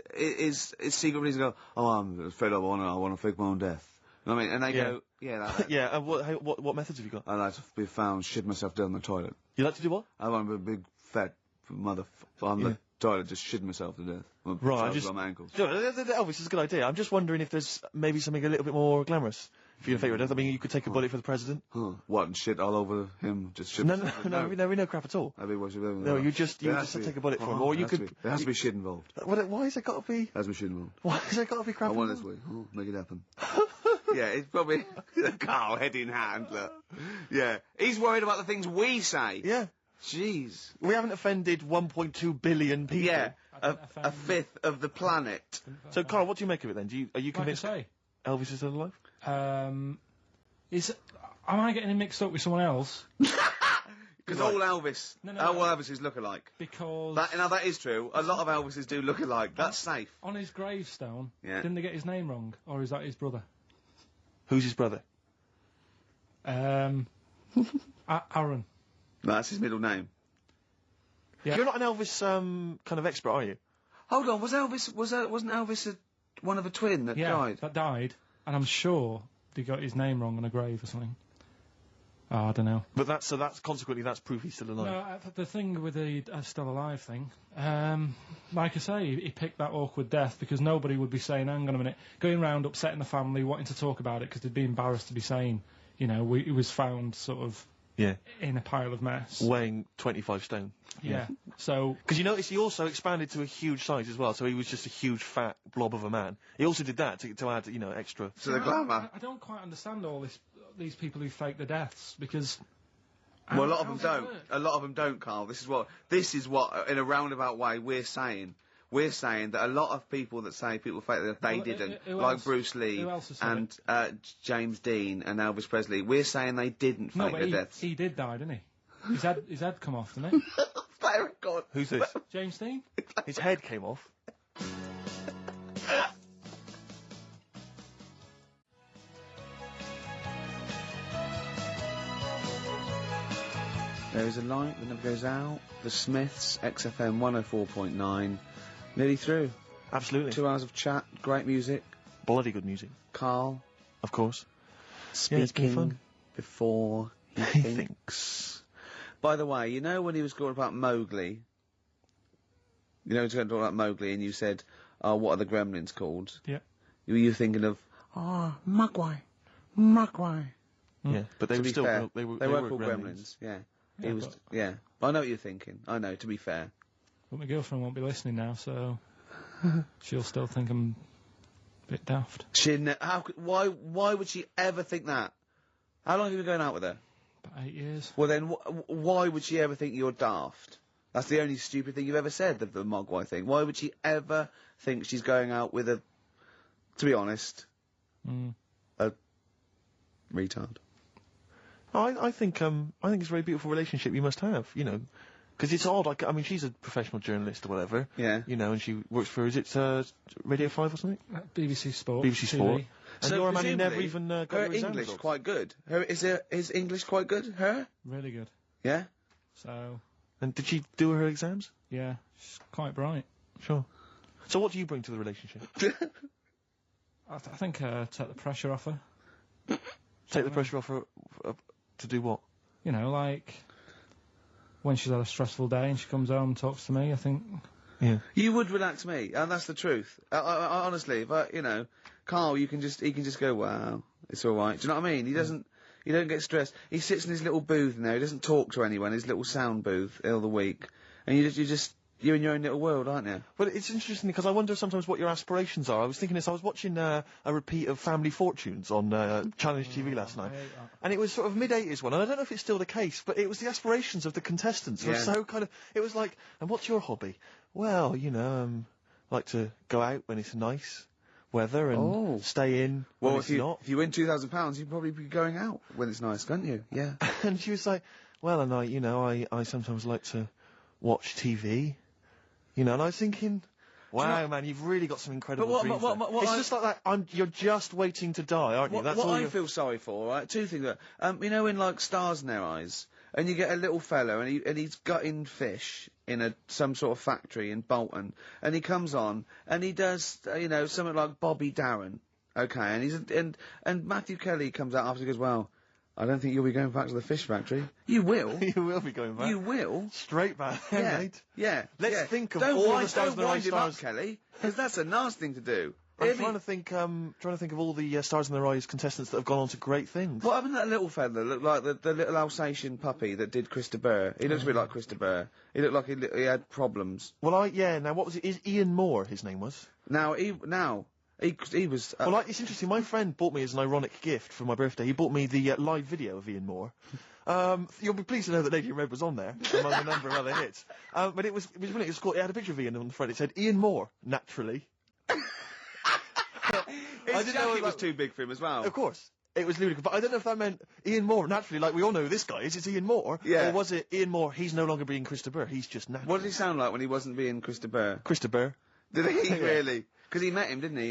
secret police and go, "Oh, I'm fed up. I want to fake my own death." You know what I mean? And they go, "Yeah, that." Yeah. And what methods have you got? I like to be found shit myself down the toilet. You like to do what? I want to be a big fat on the toilet, just shitting myself to death. Right. On my ankles. Elvis is a good idea. I'm just wondering if there's maybe something a little bit more glamorous for your favourite death. I mean, you could take a bullet for the president. What, and shit all over him? Just shit No, myself? we know crap at all. That'd be what No, you just take a bullet for him, or you could. There has to be shit involved. Why has there got to be? There has to be shit involved. Why has there got to be crap? I want this way. Make it happen. Yeah, it's probably Carl, head in hand. Look. Yeah, he's worried about the things we say. Yeah. Jeez. We haven't offended 1.2 billion people. Yeah, a fifth of the planet. So, Carl, what do you make of it then? Are you convinced like Elvis is still alive? Am I getting him mixed up with someone else? Because all Elvis, all Elvises look alike. Because now that is true. A lot of Elvises do look alike. That's safe. On his gravestone, didn't they get his name wrong, or is that his brother? Who's his brother? Aaron. No, that's his middle name. Yeah. You're not an Elvis kind of expert, are you? Hold on, wasn't Elvis one of a twin that died? That died, and I'm sure they got his name wrong on a grave or something. Oh, I don't know. But that's consequently that's proof he's still alive. No, the thing with the still alive thing, like I say, he picked that awkward death because nobody would be saying, hang on a minute, going round upsetting the family, wanting to talk about it because they'd be embarrassed to be saying, you know, he was found sort of in a pile of mess. Weighing 25 stone. Yeah. So... Because you notice he also expanded to a huge size as well, so he was just a huge fat blob of a man. He also did that to add, you know, extra... To the glamour. I don't quite understand these people who fake the deaths, because... Well, a lot of them don't. A lot of them don't, Carl. This is what, in a roundabout way, we're saying. We're saying that a lot of people that say people fake that they didn't, like Bruce Lee and James Dean and Elvis Presley. We're saying they didn't fake their deaths. He did die, didn't he? His head come off, didn't it? Very good. Who's this? James Dean. His head came off. There is a light that never goes out. The Smiths, XFM 104.9. Nearly through. Absolutely. 2 hours of chat, great music. Bloody good music. Carl. Of course. Speaking before he thinks. By the way, you know when he was talking about Mowgli? You know he was going to talk about Mowgli and you said, oh, what are the gremlins called? Yeah. Were you thinking of, Mogwai. Mogwai. Yeah, but they were still... Fair, they were called gremlins. Yeah. But I know what you're thinking. I know, to be fair. But my girlfriend won't be listening now, so she'll still think I'm a bit daft. Why would she ever think that? How long have you been going out with her? About 8 years. Well then, why would she ever think you're daft? That's the only stupid thing you've ever said, the Mogwai thing. Why would she ever think she's going out with a, to be honest, a retard? I think it's a very beautiful relationship you must have, you know. Because it's odd, I mean, she's a professional journalist or whatever. Yeah. You know, and she works for, is it Radio 5 or something? BBC Sport. BBC Sport. TV. And you're a man who never even got her your exam English results. quite good. Is English quite good? Her? Really good. Yeah? So... And did she do her exams? Yeah, she's quite bright. Sure. So what do you bring to the relationship? I think take the pressure off her. Take the pressure off her to do what? You know, like when she's had a stressful day and she comes home and talks to me, I think. Yeah. You would relax me, and that's the truth. I honestly, but you know, Carl, he can just go, wow, it's all right. Do you know what I mean? He doesn't. You don't get stressed. He sits in his little booth now. He doesn't talk to anyone. His little sound booth all the week, and you're in your own little world, aren't you? Well, it's interesting because I wonder sometimes what your aspirations are. I was thinking this. I was watching a repeat of Family Fortunes on Challenge TV last night, and it was sort of mid-80s one. And I don't know if it's still the case, but it was the aspirations of the contestants were so kind of. It was like, and what's your hobby? Well, you know, like to go out when it's nice weather and stay in when it's not. If you win £2,000, you'd probably be going out when it's nice, can't you? Yeah. And she was like, well, and I sometimes like to watch TV. You know, and I was thinking, wow, man, you've really got some incredible dreams. It's just like that. You're just waiting to die, aren't you? That's what I feel sorry for, right? Two things. You know, in like Stars in Their Eyes, and you get a little fellow, and he's gutting fish in some sort of factory in Bolton, and he comes on, and he does, you know, something like Bobby Darin, okay, and Matthew Kelly comes out after and goes, well, I don't think you'll be going back to the fish factory. You will. You will be going back. You will. Straight back, mate. Yeah. Let's think of all the Stars in Their Eyes stars. Don't wind him up, Kelly, because that's a nasty thing to do. I'm trying to think of all the Stars in Their Eyes contestants that have gone on to great things. What happened to that little fella that looked like the little Alsatian puppy that did Chris de Burgh? He looks a bit like Chris de Burgh. He looked like he had problems. Well, now what was it? Is Ian Moore his name was? He was... well, it's interesting. My friend bought me as an ironic gift for my birthday. He bought me the live video of Ian Moore. You'll be pleased to know that Lady in Red was on there, among a number of other hits. But it was brilliant. It had a picture of Ian on the front. It said, Ian Moore, naturally. His jacket was too big for him as well. Of course. It was ludicrous. But I don't know if that meant Ian Moore, naturally, like we all know who this guy is. It's Ian Moore. Yeah. Or was it Ian Moore, he's no longer being Chris de Burgh, he's just natural. What did he sound like when he wasn't being Chris de Burgh? Chris de Burgh. Did he really? Because he met him, didn't he?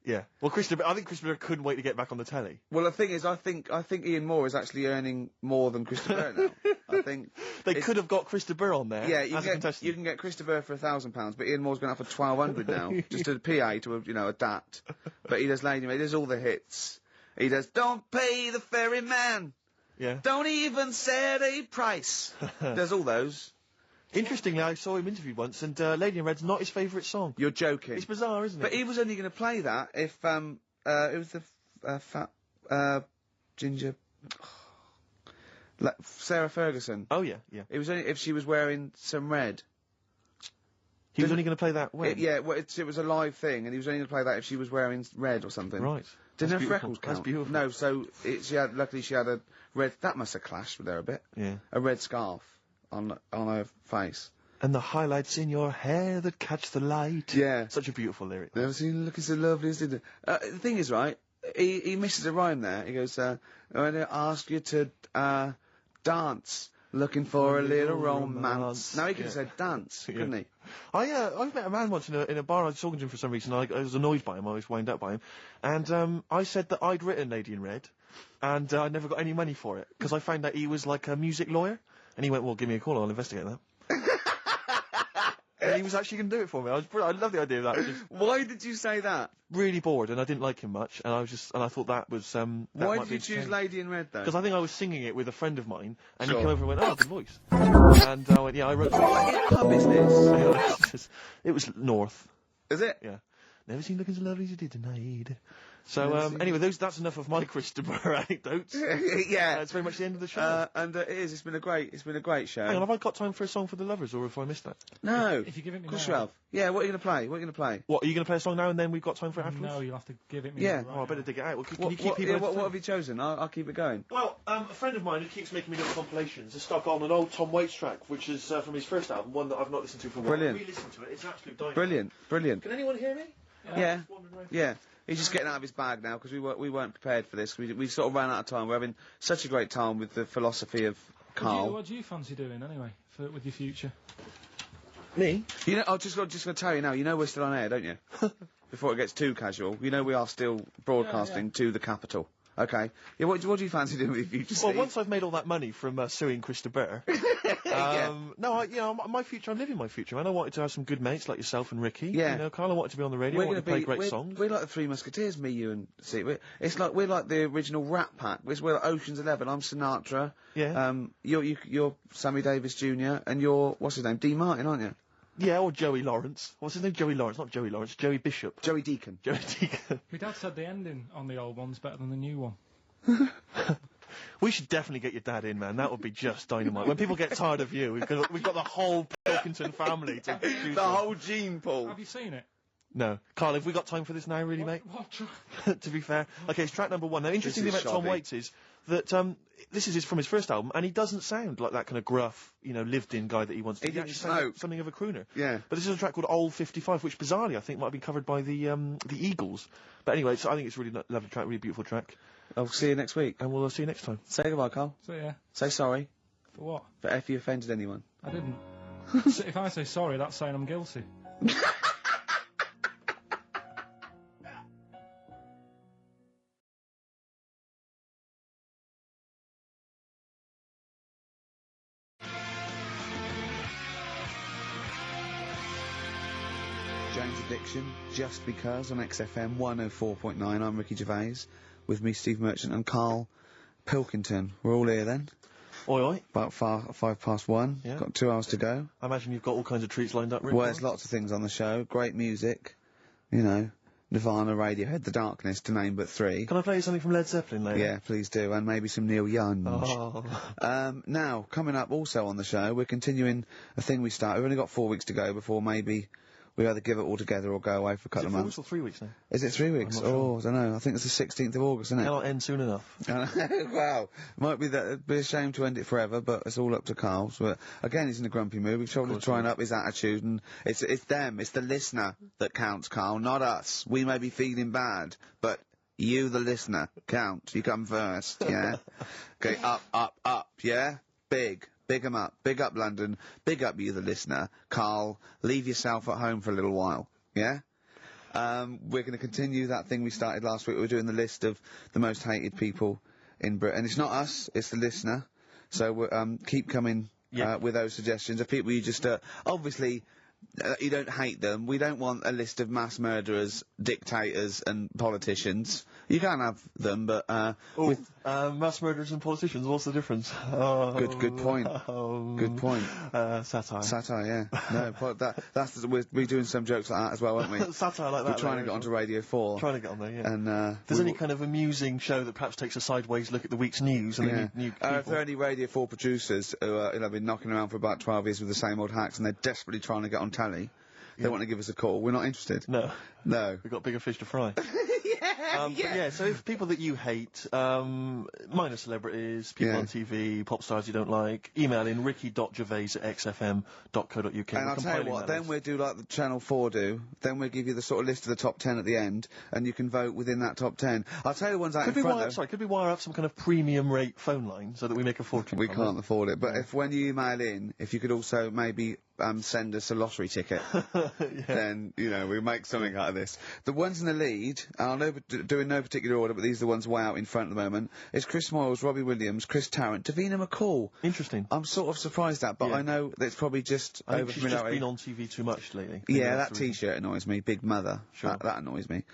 Yeah. Well, I think Chris de Burgh couldn't wait to get back on the telly. Well, the thing is, I think Ian Moore is actually earning more than Chris de Burgh now. I think they could have got Chris de Burgh on there. Yeah, you can get Chris de Burgh for £1,000, but Ian Moore's going for £1,200 now, just a PA to adapt. But he does Lady Made. He does all the hits. He does Don't Pay the Ferryman. Yeah. Don't even set a price. Does all those. Interestingly, I saw him interviewed once, and Lady in Red's not his favourite song. You're joking. It's bizarre, isn't it? But he was only going to play that if it was the fat ginger Sarah Ferguson. Oh yeah. It was only if she was wearing some red. He was only going to play that when? It was a live thing, and he was only going to play that if she was wearing red or something. Right. Didn't her freckles count? That's beautiful. No, so luckily she had a red. That must have clashed with her a bit. Yeah. A red scarf on her face. And the highlights in your hair that catch the light. Yeah. Such a beautiful lyric. Never seen you looking so lovely as did. The thing is, right, he misses a rhyme there. He goes, I'm going to ask you to dance, looking for a little romance. Now he could have said dance, couldn't he? I met a man once in a bar. I was talking to him for some reason. I was annoyed by him. I was wound up by him. And I said that I'd written Lady in Red, and I never got any money for it, because I found out he was like a music lawyer. And he went, well, give me a call, I'll investigate that. And he was actually going to do it for me. I love the idea of that. Why did you say that? Really bored, and I didn't like him much, and I thought that was, Why did you choose Lady in Red, though? Because I think I was singing it with a friend of mine, and he came over and went, oh, good voice. And I went, yeah, I wrote... What pub is this? It was North. Is it? Yeah. Never seen looking so lovely as you did tonight. So, anyway, that's enough of my Chris de Burgh anecdotes. Yeah. It's very much the end of the show. And it is. It's been a great show. Hang on, have I got time for a song for the lovers, or have I missed that? No. If you give it me Of course now. you have. Yeah, what are you going to play? What are you going to play? What, are you going to play a song now and then we've got time for it afterwards? No, you'll have to give it me Yeah. now. Oh, I better dig it out. Well, can What, you keep people what have you chosen? I'll keep it going. Well, a friend of mine who keeps making me little compilations has stuck on an old Tom Waits track, which is from his first album, one that I've not listened to for a while. Brilliant. Re-listen to it. It's absolute dynamite. Brilliant. Can anyone hear me? Yeah. He's just getting out of his bag now because we weren't prepared for this. We sort of ran out of time. We're having such a great time with the philosophy of Carl. What do you fancy doing anyway with your future? Me? You know, I'm just going to tell you now. You know we're still on air, don't you? Before it gets too casual, you know we are still broadcasting to the capital. Okay. Yeah, what do you fancy doing with your future, Well, Steve? once I've made all that money from suing Krista Burr, my future, I'm living my future, man. I wanted to have some good mates like yourself and Ricky. Yeah. You know, Carl, I wanted to be on the radio, I wanted to play great songs. We're like the Three Musketeers, me, you, and Steve. We're like the original Rat Pack. We're like Ocean's 11. I'm Sinatra. Yeah. You're Sammy Davis Jr. and you're what's his name, Dean Martin, aren't you? Yeah, or Joey Lawrence. What's his name? Joey Lawrence, not Joey Lawrence. Joey Bishop. Joey Deacon. Joey Deacon. My dad said the ending on the old one's better than the new one. We should definitely get your dad in, man. That would be just dynamite. When people get tired of you, we've got the whole Pilkington family to choose The from. whole gene pool. Have you seen it? No. Carl, have we got time for this now, really, mate? What? To be fair. Okay, it's track number 1. Now, interesting thing is about Tom shoddy. Waits is that this is from his first album, and he doesn't sound like that kind of gruff, lived-in guy that he wants to be. He didn't actually sounds like smoke. something of a crooner. Yeah. But this is a track called Old 55, which bizarrely I think might have been covered by the Eagles. But anyway, I think it's a really lovely track, really beautiful track. I'll see you next week. And we'll see you next time. Say goodbye, Carl. So yeah. Say sorry For what? for if you offended anyone. I didn't. So if I say sorry, that's saying I'm guilty. Jane's Addiction, Just Because on XFM 104.9. I'm Ricky Gervais, with me Steve Merchant and Carl Pilkington. We're all here then. Oi, oi. About 1:05. Yeah. Got 2 hours to go. I imagine you've got all kinds of treats lined up, Rick. Well, there's lots of things on the show. Great music, Nirvana, Radiohead, The Darkness, to name but 3. Can I play you something from Led Zeppelin later? Yeah, please do, and maybe some Neil Young. Oh. Now, coming up also on the show, we're continuing a thing we started. We've only got 4 weeks to go before maybe we either give it all together or go away for a couple of 4 months. weeks or 3 weeks now? Is it 3 weeks? I'm not sure. I don't know. I think it's the 16th of August, isn't it? Cannot end soon enough. Wow. Might be that. It'd be a shame to end it forever, but it's all up to Carl. So, again, he's in a grumpy mood. We've tried to try and up his attitude, and it's them, it's the listener that counts, Carl, not us. We may be feeling bad, but you, the listener, count. You come first, yeah? Okay, up, yeah? Big 'em up. Big up London. Big up you, the listener. Carl, leave yourself at home for a little while, yeah? We're going to continue that thing we started last week. We're doing the list of the most hated people in Britain. It's not us, it's the listener. So we're, keep coming with those suggestions of people you just, obviously, you don't hate them. We don't want a list of mass murderers, dictators and politicians. You can have them, but, mass murderers and politicians, what's the difference? Oh, Good point. Good point. Satire. Satire, yeah. No, but we're doing some jokes like that as well, aren't we? Satire like that. We're trying to get onto Radio 4. Trying to get on there, yeah. And, if there's any kind of amusing show that perhaps takes a sideways look at the week's news and the new people. If there are any Radio 4 producers who have been knocking around for about 12 years with the same old hacks and they're desperately trying to get on telly, they want to give us a call. We're not interested. No. No. We've got bigger fish to fry. But yeah, so if people that you hate, minor celebrities, people on TV, pop stars you don't like, email in ricky.gervais@xfm.co.uk. And I'll tell you what, then we'll do like the Channel 4 do, then we'll give you the sort of list of the top 10 at the end, and you can vote within that top 10. I'll tell you the ones out in front though. Could we wire up some kind of premium rate phone line so that we make a fortune? We can't afford it, but if when you email in, if you could also maybe send us a lottery ticket, then, we'll make something out of this. The ones in the lead, I'll do in no particular order, but these are the ones way out in front at the moment, is Chris Moyles, Robbie Williams, Chris Tarrant, Davina McCall. Interesting. I'm sort of surprised at, but I know that it's probably just I think she's just over-familiarity. been on TV too much lately. Yeah, that T-shirt annoys me. Big Mother. Sure. That annoys me.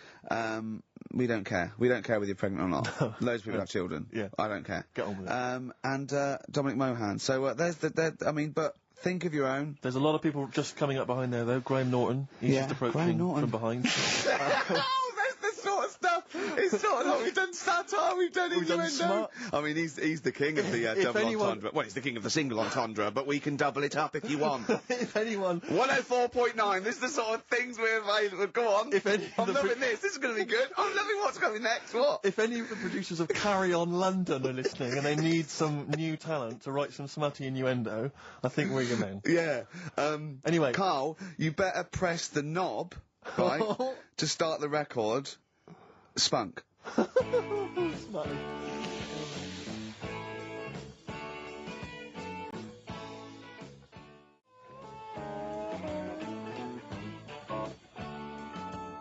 We don't care. We don't care whether you're pregnant or not. Loads of people have children. Yeah. I don't care. Get on with it. And Dominic Mohan. So there's but think of your own. There's a lot of people just coming up behind there, though. Graham Norton. He's just approaching from behind. Oh, that's the sort of stuff. It's sort of like we've done satire, we've done innuendo. I mean, he's the king of the double entendre. Well, he's the king of the single entendre, but we can double it up if you want. If anyone... 104.9, this is the sort of things we're available. Go on. If any I'm loving this. This is going to be good. I'm loving what's coming next. What? If any of the producers of Carry On London are listening and they need some new talent to write some smutty innuendo, I think we're your men. Yeah. Anyway. Carl, you better press the knob, right, to start the record. Spunk. Smutty.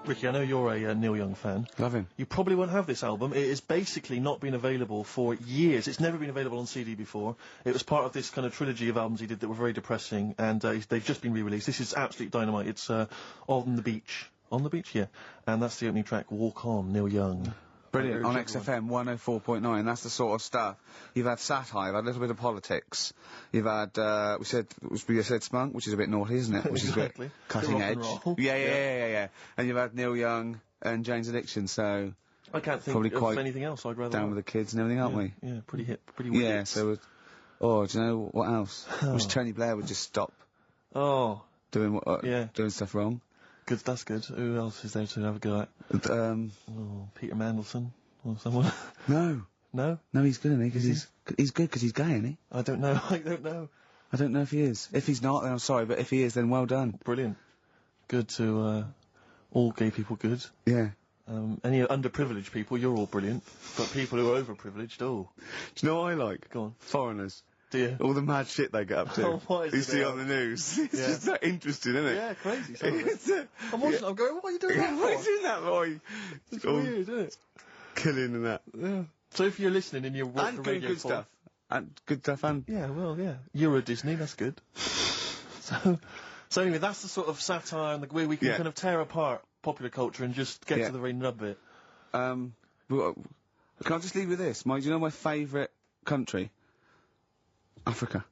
Ricky, I know you're a Neil Young fan. Love him. You probably won't have this album. It has basically not been available for years. It's never been available on CD before. It was part of this kind of trilogy of albums he did that were very depressing, and they've just been re-released. This is absolute dynamite. It's On the Beach. On the Beach, yeah. And that's the opening track, Walk On, Neil Young. Brilliant. On XFM 104.9. That's the sort of stuff. You've had satire, you've had a little bit of politics. You've had, we said Spunk, which is a bit naughty, isn't it? Which Exactly. is a bit cutting Rock and edge. roll. Yeah. And you've had Neil Young and Jane's Addiction, so I can't think probably of quite anything else I'd rather down like. with the kids and everything, aren't we? Yeah, pretty hip, pretty weird. Yeah, so, do you know what else? Wish Tony Blair would just stop Oh, doing Yeah. doing stuff wrong. good, that's good. Who else is there to have a go at? Oh, Peter Mandelson or someone. No, he's good, isn't he? Because he's good because he's gay, isn't he? I don't know, I don't know. I don't know if he is. If he's not, then I'm sorry, but if he is, then well done. Brilliant. Good to, all gay people good. Yeah. Any underprivileged people, you're all brilliant. But people who are overprivileged, oh. Do you know what I like? Go on. Foreigners. Do you? All the mad shit they get up to. Oh, what is you it see now? on the news. It's Yeah. just that interesting, isn't it? Yeah, crazy. Some of it. It's, I'm watching, I'm going, what are you doing that what are you for? doing that for? It's all weird, isn't it? Killing and that. Yeah. So if you're listening and you're And the doing radio good for- stuff. And good stuff and... Yeah, well, yeah. Euro Disney, that's good. So anyway, that's the sort of satire and the way we can Yeah. kind of tear apart popular culture and just get Yeah. to the very nub bit. Well, can I just leave with this? Do you know my favourite country? Africa.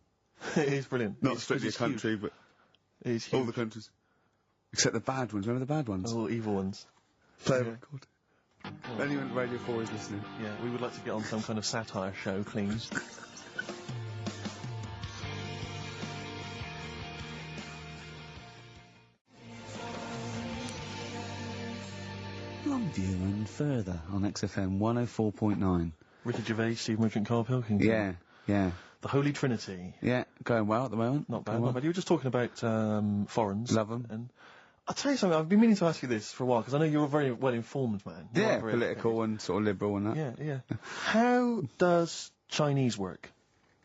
It is brilliant. Not strictly a it's country, but Huge. It is all huge. the countries. Except the bad ones. Remember the bad ones? Oh, evil ones. Play a yeah. record. Anyone at Radio 4 is listening. Yeah, we would like to get on some kind of satire show, please. Longview and further on XFM 104.9. Ricky Gervais, Steve Merchant, Carl Pilkington. Yeah. The Holy Trinity. Yeah, going well at the moment. Not bad, Going not well. bad. You were just talking about foreigners. Love 'em. And I'll tell you something, I've been meaning to ask you this for a while, because I know you're a very well-informed man. You Yeah, are very political and sort of liberal and that. educated. Yeah. How does Chinese work?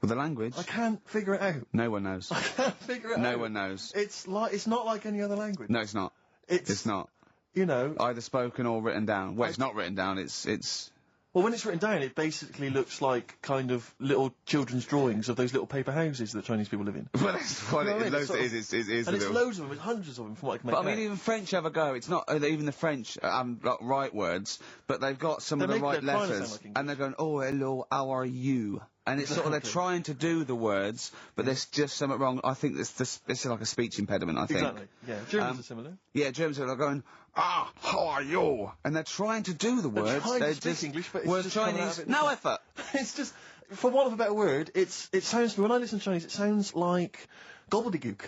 With the language, I can't figure it out. no one knows. I can't figure it out. No one knows. It's not like any other language. No, it's not. It's not. You know, Either spoken or written down. Well, it's not written down, it's... well, when it's written down, it basically looks like kind of little children's drawings of those little paper houses that Chinese people live in. Well, that's what You know what I it mean? is. It's sort It is And a it's little... loads of them, it's hundreds of them from what I can make But I mean, out. even French have a go. It's not even the French got right words, but they've got some of They're the right trying to sound letters, like English. and they're going, "Oh, hello, how are you?" And it's sort of they're Exactly. trying to do the words, but there's just something wrong. I think it's like a speech impediment. I think. Exactly, yeah. Germans are similar. Yeah, Germans are going, how are you? And they're trying to do the words. trying to They're speak just English, but it's word just coming out Chinese. of it No different. effort. It's just, for want of a better word, it sounds to me, when I listen to Chinese, it sounds like gobbledygook.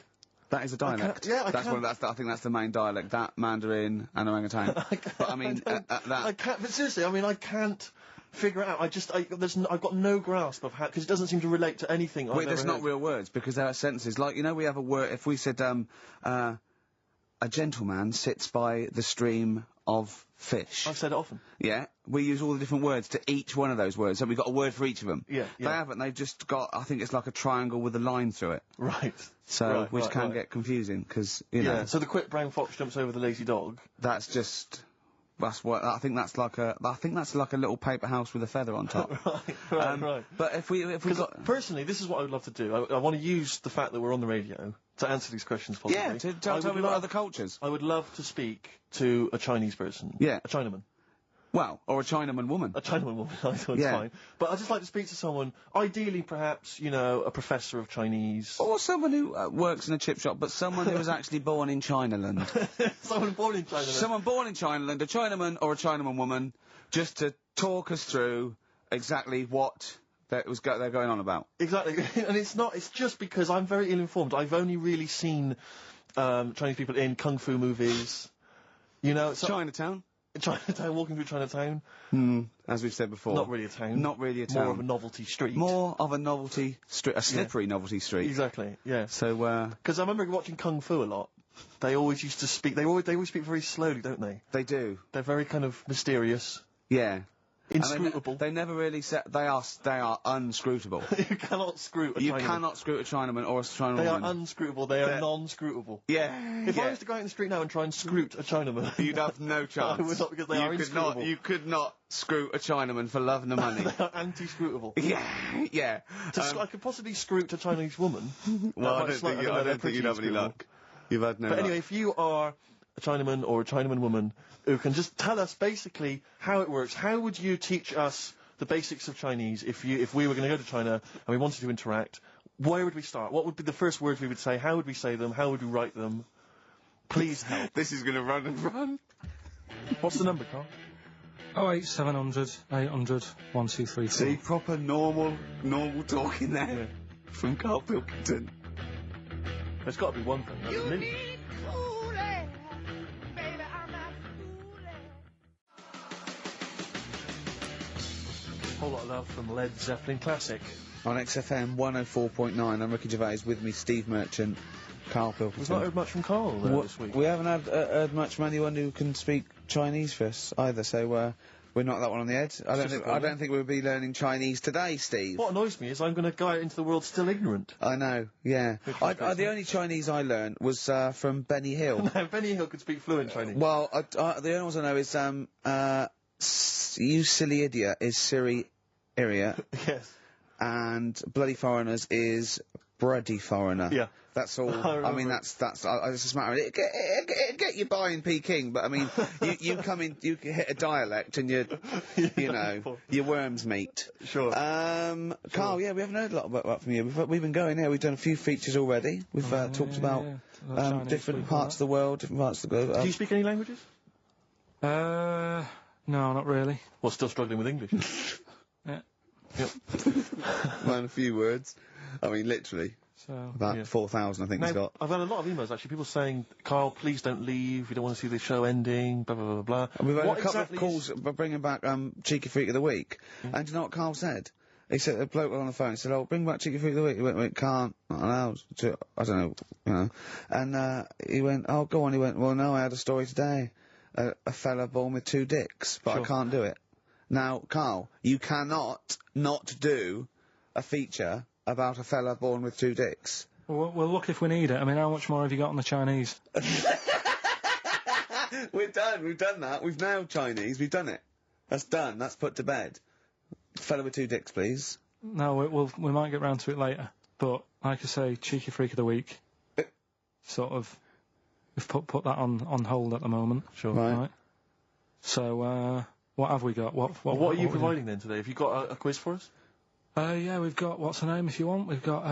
That is a dialect. I that's can't- I think that's the main dialect. That Mandarin and orangutan. But I mean, that. I can't, but seriously, I mean, I can't figure it out. I've got no grasp of how, because it doesn't seem to relate to anything I've Wait, ever there's not heard. real words because there are sentences. Like, you know, we have a word. If we said, a gentleman sits by the stream of fish. I've said it often. Yeah, we use all the different words to each one of those words. So we've got a word for each of them. Yeah, They yeah. haven't. They've just got. I think it's like a triangle with a line through it. Right. So, Right, which right, can right. get confusing because you know Yeah, so the quick brown fox jumps over the lazy dog. that's just. That's what I think. That's like a. I think that's like a little paper house with a feather on top. Right. But if we got. Personally, this is what I would love to do. I want to use the fact that we're on the radio to answer these questions possibly. Yeah, to tell I would me about love- other cultures. I would love to speak to a Chinese person. Yeah. A Chinaman. Well, or a Chinaman woman. A Chinaman woman, I thought it's Yeah. fine. But I'd just like to speak to someone, ideally perhaps, you know, a professor of Chinese. Or someone who works in a chip shop, but someone who was actually born in Chinaland. Someone born in China. Someone born in Chinaland, a Chinaman or a Chinaman woman, just to talk us through exactly what they're going on about. Exactly. And it's just because I'm very ill-informed. I've only really seen Chinese people in kung fu movies. You know, so Chinatown. Chinatown, walking through Chinatown. As we've said before. Not really a town. Not really a town. More of a novelty street. More of a novelty street, a slippery novelty street. Exactly, yeah. So, Because I remember watching Kung Fu a lot. They always used to speak, they always speak very slowly, don't they? they do. They're very kind of mysterious. Yeah. Inscrutable. They never really said they are unscrutable. You cannot screw a You Chinaman. cannot screw a Chinaman or a Chinaman. They are unscrutable. They are non-scrutable. Yeah. If I was to go out in the street now and try and scroot a Chinaman, you'd have no chance. I would not, because they are inscrutable. You could not screw a Chinaman for love nor money. They are anti-scrutable. Yeah. I could possibly scroot a Chinese woman. Well, I don't think you'd have any luck. You've had no But luck. anyway, if you are a Chinaman or a Chinaman woman who can just tell us basically how it works, how would you teach us the basics of Chinese if we were going to go to China and we wanted to interact? Where would we start? What would be the first words we would say? How would we say them? How would we write them? Please help. This is going to run and run. What's the number, Carl? 08700 800 1234. See, proper normal talking there from Carl Pilkington. There's got to be one thing. That's me. Whole lot of love from Led Zeppelin Classic. On XFM 104.9, I'm Ricky Gervais, with me Steve Merchant, Carl Pilkington. We've not heard much from Carl this week. We haven't heard much from anyone who can speak Chinese for us either, so we're not that one on the edge. I don't think we'll be learning Chinese today, Steve. What annoys me is I'm going to go out into the world still ignorant. I know, yeah. The only Chinese I learned was from Benny Hill. No, Benny Hill could speak fluent Chinese. Well, the only ones I know is you silly idiot is Siri Iria. Yes. And Bloody Foreigners is Bloody Foreigner. Yeah. That's all. I mean, it's just a matter of it. Get you by in Peking, but I mean, you come in, you hit a dialect, and you know, your worms meet. Sure. Carl, yeah, we haven't heard a lot about from you. We've been going here. We've done a few features already. We've talked about different parts of the world, different parts of the globe. Do you speak any languages? No, not really. Well, still struggling with English. Yeah. Yep. Learn a few words. I mean, literally. So, about 4,000, I think he's got. I've had a lot of emails, actually, people saying, Carl, please don't leave, we don't want to see the show ending, blah, blah, blah, blah. And we've had a couple of calls bringing back Cheeky Freak of the Week. And do you know what Carl said? He said, a bloke on the phone said, oh, bring back Cheeky Freak of the Week. He went, can't, not allowed. I don't know, you know. And he went, oh, go on. He went, well, no, I had a story today. A fella born with 2 dicks, but I can't do it. Now, Carl, you cannot not do a feature about a fella born with 2 dicks. Well, look if we need it. I mean, how much more have you got on the Chinese? We've done that. We've nailed Chinese. We've done it. That's done. That's put to bed. Fella with 2 dicks, please. No, we might get round to it later. But, like I say, Cheeky Freak of the Week. Sort of, we've put that on hold at the moment. Sure. Right. So, what have we got? What are you providing then today? Have you got a quiz for us? Yeah, we've got, what's her name if you want? We've got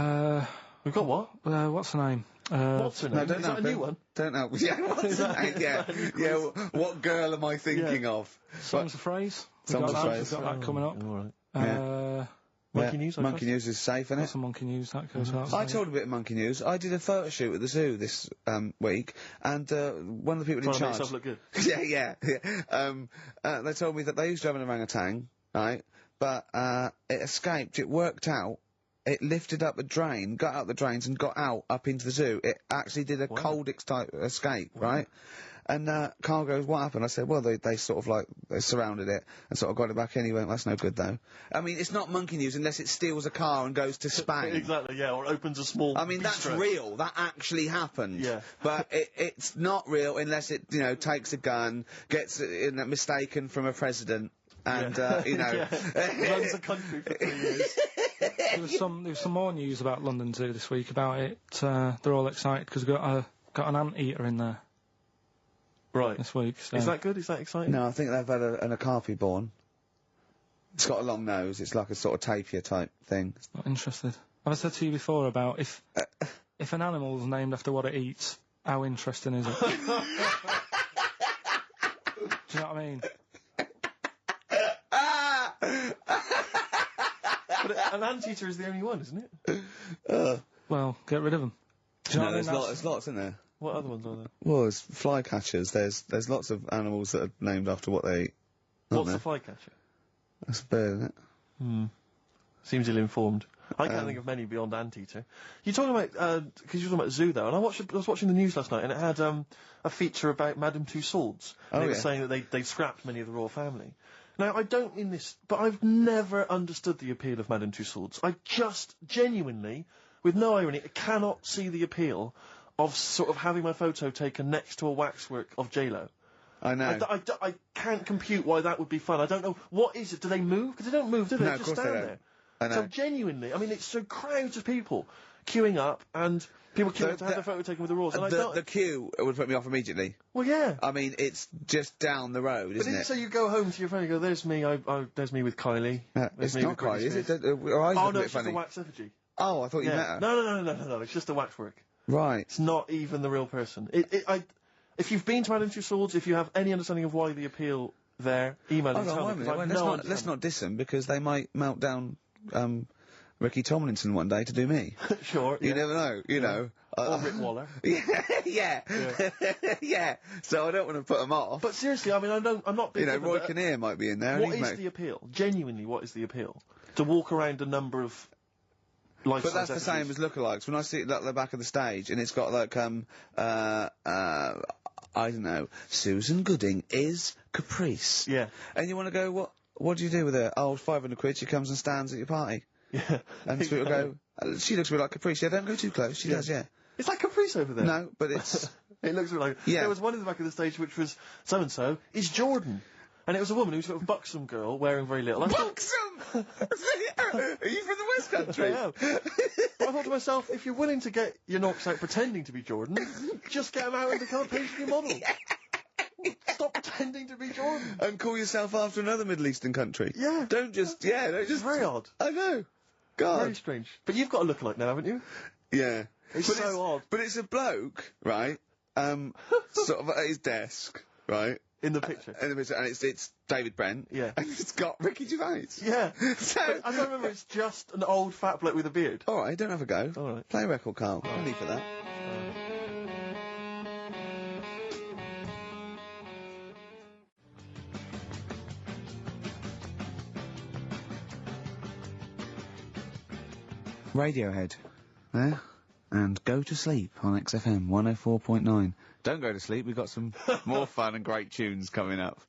what? What's her name? What's her name? No, don't Is that a new one? Don't know. Yeah, what's her name? Yeah, what girl am I thinking of? Songs of Phrase. Songs of Phrase. We've got that coming up. All right. Monkey News, Monkey News is safe, isn't it? That's some Monkey News, that goes out. I told a bit of Monkey News. I did a photo shoot at the zoo this week, and one of the people in charge... Trying to make yourself look good. Yeah. They told me that they used to have an orangutan, right? But it escaped. It worked out. It lifted up a drain, got out the drains, and got out up into the zoo. It actually did a Coldix type escape, right? And Carl goes, what happened? I said, well, they sort of like, they surrounded it and sort of got it back in. He went, that's no good, though. I mean, it's not Monkey News unless it steals a car and goes to Spain. Exactly, yeah, or opens a small I mean, that's real. That actually happened. Yeah. But it's not real unless it, you know, takes a gun, gets mistaken from a president, and, you know... runs a country for 3 years. There was some more news about London Zoo this week about it. They're all excited because we've got an anteater in there. Right. This week. So. Is that good? Is that exciting? No, I think they've had an okapi born. It's got a long nose. It's like a sort of tapir type thing. Not interested. Have I said to you before about if an animal's named after what it eats, how interesting is it? Do you know what I mean? But an anteater is the only one, isn't it? Well, get rid of them. Do you know what I mean? There's lots in there. What other ones are there? Well, there's flycatchers. There's lots of animals that are named after what they eat. What's the flycatcher? That's a bird, isn't it? Seems ill-informed. I can't think of many beyond anteater. You're talking about, because you're talking about zoo though, and I was watching the news last night, and it had a feature about Madame Tussauds. And they were saying that they scrapped many of the royal family. Now, I don't mean this, but I've never understood the appeal of Madame Tussauds. I just genuinely, with no irony, cannot see the appeal of sort of having my photo taken next to a waxwork of J-Lo. I know. I can't compute why that would be fun. I don't know. What is it? Do they move? Because they don't move, do they? No, They of just course they stand don't. there. I know. So genuinely, I mean, it's so crowds of people queuing up and people queuing up to have their photo taken with the royals. And I don't... The queue would put me off immediately. Well, yeah. I mean, it's just down the road, But isn't didn't it? so you go home to your friend and go, there's me, there's me with Kylie. It's There's me not with Britney quite, is it? Spears. Her eyes Oh, look a no, bit it's just a funny. wax effigy. Oh, I thought you met her. No, it's just a waxwork. Right. It's not even the real person. If you've been to Madame Tussauds, if you have any understanding of why the appeal there, email and Hold on, tell wait a me, minute. 'cause I've Let's no not, understanding. let's not diss them, because they might melt down Ricky Tomlinson one day to do me. Sure. You never know, you know. Or Rick Waller. Yeah. Yeah. So I don't want to put them off. But seriously, I mean, I'm not being You know, flippant, Roy but, Kinnear might be in there. and what he'd is make- the appeal? Genuinely, what is the appeal? To walk around a number of life-size But that's the effigies. same as lookalikes. When I see it at the back of the stage and it's got like I don't know, Susan Gooding is Caprice. Yeah. And you want to go, what do you do with her? Oh, 500 quid, she comes and stands at your party. Yeah. And people go, she looks a bit like Caprice. Yeah, don't go too close. She does, yeah. It's like Caprice over there. No, but it's... It looks a bit like... Yeah. There was one in the back of the stage which was so-and-so is Jordan. And it was a woman who was sort of buxom girl wearing very little. I thought, Buxom! Are you from the West Country? I am. But I thought to myself, if you're willing to get your knocks out pretending to be Jordan, just get them out and become a pastry model. Stop pretending to be Jordan. And call yourself after another Middle Eastern country. Yeah. Don't just... Yeah, don't It's just... very odd. I know. God. Very strange. But you've got a lookalike now, haven't you? Yeah. It's But so odd. But it's a bloke, right? Sort of at his desk, right? In the picture. In the picture, and it's David Brent. Yeah. And it's got Ricky Gervais. Yeah. So... But I don't remember, it's just an old fat bloke with a beard. All right, don't have a go. All right. Play a record, Carl. No need for that. Radiohead. There. And Go to Sleep on XFM 104.9. Don't go to sleep, we've got some more fun and great tunes coming up.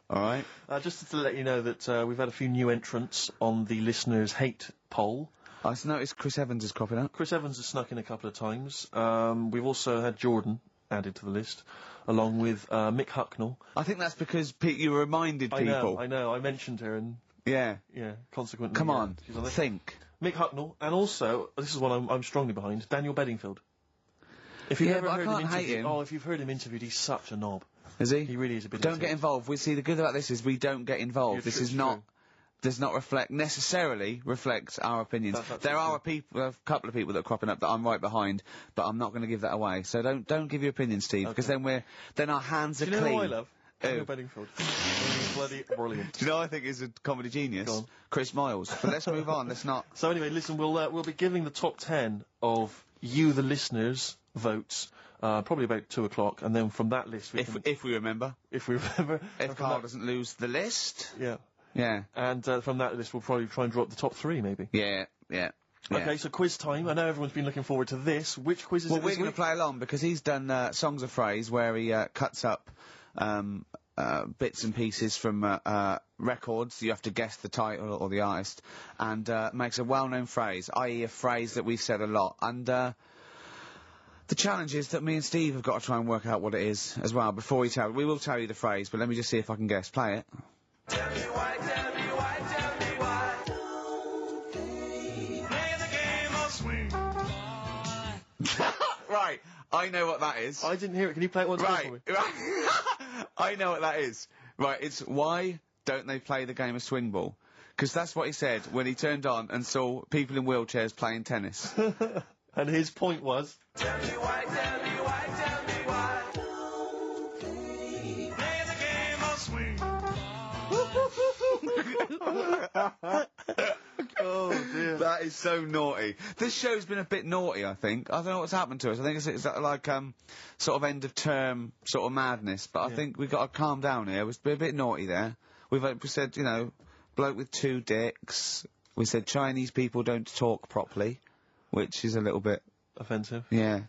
Alright? Just to let you know that we've had a few new entrants on the listeners' hate poll. I noticed Chris Evans is cropping up. Chris Evans has snuck in a couple of times. We've also had Jordan added to the list, along with Mick Hucknall. I think that's because you reminded people. I know, I mentioned her and, Yeah. yeah, consequently... Come on, she's on there. think. Mick Hucknall, and also, this is one I'm strongly behind, Daniel Bedingfield. If you've Yeah, ever but I heard can't him hate interviewed, him. oh, if you've heard him interviewed, he's such a knob. Is he? He really is a bit Don't of a get tit. involved. We see the good about this is we don't get involved. Yeah, this true, is it's not... true. Does not necessarily reflect our opinions. That's absolutely There are a couple of people that are cropping up that I'm right behind, but I'm not going to give that away. So don't give your opinion, Steve, because then our hands are Do you know clean. who I love? Who? Daniel Bedingfield. He's bloody brilliant. Do you know I think is a comedy genius? Go on. Chris Miles. But let's move on. Let's not. So anyway, listen, we'll be giving the top 10 of you, the listeners, votes, probably about 2 o'clock, and then from that list, If we remember. if we remember, If Carl doesn't lose the list. yeah, Yeah. and from that list, we'll probably try and drop the top 3, maybe. Yeah. Yeah. Okay, so quiz time. I know everyone's been looking forward to this. Which quiz is Well, it we're this going to week? play along because he's done Songs of Phrase where he cuts up bits and pieces from records. You have to guess the title or the artist and makes a well-known phrase, i.e. a phrase that we've said a lot. And the challenge is that me and Steve have got to try and work out what it is as well before we will tell you the phrase, but let me just see if I can guess. Play it. Tell me why, tell me why, tell me why. Play the game of swing. Right, I know what that is. I didn't hear it. Can you play it once more for me? Right. I know what that is. Right, it's why don't they play the game of swing ball? Because that's what he said when he turned on and saw people in wheelchairs playing tennis. And his point was... Tell me why, tell me why, tell me why. Play the game of swing. Oh, dear. That is so naughty. This show's been a bit naughty, I think. I don't know what's happened to us. I think it's like, sort of end of term sort of madness, but I think we've got to calm down here. We've been a bit naughty there. We said, you know, bloke with 2 dicks. We said Chinese people don't talk properly, which is a little bit... offensive. Yeah. Know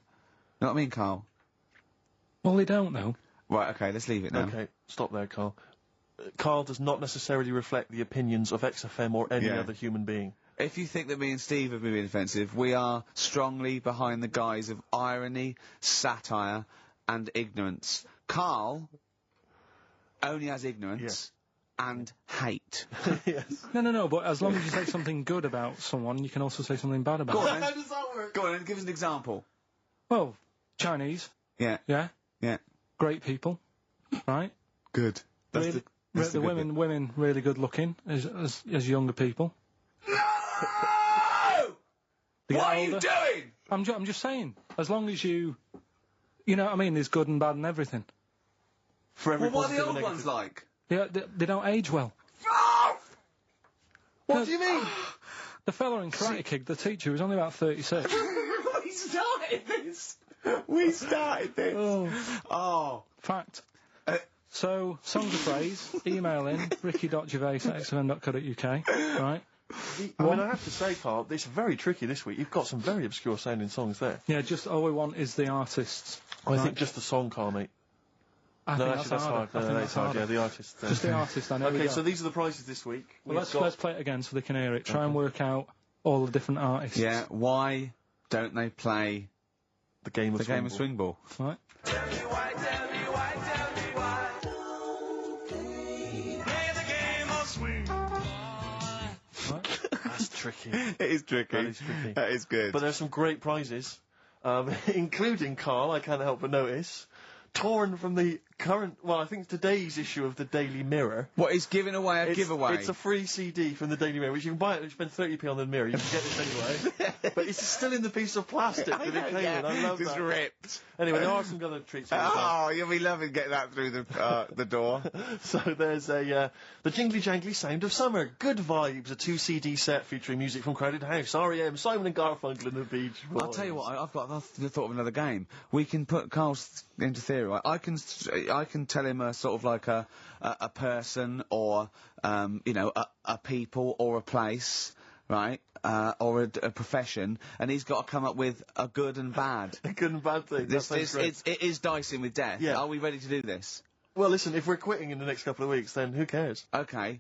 what I mean, Carl? Well, they don't, though. Right, okay, let's leave it now. Okay, stop there, Carl. Carl does not necessarily reflect the opinions of XFM or any other human being. If you think that me and Steve have been offensive, we are strongly behind the guise of irony, satire, and ignorance. Carl only has ignorance and hate. No, but as long as you say something good about someone, you can also say something bad about them. How does that work? Go on, give us an example. Well, Chinese. Yeah. Yeah? Yeah. Great people. Right? Good. The women really good looking as younger people. No! They get What are you older. doing? I'm just saying, as long as you know what I mean, there's good and bad and everything. For every Well, what are the positive old and ones negative. like? Yeah, they don't age well. What do you mean? The fella in Karate Kid, the teacher, was only about 36. We started this. We started this. Oh. Fact. So, songs of praise, email in, ricky.gervais@xfm.co.uk, right? I mean, I have to say, Carl, it's very tricky this week. You've got some very obscure sounding songs there. Yeah, just all we want is the artists. I think just the song, Carl, mate. I No, think actually, that's hard. harder. No, I think that's hard. Yeah, the artist. Just the artist, I know. Okay, so these are the prizes this week. Well, let's play it again so they can hear it. Try and work out all the different artists. Yeah, why don't they play the game of swing ball? Right. That's tricky. It is tricky. That is tricky. That is good. But there's some great prizes, including, Carl, I can't help but notice, torn from the current, well, I think today's issue of the Daily Mirror. What, he's giving away a giveaway? It's a free CD from the Daily Mirror, which you can buy it, you spend 30p on the Mirror, you can get this anyway. But it's still in the piece of plastic that it came in, I love Just that. ripped. Anyway, there are some other treats. Oh, you'll be loving getting that through the door. So there's the Jingly Jangly Sound of Summer, Good Vibes, a 2 CD set featuring music from Crowded House, R.E.M., Simon and Garfunkel and the Beach Boys. I'll tell you what, I've thought of another game. We can put Carl's into theory, right? I can tell him a sort of like a person or, you know, a people or a place, right? Or a profession, and he's got to come up with a good and bad. A good and bad thing. It is dicing with death. Yeah. Are we ready to do this? Well, listen, if we're quitting in the next couple of weeks, then who cares? Okay.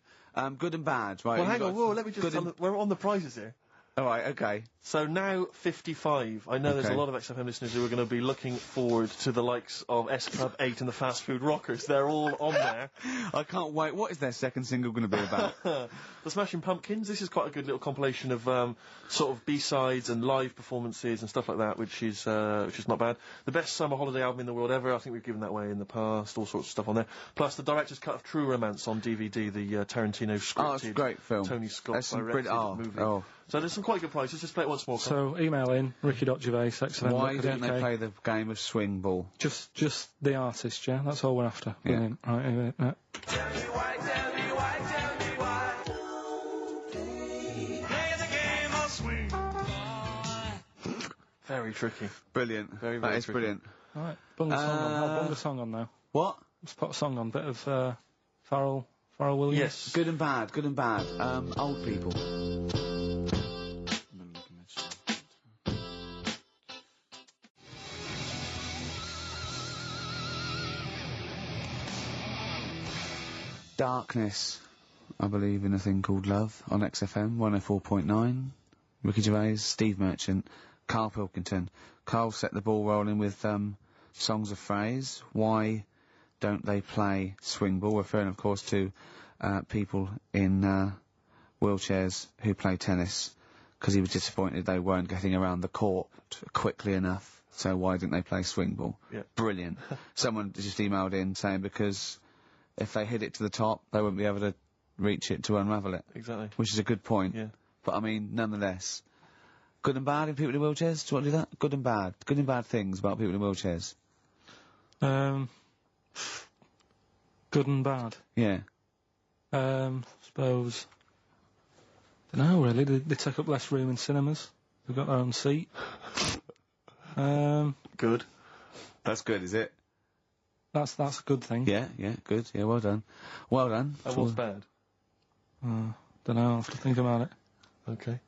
Good and bad, right? Well, hang on, let me just we're on the prizes here. All right, okay. So now 55. I know there's a Okay. lot of XFM listeners who are going to be looking forward to the likes of S Club 8 and the Fast Food Rockers. They're all on there. I can't wait. What is their second single going to be about? The Smashing Pumpkins. This is quite a good little compilation of sort of B-sides and live performances and stuff like that, which is not bad. The best summer holiday album in the world ever. I think we've given that away in the past. All sorts of stuff on there. Plus the director's cut of True Romance on DVD. The Tarantino scripted. Oh, it's a great film. Tony Scott That's some directed brilliant- movie. So there's some quite good prizes. Just play it once more. So email in, ricky.gervais@xfm.co.uk. Why don't they play the game of swing ball? Just the artist, yeah? That's all we're after. Brilliant. Right, Very tricky. Brilliant. Very, That very is tricky. brilliant. Alright, bung a song on. I'll bung a song on now. What? Let's put a song on. Bit of Pharrell Williams. Yes. Good and bad. Good and bad. Old people. Darkness. I believe in a thing called love on XFM 104.9. Ricky Gervais, Steve Merchant, Carl Pilkington. Carl set the ball rolling with songs of phrase. Why don't they play swing ball? Referring, of course, to people in wheelchairs who play tennis, because he was disappointed they weren't getting around the court quickly enough. So why didn't they play swing ball? Yeah. Brilliant. Someone just emailed in saying because if they hit it to the top, they wouldn't be able to reach it to unravel it. Exactly. Which is a good point. Yeah. But I mean, nonetheless, good and bad in people in wheelchairs. Do you want to do that? Good and bad. Good and bad things about people in wheelchairs. Good and bad. Yeah. Suppose. Don't know really. They take up less room in cinemas. They've got their own seat. Good. That's good, is it? That's a good thing. Yeah, good. Yeah, well done. Well done. And what's bad? Don't know. I'll have to think about it. Okay.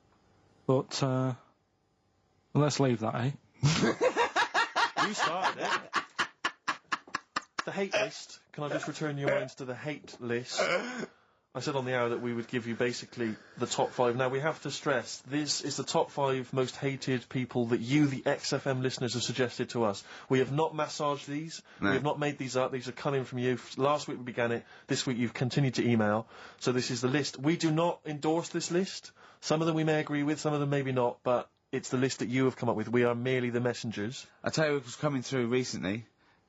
But well, let's leave that, eh? You started it. the hate list. Can I just return your minds to the hate list? I said on the hour that we would give you basically the top 5. Now, we have to stress, this is the top 5 most hated people that you, the XFM listeners, have suggested to us. We have not massaged these. No. We have not made these up. These are coming from you. Last week we began it. This week you've continued to email. So this is the list. We do not endorse this list. Some of them we may agree with, some of them maybe not, but it's the list that you have come up with. We are merely the messengers. I tell you who was coming through recently.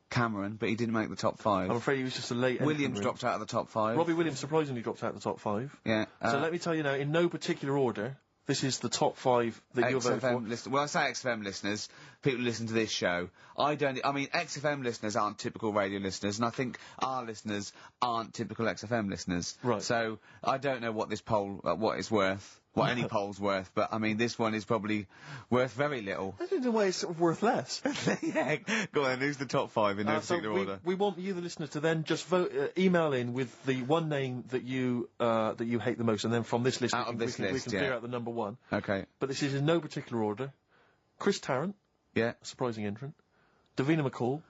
Cameron, but he didn't make the top 5. I'm afraid he was just a late entrant, Williams really. dropped out of the top 5. Robbie Williams surprisingly dropped out of the top 5. Yeah. So let me tell you now, in no particular order, this is the top 5 that you're voting for. XFM listeners. Well, I say XFM listeners, people who listen to this show. I mean, XFM listeners aren't typical radio listeners, and I think our listeners aren't typical XFM listeners. Right. So I don't know what this poll, what it's worth, what any poll's worth, but I mean, this one is probably worth very little. I think in a way it's sort of worth less. Yeah. Go on, who's the top 5 in no So particular order? we want you, the listener, to then just vote, email in with the one name that you hate the most, and then from this list, Out of this we list, can yeah. clear out the number 1. Okay. But this is in no particular order. Chris Tarrant, Yeah. surprising entrant. Davina McCall.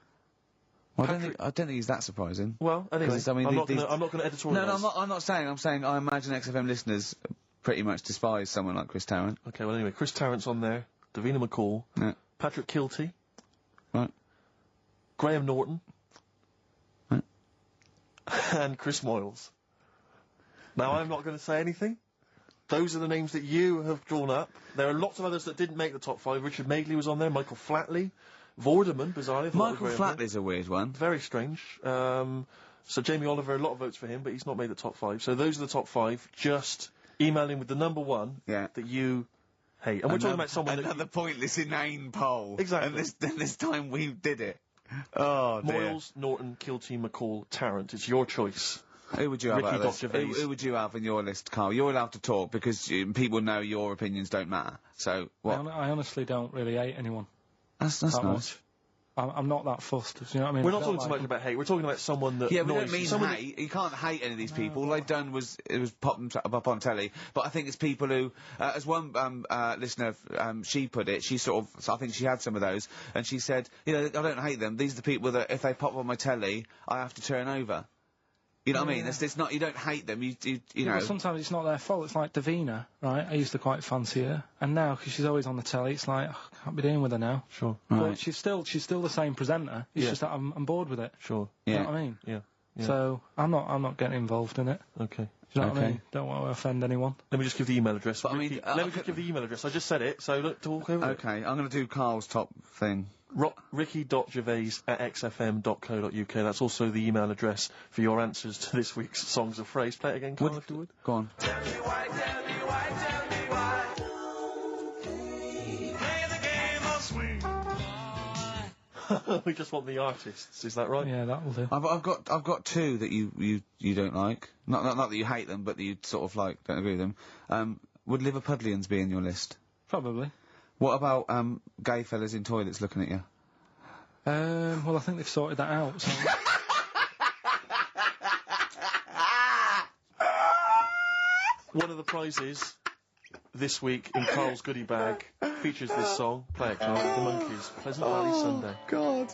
Well, I don't think he's that surprising. Well, anyway, 'Cause, I mean, I'm not these- going to editorialise. No, I'm not saying. I'm saying I imagine XFM listeners pretty much despise someone like Chris Tarrant. Okay, well anyway, Chris Tarrant's on there. Davina McCall. Yeah. Patrick Kilty. Right. Graham Norton. Right. And Chris Moyles. Now, I'm not going to say anything. Those are the names that you have drawn up. There are lots of others that didn't make the top 5. Richard Madeley was on there. Michael Flatley. Vorderman, bizarrely. I thought Michael that was very Flatley's a weird one. Very strange. So Jamie Oliver, a lot of votes for him, but he's not made the top 5. So those are the top 5. Just email in with the number 1 Yeah. that you hate. And we're talking about someone another pointless, inane poll. Exactly. And this time we did it. Oh, dear. Moyles, Norton, Kilty, McCall, Tarrant. It's your choice. Who would you have Ricky out of this? Gervais. Who would you have in your list, Carl? You're allowed to talk because people know your opinions don't matter. So, what? I honestly don't really hate anyone. That's that nice. much. I'm not that fussed. Do you know what I mean? We're I not don't talking so like much about hate. We're talking about someone that Yeah, we annoys don't mean you. Someone hate. You can't hate any of these people. All they've done was pop them up on telly. But I think it's people who, as one listener, she put it. She sort of, I think she had some of those, and she said, you know, I don't hate them. These are the people that if they pop on my telly, I have to turn over. You know what I mean? It's not. You don't hate them. You Yeah, know. but sometimes it's not their fault. It's like Davina, right? I used to quite fancy her, and now because she's always on the telly, it's like I can't be dealing with her now. Sure. But Right. she's still the same presenter. It's Yeah. just that I'm bored with it. Sure. You Yeah. know what I mean? Yeah. Yeah. So I'm not getting involved in it. Okay. Do you know what I Okay. mean? Don't want to offend anyone. Let me just give the email address. But I mean, Ricky, let me just give the email address. I just said it, so look, talk over it. Okay, I'm going to do Carl's top thing. Ricky.gervais@xfm.co.uk. That's also the email address for your answers to this week's Songs of Phrase. Play it again, Carl, if you would. Go on. We just want the artists, is that right? Yeah, that will do. I've got two that you don't like. Not that you hate them, but that you sort of like don't agree with them. Would Liverpudlians be in your list? Probably. What about gay fellas in toilets looking at you? Well, I think they've sorted that out. So. One of the prizes this week in Carl's goodie bag features this song. Play it, Carl. The Monkees. Pleasant Valley Sunday. God.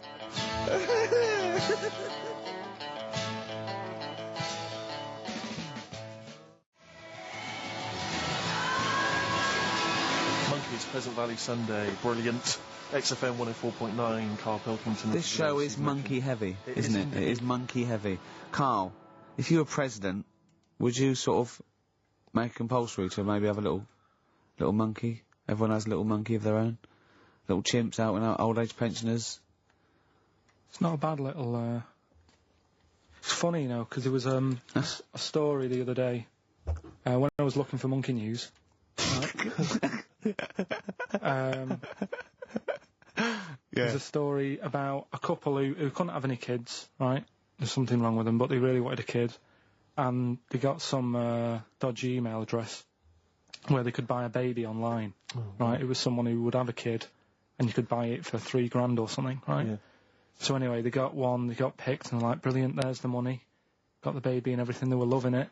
Monkees, Pleasant Valley Sunday. Brilliant. XFM 104.9, Carl Pilkington. This show is monkey heavy, isn't it? It is monkey heavy. Carl, if you were president, would you sort of make it compulsory to maybe have a little monkey? Everyone has a little monkey of their own. Little chimps out and out, old age pensioners. It's not a bad little. It's funny, you know, because there was a story the other day when I was looking for monkey news. Right? There's a story about a couple who couldn't have any kids, right? There's something wrong with them, but they really wanted a kid, and they got some dodgy email address where they could buy a baby online, right? It was someone who would have a kid, and you could buy it for $3,000 or something, right? Yeah. So anyway, they got one, they got picked, and they're like, brilliant, there's the money. Got the baby and everything, they were loving it.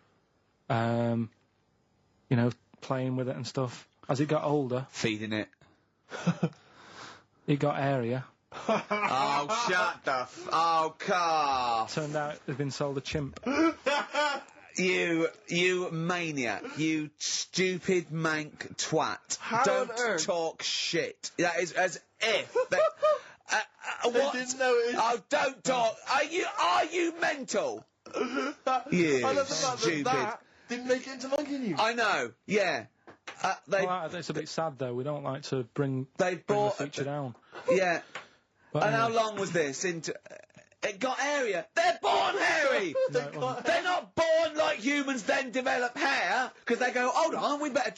You know, playing with it and stuff. As it got older... Feeding it. It got airier, Oh, shut the Oh, car. Turned out they've been sold a chimp. You maniac. You stupid mank twat. How Don't on earth? talk shit. That is as if... That, what? didn't know it. Oh, don't talk. Are you mental? You I love the fact stupid. that didn't make it into Monkey News. I know, yeah. It's a bit sad though. We don't like to bring bought the feature down. Yeah. But and how anyway. long was this? It got hairier. They're born hairy. They're not born like humans then develop hair because they go, hold on, we better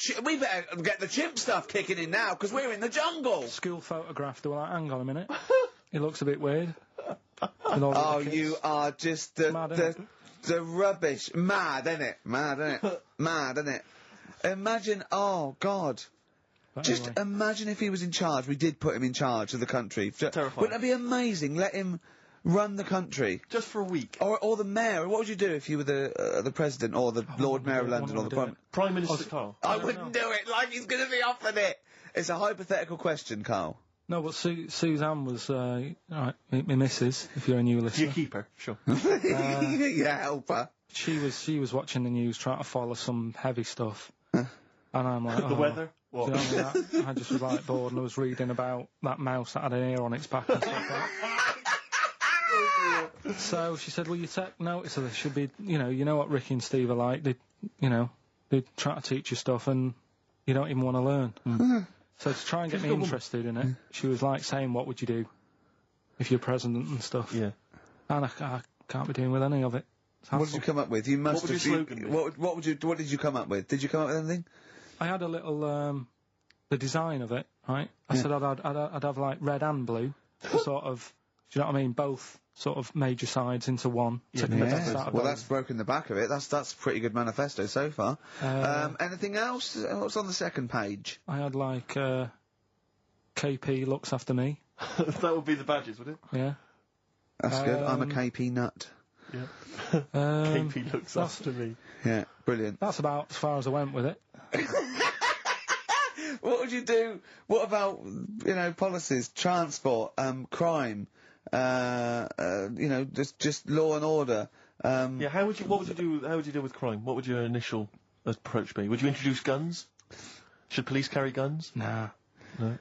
get the chimp stuff kicking in now because we're in the jungle. School photograph. They were like, hang on a minute. It looks a bit weird. With all the Oh, kids. you are just the rubbish. Mad, innit? Mad, innit? Mad, innit? Imagine, oh, God. But Just anyway. imagine if he was in charge. We did put him in charge of the country. Terrifying. Wouldn't that be amazing? Let him run the country. Just for a week. Or the mayor. What would you do if you were the president or the Lord Mayor of London or the Prime Minister Carl. I wouldn't do it like he's going to be offered it. It's a hypothetical question, Carl. No, but Suzanne was, right, my missus, if you're a new listener. You keep her, sure. Yeah, help her. She was watching the news, trying to follow some heavy stuff. And I'm like, The weather? What? Do you know what I mean? I just was like bored and I was reading about that mouse that had an ear on its back and stuff like that. So she said, well, you take notice of this. Should be, you know what Ricky and Steve are like. They try to teach you stuff and you don't even want to learn. So to try and get me interested in it, she was like saying, what would you do if you're president and stuff? Yeah. And I can't be doing with any of it. What did you come up with? You must What would have. your slogan be? What did you come up with? Did you come up with anything? I had a little, the design of it, right? I said I'd have like red and blue, to sort of, do you know what I mean? Both sort of major sides into one. Taking the best out of Well, both. that's broken the back of it. That's a pretty good manifesto so far. Anything else? What's on the second page? I had like, KP looks after me. That would be the badges, would it? Yeah. That's good. I'm a KP nut. Yeah. KP looks after me. Yeah, brilliant. That's about as far as I went with it. What would you do? What about, policies, transport, crime, just law and order? Yeah, what would you do, how would you deal with crime? What would your initial approach be? Would you introduce guns? Should police carry guns? Nah. No.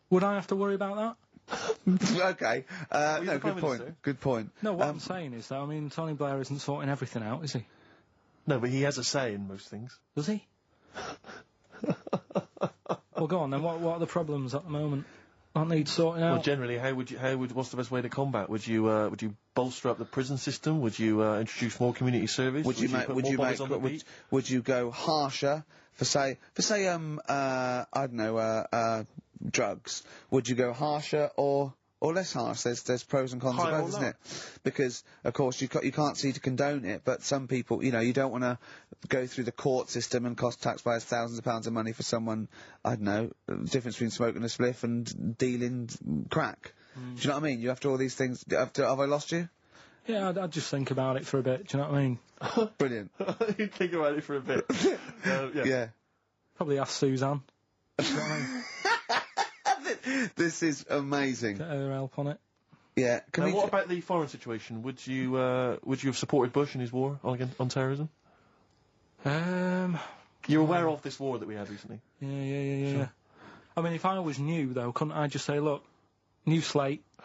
Would I have to worry about that? Okay. No, good point. Minister? Good point. No, what I'm saying is that, I mean, Tony Blair isn't sorting everything out, is he? No, but he has a say in most things. Does he? Well, go on then. What are the problems at the moment? Aren't they sorting out? Well, generally, what's the best way to combat? Would you bolster up the prison system? Would you introduce more community service? Would you go harsher for say I don't know drugs? Would you go harsher or less harsh? There's pros and cons High of or both, isn't low? it? Because of course you can't see to condone it, but some people you don't want to go through the court system and cost taxpayers thousands of pounds of money for someone, I don't know, the difference between smoking a spliff and dealing crack. Do you know what I mean? You have to all these things. Have I lost you? Yeah, I'd just think about it for a bit. Do you know what I mean? Brilliant. You'd think about it for a bit. Yeah. Probably ask Suzanne. Do you know what I mean? This is amazing. Get her help on it. Yeah. Now, what about the foreign situation? Would you have supported Bush in his war on terrorism? You're aware of this war that we had recently? Yeah. I mean, if I was new, though, couldn't I just say, look, new slate. Do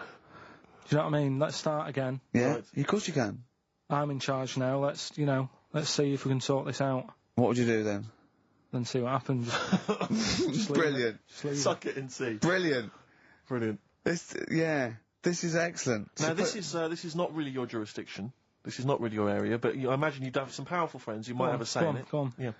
you know what I mean? Let's start again. Yeah, of course you can. I'm in charge now. Let's see if we can sort this out. What would you do then? Then see what happens. Just leave Brilliant. it. Just leave Suck it and see. Brilliant. This is excellent. Now, this is not really your jurisdiction. This is not really your area, but I imagine you'd have some powerful friends. You might have a say in it. Go on. Yeah.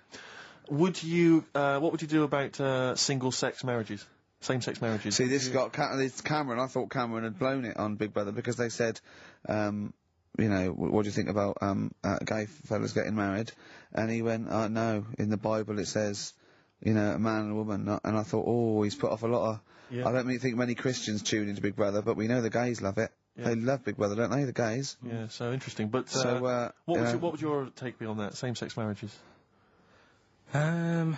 Would you? What would you do about single-sex marriages, same-sex marriages? See, this got this Cameron. I thought Cameron had blown it on Big Brother because they said, what do you think about gay fellas getting married? And he went, no. In the Bible it says, a man and a woman. And I thought, oh, he's put off a lot of. Yeah. I don't really think many Christians tune into Big Brother, but we know the gays love it. Yeah. They love Big Brother, don't they? The gays. Yeah, so interesting. But So, what would your take be on that? Same-sex marriages? And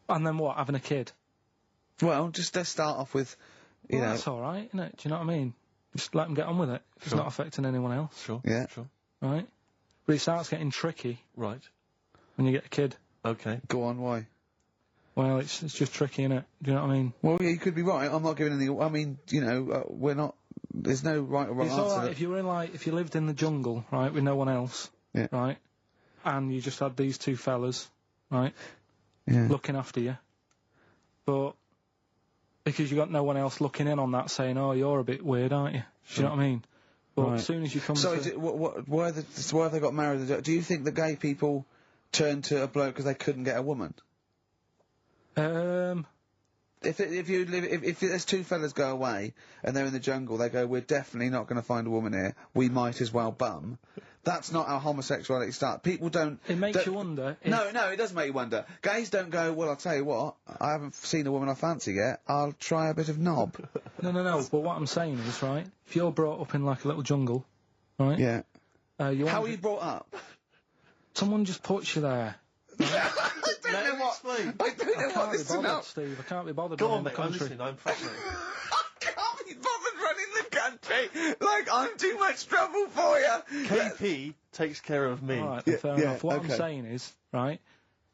then what? Having a kid? Well, just let's start off with, you Well, know. that's all right, isn't it? Do you know what I mean? Just let them get on with it. It's Sure. not affecting anyone else. Sure. Yeah. Sure. Right? But it starts getting tricky Right. when you get a kid. Okay. Go on, why? Well, it's just tricky, innit? Do you know what I mean? Well, yeah, you could be right. I'm not giving any. I mean, you know, we're not. There's no right or wrong It's answer. all right that- if you were in, like, if you lived in the jungle, right, with no one else, Yeah. right, and you just had these two fellas, right, Yeah. looking after you, but because you got no one else looking in on that, saying, "Oh, you're a bit weird, aren't you?" Do you know what I mean? But Right. as soon as you come So, to, why have they got married? Do you think the gay people turned to a bloke because they couldn't get a woman? If there's two fellas go away and they're in the jungle, they go, we're definitely not going to find a woman here. We might as well bum. That's not how homosexuality starts. People don't. it makes you wonder. If, No, it does make you wonder. Gays don't go, well, I'll tell you what, I haven't seen a woman I fancy yet. I'll try a bit of knob. No. But what I'm saying is, right, if you're brought up in like a little jungle, right? Yeah. You How are you brought up? Someone just puts you there. I don't know what. I don't know what this is about. Steve. I can't be bothered Go running on, the mate. I'm country. listening. I'm fascinated. I can't be bothered running the country. Like, I'm too much trouble for you. KP takes care of me. All right, then, fair enough. What I'm saying is, right,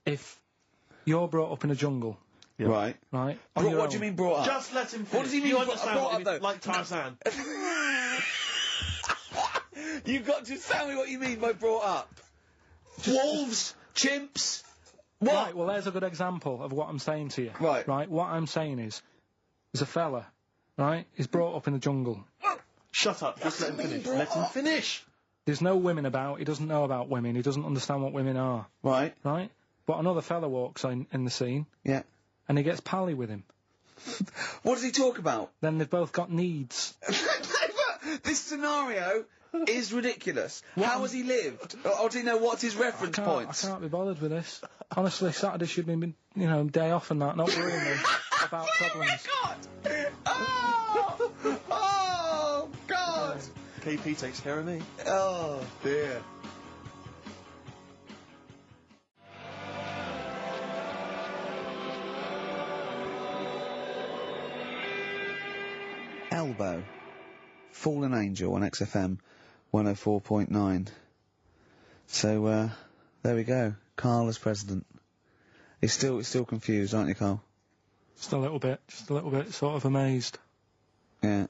if you're brought up in a jungle, Right. right, What do you mean brought up? Just let him finish. What does he mean You brought understand up, what though? like Tarzan. You've got to tell me what you mean by brought up. Wolves, chimps. What? Right, well, there's a good example of what I'm saying to you. Right. Right, what I'm saying is, there's a fella, right, he's brought up in the jungle. Shut up. Just let him finish. Let him finish. There's no women about, he doesn't know about women, he doesn't understand what women are. Right. Right? But another fella walks in the scene, Yeah. and he gets pally with him. What does he talk about? Then they've both got needs. This scenario is ridiculous. How has he lived? Or do you know what's his reference I points? can't be bothered with this. Honestly, Saturday should be, day off and that, not worrying me about problems. Oh, God! KP takes care of me. Oh, dear. Elbow. Fallen Angel on XFM 104.9. So, there we go. Carl as president. He's still confused, aren't you, Carl? Just a little bit, sort of amazed Yeah.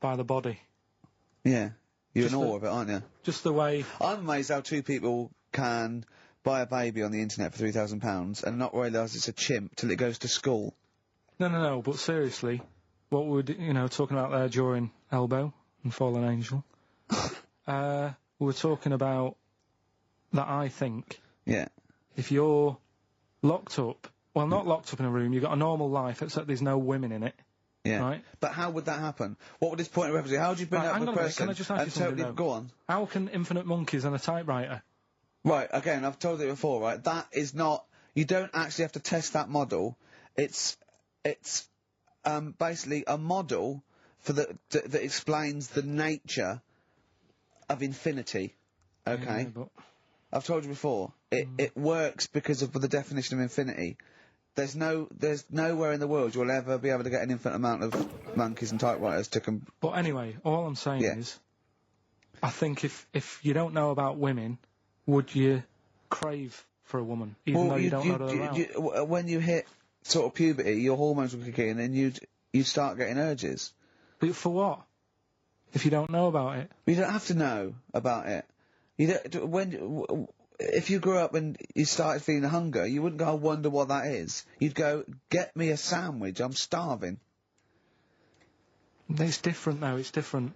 by the body. Yeah. You're Just in awe the- of it, aren't you? Just the way, I'm amazed how two people can buy a baby on the internet for £3,000 and not realise it's a chimp till it goes to school. no, but seriously, what we're, talking about there during Elbow and Fallen Angel, we were talking about that I think Yeah. if you're locked up, well, not locked up in a room, you've got a normal life, except there's no women in it. Yeah. Right. But how would that happen? What would his point of reference be? How would you bring Right, up hang a on a minute, person can I just ask you and something, totally... though? Go on. How can infinite monkeys and a typewriter? Right, again, I've told you before, right? That is not... You don't actually have to test that model. It's basically a model for that explains the nature of infinity. Okay? Yeah, but I've told you before. It works because of the definition of infinity. There's nowhere in the world you'll ever be able to get an infinite amount of monkeys and typewriters to But anyway, all I'm saying is, I think if you don't know about women, would you crave for a woman, even though you don't know they're around? when you hit sort of puberty, your hormones will kick in and you'd start getting urges. But for what? If you don't know about it? You don't have to know about it. If you grew up and you started feeling hunger, you wouldn't go, I wonder what that is. You'd go, get me a sandwich, I'm starving. It's different though, it's different.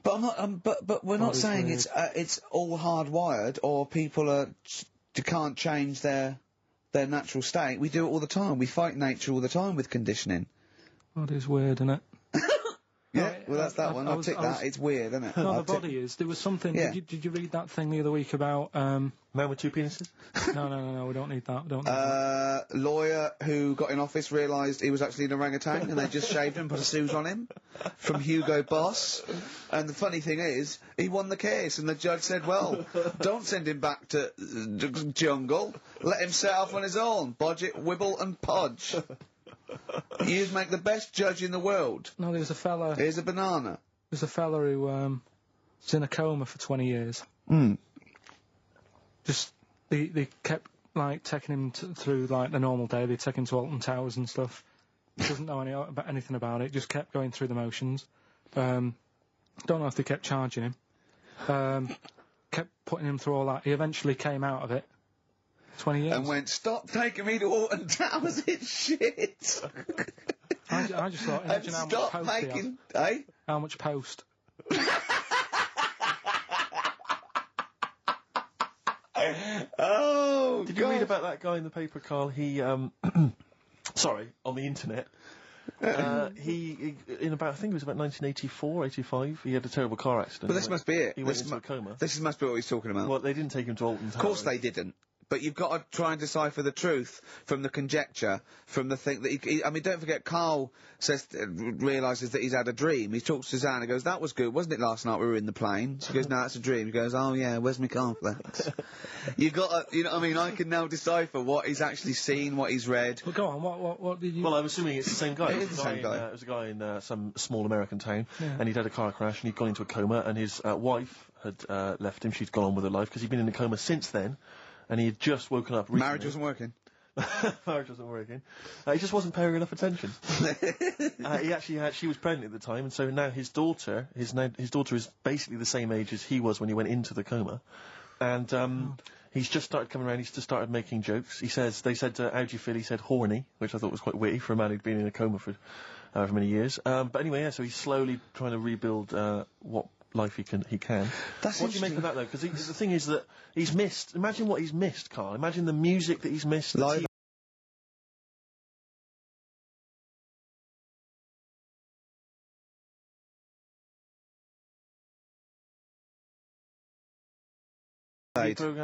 But I'm not. But we're not saying it's all hardwired or people can't change their natural state. We do it all the time. We fight nature all the time with conditioning. God, it's weird, isn't it? Yeah, well that's that one. I'll tick that. It's weird, isn't it? No, the body is. There was something. Yeah. Did you read that thing the other week about? Man with two penises? No. We don't need that. We don't. Need that. Lawyer who got in office realised he was actually an orangutan and they just shaved him and put a suit on him from Hugo Boss. And the funny thing is, he won the case and the judge said, well, don't send him back to jungle. Let him set off on his own. Bodge it, wibble and podge. You'd make the best judge in the world. No, there was a fella. Here's a banana. There's a fella who was in a coma for 20 years. Just they kept like taking him through like the normal day. They take him to Alton Towers and stuff. He doesn't know anything about it. Just kept going through the motions. Don't know if they kept charging him. Kept putting him through all that. He eventually came out of it. 20 years. And went, stop taking me to Alton Towers, it's shit. I just thought, imagine how much stop post making, he has. How much post? Oh, Did you read about that guy in the paper, Carl? He, sorry, on the internet. He in about, I think it was about 1984, 85, he had a terrible car accident. But this must be it. He went into a coma. This must be what he's talking about. Well, they didn't take him to Alton Towers. Of course they didn't. But you've got to try and decipher the truth from the conjecture, from the thing that I mean, don't forget, Carl realises that he's had a dream. He talks to Suzanne and goes, that was good, wasn't it, last night we were in the plane? She goes, no, that's a dream. He goes, oh yeah, where's my cornflakes? You've got to, you know what I mean, I can now decipher what he's actually seen, what he's read. But go on, what did you... Well, I'm assuming it's the same guy. It is the same guy. It was a guy in some small American town, Yeah. and he'd had a car crash, and he'd gone into a coma, and his wife had left him. She'd gone on with her life, because he'd been in a coma since then, and he had just woken up recently. Marriage wasn't working. Marriage wasn't working. He just wasn't paying enough attention. He actually had, she was pregnant at the time, and so now his daughter is basically the same age as he was when he went into the coma, and he's just started coming around. He's just started making jokes. They said, how do you feel? He said horny, which I thought was quite witty for a man who'd been in a coma for however many years. But anyway, yeah, so he's slowly trying to rebuild what life he can. That's what do you make of that, though? Because the thing is that he's missed. Imagine what he's missed, Carl. Imagine the music that he's missed. Live.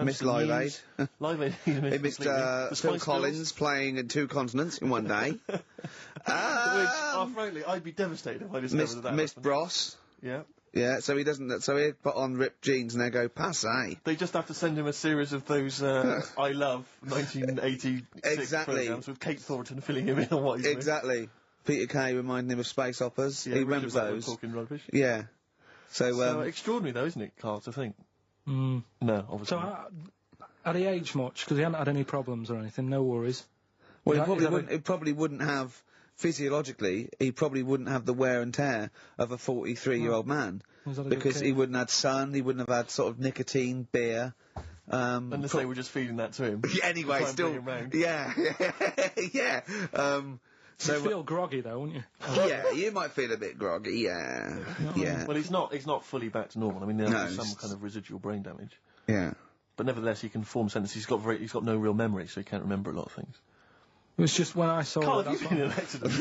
Missed Live Aid. Live Aid. He missed Phil Collins playing in 2 continents in one day. Frankly, I'd be devastated if I discovered that. Missed Bros. Yeah. Yeah, so he doesn't. So he'd put on ripped jeans and they go passe. They just have to send him a series of those I Love 1986 programmes with Kate Thornton filling him in on what he's Exactly. Peter Kay reminding him of space operas. Yeah, he remembers those. Talking rubbish. Yeah. So extraordinary though, isn't it, Carl, to think? Mm. No, obviously. So had he aged much? Because he hadn't had any problems or anything. No worries. Well, he probably wouldn't have. Physiologically, he probably wouldn't have the wear and tear of a 43-year-old man, because he wouldn't have had sun, he wouldn't have had sort of nicotine, beer. Unless they were just feeding that to him. Anyway, still, yeah, yeah. So you feel groggy though, wouldn't you? Yeah, you might feel a bit groggy. Yeah, yeah. Well, he's not fully back to normal. I mean, there's some kind of residual brain damage. Yeah. But nevertheless, he can form sentences. He's got no real memory, so he can't remember a lot of things. It was just when I saw Carl, that. have you been in an accident?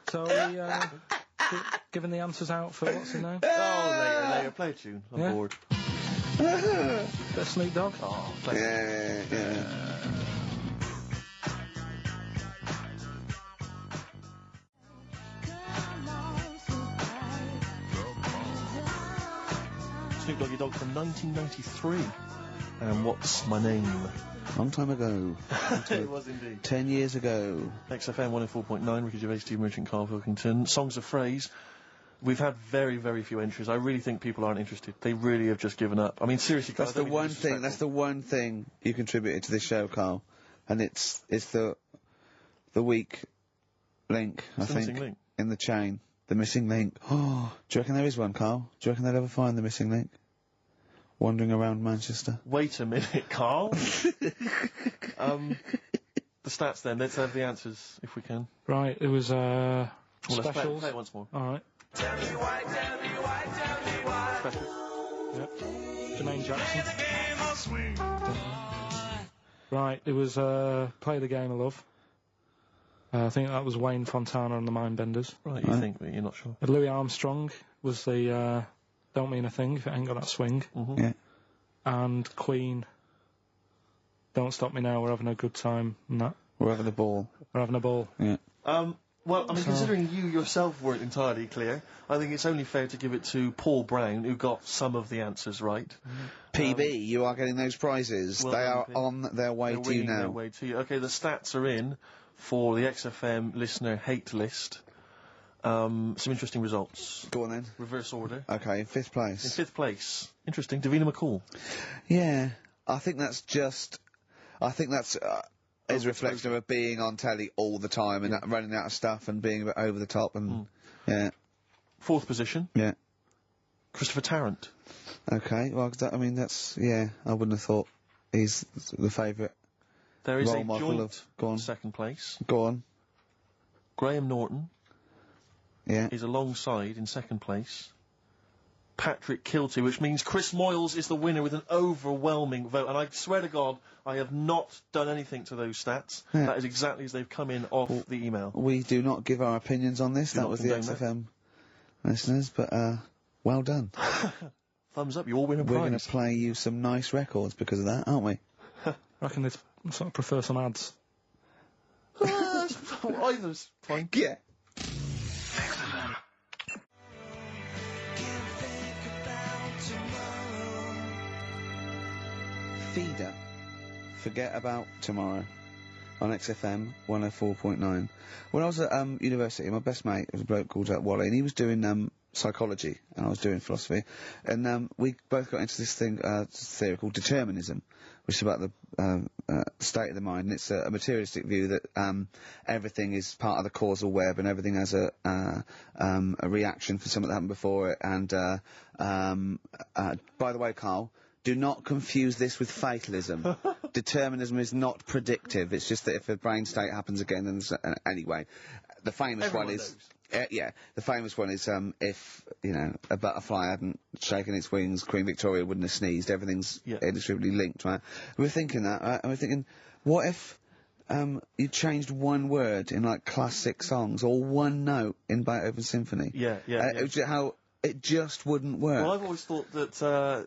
So we giving the answers out for what's in there? Oh, later. Play a tune. I'm bored. Bit of Snoop Dogg. Oh, yeah. Snoop Doggy Dogg from 1993. And What's My Name? Long time ago. It was indeed. 10 years ago. XFM 104.9, Ricky Gervais, Steve Merchant, Carl Pilkington. Songs of Phrase. We've had very, very few entries. I really think people aren't interested. They really have just given up. I mean, seriously, Carl, that's the one thing you contributed to this show, Carl. And it's the weak link, I think, missing link. In the chain. The missing link. Oh, do you reckon there is one, Carl? Do you reckon they'll ever find the missing link? Wandering around Manchester. Wait a minute, Carl. The stats then. Let's have the answers, if we can. Right, it was, Let's specials. play it once more. Alright. Tell me why. Specials. Yep. Jermaine Jackson. Right, it was, Play the Game of Love. I think that was Wayne Fontana and the Mindbenders. Right, you think, but you're not sure. Louis Armstrong was the, Don't Mean a Thing if it ain't got that swing. Yeah. And Queen, Don't Stop Me Now, We're Having a Good Time, and that. We're having a ball. We're having a ball. Yeah. Well, I mean, So- considering you yourself weren't entirely clear, I think it's only fair to give it to Paul Brown, who got some of the answers right. PB, you are getting those prizes. Well they done, are Pete. on their way They're to you winging their now. way to you. Okay, the stats are in for the XFM listener hate list. Some interesting results. Go on then. Reverse order. Okay, in 5th place. In 5th place. Interesting. Davina McCall. Yeah, I think that's his reflection of her being on telly all the time and running out of stuff and being a bit over the top and yeah. 4th position. Yeah. Christopher Tarrant. Okay, well, I mean that's I wouldn't have thought he's the favourite. There is role a model joint of. Go on. 2nd place. Go on. Graham Norton. Yeah. Is alongside in 2nd place. Patrick Kilty, which means Chris Moyles is the winner with an overwhelming vote. And I swear to God, I have not done anything to those stats. Yeah. That is exactly as they've come in off the email. We do not give our opinions on this. Do That not was the condone that. XFM listeners, but well done. Thumbs up, you all win a We're going prize. to play you some nice records because of that, aren't we? I reckon they'd sort of prefer some ads. Either's fine. Yeah. Feeder. Forget About Tomorrow on XFM 104.9. When I was at university, my best mate was a bloke called Wally, and he was doing psychology, and I was doing philosophy, and we both got into this theory called determinism, which is about the state of the mind, and it's a materialistic view that everything is part of the causal web, and everything has a reaction for something that happened before it, and by the way, Carl, do not confuse this with fatalism. Determinism is not predictive. It's just that if a brain state happens again, then anyway, the famous Everyone one is. The famous one is if a butterfly hadn't shaken its wings, Queen Victoria wouldn't have sneezed. Everything's inextricably linked, right? We were thinking that, right? And we're thinking, what if you changed one word in like classic songs or one note in Beethoven's symphony? How it just wouldn't work. Well, I've always thought that,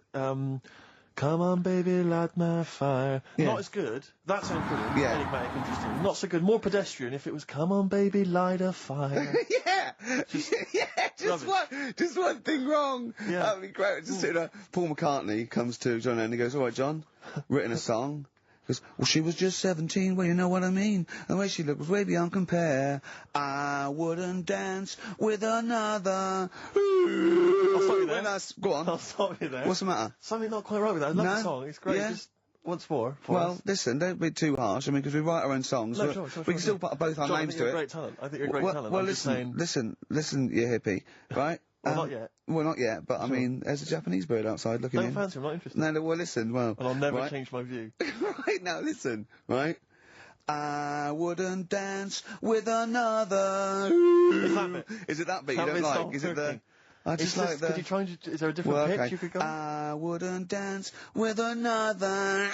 come on baby, light my fire. Yeah. Not as good. That sounds brilliant. Yeah. Enigmatic, interesting. Not so good. More pedestrian if it was, come on baby, light a fire. Just one thing wrong. Yeah. That'd be great. Just sitting there. Paul McCartney comes to John Lennon and he goes, "All right, John, written a song." He goes, "Well, she was just 17. Well, you know what I mean. The way she looked was way beyond compare. I wouldn't dance with another." I'll stop you there. Go on. I'll stop you there. What's the matter? Something not quite right with that. I love No? the song. It's great. Yeah? Just once more. For Well, us. listen, don't be too harsh. I mean, because we write our own songs. No, we sure, we can still put both our John, names I think to you're it. a great talent. I think you're a great talent. Well, I'm just listen, saying. listen, you hippie, right? Well, not yet. Well, not yet, but I mean, there's a Japanese bird outside looking Don't in. fancy him, not interested. No, well, listen, well... And I'll never right? change my view. Right, now, listen, right? I wouldn't dance with another... Is that bit? Is it that bit That you don't bit's like? not Is it the... working. I just like the... Could you try and... Is there a different Well, pitch okay. you could go? I wouldn't dance with another...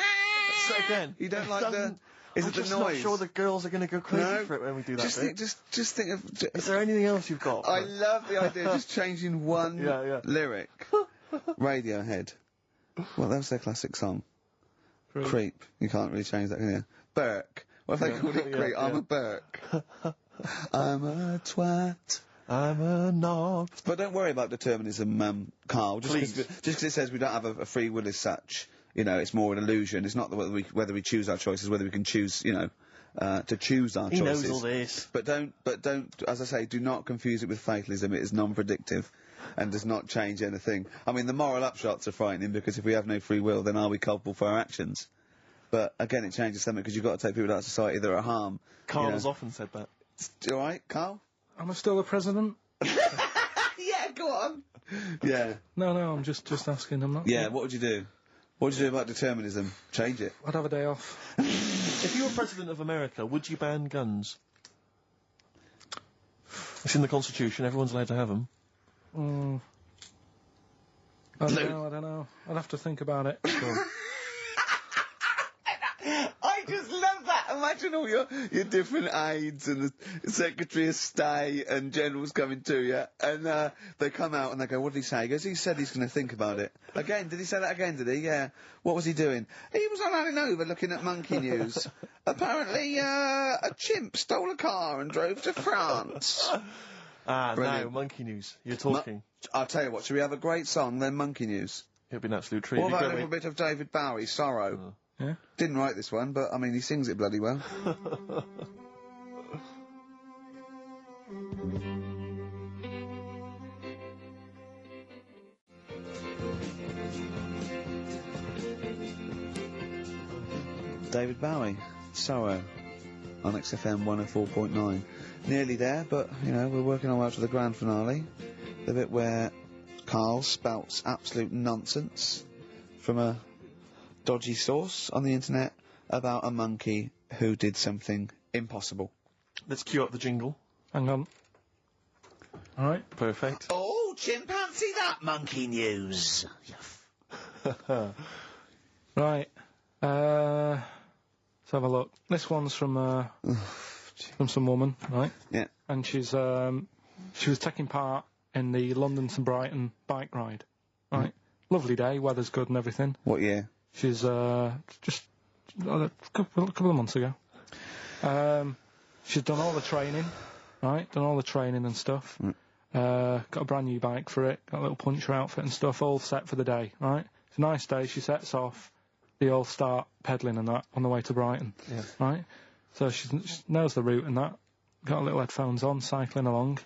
So again, You don't it like the... doesn't- Is I'm it the just noise? not sure the girls are going to go crazy No. for it when we do that Just bit. think, just think of... Is there anything else you've got? I love the idea of just changing one Yeah. lyric. Radiohead. Well, that was their classic song. Creep. You can't really change that, can you? Burke. What if they called it Creep? I'm a Burke. I'm a twat. I'm a knob. But don't worry about determinism, Carl. Just Please. because it says we don't have a free will as such, it's more an illusion. It's not whether we choose our choices, whether we can choose, to choose our He choices. knows all this. But don't, as I say, do not confuse it with fatalism. It is non-predictive and does not change anything. I mean, the moral upshots are frightening because if we have no free will, then are we culpable for our actions? But again, it changes something because you've got to take people out of society that are harm. Carl has often said that. All right, Carl? Am I still the president? Yeah, go on. Yeah. No, I'm just asking. I'm not. Yeah, what would you do? What would you do about determinism? Change it. I'd have a day off. If you were president of America, would you ban guns? It's in the Constitution. Everyone's allowed to have them. I don't know. I'd have to think about it. I just love that Imagine all your different aides and the Secretary of State and generals coming to you, and they come out and they go, what did he say? He goes, he said he's going to think about it. Again, did he say that again, did he? Yeah. What was he doing? He was on Hanover looking at monkey news. Apparently, a chimp stole a car and drove to France. No, Brilliant. monkey news. You're talking. I'll tell you what, should we have a great song, then monkey news? It'll be an absolute treat. What It'd be about a great little bit of David Bowie, Sorrow? Yeah. Didn't write this one, but, I mean, he sings it bloody well. David Bowie, Sorrow, on XFM 104.9. Nearly there, but, you know, we're working our way up to the grand finale. The bit where Carl spouts absolute nonsense from a dodgy source on the internet about a monkey who did something impossible. Let's cue up the jingle. Hang on. Alright. Perfect. Oh, chimpanzee, that monkey news. Right. Let's have a look. This one's from some woman, right? Yeah. And she was taking part in the London to Brighton bike ride, right? Lovely day, weather's good and everything. What year? She's just a couple of months ago. She's done all the training, right? Done all the training and stuff. Got a brand new bike for it. Got a little puncher outfit and stuff, all set for the day, right? It's a nice day. She sets off. They all start pedalling and that on the way to Brighton, right? So she knows the route and that. Got little headphones on, cycling along.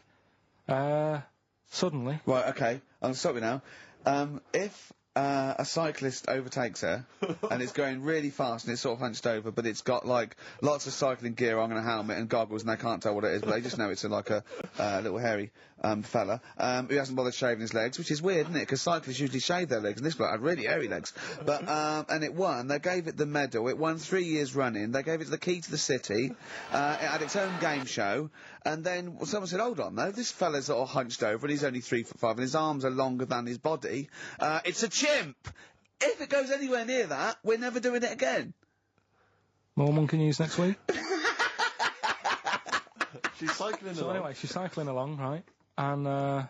Suddenly... Right, okay, I'll stop you now. If a cyclist overtakes her and it's going really fast and it's sort of hunched over, but it's got like lots of cycling gear on and a helmet and goggles and they can't tell what it is, but they just know it's like a little hairy fella who hasn't bothered shaving his legs, which is weird, isn't it? Because cyclists usually shave their legs and this bloke had really hairy legs. But and it won. They gave it the medal. It won 3 years running. They gave it the key to the city. It had its own game show. And then someone said, hold on though, this fella's all hunched over and he's only 3'5" and his arms are longer than his body. It's a chimp! If it goes anywhere near that, we're never doing it again. More monkey news next week. She's cycling along. So anyway, she's cycling along, right? And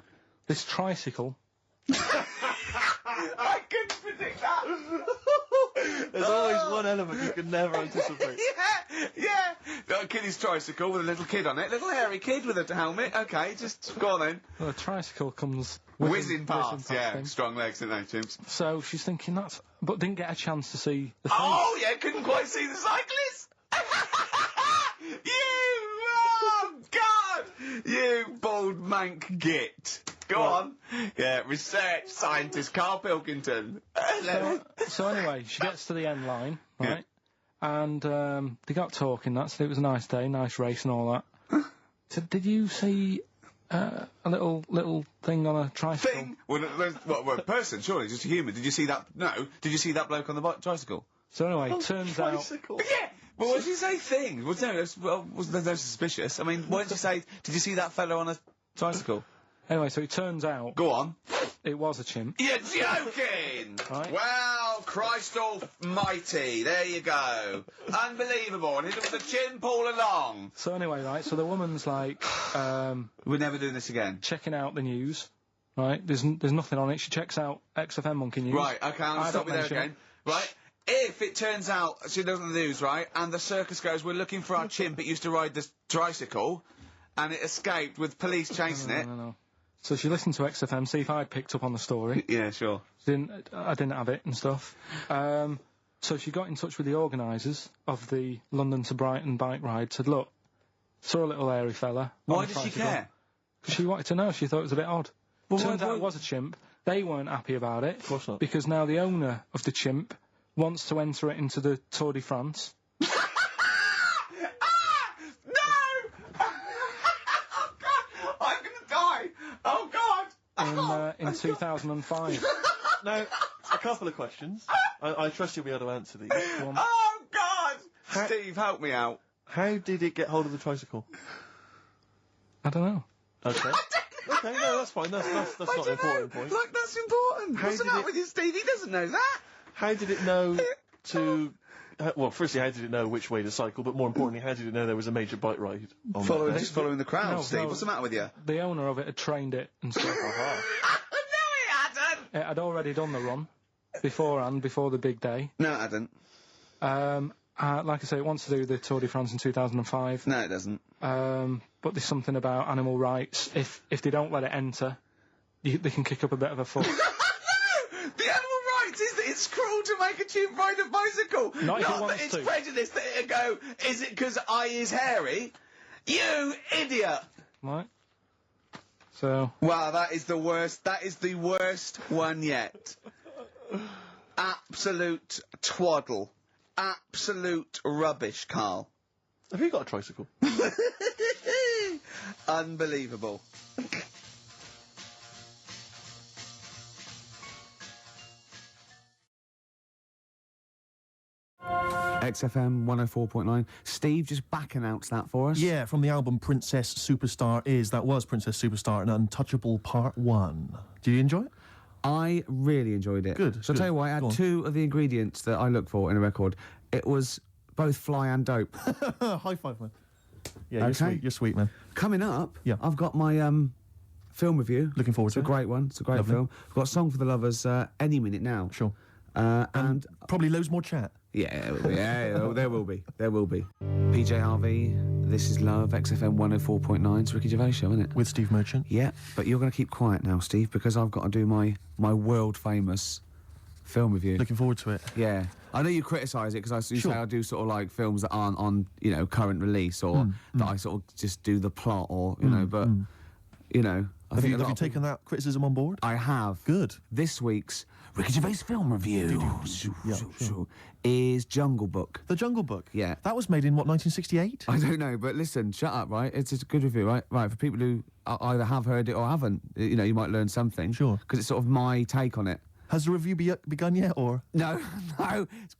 this tricycle... I couldn't predict that! There's always one element you can never anticipate. Yeah! Got a kiddie's tricycle with a little kid on it. Little hairy kid with a helmet. Okay, just go on then. Well, the tricycle comes... Whizzing past, yeah. him. Strong legs, didn't they, chimps? So she's thinking that's... But didn't get a chance to see the Oh, yeah, couldn't quite see the cyclist! Oh, God! You bald mank git. Go on. Yeah, research scientist Carl Pilkington. So anyway, she gets to the end line, right? And they got talking, it was a nice day, nice race and all that. So did you see a little thing on a tricycle? Thing? Well, a person, surely, just a human. Did you see that? No. Did you see that bloke on the tricycle? So anyway, turns out... Yeah! Well, what did you say thing? Well, no, there's no suspicious. I mean, what did you say? Did you see that fellow on a tricycle? Anyway, so it turns out... Go on. It was a chimp. You're joking! Right. Well, Christ almighty, there you go. Unbelievable, and it was a chimp all along. So anyway, right, so the woman's like... We're never doing this again. Checking out the news, right? There's nothing on it. She checks out XFM Monkey News. Right, okay, I'll stop you there again. Right, if it turns out she does on the news, right, and the circus goes, we're looking for our chimp, it used to ride this tricycle, and it escaped with police chasing it. No. So she listened to XFM, see if I'd picked up on the story. Yeah, sure. I didn't have it and stuff. So she got in touch with the organisers of the London to Brighton bike ride, said, look, saw a little hairy fella. Why did she care? Because she wanted to know. She thought it was a bit odd. Well, Turns out it was a chimp. They weren't happy about it. Of course not. Because now the owner of the chimp wants to enter it into the Tour de France. In 2005. Now, a couple of questions. I trust you'll be able to answer these. Oh, God! Steve, help me out. How did it get hold of the tricycle? I don't know. Okay. Okay, no, that's fine. That's not an important point. Like, that's important. What's the matter with you, Steve? He doesn't know that. How did it know to well, firstly, how did it know which way to cycle? But more importantly, how did it know there was a major bike ride? On Just following the crowd, No, Steve. no. What's the matter with you? The owner of it had trained it and stuff. It had already done the run beforehand, before the big day. No, it hadn't. Like I say, it wants to do the Tour de France in 2005. No, it doesn't. But there's something about animal rights. If they don't let it enter, they can kick up a bit of a fuss. The animal rights is that it's cruel to make a cheap ride a bicycle. Not if it that wants it's to. prejudice that it'll go, is it because I is hairy? You idiot! Right. So. Wow, that is the worst. That is the worst one yet. Absolute twaddle. Absolute rubbish, Carl. Have you got a tricycle? Unbelievable. XFM 104.9. Steve, just back announced that for us. Yeah, from the album Princess Superstar that was Princess Superstar and Untouchable Part 1. Did you enjoy it? I really enjoyed it. Good. So I'll tell you what, I had two of the ingredients that I look for in a record. It was both fly and dope. High five, man. Yeah, Okay. you're sweet. You're sweet, man. Coming up, Yeah. I've got my film review. Looking forward It's to a it. great one. It's a great Lovely. film. I've got a Song for the Lovers any minute now. Sure. And probably loads more chat. Yeah, there will be. There will be. PJ Harvey, This Is Love, XFM 104.9. It's Ricky Gervais show, isn't it? With Steve Merchant. Yeah, but you're going to keep quiet now, Steve, because I've got to do my world-famous film review. Looking forward to it. Yeah. I know you criticise it because you say I do sort of like films that aren't on, current release or that I sort of just do the plot or, but, I think Have you taken that criticism on board? I have. Good. This week's Ricky Gervais film review is Jungle Book. The Jungle Book? Yeah. That was made in, what, 1968? I don't know, but listen, shut up, right? It's a good review, right? Right, for people who either have heard it or haven't, you might learn something. Sure. Because it's sort of my take on it. Has the review begun yet, or...? No,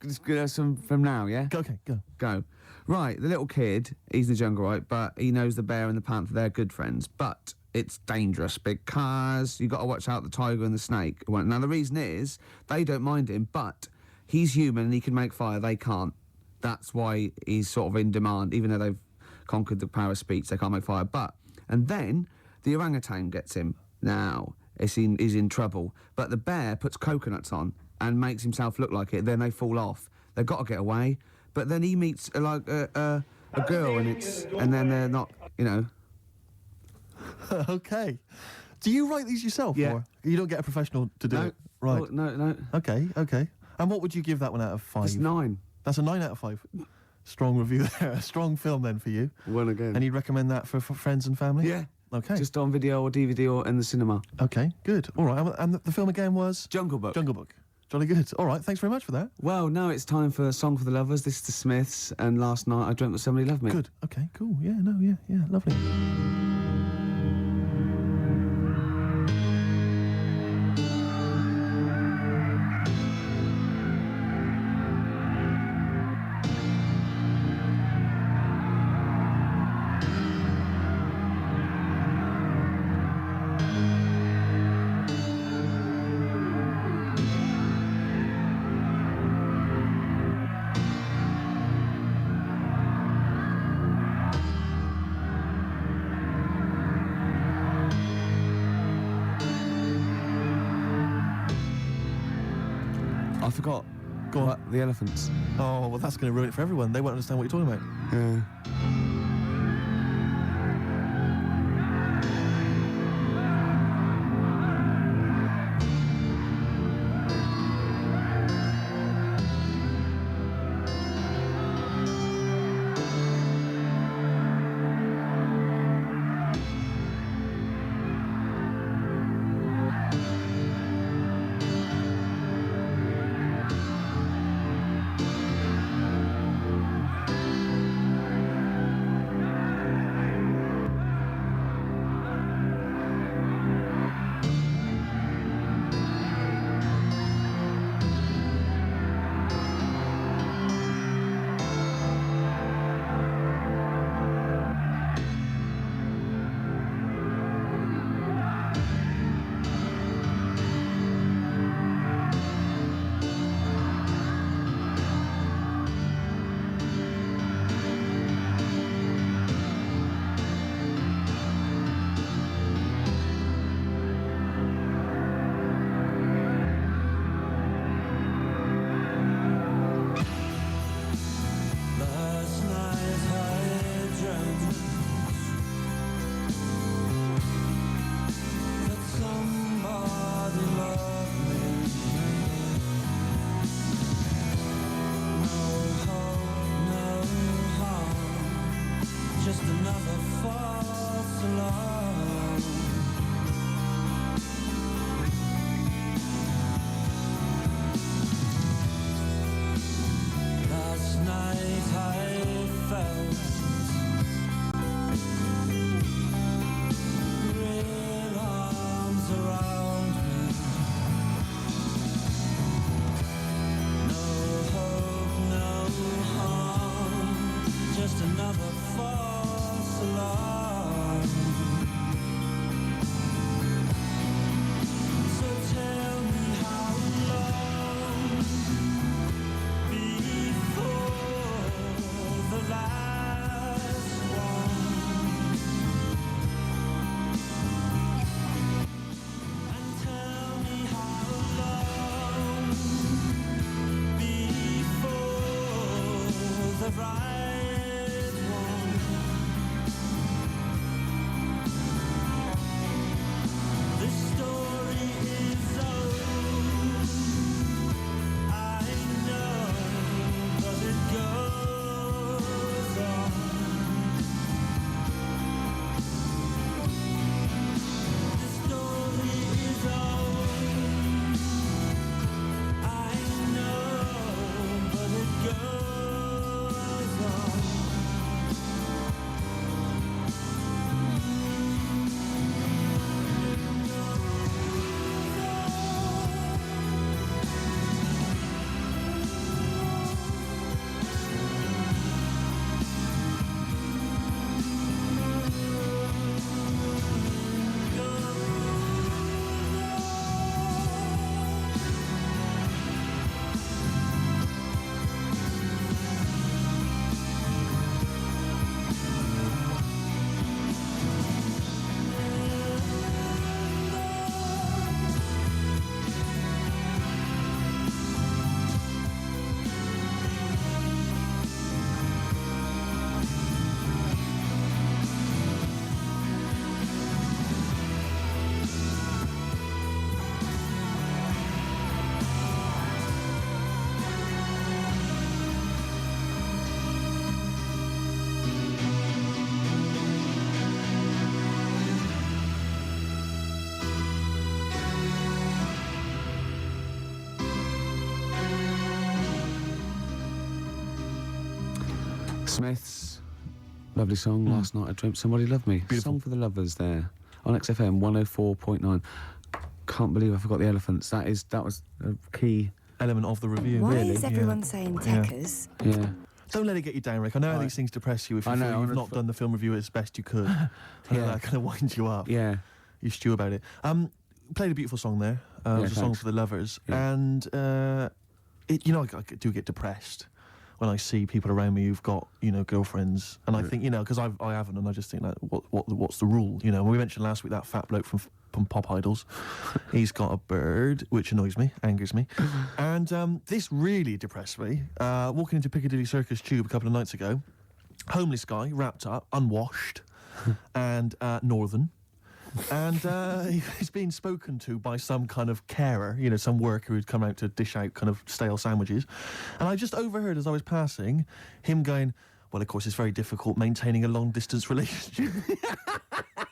it's good from now, yeah? Okay, Go. Right, the little kid, he's in the jungle, right? But he knows the bear and the panther, they're good friends. But it's dangerous because you got to watch out the tiger and the snake. Well, now, the reason is they don't mind him, but he's human and he can make fire, they can't. That's why he's sort of in demand, even though they've conquered the power of speech, they can't make fire. And then the orangutan gets him. Now, he's in trouble. But the bear puts coconuts on and makes himself look like it, then they fall off. They've got to get away. But then he meets a girl and then they're not, Okay. Do you write these yourself? Yeah. Or you don't get a professional to do No. it? Right. Oh, no. Okay. And what would you give that one out of 5? It's 9. That's a 9 out of 5. Strong review there. A strong film then for you. One again. And you'd recommend that for friends and family? Yeah. Okay. Just on video or DVD or in the cinema. Okay, good. All right. And the film again was? Jungle Book. Jungle Book. Jolly good. All right. Thanks very much for that. Well, now it's time for Song for the Lovers. This is the Smiths, and last night I dreamt that somebody loved me. Good. Okay, cool. Yeah, lovely. I forgot. Go on. What? The elephants. Oh, well, that's going to ruin it for everyone. They won't understand what you're talking about. Yeah. alarm. Last night I felt real arms around me. No hope, no harm, just another false alarm. So tell me how long before the last one, and tell me how long before the right one. This story is old, I know, but it goes on. This story is old, I know, but it goes on. Smiths, lovely song. Last night I dreamt somebody loved me. Song for the lovers there on XFM 104.9. Can't believe I forgot the elephants. That was a key element of the review. Why really. is everyone saying techers? Yeah. Don't let it get you down, Rick. I know how these things depress you if you I know, feel you've I'm not done the film review as best you could. I know that kind of winds you up. Yeah. You stew about it. Played a beautiful song there. It was a song thanks. for the lovers. Yeah. And, I do get depressed when I see people around me who've got, girlfriends. And I think, because I haven't, and I just think, like, what's the rule? We mentioned last week that fat bloke from Pop Idols. He's got a bird, which annoys me, angers me. And this really depressed me. Walking into Piccadilly Circus Tube a couple of nights ago, homeless guy, wrapped up, unwashed, and northern. And he's being spoken to by some kind of carer, some worker who'd come out to dish out kind of stale sandwiches. And I just overheard as I was passing him going, well, of course, it's very difficult maintaining a long-distance relationship.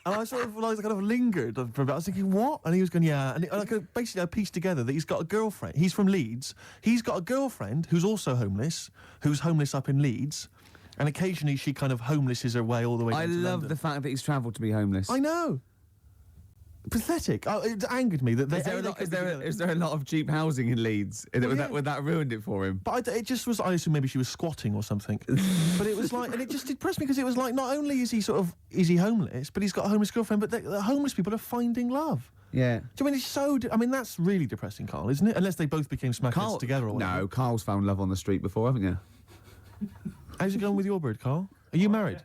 And I sort of lingered for a bit. I was thinking, what? And he was going, yeah. And basically I pieced together that he's got a girlfriend. He's from Leeds. He's got a girlfriend who's also homeless, who's homeless up in Leeds. And occasionally she kind of homelesses her way all the way down to I love London. the fact that he's travelled to be homeless. I know. Pathetic. It angered me that Is there a lot of cheap housing in Leeds? Would that ruined it for him? But it just was. I assume maybe she was squatting or something. But it was like, and it just depressed me because it was like, not only is he homeless, but he's got a homeless girlfriend. But the homeless people are finding love. Yeah. Do you mean it's so? That's really depressing, Carl, isn't it? Unless they both became smackheads together or whatever. No, Carl's found love on the street before, haven't you? How's it going with your bird, Carl? Are you married?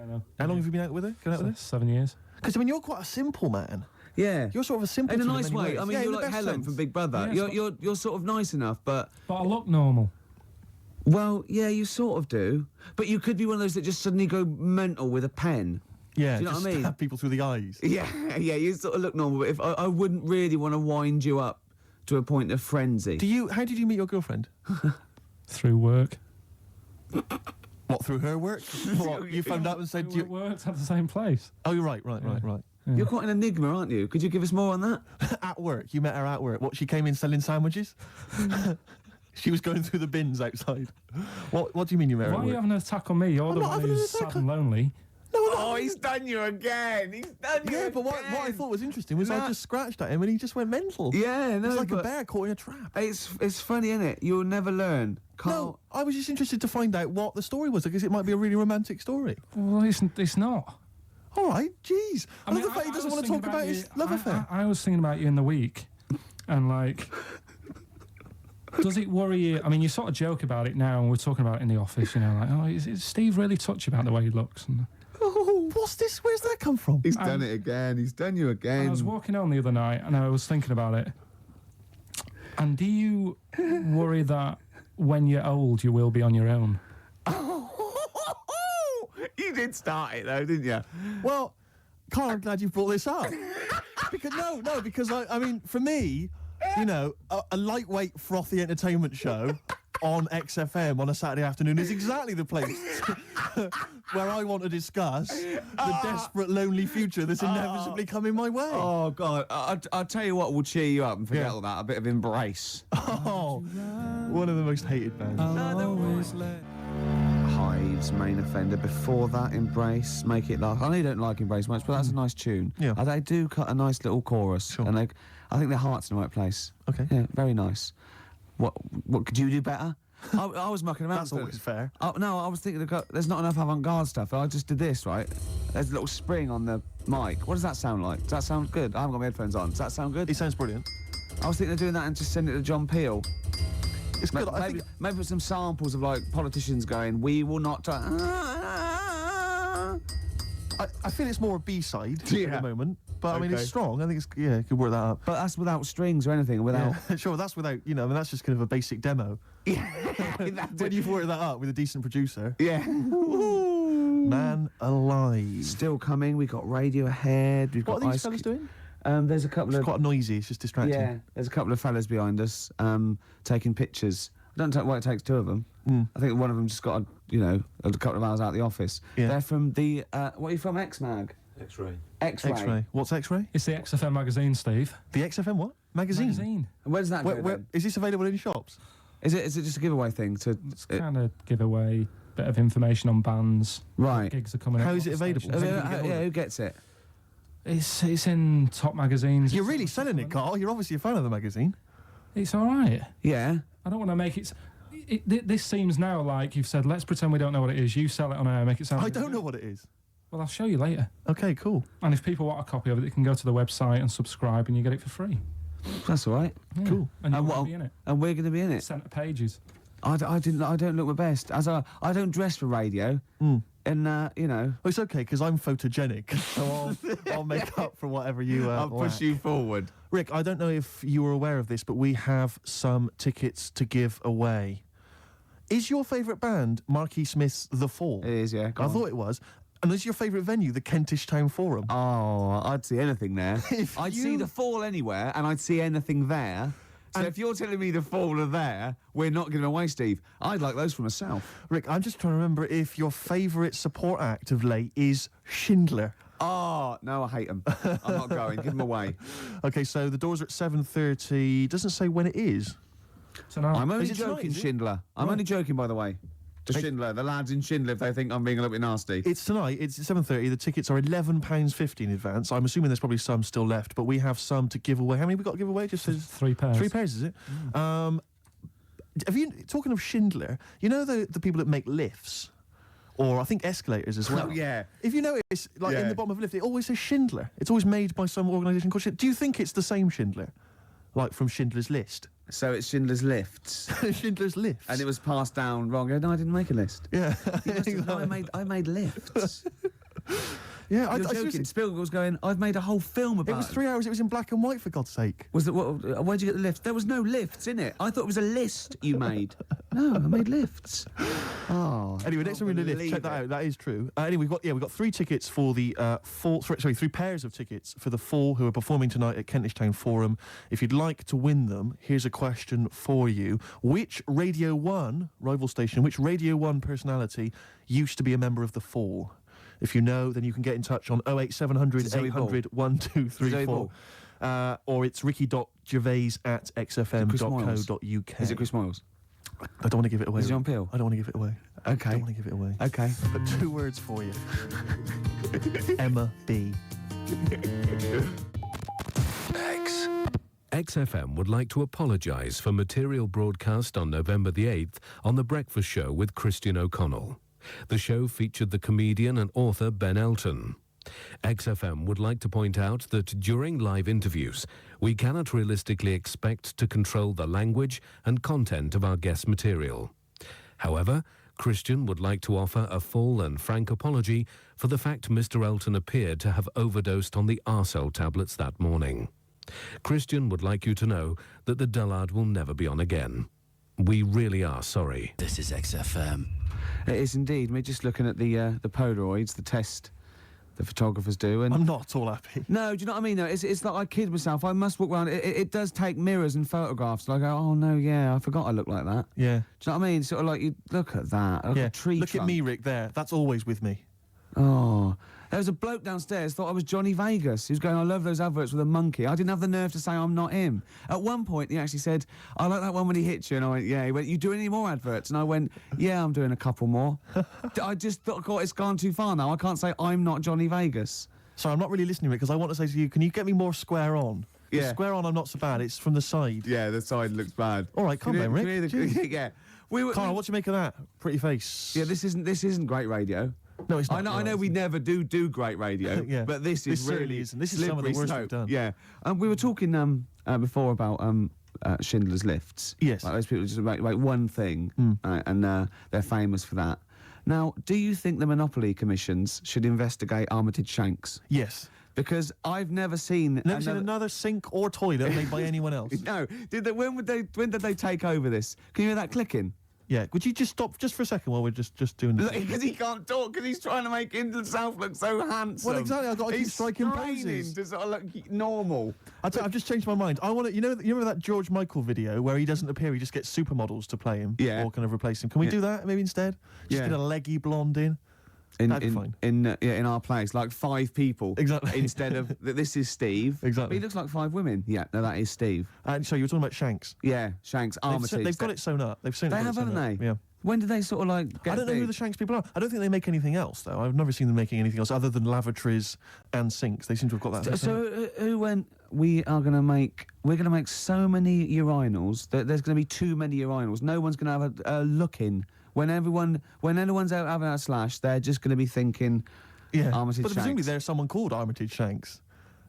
No. How long have you been out with her? Been out with her? 7 years. Because you're quite a simple man. Yeah. You're sort of a simple in a in nice many way. ways. I mean, Yeah, you're in the like best Helen sense. from Big Brother. Yeah, You're sort of nice enough, but I look normal. Well, yeah, you sort of do. But you could be one of those that just suddenly go mental with a pen. Yeah, do you know just what I mean? stab people through the eyes. Yeah, you sort of look normal. But if I wouldn't really want to wind you up to a point of frenzy. How did you meet your girlfriend? Through work. What, What, through her work? What, you phoned up and said... We worked at the same place. Oh, you're right. You're quite an enigma, aren't you? Could you give us more on that? At work. You met her at work. What, she came in selling sandwiches? She was going through the bins outside. What do you mean you met her Why at are you work? having an attack on me? You're the one who's sad and lonely. Oh, he's done you again. He's done you Yeah, but what I thought was interesting was I just scratched at him and he just went mental. Yeah, no, It's like a but bear caught in a trap. It's funny, isn't it? You'll never learn. No, I was just interested to find out what the story was, because it might be a really romantic story. Well, it's not. All right, jeez. I love mean, the fact he doesn't was want to thinking talk about his love affair. I was thinking about you in the week, and like, does it worry you? I mean, you sort of joke about it now, and we're talking about it in the office, you know, like, oh, is Steve really touchy about the way he looks? And, oh, what's this? Where's that come from? He's done it again. He's done you again. I was walking home the other night, and I was thinking about it. And do you worry that when you're old, you will be on your own? You did start it though, didn't you? Well, Carl, I'm glad you brought this up. because I mean, for me, you know, a lightweight, frothy entertainment show on XFM on a Saturday afternoon is exactly the place where I want to discuss the desperate, lonely future that's inevitably coming my way. Oh, God. I'll tell you what will cheer you up and forget all that. A bit of Embrace. Oh, one of the most hated bands. Hives, Main Offender. Before that, Embrace, Make It Last. I know you don't like Embrace much, but that's a nice tune. Yeah. They do cut a nice little chorus. Sure. And I think their heart's in the right place. Okay. Yeah, very nice. What could you do better? I was mucking around. That's always fair. No, I was thinking there's not enough avant-garde stuff. I just did this, right? There's a little spring on the mic. What does that sound like? Does that sound good? I haven't got my headphones on. Does that sound good? It sounds brilliant. I was thinking of doing that and just send it to John Peel. It's good. Maybe put some samples of like politicians going, "We will not." I feel it's more a B-side at Yeah. the moment, but I mean Okay. it's strong. I think it's you could work that up. But that's without strings or anything. Without. Yeah. Sure, that's without I mean that's just kind of a basic demo. When you've worked that up with a decent producer. Yeah. Man alive. Still coming. We got Radiohead. We've What got are these Ice fellas doing? There's a couple It's of quite noisy. It's just distracting. Yeah, there's a couple of fellas behind us taking pictures. I don't know why it takes two of them. I think one of them just got a couple of hours out of the office. Yeah. They're from the what are you from? X-Mag. X-Ray. X-Ray. X-Ray. What's X-Ray? It's the XFM magazine, Steve. The XFM what? Magazine. Magazine. And where does that go? Where, then? is this available in shops? Is it just a giveaway thing? It's kind of give away bit of information on bands. Right. Gigs are coming. How up, is it what available? stations. Who gets it? It's in top magazines. You're really selling it, Carl. You're obviously a fan of the magazine. It's all right. Yeah. I don't want to make it. This seems now like you've said, let's pretend we don't know what it is. You sell it on air, make it sound. I don't know what it is. Well, I'll show you later. Okay, cool. And if people want a copy of it, they can go to the website and subscribe, and you get it for free. That's all right. Yeah. Cool. And you're And going to be in it. And we're going to be in it. Centre pages. I don't look my best. I don't dress for radio. And Well, it's okay because I'm photogenic, so I'll make up for whatever you. I'll push lack. you forward. Rick, I don't know if you were aware of this, but we have some tickets to give away. Is your favourite band Marquis Smith's The Fall? It is, yeah. I thought it was. And is your favourite venue the Kentish Town Forum? Oh, I'd see anything there. I'd see the Fall anywhere, and I'd see anything there. So if you're telling me the Fall are there, we're not giving away, Steve. I'd like those for myself. Rick, I'm just trying to remember if your favourite support act of late is Schindler. Oh, no, I hate them. I'm not going. Give them away. Okay, so the doors are at 7:30. Doesn't say when it is. I'm only Is it tonight, joking, is it? Schindler. I'm Right. only joking, by the way. To Schindler, the lads in Schindler, if they think I'm being a little bit nasty. It's tonight. It's at 7:30. The tickets are £11.50 in advance. I'm assuming there's probably some still left, but we have some to give away. How many we got to give away? Just says 3 pairs. 3 pairs, is it? Have you talking of Schindler? You know the people that make lifts, or I think escalators as well. Oh, yeah. If you notice, like in Yeah. the bottom of a lift, it always says Schindler. It's always made by some organisation called Schindler. Do you think it's the same Schindler, like from Schindler's List? So it's Schindler's Lifts. Schindler's Lifts. And it was passed down wrong. No, I didn't make a list. Yeah. I made lifts. Yeah, You're joking. Spielberg was going, I've made a whole film about It was 3 hours. It was in black and white, for God's sake. Was it? Where'd you get the lift? There was no lifts in it. I thought it was a list you made. No, I made lifts. Oh. Anyway, next time we're in the lift, check that out. That is true. Anyway, we've got 3 tickets for the Fall. Sorry, 3 pairs of tickets for the Fall who are performing tonight at Kentish Town Forum. If you'd like to win them, here's a question for you: which Radio 1 rival station, which Radio 1 personality used to be a member of the Fall? If you know, then you can get in touch on 08700 800 1234. Or it's ricky.gervais@xfm.co.uk. Is it Chris Moyles? I don't want to give it away. Is he on Peel? I don't want to give it away. Okay. I don't want to give it away. Okay. But 2 words for you. Emma B. XFM would like to apologise for material broadcast on November the 8th on The Breakfast Show with Christian O'Connell. The show featured the comedian and author Ben Elton. XFM would like to point out that during live interviews, we cannot realistically expect to control the language and content of our guest material. However, Christian would like to offer a full and frank apology for the fact Mr. Elton appeared to have overdosed on the Arcel tablets that morning. Christian would like you to know that the Dullard will never be on again. We really are sorry. This is XFM. It is indeed. We're just looking at the Polaroids, the test the photographers do, and I'm not at all happy. No, do you know what I mean? No, it's like I kid myself. I must walk around. It does take mirrors and photographs. Like, oh no, yeah, I forgot I look like that. Yeah. Do you know what I mean? Sort of like you look at that. Like a tree Look trunk. at me, Rick. There. That's always with me. Oh. There was a bloke downstairs thought I was Johnny Vegas. He was going, I love those adverts with a monkey. I didn't have the nerve to say I'm not him. At one point, he actually said, I like that one when he hits you. And I went, yeah. He went, you do any more adverts? And I went, yeah, I'm doing a couple more. I just thought, God, it's gone too far now. I can't say I'm not Johnny Vegas. Sorry, I'm not really listening, Rick, because I want to say to you, can you get me more square on? Yeah. Square on, I'm not so bad. It's from the side. Yeah, the side looks bad. All right, calm down, Rick. Yeah. Carl, what do you make of that? Pretty face. Yeah, this isn't great radio. No, it's not. I know we never do great radio, Yeah. but this certainly really isn't. This is some of the slippery worst slope. we've done. Yeah, we were talking before about Schindler's Lifts. Yes. Like those people just make one thing, and they're famous for that. Now, do you think the Monopoly commissions should investigate Armitage Shanks? Yes. Because I've never seen another sink or toilet made by anyone else. No. When did they take over this? Can you hear that clicking? Yeah. Would you just stop just for a second while we're just doing this? Because he can't talk, because he's trying to make England South look so handsome. Well, exactly. I've got to keep He's striking straining poses. to sort of look normal. I've just changed my mind. I want to. You remember that George Michael video where he doesn't appear, he just gets supermodels to play him, or kind of replace him. Can we do that maybe instead? Just get a leggy blonde in. That'd be fine. In our place, like 5 people. Exactly. Instead of this is Steve. Exactly. But he looks like 5 women. Yeah, no, that is Steve. And so you were talking about Shanks. Yeah, Shanks, Armitage. They've got it sewn up. They've sewn it. They have, haven't they? Yeah. When did they sort of like get I don't know who the Shanks people are. I don't think they make anything else, though. I've never seen them making anything else other than lavatories and sinks. They seem to have got that. So who went? We're going to make so many urinals that there's going to be too many urinals. No one's going to have a look in. When anyone's out having a slash, they're just going to be thinking, Armitage but Shanks. presumably there's someone called Armitage Shanks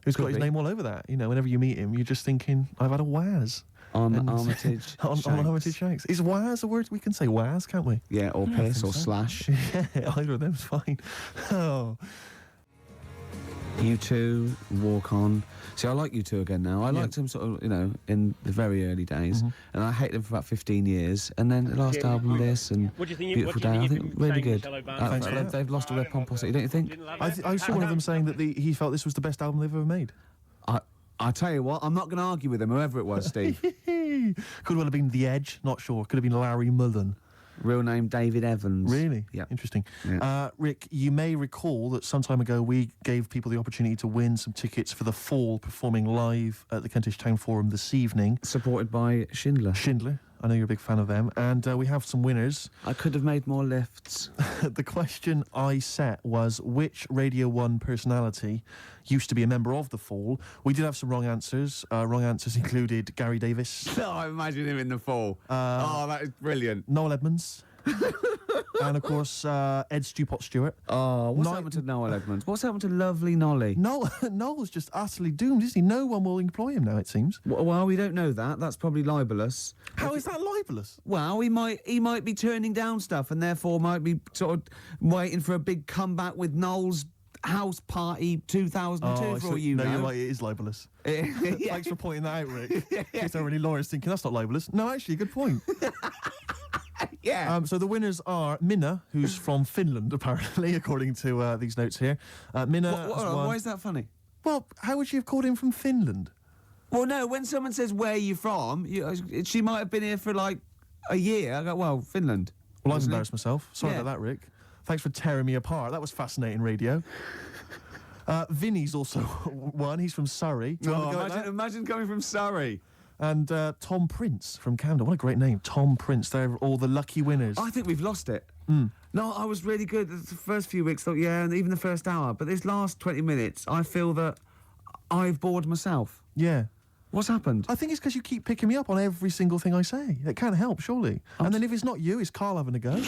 who's got his be. name all over that. You know, whenever you meet him, you're just thinking, I've had a Waz. On Armitage on Armitage Shanks. Is Waz a word? We can say Waz, can't we? Yeah, or piss or so. slash. Yeah, either of them's fine. Oh. U2, Walk On. See, I like U2 again now. I liked them sort of, in the very early days, and I hated them for about 15 years. And then the last album, this, and what do you think, Beautiful Day, I think really good. Thanks for that. They've lost all their pomposity, don't you think? I saw one of them saying that he felt this was the best album they've ever made. I tell you what, I'm not going to argue with him, whoever it was, Steve. Could well have been The Edge, not sure. Could have been Larry Mullen. Real name David Evans. Really? Yeah. Interesting. Yeah. Rick, you may recall that some time ago we gave people the opportunity to win some tickets for the Fall performing live at the Kentish Town Forum this evening. Supported by Schindler. I know you're a big fan of them. And we have some winners. I could have made more lifts. The question I set was, which Radio 1 personality used to be a member of the Fall? We did have some wrong answers. Wrong answers included Gary Davis. Oh, I imagine him in the Fall. That is brilliant. Noel Edmonds. And, of course, Ed Stewpot Stewart. Oh, what's happened to Noel Edmonds? What's happened to lovely Nolly? Noel's just utterly doomed, isn't he? No one will employ him now, it seems. Well, we don't know that. That's probably libelous. How is that libelous? Well, he might be turning down stuff and therefore might be sort of waiting for a big comeback with Noel's House Party 2002 for all you know. No, you're right, it is libelous. Thanks for pointing that out, Rick. In case there are any lawyers thinking that's not libelous. No, actually, good point. Yeah. So the winners are Minna, who's from Finland, apparently, according to these notes here. Minna has won. Why is that funny? Well, how would she have called him from Finland? Well, no, when someone says, where are you from, she might have been here for, like, a year. I go, well, Finland. Well, I've embarrassed myself. Sorry Yeah. about that, Rick. Thanks for tearing me apart. That was fascinating radio. Vinny's also won. He's from Surrey. Do you want to go at that? Imagine coming from Surrey. And Tom Prince from Camden. What a great name. Tom Prince. They're all the lucky winners. I think we've lost it. Mm. No, I was really good. The first few weeks, thought, yeah, and even the first hour. But this last 20 minutes, I feel that I've bored myself. Yeah. What's happened? I think it's because you keep picking me up on every single thing I say. It can't help, surely. And then if it's not you, it's Carl having a go.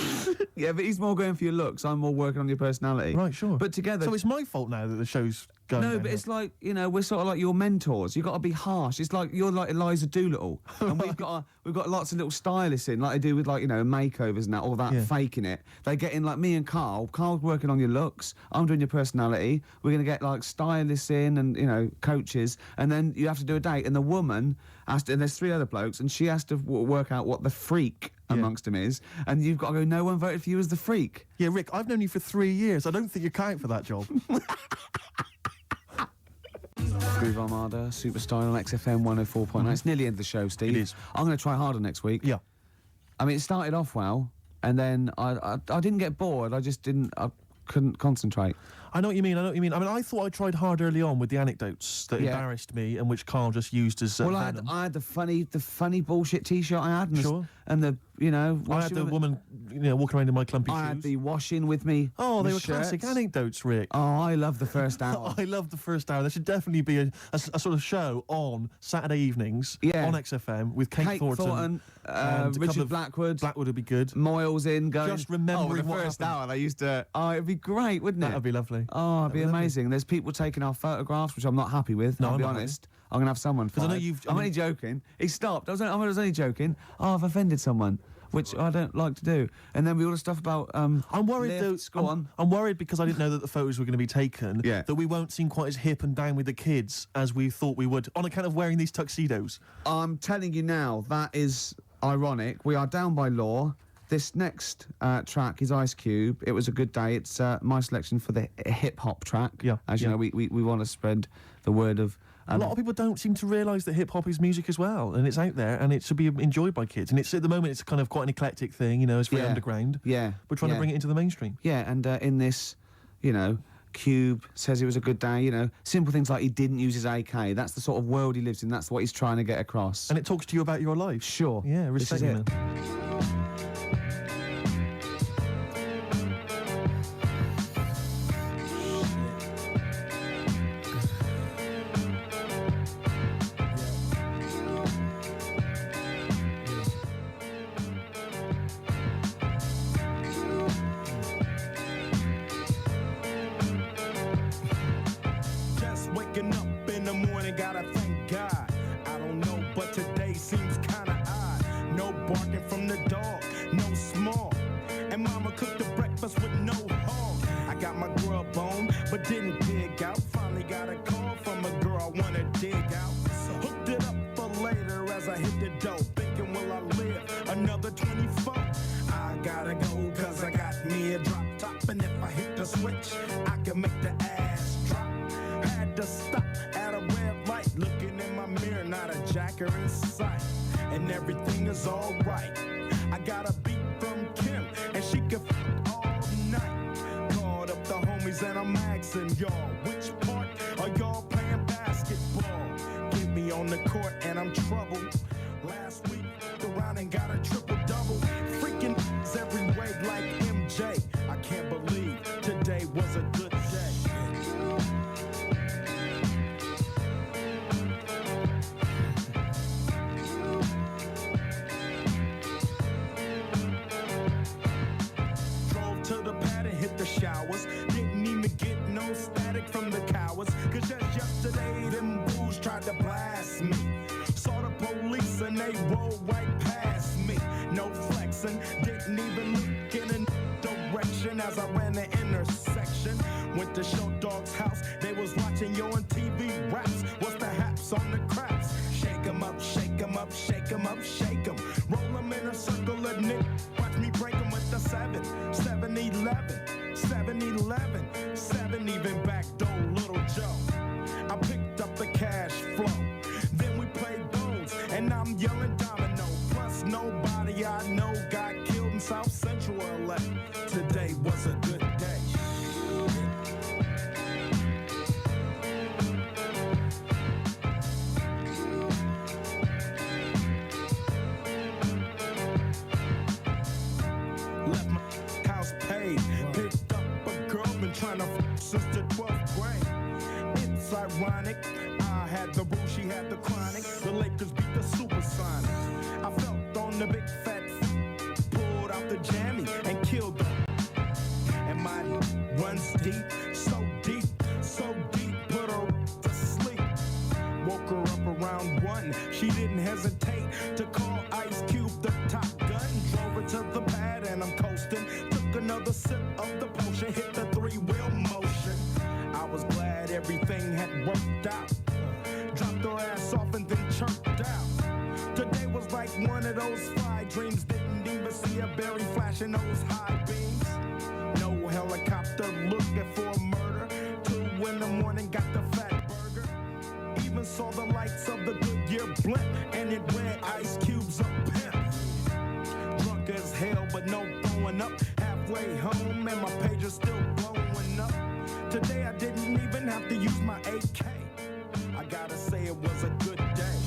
Yeah, but he's more going for your looks. I'm more working on your personality. Right, sure. But together... So it's my fault now that the show's going No, downhill. but it's like, you know, we're sort of like your mentors. You've got to be harsh. It's like, you're like Eliza Doolittle. And we've got lots of little stylists in, like they do with, like, you know, makeovers and that, all that, faking it. They get in, like, me and Carl. Carl's working on your looks. I'm doing your personality. We're going to get, like, stylists in and, you know, coaches. And then you have to do a date. And the woman has to, and there's 3 other blokes, and she has to work out what the freak amongst them is. And you've got to go, no one voted for you as the freak. Yeah, Rick, I've known you for 3 years. I don't think you're count for that job. Groove Armada, Superstyle on XFM 104.9. It's nearly the end of the show, Steve. It is. I'm going to try harder next week. Yeah. I mean, it started off well, and then I didn't get bored. I couldn't concentrate. I know what you mean. I mean, I thought I tried hard early on with the anecdotes that embarrassed me and which Carl just used as Well, venom. I had the funny bullshit T-shirt I had, and Sure. and the, you know, I had the woman, you know, walking around in my clumpy shoes. I had the washing with me. Oh, they my were classic shirts. anecdotes, Rick. Oh, I love the first hour. I love the first hour. There should definitely be a sort of show on Saturday evenings on XFM with Kate Thornton and a Richard couple of Blackwood. Blackwood would be good. Moyles in going. Just remembering the what first happened. hour. They used to. Oh, it'd be great, wouldn't it? That'd be lovely. Oh, it'd be amazing. There's people taking our photographs, which I'm not happy with. No, I'll be I'm not honest. I'm gonna have someone. Because I know fired. you've. I'm only joking. He stopped. I was only joking. Oh, I've offended someone, which I don't like to do. And then we all the stuff about. I'm worried lifts. though. Go on. I'm worried because I didn't know that the photos were going to be taken. Yeah. That we won't seem quite as hip and down with the kids as we thought we would on account of wearing these tuxedos. I'm telling you now, that is ironic. We are down by law. This next track is Ice Cube. It was a good day. It's my selection for the hip-hop track. Yeah, As you know, we want to spread the word of... A lot of people don't seem to realise that hip-hop is music as well, and it's out there, and it should be enjoyed by kids. And it's at the moment, it's kind of quite an eclectic thing, you know, it's very underground. Yeah. We're trying to bring it into the mainstream. Yeah, and in this, you know, Cube says it was a good day, you know, simple things like he didn't use his AK. That's the sort of world he lives in. That's what he's trying to get across. And it talks to you about your life. Sure. Yeah, This respect is you, it. man. Just waking up in the morning, gotta thank God. I don't know, but today seems kinda odd. No barking from the dog, no small. And mama cooked the breakfast with no hog. I got my grub on, but didn't dig out. Finally got a call from a girl I wanna dig out. Hooked it up for later as I hit the dough. Thinking, will I live another 24? I gotta go, cause I got me a drop top. And if I hit the switch, I can make the ass drop. Had to stop at a red light, looking in my mirror, not a jacker in sight. And everything is alright. I got a beat from Kim, and she can f all night. Called up the homies, and I'm asking y'all, which part are y'all playing basketball? Get me on the court, and I'm troubled. Last week, around and got a triple-double. Freaking every way like MJ. I can't believe today was a good day. Drove to the pad and hit the showers. Didn't even get no static from the cowards. Cause just yesterday, them fools tried to blast me. Saw the police and they rolled right past me. No flexing, didn't even look in a direction as I ran the intersection. Went to Show Dog's house, they was watching yo on TV raps. What's the haps on the craps? Shake 'em up, shake 'em up, shake 'em up, shake 'em. Roll 'em in a circle of Nick, watch me was a good day. Left my house paid, picked up a girl, been trying to since the 12th grade. It's ironic, I had the boo, she had the chronic. The Lakers beat the Supersonics. I felt on the big fat feet, pulled out the jammy and killed her. And my runs deep, so deep, put her to sleep. Woke her up around 1, she didn't hesitate to call Ice Cube the top gun. Drove her to the pad and I'm coasting. Took another sip of the potion, hit the 3-wheel motion. I was glad everything had worked out. Dropped her ass off and then chirped out. Today was like one of those fly dreams. Didn't even see a berry flashing those high beams. No helicopter looking for a murder. 2 in the morning, got the fat burger. Even saw the lights of the Goodyear blimp, and it read Ice Cube's a pimp. Drunk as hell, but no throwing up. Halfway home, and my page is still blowing up. Today I didn't even have to use my AK. I gotta say it was a good day.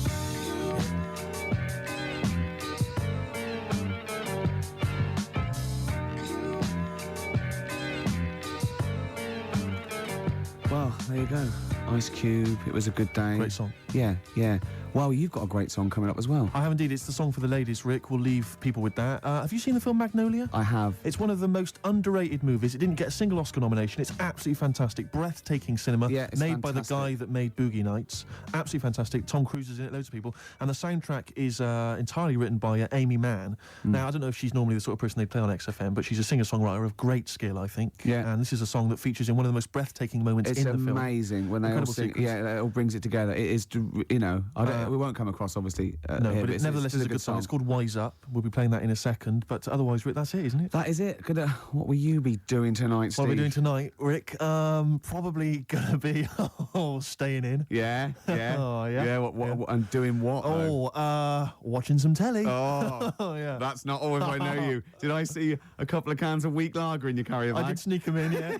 Well, there you go. Ice Cube, it was a good day. Great song. Yeah, yeah. Well, you've got a great song coming up as well. I have indeed. It's the song for the ladies, Rick. We'll leave people with that. Have you seen the film Magnolia? I have. It's one of the most underrated movies. It didn't get a single Oscar nomination. It's absolutely fantastic. Breathtaking cinema. Yeah, it's made by the fantastic. guy that made Boogie Nights. Absolutely fantastic. Tom Cruise is in it, loads of people. And the soundtrack is entirely written by Amy Mann. Now, I don't know if she's normally the sort of person they play on XFM, but she's a singer-songwriter of great skill, I think. Yeah. And this is a song that features in one of the most breathtaking moments It's in the film. amazing when they all Incredible sing. sequence. Yeah, it all brings it together. It is, you know, we won't come across, obviously. No, here, but it nevertheless still is a good song. It's called Wise Up. We'll be playing that in a second. But otherwise, Rick, that's it, isn't it? That is it. What will you be doing tonight, Steve? What are we doing tonight, Rick? Probably gonna be staying in. Yeah, yeah. Oh, yeah. Yeah, what, and doing what? though? Watching some telly. Oh, yeah. That's not all if I know you. Did I see a couple of cans of weak lager in your carrier bag? I did sneak them in, yeah.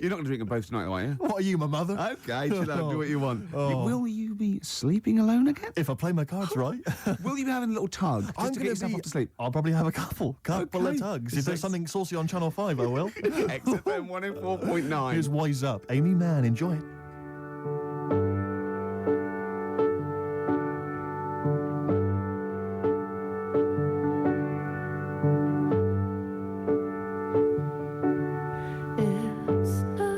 You're not going to drink them both tonight, though, are you? What are you, my mother? Okay, chill out, do what you want. Oh. Will you be sleeping alone again? If I play my cards right. Will you be having a little tug just to get yourself off to sleep? I'll probably have a couple of tugs. If there's something saucy on Channel 5, I will. XFM 104.9. Here's Wise Up. Amy Mann, enjoy it. It's not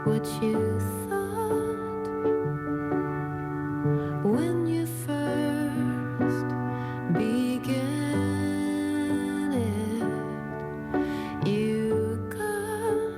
what you thought when you first began it. You got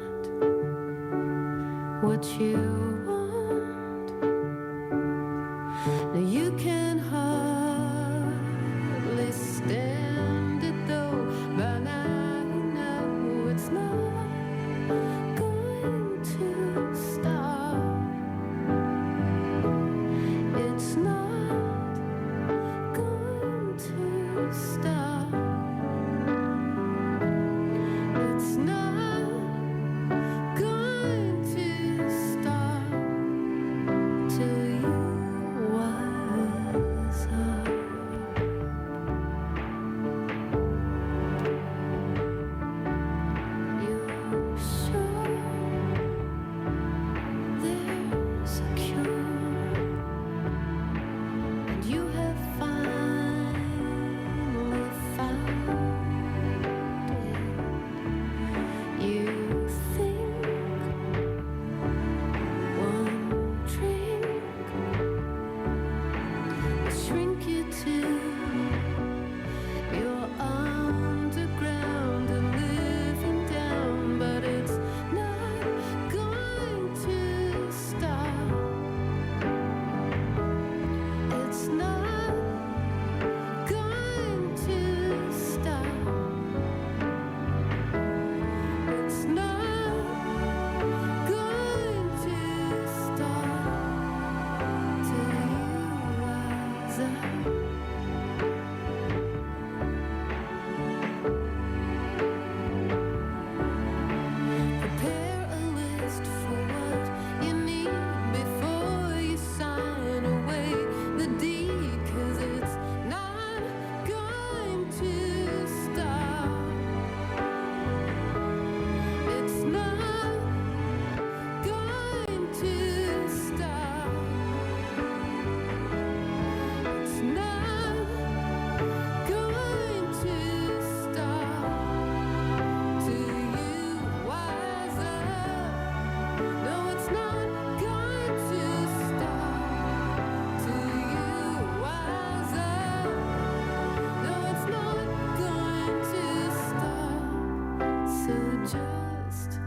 just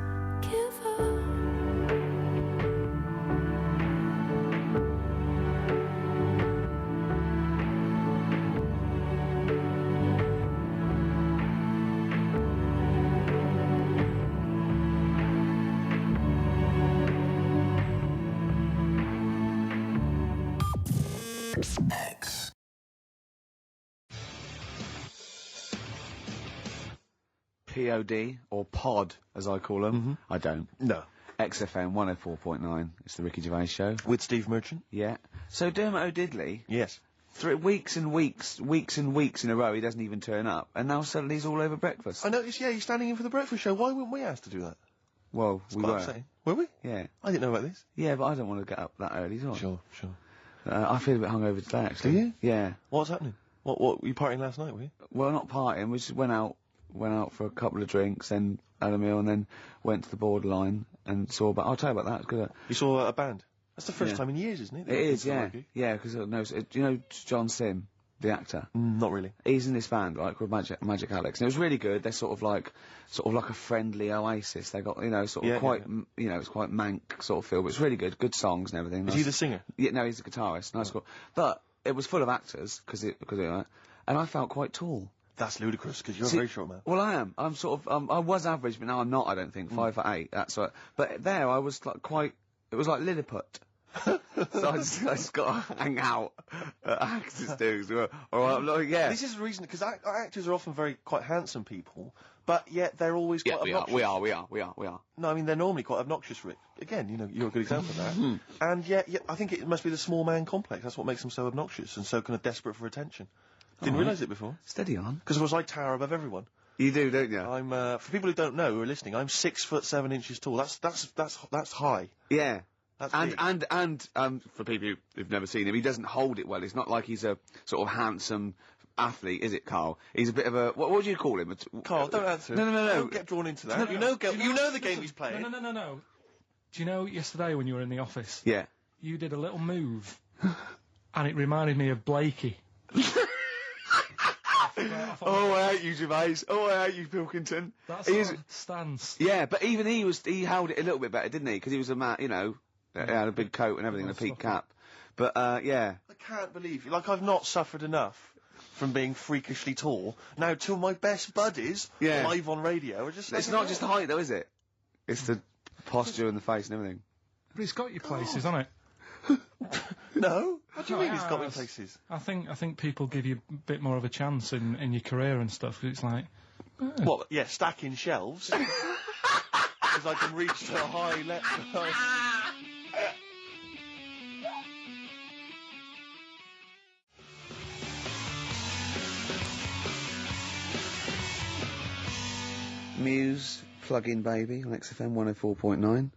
give up. POD, or Pod, as I call them. I don't. No. XFM 104.9. It's the Ricky Gervais Show. With Steve Merchant? Yeah. So Dermot O'Diddley, Yes. weeks and weeks in a row, he doesn't even turn up, and now suddenly he's all over breakfast. I noticed, yeah, he's standing in for the breakfast show. Why weren't we asked to do that? Well, we Quite were. upsetting. Were we? Yeah. I didn't know about this. Yeah, but I don't want to get up that early, do I? Sure. I feel a bit hungover today, actually. Do you? Yeah. What's happening? What were you partying last night, were you? Well, not partying, we just went out for a couple of drinks, then had a meal, and then went to the Borderline and saw about. I'll tell you about that. It's good. You saw a band? That's the first Yeah. time in years, isn't it? It is, yeah. Yeah, because no, do you know John Sim, the actor? Not really. He's in this band, right, called Magic Alex, and it was really good. They're sort of like a friendly Oasis. They got, sort of Yeah, quite, it's quite mank sort of feel, but it's really good. Good songs and everything. Is he the singer? Yeah, no, he's a guitarist. Nice, cool. But it was full of actors because and I felt quite tall. That's ludicrous, because you're a very short man. Well, I am. I'm sort of. I was average, but now I'm not. I don't think 5'8". That's what. But there, I was like quite. It was like Lilliput. So I just got to hang out at actors do. Or like, yeah. This is the reason, because actors are often quite handsome people, but yet they're always quite obnoxious. We are. No, I mean, they're normally quite obnoxious, Rick. Again, you're a good example of that. And yet, I think it must be the small man complex. That's what makes them so obnoxious and so kind of desperate for attention. Didn't realise it before. Steady on. Because, of course, I tower above everyone. You do, don't you? I'm, for people who don't know, who are listening, I'm 6'7" tall. That's high. Yeah. That's big. And for people who've never seen him, he doesn't hold it well. It's not like he's a sort of handsome athlete, is it, Carl? He's a bit of a what do you call him? Carl, don't answer. No. Don't get drawn into that. You know the game he's playing. No. Do you know yesterday when you were in the office? Yeah. You did a little move, and it reminded me of Blakey. Oh, I hate you, Gervais. Oh, I hate you, Pilkington. That's our stance. Yeah, but even he held it a little bit better, didn't he? Because he was a man, he had a big coat and everything, and a peak cap. But, yeah. I can't believe you. Like, I've not suffered enough from being freakishly tall. Now, two of my best buddies, live on radio, are just... It's not just the height, though, is it? It's the posture and the face and everything. But it's got you places, hasn't it? No? What do you mean it's got me places? I think people give you a bit more of a chance in your career and stuff. 'Cause it's like... What, yeah, stacking shelves? Because I can reach to a high level. Muse, Plug-in Baby on XFM 104.9.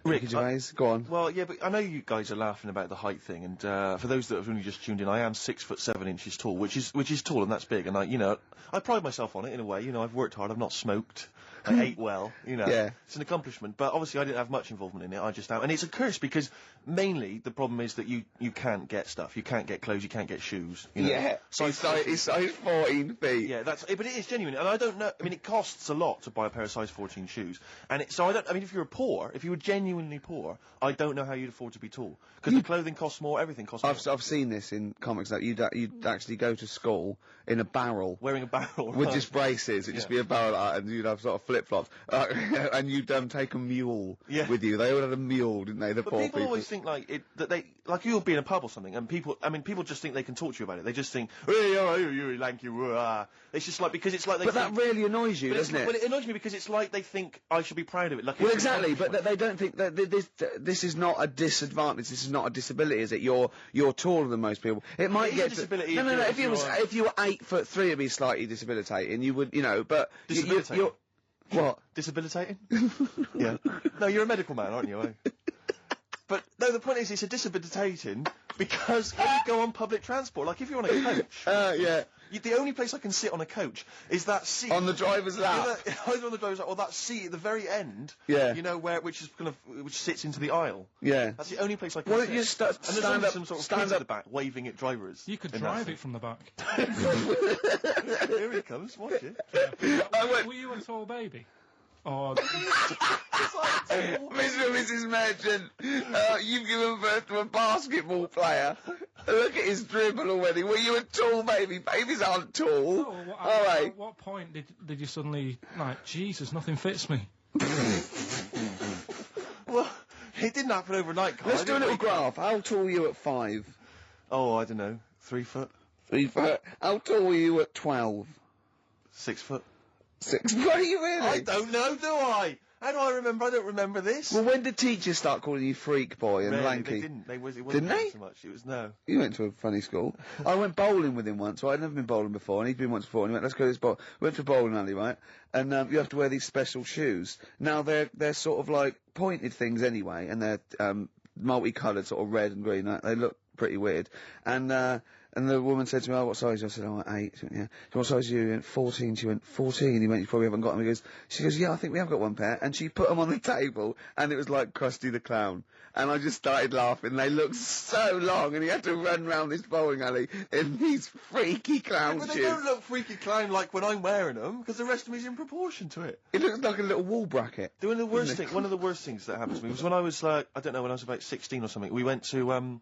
Rick, Gervais, go on. Well, yeah, but I know you guys are laughing about the height thing, and for those that have only just tuned in, I am 6'7" tall, which is tall, and that's big, and I pride myself on it in a way. I've worked hard, I've not smoked, I ate well, Yeah. It's an accomplishment, but obviously I didn't have much involvement in it. I just am, and it's a curse because mainly the problem is that you can't get stuff, you can't get clothes, you can't get shoes. Yeah, it's size 14 feet. Yeah, but it is genuine, and I don't know. I mean, it costs a lot to buy a pair of size 14 shoes, and if you were genuinely poor, I don't know how you'd afford to be tall because the clothing costs more, everything costs more. I've seen this in comics that you'd actually go to school in a barrel, wearing a barrel with just braces. It'd just be a barrel, and you'd have sort of flip flops, and you'd take a mule with you. They all had a mule, didn't they? The but poor people always think you'll be in a pub or something, and people just think they can talk to you about it. They just think, hey, all right, you lanky, it's just like because it's like they. But think, that really annoys you, doesn't it? Well, it annoys me because it's like they think I should be proud of it. Like well, exactly, but they don't think that this is not a disadvantage. This is not a disability, is it? You're taller than most people. It might get a disability. No. If you were 8'3", it'd be slightly disabilitating. You would, but disabilitating. What? Disabilitating? Yeah. No, you're a medical man, aren't you? But no, the point is, it's a disabilitating because when you go on public transport, like if you're on a coach. Yeah. The only place I can sit on a coach is that seat on the driver's lap. Either on the driver's lap or that seat at the very end. Yeah. Which sits into the aisle. Yeah. That's the only place I can. Well, sit. you stand up. Some sort of stand kids up at the back waving at drivers. You could drive it from the back. Here he comes. Watch it. Were you a tall baby? or Mr. and Mrs. Merchant, you've given birth to a basketball player. Look at his dribble already. Were you a tall baby? Babies aren't tall. All right. At what point did you suddenly, like, Jesus, nothing fits me? Well, it didn't happen overnight, Carl. Let's do a little graph. How tall were you at 5? Oh, I don't know. 3 foot? 3 foot. How tall were you at 12? 6 foot? 6. Were you really? I don't know, do I? How do I remember? I don't remember this. Well, when did teachers start calling you freak boy and Really, lanky? They didn't. It wasn't Didn't they? so much. It was no. You went to a funny school. I went bowling with him once. Well, I'd never been bowling before, and he'd been once before, and he went, let's go to this bowl. We went to a bowling alley, right? And you have to wear these special shoes. Now, they're sort of like pointed things anyway, and they're multicoloured, sort of red and green. Right? They look pretty weird. And the woman said to me, oh, what size? I said, oh, 8. She went, yeah. So what size are you? He went, 14. She went, 14. He went, you probably haven't got them. She goes, yeah, I think we have got one pair. And she put them on the table, and it was like Krusty the Clown. And I just started laughing. They looked so long, and he had to run round this bowling alley in these freaky clown But shoes. they don't look freaky clown like when I'm wearing them, because the rest of me is in proportion to it. It looks like a little wall bracket. One of the worst things that happened to me was when I was, I don't know, when I was about 16 or something, we went to,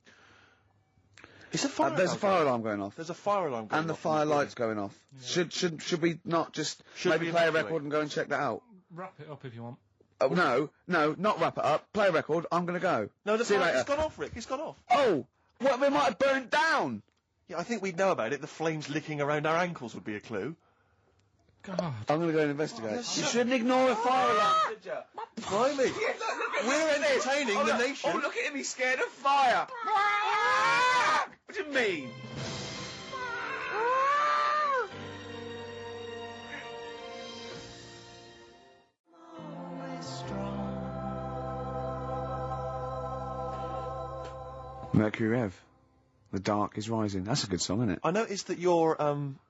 It's a fire there's a alarm fire alarm going off. There's a fire alarm going And the off. fire light's going off. Yeah. Should we not just maybe we play a evacuate? record and go and check that out? Wrap it up if you want. Oh, no, not wrap it up. Play a record. I'm going to go. No, the See you fire, later. it's gone off, Rick. It's gone off. Oh, what? They might have burnt down. Yeah, I think we'd know about it. The flames licking around our ankles would be a clue. God. I'm going to go and investigate. You shouldn't ignore a fire alarm, should you? Blimey. We're entertaining the nation. Oh, look at him. He's scared of fire. What do you mean? Mercury Rev. The dark is rising. That's a good song, isn't it? I noticed that you're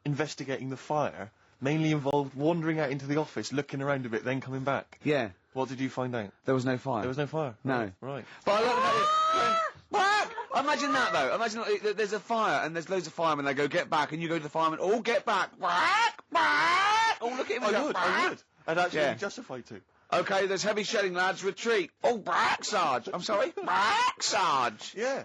investigating the fire mainly involved wandering out into the office, looking around a bit, then coming back. Yeah. What did you find out? There was no fire. There was no fire? No. Right. But I love that. Imagine that, though. Imagine that there's a fire, and there's loads of firemen. They go, get back, and you go to the firemen, all get back. Oh, look at him. I would. I'd actually be justified to. Okay, there's heavy shelling, lads. Retreat. Oh, back, Sarge. I'm sorry. Back, Sarge. Yeah.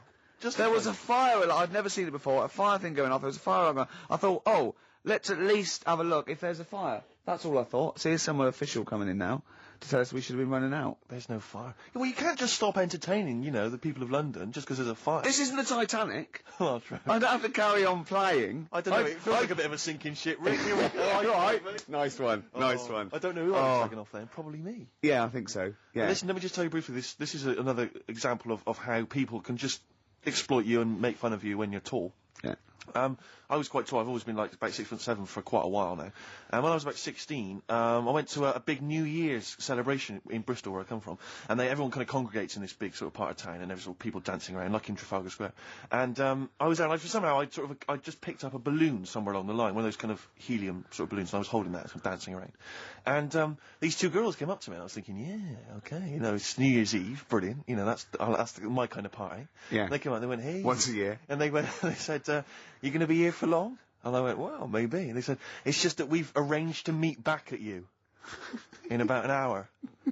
There was a fire alarm. I'd never seen it before. A fire thing going off. There was a fire alarm going. I thought, oh, let's at least have a look if there's a fire. That's all I thought. See, there's some official coming in now to tell us we should have been running out. There's no fire. Well, you can't just stop entertaining, you know, the people of London just because there's a fire. This isn't the Titanic. Oh, true. I don't have to carry on playing. I don't know. It feels like a bit of a sinking ship. Rick, here we go. All right. Nice one. Nice one. I don't know who I was taking off then. Probably me. Yeah, I think so. Yeah. Listen, let me just tell you briefly. This is another example of how people can just exploit you and make fun of you when you're tall. Yeah. I was quite tall. I've always been like about 6'7" for quite a while now. And when I was about 16, I went to a big New Year's celebration in Bristol, where I come from. And everyone kind of congregates in this big sort of part of town, and there's all people dancing around, like in Trafalgar Square. And I was there, and somehow I just picked up a balloon somewhere along the line, one of those kind of helium sort of balloons, and I was holding that, sort of dancing around. And these two girls came up to me, and I was thinking, yeah, okay, you know, it's New Year's Eve, brilliant, you know, that's my kind of party. Yeah. They came up, and they went, hey. Once a year. And they said, you going to be here for long? And I went, well, maybe. And they said, it's just that we've arranged to meet back at you in about an hour.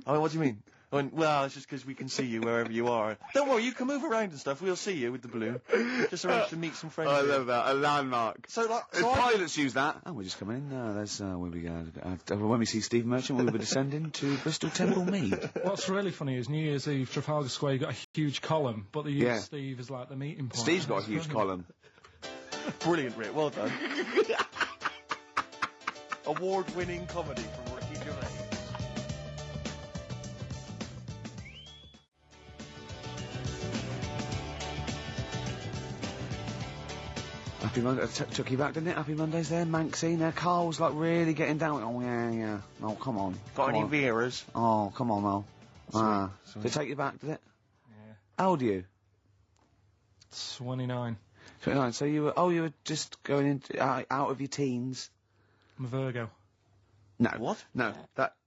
I went, what do you mean? I went, well, it's just because we can see you wherever you are. Don't worry, you can move around and stuff. We'll see you with the balloon. Just arranged to meet some friends. I love that. A landmark. So pilots use that. Oh, we're just coming in. No, there's where we go. When we see Steve Merchant, we'll be descending to Bristol Temple Mead. What's really funny is New Year's Eve, Trafalgar Square, you got a huge column, but they use Steve as like the meeting point. Steve's got a huge column. Brilliant, Rick. Well done. Award-winning comedy from Ricky Gervais. Happy Monday. Took you back, didn't it? Happy Monday's there. Manxine there. Carl's like really getting down. Oh, yeah. Oh, come on. Got any Veras? Oh, come on, Mel. Did it take you back, did it? Yeah. How old are you? 29. 29. So you were just going into out of your teens. I'm a Virgo. No. What? No.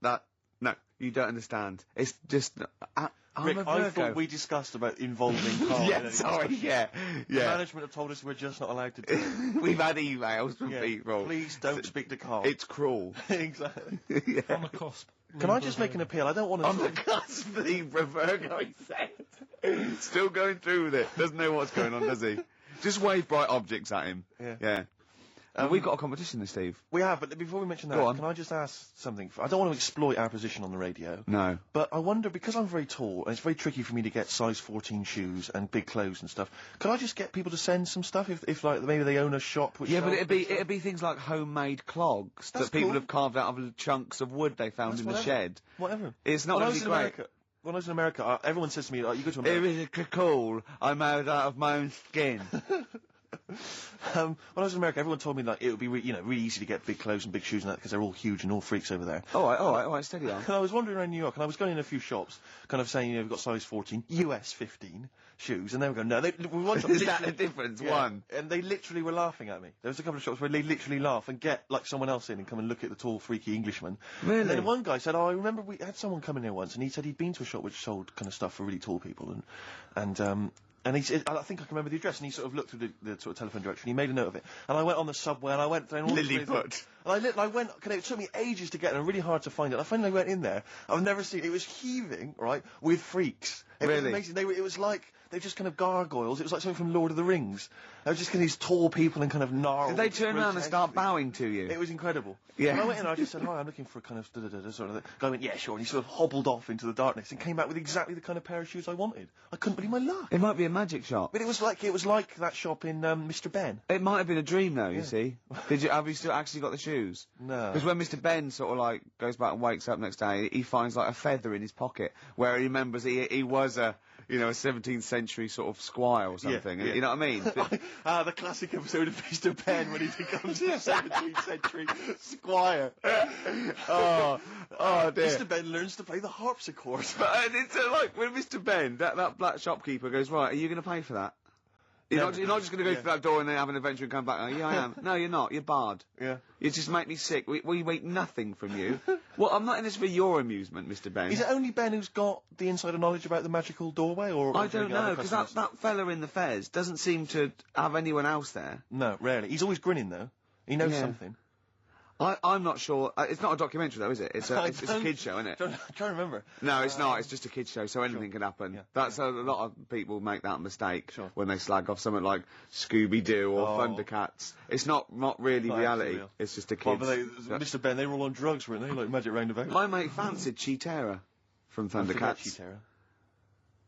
No. You don't understand. It's just. I'm Rick, a Virgo. I thought we discussed about involving Carl. Yeah, sorry, yeah. The management have told us we're just not allowed to do it. We've had emails from people. Please don't speak to Carl. It's cruel. Exactly. On the cusp. Can I just make an appeal? I don't want to... On the cusp of Libra Virgo, he said. Still going through with it. Doesn't know what's going on, does he? Just wave bright objects at him. Yeah. We've got a competition this, Steve. We have, but before we mention that, Go on. can I just ask something? I don't want to exploit our position on the radio. No. But I wonder, because I'm very tall, and it's very tricky for me to get size 14 shoes and big clothes and stuff, can I just get people to send some stuff if like, maybe they own a shop which... Yeah, but sells it'd be things like homemade clogs That's that people cool. have carved out of chunks of wood they found in the shed. Whatever. It's not going to be great. When I was in America, everyone says to me, like, you go to America... It is cool. I'm made out of my own skin. When I was in America, everyone told me like it would be really easy to get big clothes and big shoes and that because they're all huge and all freaks over there. All right, steady on. And I was wandering around New York and I was going in a few shops, kind of saying, we've got size 14, US 15 shoes, and they were going, no, we want Is that the difference? Yeah. One. And they literally were laughing at me. There was a couple of shops where they literally laugh and get like someone else in and come and look at the tall, freaky Englishman. Really? And then one guy said, I remember we had someone come in here once, and he said he'd been to a shop which sold kind of stuff for really tall people, and he said, I think I can remember the address, and he sort of looked through the sort of telephone direction, he made a note of it, and I went on the subway, and I went down all the Lilliput. and I went, it took me ages to get there, really hard to find it. I finally went in there, I've never seen, it was heaving, right, with freaks. It was Really? amazing. It was like, they were just kind of gargoyles, it was like something from Lord of the Rings. They were just kind of these tall people and kind of gnarled. Did they turn around and start bowing to you? It was incredible. Yeah. When I went in, I just said, hi, I'm looking for a kind of da-da-da-da sort of thing. Guy went, yeah, sure, and he sort of hobbled off into the darkness and came back with exactly the kind of pair of shoes I wanted. I couldn't believe my luck. It might be a magic shop. But it was like that shop in Mr. Ben. It might have been a dream, though. You see. Have you still actually got the shoes? No. Because when Mr. Ben sort of like goes back and wakes up next day, he finds like a feather in his pocket where he remembers he was a 17th century sort of squire or something. Yeah. You know what I mean? The classic episode of Mr. Ben when he becomes a 17th century squire. Oh dear. Mr. Ben learns to play the harpsichord. But it's like when Mr. Ben, that black shopkeeper goes, right, are you going to pay for that? You're not just going to go through that door and then have an adventure and come back. Oh, yeah, I am. No, you're not. You're barred. Yeah. You just make me sick. We wait nothing from you. Well, I'm not in this for your amusement, Mr. Ben. Is it only Ben who's got the insider knowledge about the magical doorway, or I don't know, because that fella in the fez doesn't seem to have anyone else there. No, rarely. He's always grinning though. He knows something. I'm not sure. It's not a documentary though, is it? It's a kid's show, isn't it? I'm trying to remember. No, it's not. It's just a kid's show, so anything can happen. Yeah. That's a lot of people make that mistake when they slag off something like Scooby-Doo or Thundercats. It's not really reality. It's just a kid's. Mr. Ben, they were all on drugs, weren't they? Like Magic Roundabout. My mate fancied Cheetara from Thundercats.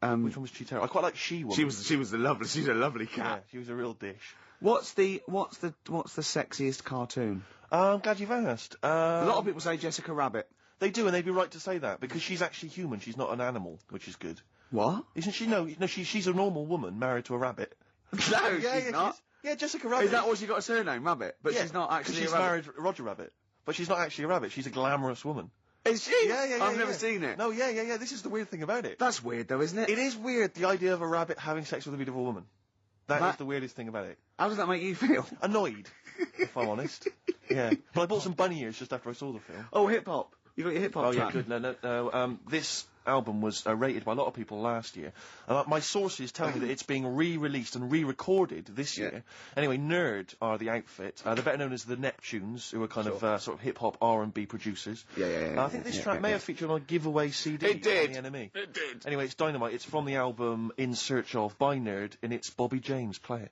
Cheetara. Which one was Cheetara? I quite like She-Woman. She was the lovely. She's a lovely cat. Yeah, she was a real dish. What's the sexiest cartoon? I'm glad you've asked. A lot of people say Jessica Rabbit. They do, and they'd be right to say that, because she's actually human. She's not an animal, which is good. What? Isn't she? No, she's a normal woman married to a rabbit. No, she's not. Yeah, Jessica Rabbit. Is that what she got a surname, Rabbit? But she's not actually she's a rabbit. married Roger Rabbit. But she's not actually a rabbit. She's a glamorous woman. Is she? Yeah. I've never seen it. No, yeah. This is the weird thing about it. That's weird, though, isn't it? It is weird, the idea of a rabbit having sex with a beautiful woman. That is the weirdest thing about it. How does that make you feel? Annoyed, if I'm honest. Yeah. But I bought some bunny ears just after I saw the film. Oh, hip-hop. You got your hip-hop track? Yeah, good. No. This album was rated by a lot of people last year. My sources tell me that it's being re-released and re-recorded this year. Anyway, Nerd are the outfit. They're better known as the Neptunes, who are kind of sort of hip-hop R&B producers. Yeah. I think this track may have featured on a giveaway CD. It did. On the NME. It did. Anyway, it's Dynamite. It's from the album In Search Of by Nerd, and it's Bobby James. Play it.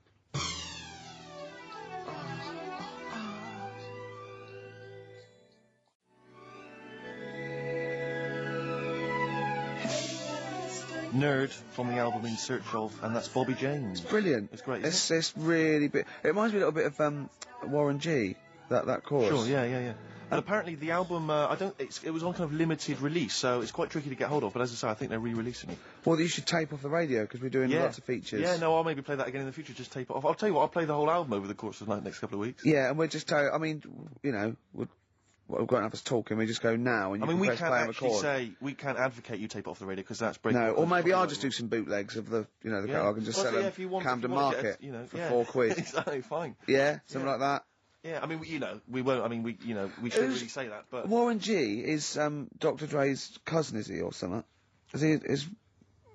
Nerd from the album In Search Of, and that's Bobby James. It's brilliant. It's great. It's really big. It reminds me a little bit of Warren G. That chorus. Sure. Yeah. And apparently the album, it was on kind of limited release, so it's quite tricky to get hold of. But as I say, I think they're re-releasing it. Well, you should tape off the radio because we're doing lots of features. Yeah, no, I'll maybe play that again in the future. Just tape it off. I'll tell you what, I'll play the whole album over the course of the next couple of weeks. Yeah, and we'll just I mean, we're going to have us talking. We just go now, and we can't actually say we can't advocate you tape it off the radio because that's breaking. No, or maybe I'll just do some bootlegs of the catalogue and just sell them Camden Market for £4. Exactly, fine. Yeah, something like that. Yeah, I mean, we won't. I mean, we shouldn't really say that, but Warren G is Dr. Dre's cousin, is he, or something?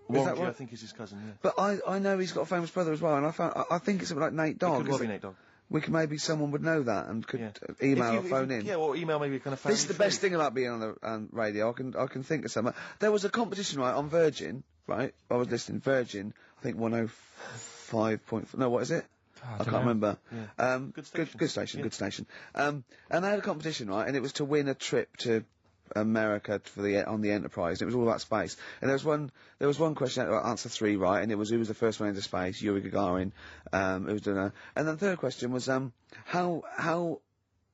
Warren G, I think, is his cousin. Yeah. But I know he's got a famous brother as well, and I think it's something like Nate Dogg. It could well be Nate Dogg. We could maybe someone would know that and could email or phone in. Yeah, or email maybe a kind of family This is the best thing about being on the radio. I can think of something. There was a competition, right, on Virgin, right? I was listening Virgin. I think 105. No, what is it? I can't remember. Yeah. Good station. Good station. And they had a competition, right? And it was to win a trip to America on the Enterprise. It was all about space. And there was one question, answer 3 right, and it was who was the first one into space? Yuri Gagarin. Who was doing that. And then the third question was how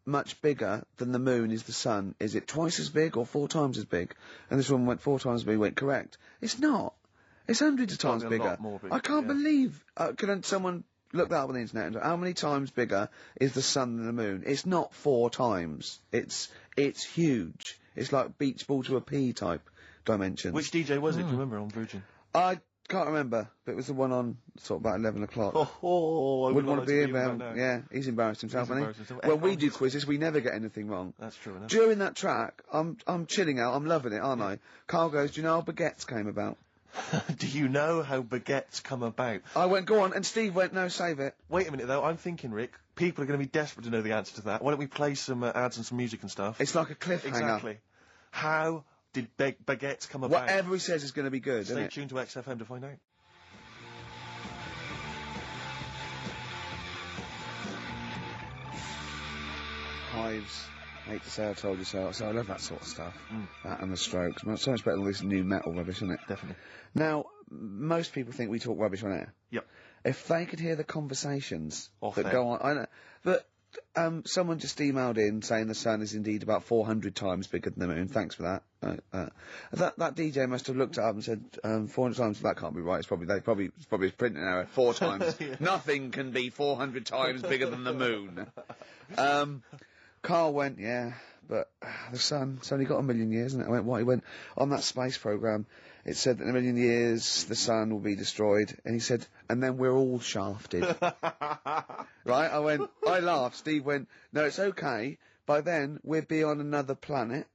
much bigger than the moon is the sun? Is it twice as big or 4 times as big? And this one went 4 times as big. Went correct. It's not. It's hundreds of times bigger. A lot more big, I can't believe. Can someone look that up on the internet and how many times bigger is the sun than the moon? It's not 4 times. It's huge. It's like beach ball to a pea type dimensions. Which DJ was it? Do you remember on Virgin? I can't remember, but it was the one on sort of about 11 o'clock. I wouldn't want to be him now. Yeah, he's embarrassed himself, hasn't he? When we do quizzes, we never get anything wrong. That's true enough. During that track, I'm chilling out, I'm loving it, aren't I? Carl goes, do you know how baguettes came about? Do you know how baguettes come about? I went, go on, and Steve went, no, save it. Wait a minute, though, I'm thinking, Rick, people are going to be desperate to know the answer to that. Why don't we play some ads and some music and stuff? It's like a cliffhanger. Exactly. How did baguettes come about? Whatever he says is going to be good, isn't it? Stay tuned to XFM to find out. Hives. Hate to say I told you so. So I love that sort of stuff. That and the Strokes. So much better than this new metal rubbish, isn't it? Definitely. Now, most people think we talk rubbish on air. Yep. If they could hear the conversations Off that air. go on, I know. But someone just emailed in saying the sun is indeed about 400 times bigger than the moon. Thanks for that. That DJ must have looked it up and said 400 times. That can't be right. It's probably a printing error. 4 times. Nothing can be 400 times bigger than the moon. Carl went, yeah, but the sun, it's only got 1 million years, isn't it? I went, what? He went, on that space programme, it said that in 1 million years the sun will be destroyed. And he said, and then we're all shafted. Right? I laughed. Steve went, no, it's okay. By then, we'll be on another planet.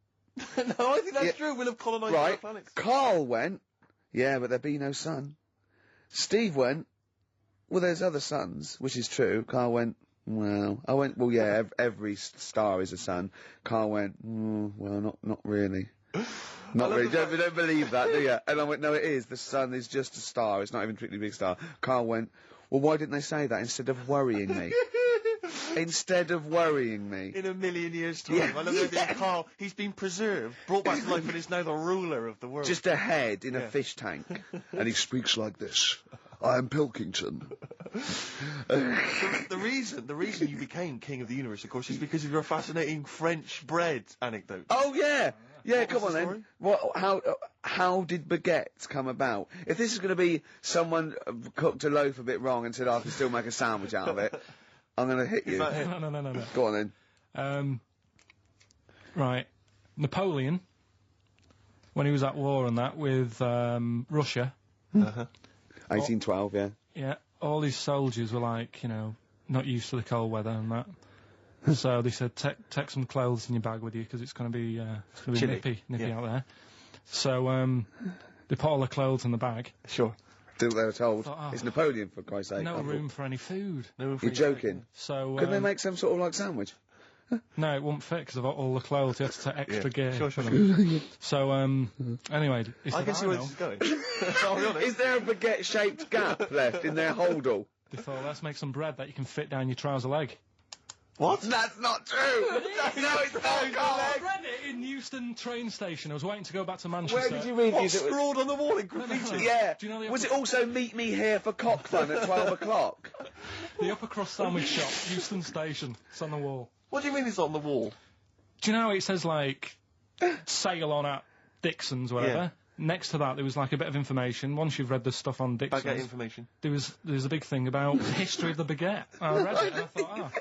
No, I think that's true. We'll have colonised other planets. Carl went, yeah, but there'll be no sun. Steve went, well, there's other suns, which is true. Carl went, well, I went, well, yeah, every star is a sun. Carl went, well, not really. Not really. Don't believe that, do you? And I went, no, it is. The sun is just a star. It's not even a particularly big star. Carl went, well, why didn't they say that instead of worrying me? Instead of worrying me. In 1 million years' time. Yeah. I love the idea of Carl. He's been preserved, brought back to life, and is now the ruler of the world. Just a head in a fish tank. And he speaks like this. I am Pilkington. The reason you became king of the universe, of course, is because of your fascinating French bread anecdote. Oh, yeah. Yeah, What come was on the then. story? How did baguettes come about? If this is going to be someone cooked a loaf a bit wrong and said I can still make a sandwich out of it, I'm going to hit you. No. Go on then. Right. Napoleon, when he was at war and that with Russia. 1812, yeah. Yeah, all his soldiers were like, not used to the cold weather and that. So they said, take some clothes in your bag with you because it's going to be Chilly. nippy out there. So they put all the clothes in the bag. Sure. Did what they were told. Thought, It's Napoleon, for Christ's sake. No room for any food. You're joking. So couldn't they make some sort of like sandwich? No, it wouldn't fit because of all the clothes. You had to take extra gear. Sure. for them. So anyway, he I said, can see where this is going. I'll be honest. Is there a baguette-shaped gap left in their holdall? They thought, let's make some bread that you can fit down your trouser leg. What? That's not true! No, it's not, Carl! I read it in Euston train station. I was waiting to go back to Manchester. Where did you read What's these? scrawled on the wall in graffiti? Yeah. Do you know the Was it also meet me here for cock fun at 12 o'clock? The upper crust sandwich shop, Euston Station. It's on the wall. What do you mean it's on the wall? Do you know how it says, like, sail on at Dixon's, whatever? Yeah. Next to that, there was, like, a bit of information. Once you've read the stuff on Dixon's... Baguette information. There was a big thing about the history of the baguette. I read it and I thought,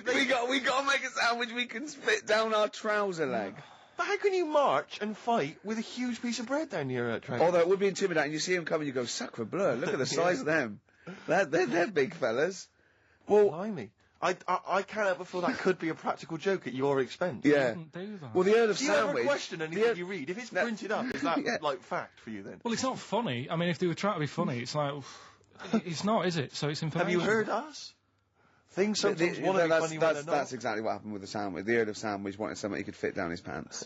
We got to make a sandwich we can spit down our trouser leg. But how can you march and fight with a huge piece of bread down your train? Although it would be intimidating. You see them coming, you go, sacre bleu, look at the size of them. They're big fellas. Well, Blimey. I can't help but feel that could be a practical joke at your expense. yeah. do that. Well, the Earl of Do you ever Sandwich... question anything you read? If it's printed up, is that, like, fact for you then? Well, it's not funny. I mean, if they were trying to be funny, it's like... it's not, is it? So it's information. Have you heard us? Things sometimes want to be funny when they're not. That's exactly what happened with the sandwich. The Earl of Sandwich wanted something he could fit down his pants.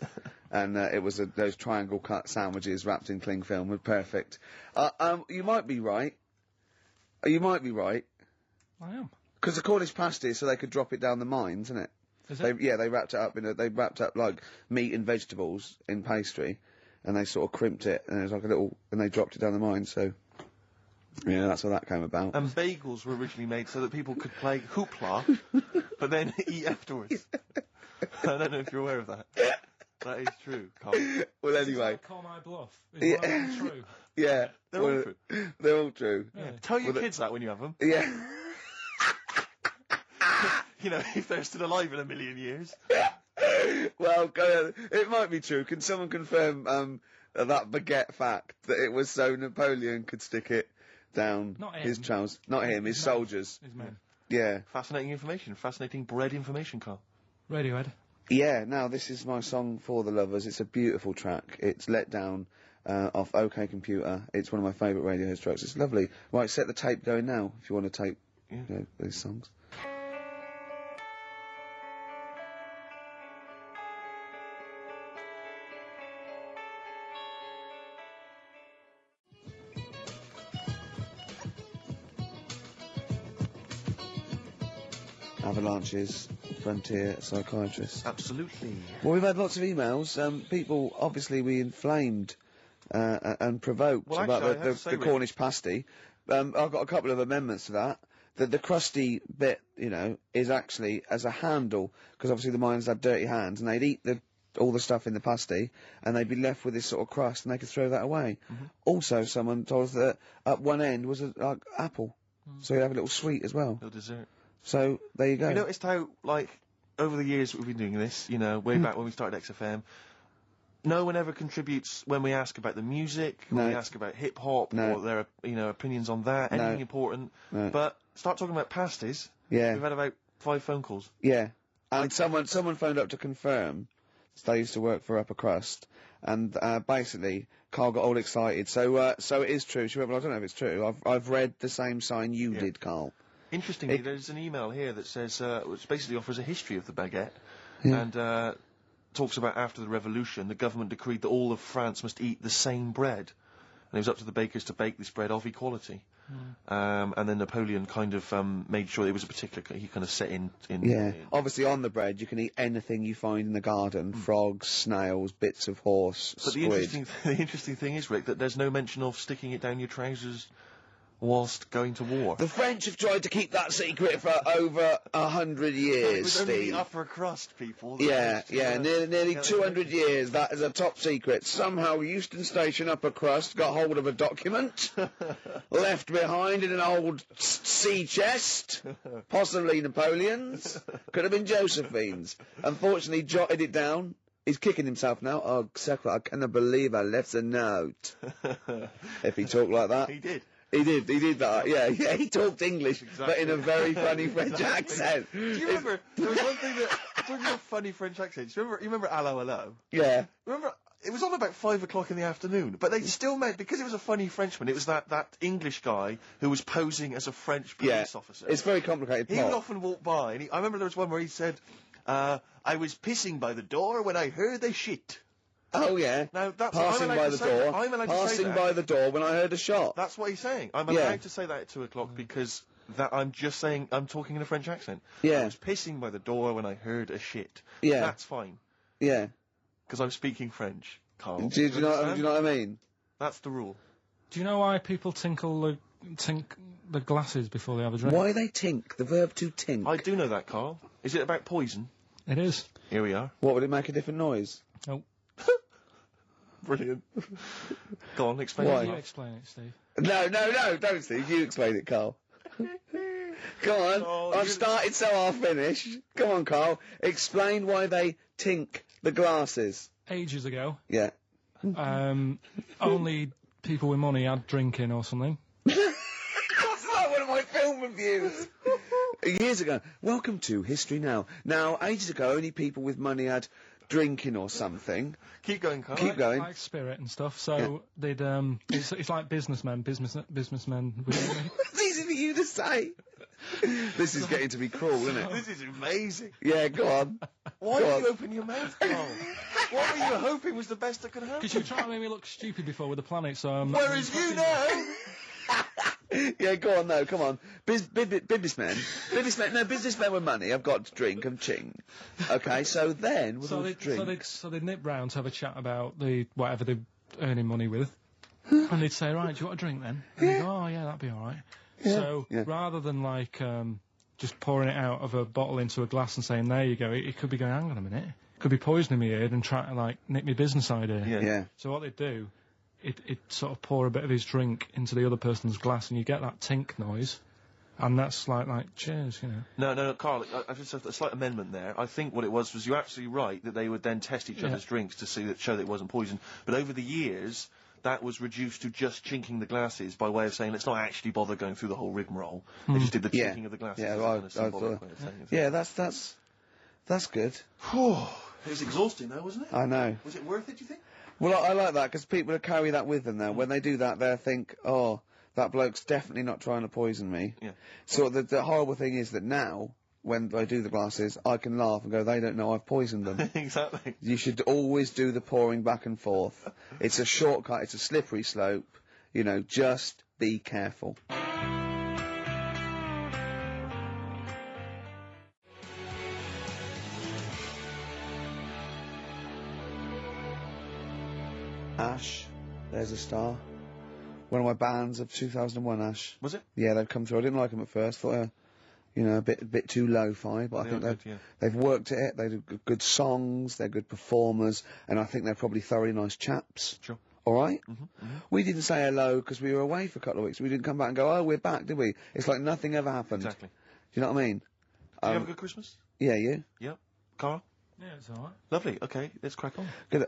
And it was those triangle cut sandwiches wrapped in cling film were perfect. You might be right. You might be right. I am. Because the Cornish pasty is so they could drop it down the mines, isn't it? Is it? They wrapped it up they wrapped up like meat and vegetables in pastry, and they sort of crimped it, and it was like and they dropped it down the mine, so. Yeah, that's how that came about. And bagels were originally made so that people could play hoopla, but then eat afterwards. I don't know if you're aware of that. That is true, Carl. Well, anyway. Call my bluff. Is one of them true? Yeah. They're all true. They're all true. Yeah. Tell your kids that when you have them. Yeah. You know, if they're still alive in a million years. Well, it might be true. Can someone confirm that baguette fact that it was so Napoleon could stick it down his trousers? Not him, his soldiers. His men. Yeah. Fascinating information. Fascinating bread information, Carl. Radiohead. Yeah, now this is my song for the lovers. It's a beautiful track. It's Let Down off OK Computer. It's one of my favourite Radiohead tracks. It's lovely. Right, set the tape going now if you want to tape these songs. Avalanches, Frontier Psychiatrists. Absolutely. Well, we've had lots of emails. People, obviously, we inflamed and provoked about the Cornish pasty. I've got a couple of amendments to that. The crusty bit, you know, is actually as a handle, because obviously the miners had dirty hands, and they'd eat all the stuff in the pasty, and they'd be left with this sort of crust, and they could throw that away. Also, someone told us that at one end was an apple, so you'd have a little sweet as well. Little dessert. So, there you go. You noticed how, like, over the years we've been doing this, you know, way back when we started XFM, no one ever contributes when we ask about the music, when we ask about hip-hop, or their, you know, opinions on that, anything important. But start talking about pasties. Yeah. We've had about 5 phone calls. Yeah. And someone phoned up to confirm. They used to work for Upper Crust. And, basically, Carl got all excited. So it is true. She went, well, I don't know if it's true. I've read the same sign you did, Carl. Interestingly, there's an email here that says, which basically offers a history of the baguette, and talks about after the revolution, the government decreed that all of France must eat the same bread, and it was up to the bakers to bake this bread of equality. And then Napoleon kind of made sure it was a particular, he kind of set in. Obviously on the bread you can eat anything you find in the garden, frogs, snails, bits of horse, but squid. The interesting thing is, Rick, that there's no mention of sticking it down your trousers whilst going to war. The French have tried to keep that secret for over 100 years, It was only Steve. the upper crust people. Nearly 200 years, that is a top secret. Somehow Euston Station upper crust got hold of a document, left behind in an old sea chest, possibly Napoleon's, could have been Josephine's. Unfortunately, jotted it down. He's kicking himself now. Oh, Secretary, I cannot believe I left a note. If he talked like that. He did. He did that, yeah, he talked English, but in a very funny French accent. Do you remember, there was one thing that, talking about funny French accents, you remember Allo Allo? Yeah. Remember, it was on about 5 o'clock in the afternoon, but they still made, because it was a funny Frenchman, it was that English guy who was posing as a French police officer. It's very complicated plot. He would often walk by, and I remember there was one where he said, I was pissing by the door when I heard the shit. Oh, yeah. Now, that's passing by the door. I'm allowed to say that. Passing by the door when I heard a shot. That's what he's saying. I'm allowed to say that at 2 o'clock because I'm just saying I'm talking in a French accent. Yeah. I was pissing by the door when I heard a shit. Yeah. That's fine. Yeah. Because I'm speaking French, Carl. Do you know what I mean? That's the rule. Do you know why people tink the glasses before they have a drink? Why they tink? The verb to tink. I do know that, Carl. Is it about poison? It is. Here we are. What, would it make a different noise? Nope. Brilliant. Go on, explain Why? it. You explain it, Steve. No, don't, Steve. You explain it, Carl. Go on. I've started, so I'll finish. Come on, Carl. Explain why they tink the glasses. Ages ago. Yeah. Only people with money had drinking or something. That's like one of my film reviews. Years ago. Welcome to History Now. Now, ages ago, only people with money had drinking or something. Keep going, Carl. Keep going. Like spirit and stuff. So they'd it's like businessmen with money. It's easy for you to say. This is getting to be cruel, isn't it? This is amazing. Yeah, go on. Why Go did on. you open your mouth, Carl? What were you hoping was the best that could happen? Because you were trying to make me look stupid before with the planet, so I'm... Whereas you know... Yeah, go on, no, come on. Businessmen with money, I've got to drink and ching. Okay, so then, we'll drink. So they'd nip round to have a chat about whatever they're earning money with, and they'd say, right, do you want a drink then? And they'd go, oh yeah, that'd be alright. Yeah. So, rather than just pouring it out of a bottle into a glass and saying, there you go, it could be going, hang on a minute, it could be poisoning me head and trying to, nick my business idea. Yeah. So what they'd do, it sort of pour a bit of his drink into the other person's glass, and you get that tink noise, and that's like cheers, you know. No, Carl, I've just a slight amendment there. I think what it was you're absolutely right that they would then test each other's drinks to show that it wasn't poison. But over the years, that was reduced to just chinking the glasses by way of saying, let's not actually bother going through the whole rigmarole. They just did the chinking of the glasses. Yeah, as a kind of symbolic way of saying it. Yeah, that's good. Whew. It was exhausting though, wasn't it? I know. Was it worth it, do you think? Well, I like that, because people carry that with them now. When they do that, they'll think, oh, that bloke's definitely not trying to poison me. Yeah. So the horrible thing is that now, when I do the glasses, I can laugh and go, they don't know I've poisoned them. Exactly. You should always do the pouring back and forth. It's a shortcut, it's a slippery slope. You know, just be careful. Ash, there's a star. One of my bands of 2001, Ash. Was it? Yeah, they've come through. I didn't like them at first. Thought, a bit too lo-fi, but I think they've worked at it. They do good songs. They're good performers, and I think they're probably thoroughly nice chaps. Sure. All right. We didn't say hello because we were away for a couple of weeks. We didn't come back and go, oh, we're back, did we? It's like nothing ever happened. Exactly. Do you know what I mean? Did you have a good Christmas? Yeah, you? Yep. Carl? Yeah, it's alright. Lovely. Okay, let's crack on. Good.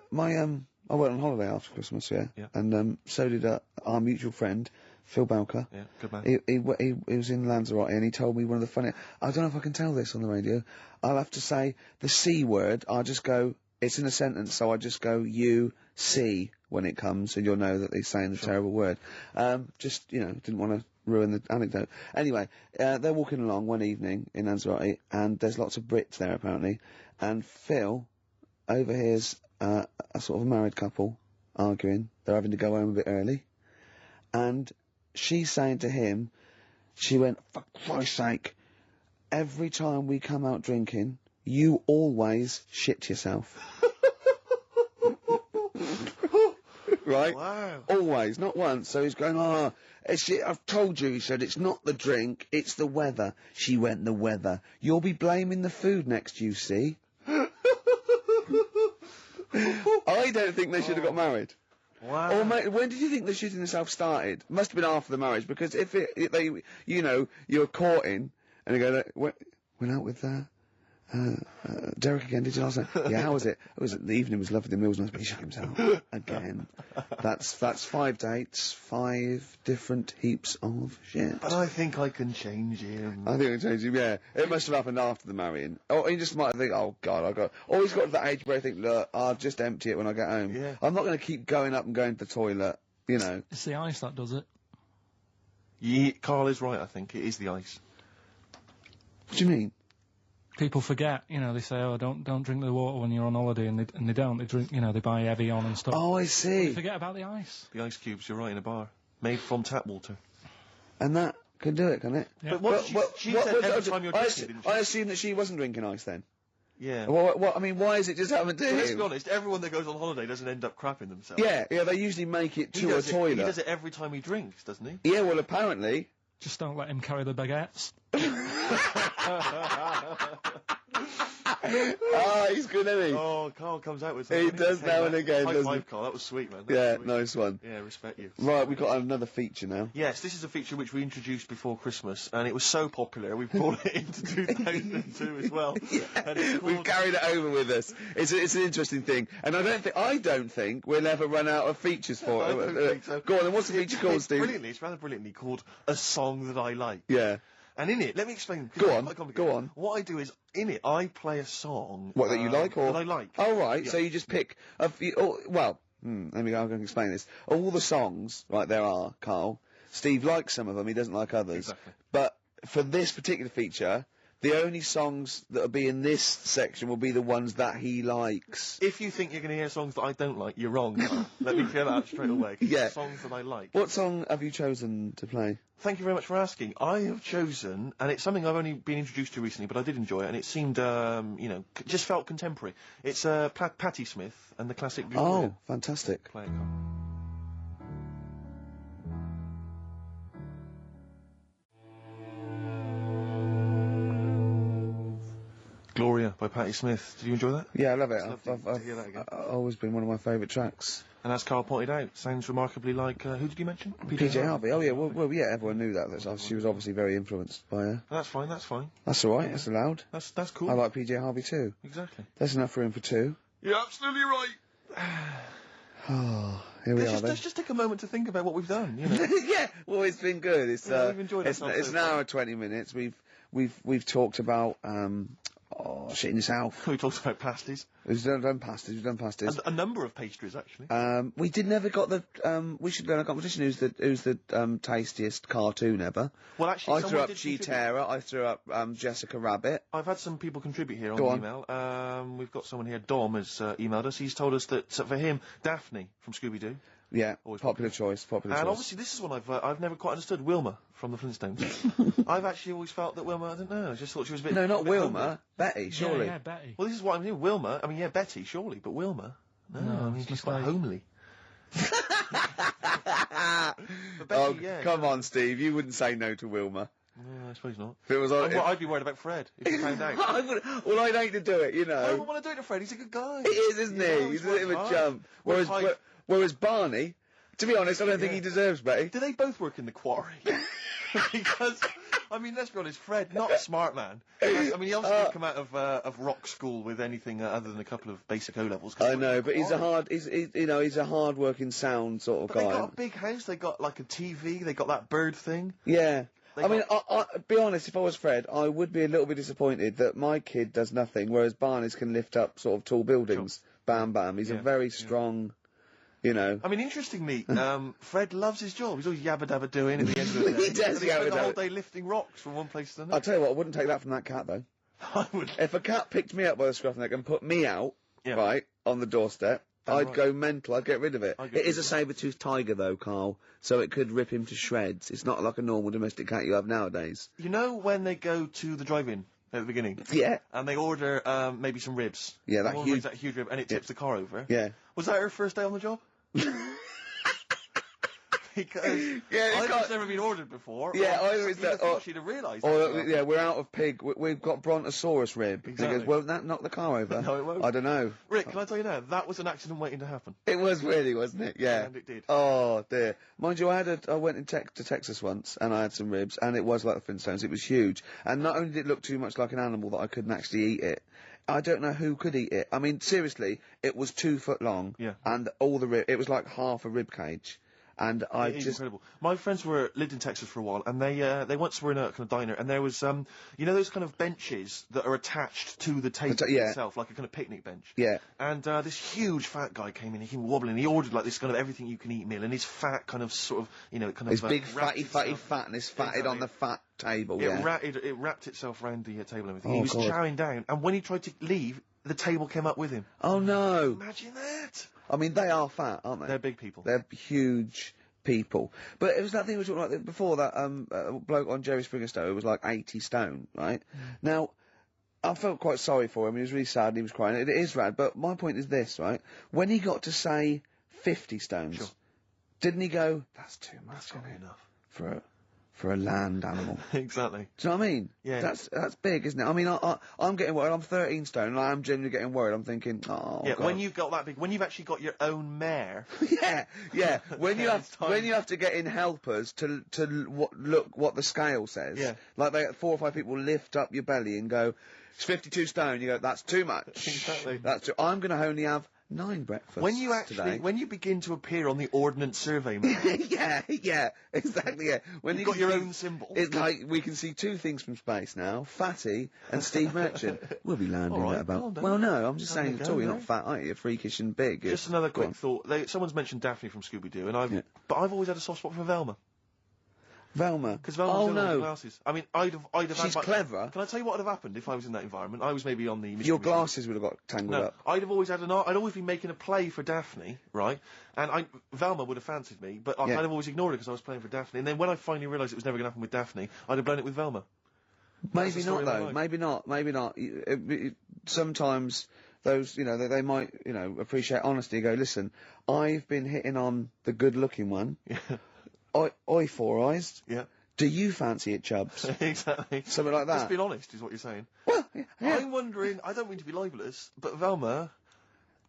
I went on holiday after Christmas, yeah. And so did our mutual friend, Phil Bowker. Yeah, good man. He was in Lanzarote, and he told me one of the funny... I don't know if I can tell this on the radio. I'll have to say the C word. I'll just go... It's in a sentence, so I just go, you, see, when it comes, and you'll know that he's saying the terrible word. Just, didn't want to ruin the anecdote. Anyway, they're walking along one evening in Lanzarote, and there's lots of Brits there, apparently, and Phil overhears a sort of a married couple arguing. They're having to go home a bit early. And she's saying to him, she went, for Christ's sake, every time we come out drinking, you always shit yourself. Right? Wow. Always, not once. So he's going, I've told you, he said, it's not the drink, it's the weather. She went, the weather. You'll be blaming the food next, you see. I don't think they should have got married. Wow. Or when did you think the shooting itself started? Must have been after the marriage, because if you're courting, and you go, went out with Derek again, did you last night? Yeah, how was it? The evening was lovely, the meal was nice, but he shot himself again. That's 5 dates, 5 different heaps of shit. But I think I can change him. I think I can change him, yeah. It must have happened after the marrying. Or he just might think, oh God, or he's got to that age where I think, look, I'll just empty it when I get home. Yeah. I'm not going to keep going up and going to the toilet, you know. It's the ice that does it. Yeah, Carl is right, I think. It is the ice. What do you mean? People forget, they say, oh, don't drink the water when you're on holiday, and they don't. They drink, they buy Evian and stuff. Oh, I see. They forget about the ice. The ice cubes, you're right, in a bar. Made from tap water. And that can do it, can it? Yeah. But what she said every time you're drinking, didn't she? I assume that she wasn't drinking ice then. Yeah. I mean, why is it just happened to him? Let's be honest, everyone that goes on holiday doesn't end up crapping themselves. Yeah, they usually make it to a toilet. He does it every time he drinks, doesn't he? Yeah, well, apparently. Just don't let him carry the baguettes. He's good, isn't he? Oh, Carl comes out with He does now and again, High doesn't five, he? Carl. That was sweet, man. Yeah, nice one. Yeah, respect you. Right, we've got another feature now. Yes, this is a feature which we introduced before Christmas, and it was so popular, we brought it into 2002 as well. Yeah, we've carried it over with us. It's an interesting thing, and I don't think we'll ever run out of features for it. I don't think so. Go on, then what's the feature called, Steve? It's rather brilliantly called A Song That I Like. Yeah. And in it, let me explain. Go on. What I do is, in it, I play a song. What, that you like, or? That I like. Oh, right, Yeah. so you just pick a few, let me go, I'm going to explain this. All the songs, right, there are, Carl, Steve likes some of them, he doesn't like others. Exactly. But for this particular feature, the only songs that'll be in this section will be the ones that he likes. If you think you're going to hear songs that I don't like, you're wrong. Let me clear that out straight away. 'Cause Yeah. it's songs that I like. What song have you chosen to play? Thank you very much for asking. I have chosen, and it's something I've only been introduced to recently, but I did enjoy it, and it seemed, just felt contemporary. It's Patti Smith and the classic Gloria. Oh, fantastic. Play it, Carl. Gloria by Patti Smith. Did you enjoy that? Yeah, I love it. It's lovely to hear that again. I've always been one of my favourite tracks. And as Carl pointed out, sounds remarkably like, who did you mention? PJ Harvey. Oh yeah, well, yeah, everyone knew that. She was obviously very influenced by her. That's fine, that's fine. That's alright, that's allowed. That's cool. I like PJ Harvey too. Exactly. There's enough room for two. You're absolutely right. Oh, here we are then. Let's just take a moment to think about what we've done, you know. Yeah, well, it's been good. It's we've enjoyed it's ourselves an so far. hour and 20 minutes. We've talked about shit in yourself. We talked about pasties. We've done pasties. We've done pasties. A number of pastries, actually. We never got the. We should go in a competition. Who's the tastiest cartoon ever? Well, actually, I threw someone up did contribute. Cheetara. I threw up Jessica Rabbit. I've had some people contribute here on Go the on. email. We've got someone here, Dom, has emailed us. He's told us that, for him, Daphne from Scooby-Doo. Yeah, popular choice. And obviously this is one I've never quite understood. Wilma from the Flintstones. I've actually always felt that Wilma, I don't know, I just thought she was a bit... No, not a bit Wilma. homely. Betty, surely. Yeah, Betty. Well, this is what I mean. Wilma, I mean, yeah, Betty, surely, but Wilma? No, I mean, she's quite homely. But Betty, Oh, yeah. come on, Steve. You wouldn't say no to Wilma. No, I suppose not. If it was on, I'd be worried about Fred if he found out. well, I'd hate to do it, you I know. don't want to do it to Fred. He's a good guy. He is, isn't Yeah, he? He's a bit of a worked jump. hard. Whereas Barney, to be honest, I don't think he deserves Betty. Do they both work in the quarry? Because, I mean, let's be honest, Fred, not a smart man. I mean, he obviously didn't come out of rock school with anything other than a couple of basic O-levels. I know, but he's a hard-working, sound sort of But guy. they got a big house, they got like a TV, they got that bird thing. Yeah. They I mean, got- be honest, if I was Fred, I would be a little bit disappointed that my kid does nothing, whereas Barney's can lift up sort of tall buildings. Bam, bam. He's a very strong, you know. I mean, interestingly, Fred loves his job. He's always yabba dabba doing at the end of the day. He does And he spent yabba the whole dabba. day lifting rocks from one place to the I'll next. tell you what, I wouldn't take that from that cat, though. I would. If a cat picked me up by the scruff neck and put me out, right, on the doorstep, I'd go mental. I'd get rid of it. It is a saber-toothed tiger, though, Carl, so it could rip him to shreds. It's not like a normal domestic cat you have nowadays. You know when they go to the drive-in at the beginning? Yeah. And they order maybe some ribs. Yeah, that The woman huge- brings that huge rib, and it tips the car over. Yeah. Was that her first day on the job? Because either it's never been ordered before. Yeah, or either it's you'd have that, or- thought she'd have realised. Or, yeah, we're out of pig. We've got Brontosaurus rib. And Exactly. he goes, won't that knock the car over? No, it won't. I don't know. Rick, can I tell you now? That was an accident waiting to happen. It was really, wasn't it? Yeah. And it did. Oh, dear. Mind you, I went to Texas once, and I had some ribs, and it was like the Flintstones. It was huge. And not only did it look too much like an animal that I couldn't actually eat it, I don't know who could eat it. I mean, seriously, it was 2 foot long. Yeah. And all the it was like half a rib cage. And I It is just... incredible. My friends lived in Texas for a while, and they once were in a kind of diner, and there was you know those kind of benches that are attached to the table yeah. itself, like a kind of picnic bench. Yeah. And this huge fat guy came in, he came wobbling, he ordered like this kind of everything you can eat meal, and his fat kind of sort of, you know, kind of... His big wrapped fatty itself- fatness fatted on the fat table, It, yeah. it wrapped itself around the table and everything. Oh, He was God. chowing down, and when he tried to leave, the table came up with him. Oh, no. Imagine that! I mean, they are fat, aren't they? They're big people. They're huge people. But it was that thing we were talking about before, that bloke on Jerry Springer Show who was like 80 stone, right? Now, I felt quite sorry for him. He was really sad and he was crying. It is rad, but my point is this, right? When he got to, say, 50 stones, didn't he go, that's too much, isn't it? Enough. For a land animal. Exactly. Do you know what I mean? Yeah. That's big, isn't it? I mean, I'm getting worried. I'm 13 stone, and I'm genuinely getting worried. I'm thinking, oh, Yeah, God. when you've got that big, when you've actually got your own mare. yeah. When you It's have you have to get in helpers to look what the scale says. Yeah. Like 4 or 5 people lift up your belly and go, it's 52 stone. You go, that's too much. Exactly. I'm going to only have 9 breakfasts When you today. when you begin to appear on the Ordnance Survey map, yeah, exactly, yeah. When you've you got your can own symbol. It's like we can see 2 things from space now, Fatty and Steve Merchant. We'll be landing All right, at about... well done. Well, no, I'm just Having saying a at go, all, you're yeah. not fat, are you? You're freakish and big. Just another Go quick on. thought. Someone's mentioned Daphne from Scooby-Doo, and but I've always had a soft spot for Velma. Velma. Because Velma Oh was the no. glasses. I mean, I'd have She's had my... clever. Can I tell you what would have happened if I was in that environment? I was maybe on the... Your glasses would have got tangled No, up. I'd have always had I'd always been making a play for Daphne, right? And Velma would have fancied me, but I Yeah. kind of always ignored it because I was playing for Daphne. And then when I finally realised it was never going to happen with Daphne, I'd have blown it with Velma. That's Maybe the story not of my though. life. Maybe not. Maybe not. Sometimes those, you know, they might, you know, appreciate honesty. Go, listen, I've been hitting on the good-looking one. Oi, Four Eyes. Yeah. Do you fancy it, Chubbs? Exactly. Something like that. Let's be honest, is what you're saying. Well, yeah. I'm wondering, I don't mean to be libelous, but Velma,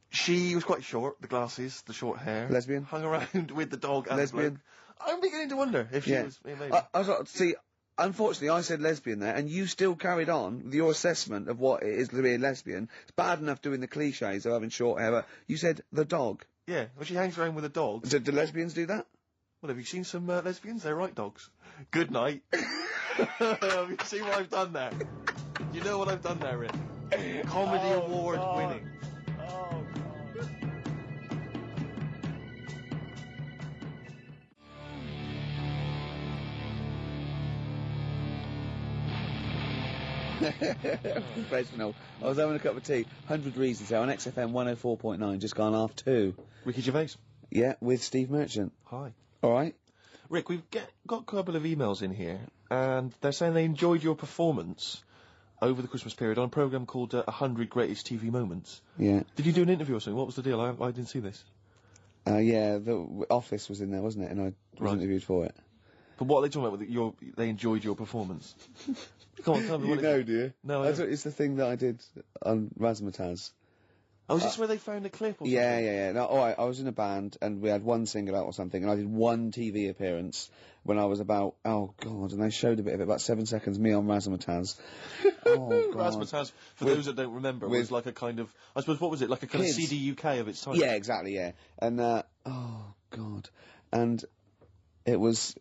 she was quite short, the glasses, the short hair. Lesbian? Hung around with the dog and Lesbian? the bloke. I'm beginning to wonder if she Yeah. was, maybe. I was like, see, unfortunately, I said lesbian there, and you still carried on with your assessment of what it is to be a lesbian. It's bad enough doing the cliches of having short hair, but you said the dog. Yeah, well, she hangs around with a dog. Do lesbians do that? Well, have you seen some lesbians? They're right dogs. Good night. Have you seen what I've done there? You know what I've done there, Rick? Comedy award winning. Professional. I was having a cup of tea. 100 Reasons here on XFM 104.9, just gone half 2. Ricky Gervais. Yeah, with Steve Merchant. Hi. All right. Rick, we've got a couple of emails in here, and they're saying they enjoyed your performance over the Christmas period on a programme called 100 Greatest TV Moments. Yeah. Did you do an interview or something? What was the deal? I didn't see this. Yeah, the Office was in there, wasn't it? And I was interviewed for it. But what are they talking about with they enjoyed your performance? Come on, tell me You what know, do you? No, I That's don't. what, it's the thing that I did on Razzmatazz. Oh, is this where they found a clip or something? Yeah. No, all right, I was in a band, and we had one single out or something, and I did one TV appearance when I was about, oh, God, and they showed a bit of it, about 7 seconds, me on Razzmatazz. Oh, God. Razzmatazz, for those that don't remember, was like a kind of, I suppose, what was it, like a kind Kids. of CD UK of its time? Yeah, exactly, yeah. And, oh, God. And it was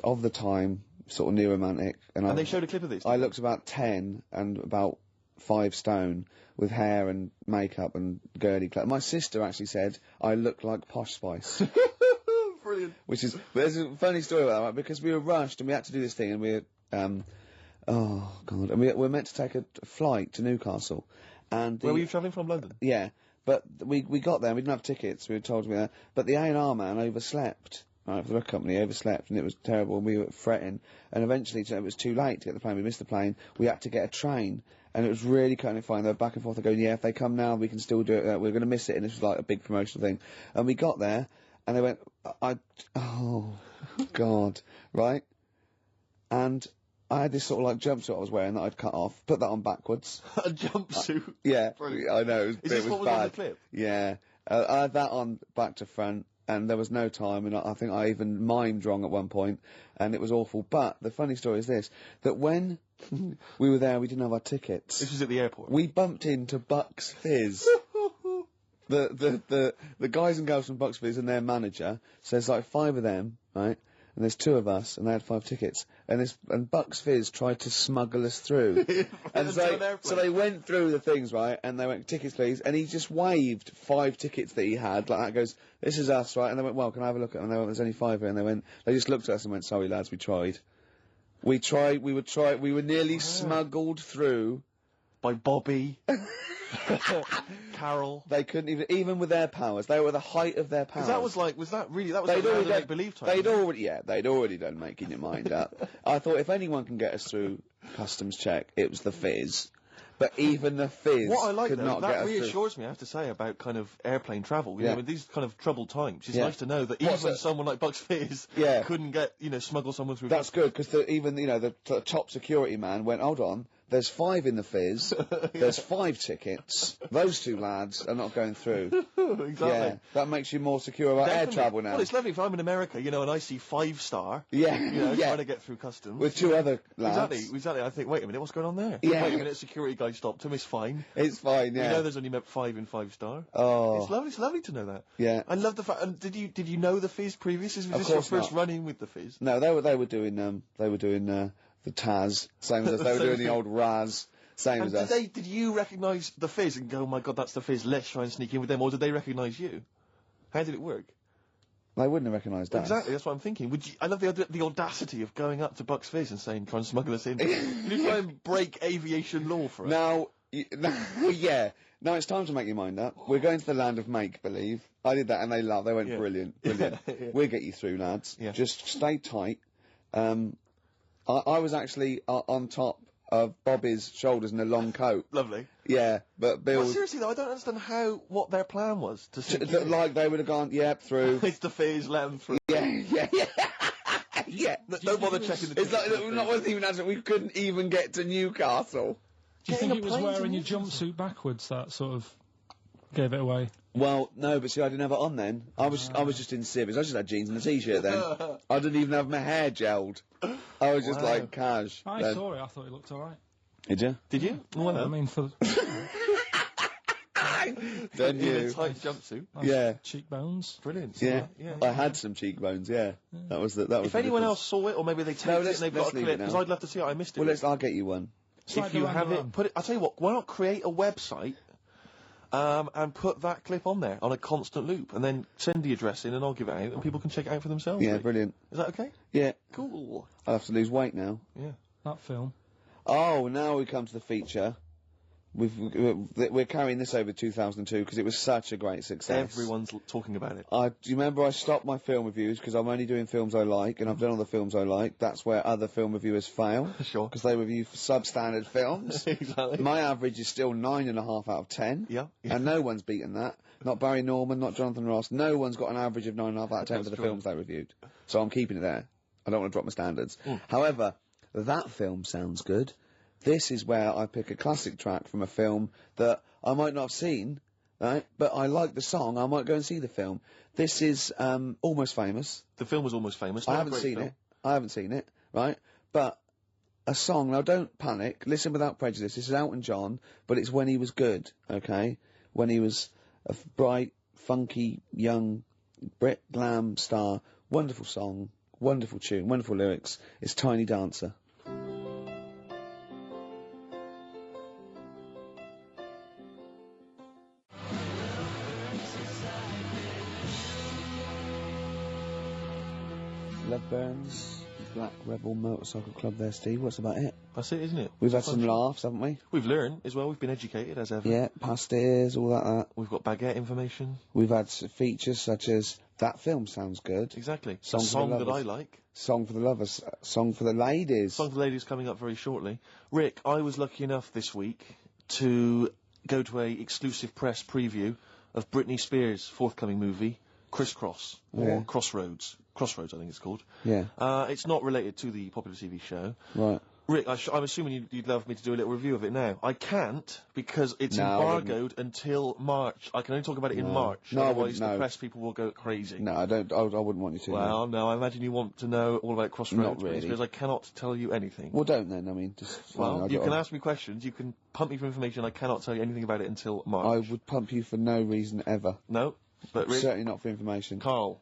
of the time, sort of new romantic. And they showed a clip of this? I looked about 10 and about 5 stone with hair and makeup and girly clothes. My sister actually said I looked like Posh Spice. Brilliant. Which is, there's a funny story about that, right? Because we were rushed and we had to do this thing, and we oh, God, and we were meant to take a flight to Newcastle. And Where were you travelling from, London? Yeah, but we got there and we didn't have tickets, we were told to be there, but the A&R man overslept. Right, for the record company, overslept, and it was terrible, and we were fretting, and eventually it was too late to get the plane, we missed the plane, we had to get a train, and it was really kind of fine, they were back and forth, going, yeah, if they come now, we can still do it, we're going to miss it, and this was like a big promotional thing, and we got there, and they went, oh, God, right, and I had this sort of like jumpsuit I was wearing that I'd cut off, put that on backwards. A jumpsuit? Yeah, Brilliant. I know, Is this it was what was bad. on the clip? Yeah, I had that on back to front, and there was no time, and I think I even mimed wrong at one point, and it was awful. But the funny story is this, that when we were there, we didn't have our tickets. This was at the airport? We bumped into Bucks Fizz. the guys and girls from Bucks Fizz and their manager, so there's like 5 of them, right? And there's 2 of us, and they had 5 tickets. And Bucks Fizz tried to smuggle us through. And so they went through the things, right? And they went, tickets please. And he just waved 5 tickets that he had, like that, goes, this is us, right? And they went, well, can I have a look at them? And they went, there's only 5 here. And they just looked at us and went, sorry lads, we tried. We were nearly smuggled through. By Bobby. Carol. They couldn't even with their powers. They were the height of their powers. Because that was like make-believe time. They'd already done making your mind up. I thought if anyone can get us through customs check, it was the Fizz. But even the Fizz what I like could though, not get that us through. reassures me, I have to say, about kind of airplane travel. You Yeah. know, in these kind of troubled times, it's Yeah. nice to know that What's even that? someone like Bucks Fizz Yeah. couldn't get, smuggle someone through. That's good, because even, the top security man went, hold on, there's 5 in the Fizz, there's 5 tickets, those 2 lads are not going through. Exactly. Yeah, that makes you more secure about air Definitely. travel now. Well, it's lovely if I'm in America, and I see 5-star. Yeah, yeah. Trying to get through customs. With 2 other lads. Exactly. I think, wait a minute, what's going on there? Yeah. Wait a minute, security guy stopped him, it's fine. It's fine, yeah. We know there's only 5 in 5-star. Oh. It's lovely to know that. Yeah. I love the fact, and did you know the Fizz previous? Was Of this your course first not. run-in with the Fizz? No, they were doing the Taz, same as us. They were doing the old Raz, same And as us. did you recognise the Fizz and go, oh my god, that's the Fizz, let's try and sneak in with them, or did they recognise you? How did it work? They wouldn't have recognised us. Exactly, that's what I'm thinking. I love the audacity of going up to Bucks Fizz and saying, try and smuggle us in. You try and break aviation law for us. Now, yeah. Now it's time to make your mind up. We're going to the land of make-believe. I did that and they laughed. They went, brilliant. Yeah. We'll get you through, lads. Yeah. Just stay tight. I was actually on top of Bobby's shoulders in a long coat. Lovely. Yeah, but Bill... Well, seriously though, I don't understand what their plan was. Like they would have gone, through. It's the Fizz, let them through. Yeah. Don't bother checking the It's like, not wasn't even answering, we couldn't even get to Newcastle. Do you think it was wearing your jumpsuit backwards that sort of gave it away? Well, no, but see, I didn't have it on then. I was just in civvies. I just had jeans and a t-shirt then. I didn't even have my hair gelled. I was just like cash. I saw it. I thought it looked all right. Did you? Did you? Well, I mean, for then in you. a tight jumpsuit. Yeah. Cheekbones. Brilliant. Yeah. I had some cheekbones. Yeah. That was the. That was. If anyone else saw it, or maybe they taped it and they've got a clip, because I'd love to see it. I missed it. Well, I'll get you one. If you have it, put it. I'll tell you what. Why not create a website? And put that clip on there on a constant loop, and then send the address in, and I'll give it out, and people can check it out for themselves. Yeah, brilliant. Is that okay? Yeah. Cool. I'll have to lose weight now. Yeah. That film. Oh, now we come to the feature. We're carrying this over 2002 because it was such a great success. Everyone's talking about it. Do you remember I stopped my film reviews because I'm only doing films I like, and I've done all the films I like. That's where other film reviewers fail. Sure. Because they review substandard films. Exactly. My average is still 9.5 out of 10. Yeah. And no one's beaten that. Not Barry Norman, not Jonathan Ross. No one's got an average of 9.5 out of 10 for the films they reviewed. So I'm keeping it there. I don't want to drop my standards. However, that film sounds good. This is where I pick a classic track from a film that I might not have seen, right? But I like the song. I might go and see the film. This is Almost Famous. The film was Almost Famous. I haven't seen it, right? But a song. Now, don't panic. Listen without prejudice. This is Elton John, but it's when he was good, okay? When he was a bright, funky, young Brit glam star. Wonderful song, wonderful tune, wonderful lyrics. It's Tiny Dancer. Love Burns, Black Rebel Motorcycle Club there, Steve. What's about it? That's it, isn't it? We've had some laughs, haven't we? We've learned as well. We've been educated as ever. Yeah, past ears, all that. We've got baguette information. We've had features such as That Film Sounds Good. Exactly. Song that I like. Song for the Lovers. Song for the Ladies. Song for the Ladies coming up very shortly. Rick, I was lucky enough this week to go to a exclusive press preview of Britney Spears' forthcoming movie, Crisscross, or Crossroads. Crossroads, I think it's called. Yeah. It's not related to the popular TV show. Right. Rick, I'm assuming you'd love me to do a little review of it now. I can't, because it's embargoed until March. I can only talk about it in March. No, otherwise the press people will go crazy. No, I don't. I wouldn't want you to. Well, no, I imagine you want to know all about Crossroads. Not really. Because I cannot tell you anything. Well, don't then. I mean, just... Well, you can ask me questions, you can pump me for information, I cannot tell you anything about it until March. I would pump you for no reason ever. No, but Rick, certainly not for information. Carl,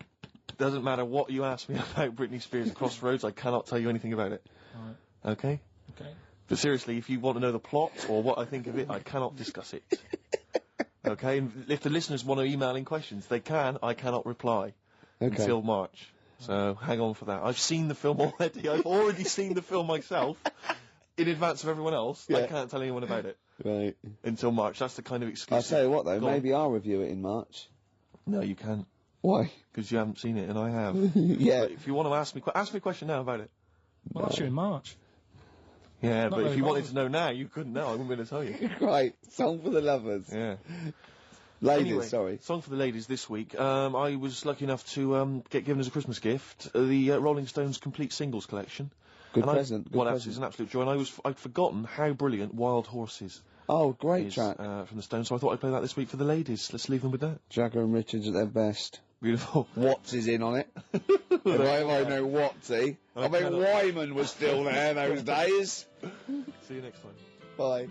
doesn't matter what you ask me about Britney Spears' Crossroads, I cannot tell you anything about it. Alright. Okay? Okay. But seriously, if you want to know the plot or what I think of it, I cannot discuss it. Okay? And if the listeners want to email in questions, they can. I cannot reply until March. So hang on for that. I've seen the film already. I've already seen the film myself in advance of everyone else. I can't tell anyone about it. Right. Until March. That's the kind of exclusive. I'll tell you what, though. Maybe I'll review it in March. No, you can't. Why? Because you haven't seen it, and I have. Yeah. But if you want to ask me a question now about it. Well, that's you in March. Yeah, Not but if very you wanted bothered. to know now, you couldn't know. I wouldn't be able to tell you. Right. Song for the Lovers. Yeah. Ladies, anyway, sorry. Song for the Ladies this week. I was lucky enough to get given as a Christmas gift the Rolling Stones complete singles collection. Good And present. Good well, present. it's an absolute joy. And I'd forgotten how brilliant Wild Horses Oh, great is track. from the Stones, so I thought I'd play that this week for the ladies. Let's leave them with that. Jagger and Richards at their best. Beautiful. Watts is in on it. If I know Wattsy. I mean, Wyman was still there those days. See you next time. Bye.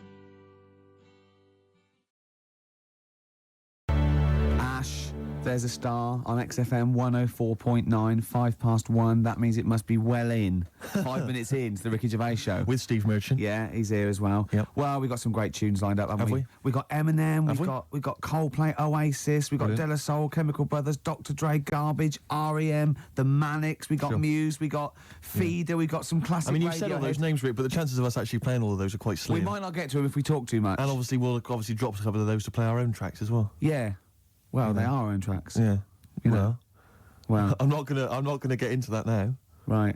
Ash, There's a star on XFM 104.9, 1:05. That means it must be well in. 5 minutes in to the Ricky Gervais Show. With Steve Merchant. Yeah, he's here as well. Yep. Well, we've got some great tunes lined up, haven't Have we? We've got Eminem, Have we've got Coldplay, Oasis, we've got Brilliant. De La Soul, Chemical Brothers, Dr. Dre, Garbage, R.E.M., The Manics, we got Sure. Muse, we got Feeder, we got some classic I mean, you've said all those Radiohead. names, Rick, but the chances of us actually playing all of those are quite slim. We might not get to them if we talk too much. And obviously, we'll obviously drop a couple of those to play our own tracks as well. Yeah. Well, You they know. are our own tracks. Yeah. You know. Well. I'm not gonna get into that now. Right.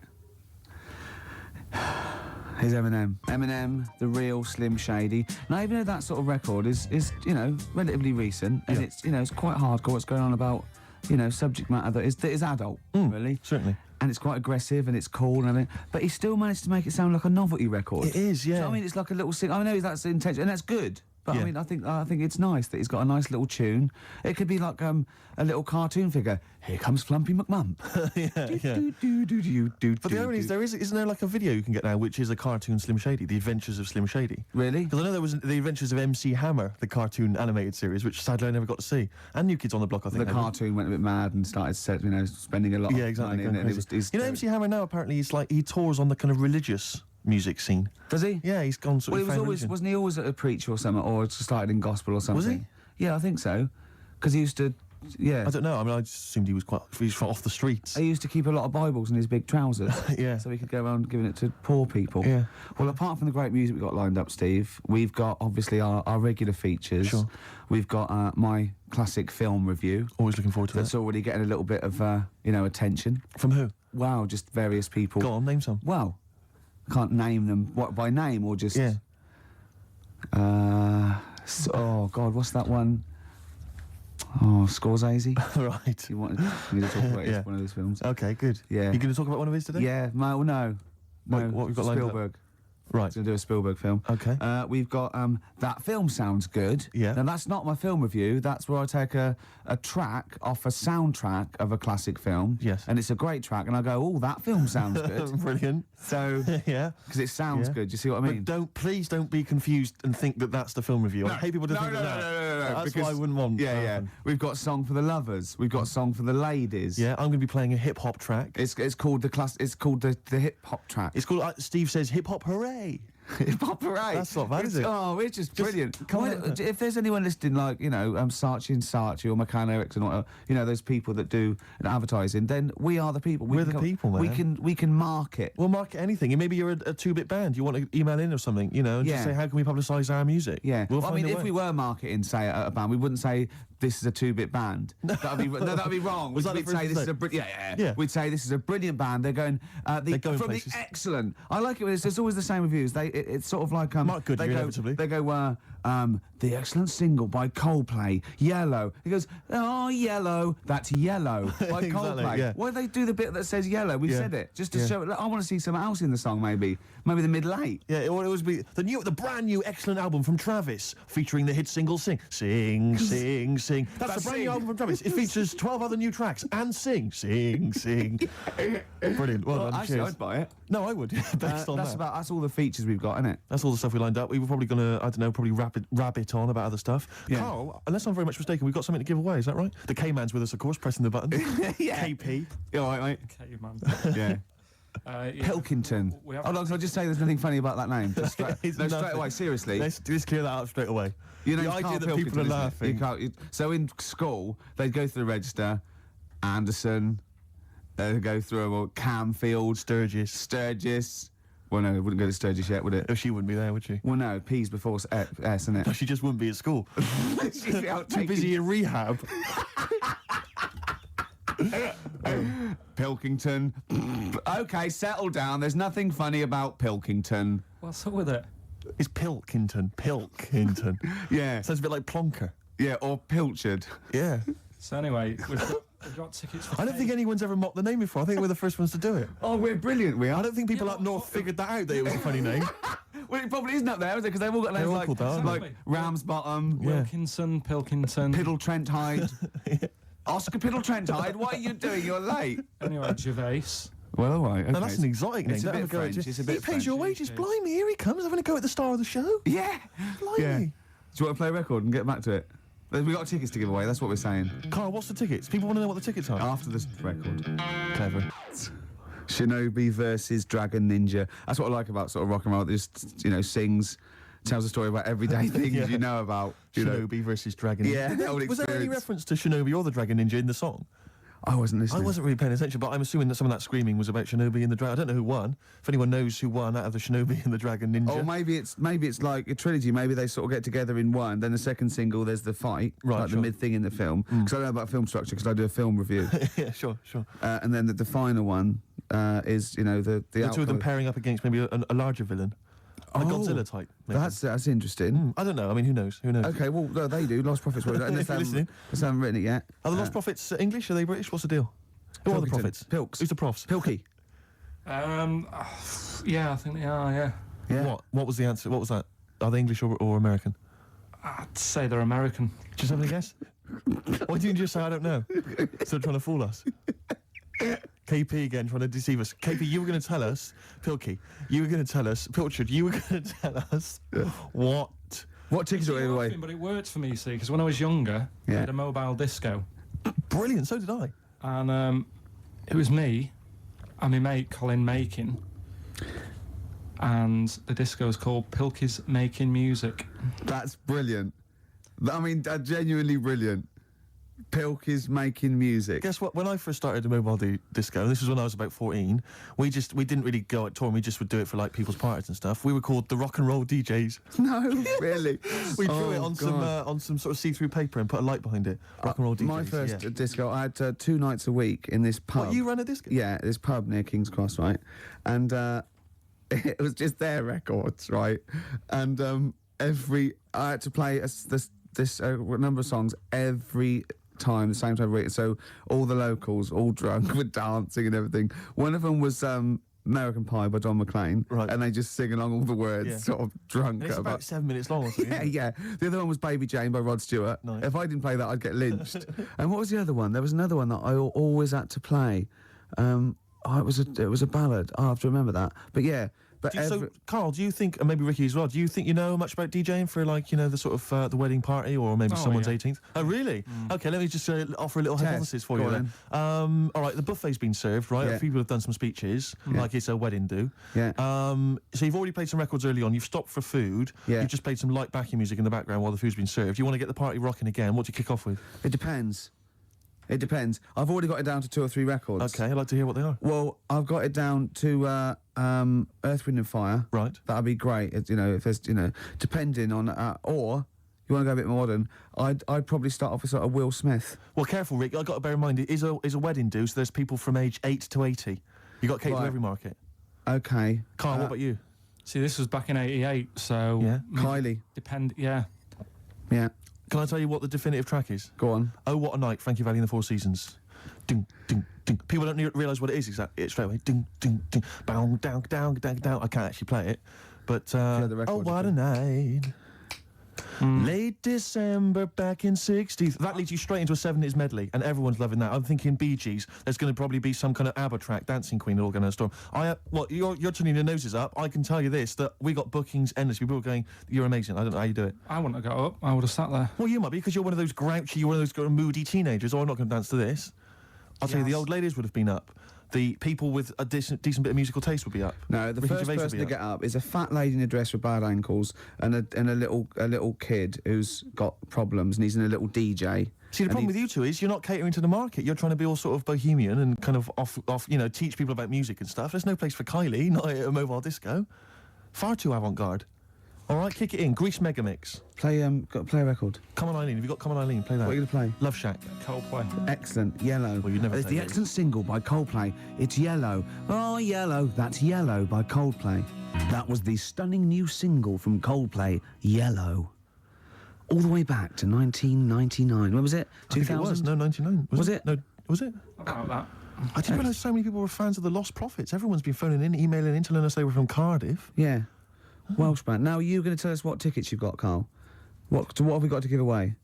Here's Eminem. Eminem, the real Slim Shady. Now, even though that sort of record is you know, relatively recent, and it's, you know, it's quite hardcore what's going on about, you know, subject matter that is adult, really. Certainly. And it's quite aggressive and it's cool and everything. But he still managed to make it sound like a novelty record. It is, Do you know yeah. what I mean? It's like a little sing. I know that's the intention, and that's good. But Yeah. I mean, I think it's nice that he's got a nice little tune. It could be like a little cartoon figure. Here comes Flumpy McMump. But the irony is, isn't there like a video you can get now, which is a cartoon Slim Shady, The Adventures of Slim Shady? Really? Because I know there was The Adventures of MC Hammer, the cartoon animated series, which sadly I never got to see, and New Kids on the Block. I think The cartoon went a bit mad and started, you know, spending a lot. Yeah, of exactly. money, and going crazy. You know, MC Hammer now apparently he's like he tours on the kind of religious music scene. Does he? Yeah, he's gone sort Well, of. he was always, wasn't he always a preacher or something, or started in gospel or something? Was he? Yeah, I think so. Because he used to, yeah. I don't know. I mean, I just assumed he was off the streets. He used to keep a lot of Bibles in his big trousers. Yeah. So he could go around giving it to poor people. Yeah. Well, apart from the great music we've got lined up, Steve, we've got obviously our regular features. Sure. We've got my classic film review. Always looking forward to That's already getting a little bit of, you know, attention. From who? Wow, just various people. Go on, name some. Well, I can't name them by name or just. Yeah. Oh God, what's that one? Oh, Scorsese. Right. You want me to talk about Yeah. one of those films? Okay, good. Yeah. You going to talk about one of his today? Yeah. No. What we've got lined up? Spielberg. Right. Going to do a Spielberg film. Okay. We've got That Film Sounds Good. Yeah. Now that's not my film review. That's where I take a track off a soundtrack of a classic film. Yes. And it's a great track, and I go, oh, that film sounds good. Brilliant. So Yeah. because it sounds Yeah. good. Do you see what I mean? But please don't be confused and think that that's the film review. I hate people to think that. That's because- what I wouldn't want. Yeah, yeah. We've got a song for the lovers. We've got a song for the ladies. Yeah, I'm going to be playing a hip hop track. It's called It's called the hip hop track. It's called. Steve says hip hop hooray. Hip hop hooray. That's not bad, is it? Oh, it's just brilliant. come on. If there's anyone listening, like, you know, Saatchi and Saatchi or McCann Erickson or, you know, those people that do advertising, then we are the people. We're the people, man. We can market. We'll market anything. And maybe you're a two-bit band. You want to email in or something, you know, and just Yeah. say, how can we publicise our music? Yeah. We'll Well, I find mean, a if way. we were marketing, say, a band, we wouldn't say this is a two-bit band. That'd be that'd be wrong. Was that the We'd first say this is mistake? yeah. We'd say this is a brilliant band. They're going They're going from places. the excellent. I like it when it's always the same reviews. It's sort of like Mark Goodyear, they go inevitably. they go the excellent single by Coldplay, Yellow. He goes, oh, Yellow, that's Yellow by Exactly, Coldplay. yeah. Why do they do the bit that says Yellow? We've Yeah. said it just to Yeah. show. I want to see something else in the song, maybe the middle eight. Yeah, it would always be the brand new excellent album from Travis, featuring the hit single "Sing, Sing, Sing, Sing." That's the brand new album from Travis. It features 12 other new tracks and Sing, Sing, Sing. Brilliant. Well done. Actually, Cheers. I'd buy it. No, I would. Based on that. That's all the features we've got, isn't it? That's all the stuff we lined up. We were probably going to, I don't know, probably rabbit on about other stuff. Yeah. Carl, unless I'm very much mistaken, we've got something to give away. Is that right? The K-Man's with us, of course, pressing the button. Yeah. KP. You all right, mate? Okay, man. Yeah. Yeah. Pilkington. We have- Hold on, so I'll just say there's nothing funny about that name. Just It's straight nothing. away, seriously. Let's clear that up straight away. You know, the idea that people are laughing. So in school, they'd go through the register, Anderson, they'd go through them all, Camfield, Sturgis. Well, no, it wouldn't go to Sturgis yet, would it? Oh, she wouldn't be there, would she? Well, no, P's before S, isn't No, it? she just wouldn't be at school. She'd be out Too taking- busy in rehab. Pilkington. Okay, settle down. There's nothing funny about Pilkington. What's up with it? It's Pilkington. Pilkington. Yeah. Sounds a bit like Plonker. Yeah, or Pilchard. Yeah. So anyway, we've got tickets for I don't think anyone's ever mocked the name before. I think we're the first ones to do it. Oh, we're brilliant, we are. I don't think people up north figured that out, that it was a funny name. Well, it probably isn't up there, is it? Because they've all got names all like, called that, aren't like Ramsbottom, Wilkinson, Pilkington. Piddle Trent Hyde. Oscar Piddle Trent Hyde, what are you doing? You're late. Anyway, Gervais. Well, all right. Okay. Now, that's an exotic name. It's a Don't bit have go at French. you. It's a bit He pays French. your wages. Blimey, here he comes, having a go at the star of the show. Yeah. Blimey. Yeah. Do you want to play a record and get back to it? We got tickets to give away. That's what we're saying. Carl, what's the tickets? People want to know what the tickets are. After this record. Clever. Shinobi versus Dragon Ninja. That's what I like about sort of rock and roll. It just, sings, tells a story about everyday things you know about. Shinobi versus Dragon Ninja. Yeah, the old Was there any experience. reference to Shinobi or the Dragon Ninja in the song? I wasn't listening. I wasn't really paying attention, but I'm assuming that some of that screaming was about Shinobi and the Dragon. I don't know who won. If anyone knows who won out of the Shinobi and the Dragon Ninja. Or maybe it's like a trilogy. Maybe they sort of get together in one. Then the second single, there's the fight, Right, like sure. the mid thing in the film. Because I don't know about film structure, because I do a film review. Yeah, sure. And then the final one is, the The two of them outcome. pairing up against maybe a larger villain. A Godzilla type. Maybe. That's interesting. I don't know. I mean, who knows? Okay, well, no, they do. Lost Prophets will. Unless they listening. haven't written it yet. Are the Lost Prophets English? Are they British? What's the deal? Who are the Pilkington. Prophets? Pilks. Who's the Profs? Pilkey. Yeah, I think they are, yeah. What was the answer? What was that? Are they English or American? I'd say they're American. Just having a guess? Why didn't you just say I don't know? Still trying to fool us. KP again trying to deceive us. KP, you were going to tell us, Pilkey, you were going to tell us, Pilchard, you were going to tell us what tickets are away? But it worked for me, you see, because when I was younger, I had a mobile disco. Brilliant, so did I. And it was me and my mate Colin Makin. And the disco was called Pilkey's Making Music. That's brilliant. I mean, genuinely brilliant. Pilkey's Making Music. Guess what? When I first started the mobile disco, and this was when I was about 14, we didn't really go out touring. We just would do it for like people's parties and stuff. We were called the Rock and Roll DJs. No, really. We drew it on some sort of see-through paper and put a light behind it. Rock and Roll DJs. My first disco, I had 2 nights a week in this pub. What, you ran a disco? Yeah, this pub near King's Cross, right? And it was just their records, right? And I had to play this number of songs every time, the same time. So all the locals, all drunk, were dancing and everything. One of them was American Pie by Don McLean, right? And they just sing along all the words, sort of drunk. And it's about 7 minutes long or something. Yeah. The other one was Baby Jane by Rod Stewart. Nice. If I didn't play that, I'd get lynched. And what was the other one? There was another one that I always had to play. It was a ballad. I have to remember that. But yeah. So, Carl, do you think, and maybe Ricky as well, do you think you know much about DJing for, like, the sort of the wedding party or maybe someone's 18th? Oh, really? Okay, let me just offer a little hypothesis for you then. All right, the buffet's been served, right? Yeah. People have done some speeches, like it's a wedding do. Yeah. So you've already played some records early on, you've stopped for food, you've just played some light backing music in the background while the food's been served. You want to get the party rocking again, what do you kick off with? It depends. I've already got it down to 2 or 3 records. Okay, I'd like to hear what they are. Well, I've got it down to Earth, Wind and Fire. Right. That'd be great. If there's, depending on, or you want to go a bit modern, I'd probably start off with sort of Will Smith. Well, careful, Rick. I've got to bear in mind it is a wedding do, so there's people from age 8 to 80. You got to cater to every market. Okay. Carl, what about you? See, this was back in '88, so Kylie. Yeah. Can I tell you what the definitive track is? Go on. Oh, What a Night, Frankie Valli and the Four Seasons. Ding, ding, ding. People don't realise what it is exactly. It's straight away. Ding, ding, ding. Bow, down, down, down, down. I can't actually play it. But, oh, what a night. Late December back in 60s. That leads you straight into a 70s medley, and everyone's loving that. I'm thinking Bee Gees. There's going to probably be some kind of ABBA track, Dancing Queen, all going to storm. You're turning your noses up. I can tell you this, that we got bookings endless. People are going, you're amazing. I don't know how you do it. I wouldn't have got up. I would have sat there. Well, you might be, because you're one of those grouchy, you're one of those kind of moody teenagers. Oh, I'm not going to dance to this. I'll tell you, the old ladies would have been up. The people with a decent bit of musical taste would be up. No, the Ricky first Gervais would person be to get up is a fat lady in a dress with bad ankles and a little kid who's got problems and he's in a little DJ. See, the problem with you two is you're not catering to the market. You're trying to be all sort of bohemian and kind of off, teach people about music and stuff. There's no place for Kylie, not at a mobile disco. Far too avant-garde. All right, kick it in. Grease Megamix. Play a record. Come On Eileen. Have you got Come On Eileen? Play that. What are you going to play? Love Shack. Coldplay. Excellent. Yellow. Well, you'd never It's say the that. excellent single by Coldplay. It's Yellow. Oh, Yellow. That's Yellow by Coldplay. That was the stunning new single from Coldplay, Yellow. All the way back to 1999. When was it? 2000? I think it was. No, 99. Was it? No, was it? About that. I didn't realise so many people were fans of the Lost Prophets. Everyone's been phoning in, emailing in, telling us they were from Cardiff. Yeah. Welsh band. Now, you're going to tell us what tickets you've got, Carl. What have we got to give away?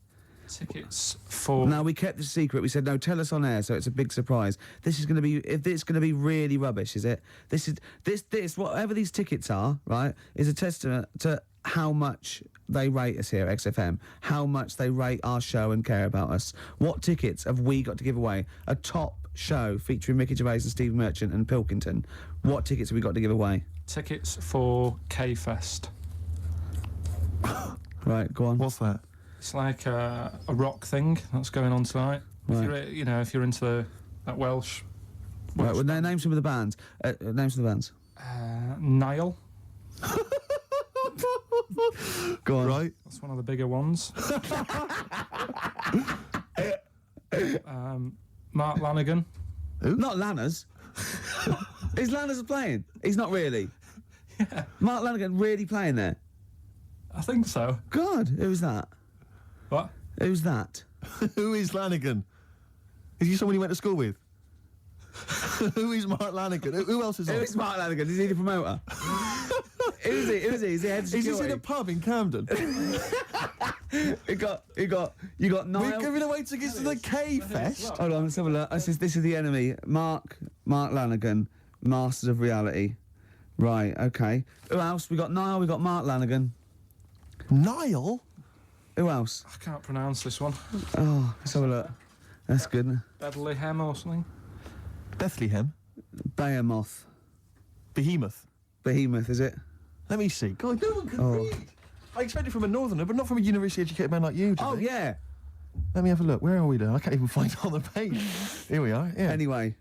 Tickets for... No, we kept the secret. We said, no, tell us on air, so it's a big surprise. This is going to be... If it's going to be really rubbish, is it? This, whatever these tickets are, right, is a testament to how much they rate us here at XFM, how much they rate our show and care about us. What tickets have we got to give away? A top show featuring Ricky Gervais and Steve Merchant and Pilkington. What tickets have we got to give away? Tickets for K-Fest. Right, go on. What's that? It's like a rock thing that's going on tonight. Right. If you're into that Welsh... Right, well, name some of the bands. Names of the bands. Nile. Go on. Right. That's one of the bigger ones. Mark Lanigan. Who? Not Lanners. Is Lanners playing? He's not really. Yeah. Mark Lanigan really playing there? I think so. God, who's that? What? Who's that? Who is Lanigan? Is he someone you went to school with? Who is Mark Lanigan? Who else is on? Who is Mark Lanigan? Is he the promoter? Who is he? Is he head security? Is this in a pub in Camden? You got Niall. We're giving away tickets to the K-Fest. Hold on, let's have a look. This is the enemy. Mark Lanigan, Masters of Reality. Right, okay. Who else? We got Niall, we got Mark Lanigan. Niall? Who else? I can't pronounce this one. Oh, let's have a look. That's good. Bethlehem or something? Bethlehem? Behemoth. Behemoth? Behemoth, is it? Let me see. God, no one can read. I expect it from a northerner, but not from a university-educated man like you, Oh, yeah. Let me have a look. Where are we now? I can't even find it on the page. Here we are, yeah. Anyway.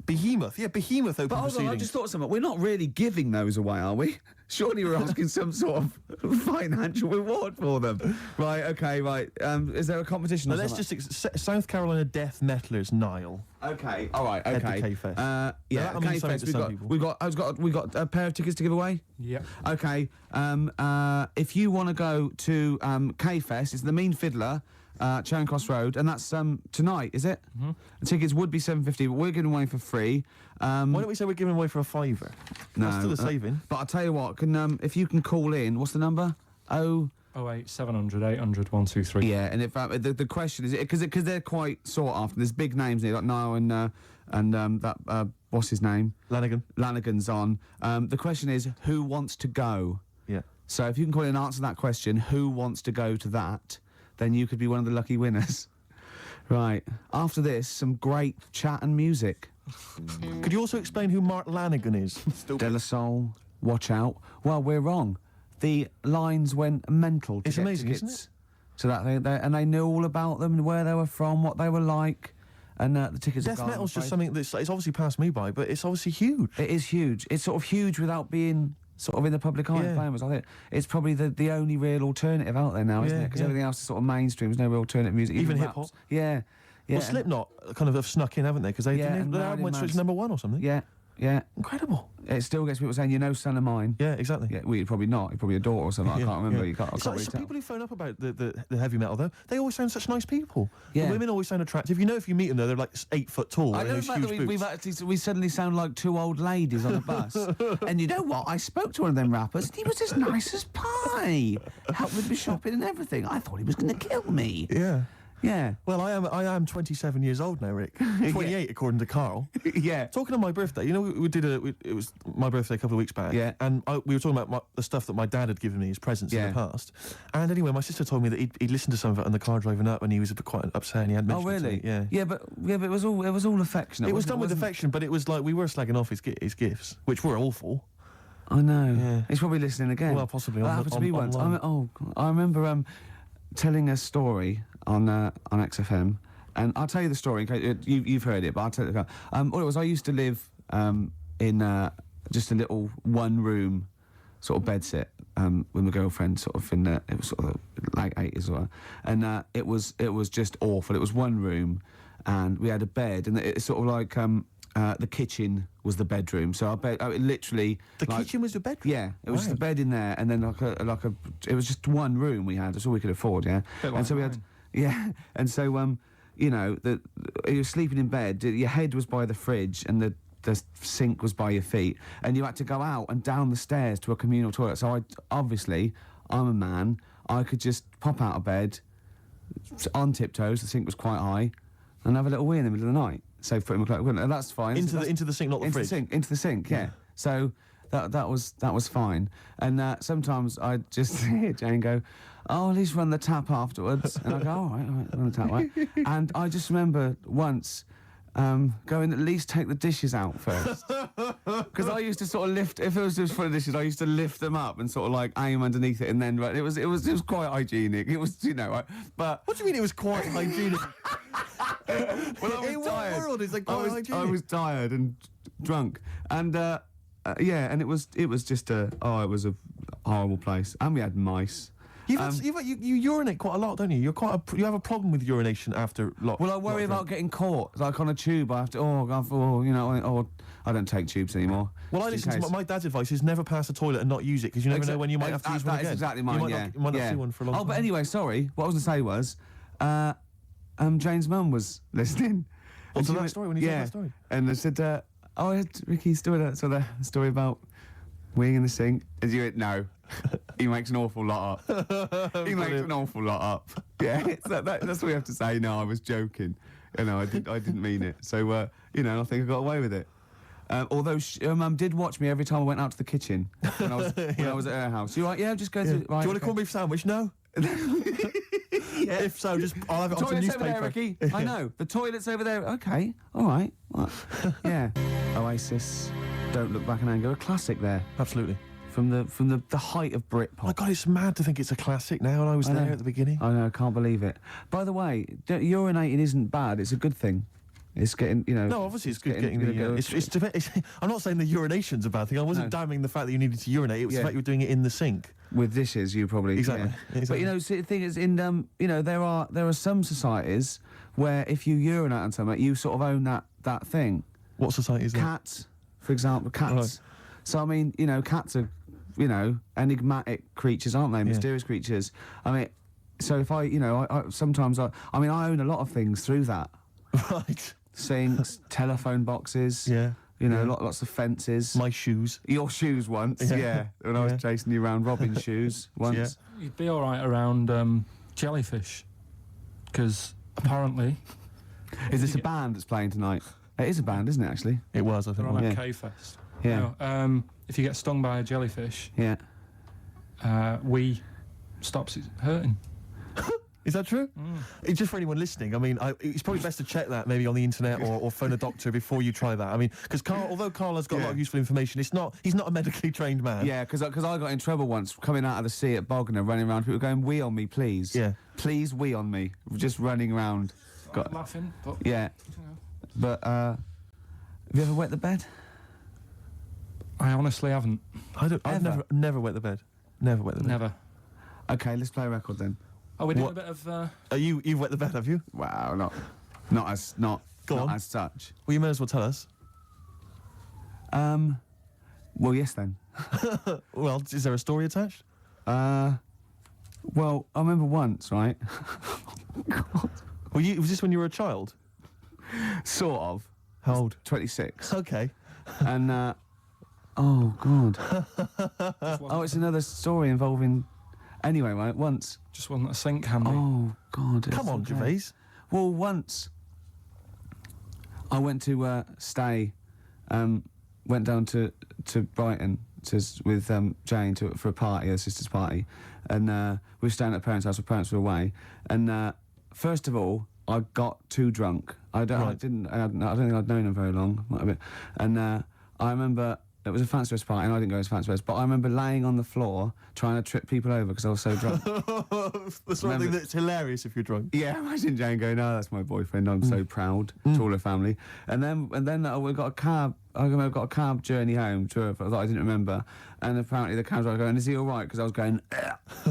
Behemoth. Yeah, Behemoth open But hold on, I proceedings. just thought of something. We're not really giving those away, are we? Surely we're asking some sort of financial reward for them. Right, okay, right. Is there a competition No, or let's something? just... South Carolina Death Metalers, Niall. Okay, all right, Head to okay. K-Fest. Yeah, that means something K-Fest. to some people. We've got a pair of tickets to give away. Yeah. Okay. If you want to go to K-Fest, it's the Mean Fiddler, Charing Cross Road, and that's tonight, is it? Mm-hmm. The tickets would be $7.50, but we're giving away for free. Why don't we say we're giving away for a $5? No, That's still a saving. But I'll tell you what, if you can call in, what's the number? 08 700 800 123. Yeah, and if the question is because they're quite sought after. There's big names there like Niall and that what's his name? Lanigan's on. The question is who wants to go? Yeah. So if you can call in and answer that question, who wants to go to that? Then you could be one of the lucky winners. Right. After this, some great chat and music. Could you also explain who Mark Lanigan is? De La Soul, watch out. Well, we're wrong. The lines went mental. It's amazing, tickets. isn't it? So that they knew all about them and where they were from, what they were like, and the tickets. Death metal's just something that's it's obviously passed me by, but it's obviously huge. It is huge. It's sort of huge without being sort of in the public eye and famous. I think it's probably the only real alternative out there now, isn't it? Because everything else is sort of mainstream. There's no real alternative music, Even raps. hip-hop? Yeah. Yeah. Well, Slipknot kind of have snuck in, haven't they? Because their album went straight to #1 or something. Yeah. Yeah. Incredible. It still gets people saying, son of mine. Yeah, exactly. Yeah, well, you're probably not. You're probably a daughter or something. I can't remember. You can't, I It's can't like really tell. people who phone up about the heavy metal, though, they always sound such nice people. Yeah. The women always sound attractive. You know, if you meet them, though, they're like 8 foot tall. I and know those the fact huge that boots. we suddenly sound like two old ladies on a bus. And you know what? I spoke to one of them rappers and he was as nice as pie. Helped with me shopping and everything. I thought he was going to kill me. Yeah. Yeah. Well, I am 27 years old now, Rick. 28 according to Carl. Yeah. Talking of my birthday, you know, it was my birthday a couple of weeks back. Yeah. And we were talking about the stuff that my dad had given me as presents in the past. And anyway, my sister told me that he'd listened to some of it on the car driving up, and he was quite upset, and he had mentioned it to really? me. Yeah. Yeah, but it was all affectionate. It was wasn't done with affection, but it was like we were slagging off his gifts, which were awful. I know. Yeah. He's probably listening again. Well, possibly. That happened to me once. I remember telling a story on XFM, and I'll tell you the story. You've heard it, but I'll tell you. All it was, I used to live in just a little one-room sort of bedsit with my girlfriend, sort of it was sort of like 80s as well, and it was just awful. It was one room, and we had a bed, and it's sort of like the kitchen was the bedroom. So our bed, literally, the kitchen was the bedroom. Yeah, it was just a bed in there, and then it was just one room we had. That's all we could afford. Yeah, and so we had. Yeah, and so you know, you were sleeping in bed. Your head was by the fridge, and the sink was by your feet, and you had to go out and down the stairs to a communal toilet. So I'm a man. I could just pop out of bed, on tiptoes, the sink was quite high, and have a little wee in the middle of the night. Save putting my clothes, and that's fine. Into the sink, not the fridge. Into the sink, yeah. So that was fine. And sometimes I'd just hear Jane go, "Oh, at least run the tap afterwards." And I go, all right, run the tap, right? And I just remember once going, at least take the dishes out first. Because I used to sort of lift, if it was just full of dishes, I used to lift them up and sort of like aim underneath it, and then it was quite hygienic. It was, but what do you mean it was quite hygienic? Well, I was in tired. what world is it quite hygienic? I was tired and drunk, and and it was just it was a horrible place, and we had mice. You urinate quite a lot, don't you? You have a problem with urination after lot. Well, I worry about getting caught, like on a tube. I have to, I don't take tubes anymore. Well, I listen to my dad's advice is never pass a toilet and not use it, because you never know when you might have to use one again. That's exactly mine, You might not see one for a long time. Oh, but anyway, sorry. What I was going to say was, Jane's mum was listening. What's that story? When you told that story? And I said, Ricky's story about weeing in the sink. And you went, no. He makes an awful lot up. He makes an awful lot up. Yeah, that's what we have to say. No, I was joking. I didn't mean it. So, I think I got away with it. Although Mum did watch me every time I went out to the kitchen when I was at her house. You right? Yeah, just go through. Right, do you want a corned beef sandwich? No. If so, just I'll have it on some toilet's newspaper. over there, Ricky. I know. The toilet's over there. Okay. All right. What? Yeah. Oasis. Don't Look Back in Anger. A classic there. Absolutely. From the height of Britpop. My God, it's mad to think it's a classic now, and I was there at the beginning. I know. I can't believe it. By the way, urinating isn't bad. It's a good thing. It's getting, No, obviously it's good getting the... I'm not saying the urination's a bad thing. I wasn't damning the fact that you needed to urinate. It was the fact you were doing it in the sink. With dishes, you probably... Exactly. Yeah. But, the thing is, there are some societies where if you urinate on something, you sort of own that thing. What society is that? Cats, for example, cats. Right. So, I mean, cats are, enigmatic creatures, aren't they? Mysterious creatures. I mean, so if I sometimes I own a lot of things through that. Right. Sinks, telephone boxes. Yeah. Lots of fences. My shoes. Your shoes once, yeah. When I was chasing you around Robin's shoes once. Yeah. You'd be all right around jellyfish, because apparently... Is this a band that's playing tonight? It is a band, isn't it, actually? It was, I think. They're on at K-Fest. Yeah. If you get stung by a jellyfish... Yeah. Stops it hurting. Is that true? It's just for anyone listening. I mean, it's probably best to check that maybe on the internet or phone a doctor before you try that. I mean, because although Carl has got a lot of useful information, he's not a medically trained man. Yeah, because I got in trouble once coming out of the sea at Bognor, running around, people going, "Wee on me, please." Yeah. Please wee on me. Just running around. I'm laughing, but... Yeah. But, have you ever wet the bed? I honestly haven't. I've never wet the bed. Never wet the bed. Never. Okay, let's play a record then. Oh, we're doing a bit of... You've wet the bed, have you? Wow, not as such. Well, you may as well tell us. Well, yes then. Well, is there a story attached? Well, I remember once, right? God. Was this when you were a child? Sort of. How old? 26. Okay. And, oh, God. Oh, it's another story involving... Anyway, right, once... Just wasn't a sink handy. Oh, God. Come on, Gervais. Well, once I went to stay, went down to Brighton with Jane for a party, her sister's party, and we were staying at her parents' house. Her parents were away, and first of all, I got too drunk. I don't think I'd known her very long, might have been, and I remember. It was a fancy dress party, and I didn't go as fancy dress, but I remember laying on the floor trying to trip people over because I was so drunk. The sort of thing that's hilarious if you're drunk. Yeah, imagine Jane going, "No, that's my boyfriend. I'm so proud." To all her family, and then we got a cab. I got a cab journey home to her that I didn't remember, and apparently the cab driver going, "Is he all right?" Because I was going,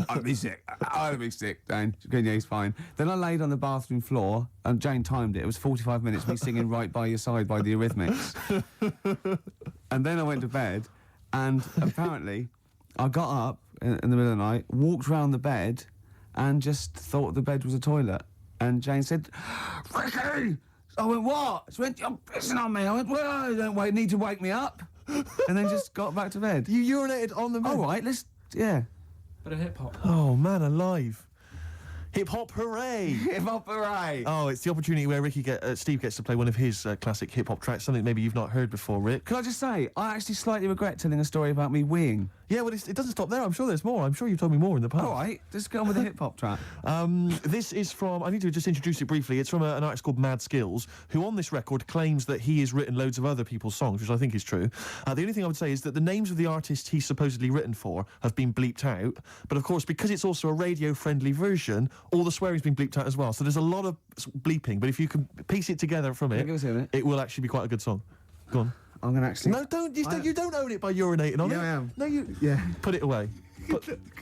"I'll be sick. I'll be sick." Jane, yeah, he's fine. Then I laid on the bathroom floor, and Jane timed it. It was 45 minutes me singing "Right by Your Side" by the Eurythmics. And then I went to bed, and apparently I got up in the middle of the night, walked around the bed, and just thought the bed was a toilet. And Jane said, "Ricky!" I went, "What?" She went, "You're pissing on me." I went, "Well, you don't need to wake me up." And then just got back to bed. You urinated on the bed? All right, yeah. Bit of hip-hop. Oh, man alive. Hip Hop Hooray! Hip Hop Hooray! Oh, it's the opportunity where Steve gets to play one of his classic hip hop tracks, something maybe you've not heard before, Rick. Can I just say, I actually slightly regret telling a story about me weeing. Yeah, well, it doesn't stop there. I'm sure there's more. I'm sure you've told me more in the past. All right, just get on with the hip hop track. This is from, I need to just introduce it briefly. It's from an artist called Mad Skills, who on this record claims that he has written loads of other people's songs, which I think is true. The only thing I would say is that the names of the artists he's supposedly written for have been bleeped out. But of course, because it's also a radio-friendly version, all the swearing's been bleeped out as well. So there's a lot of bleeping, but if you can piece it together from it, it will actually be quite a good song. Go on. I'm going to actually... No, don't. You don't own it by urinating on it. Yeah, I am. No, you... Yeah. Put it away.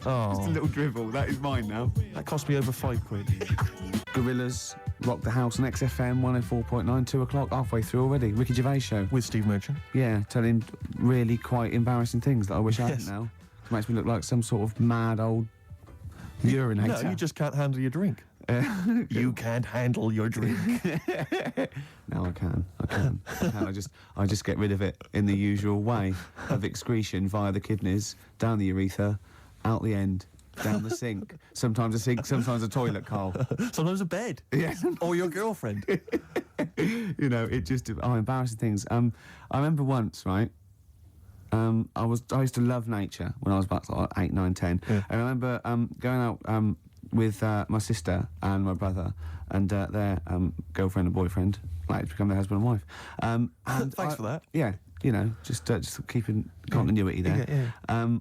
Oh. Just a little dribble. That is mine now. That cost me over £5. Gorillas rock the house on XFM 104.9, 2 o'clock, halfway through already. Ricky Gervais Show. With Steve Merchant. Yeah, telling really quite embarrassing things that I wish I hadn't now. It makes me look like some sort of mad old urinator. No, you just can't handle your drink. You can't handle your drink. No, I can. I just get rid of it in the usual way of excretion via the kidneys, down the urethra, out the end, down the sink. Sometimes a sink, sometimes a toilet, Carl. Sometimes a bed. Yes. Or your girlfriend. You know, it just... Oh, embarrassing things. I remember once, right, I used to love nature when I was about like 8, 9, 10. Yeah. And I remember going out with my sister and my brother and their girlfriend and boyfriend, like to become their husband and wife. And Thanks for that. Yeah, you know, just keeping continuity there. Yeah.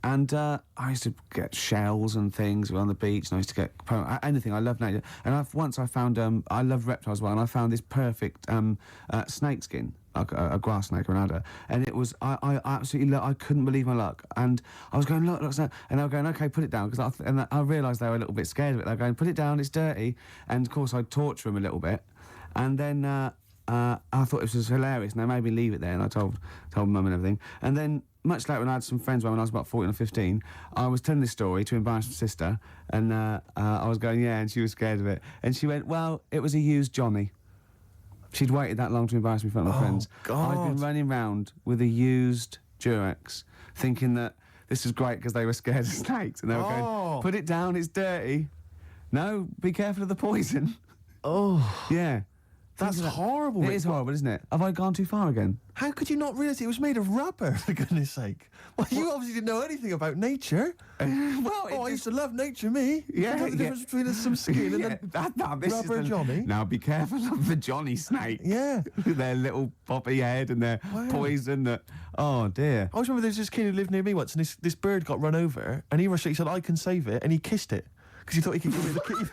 And I used to get shells and things on the beach, and I used to get anything. I love nature. And once I found, I love reptiles as well, and I found this perfect snake skin, like a grass snake or an adder. And it was, I absolutely, I couldn't believe my luck. And I was going, look, and they were going, okay, put it down, because I realised they were a little bit scared of it. They were going, put it down, it's dirty. And of course, I'd torture them a little bit. And then I thought it was hilarious, and they made me leave it there, and I told Mum and everything. And then, much later, when I had some friends when I was about 14 or 15, I was telling this story to embarrass my sister, and I was going, yeah, and she was scared of it. And she went, well, it was a used Johnny. She'd waited that long to embarrass me in front of my friends. God. I'd been running round with a used Durex, thinking that this was great because they were scared of snakes, and they were going, put it down, it's dirty. No, be careful of the poison. Oh. Yeah. That's horrible. It is horrible, isn't it? Have I gone too far again? How could you not realise it was made of rubber, for goodness sake? Well, you obviously didn't know anything about nature. I used to love nature, me. Yeah, You know the difference between some skin and this rubber is Johnny. Now be careful of the Johnny snake. Yeah. Their little poppy head and their poison that... Oh, dear. I always remember there was this kid who lived near me once, and this bird got run over, and he said, I can save it, and he kissed it. Because he thought he could give it the kiss.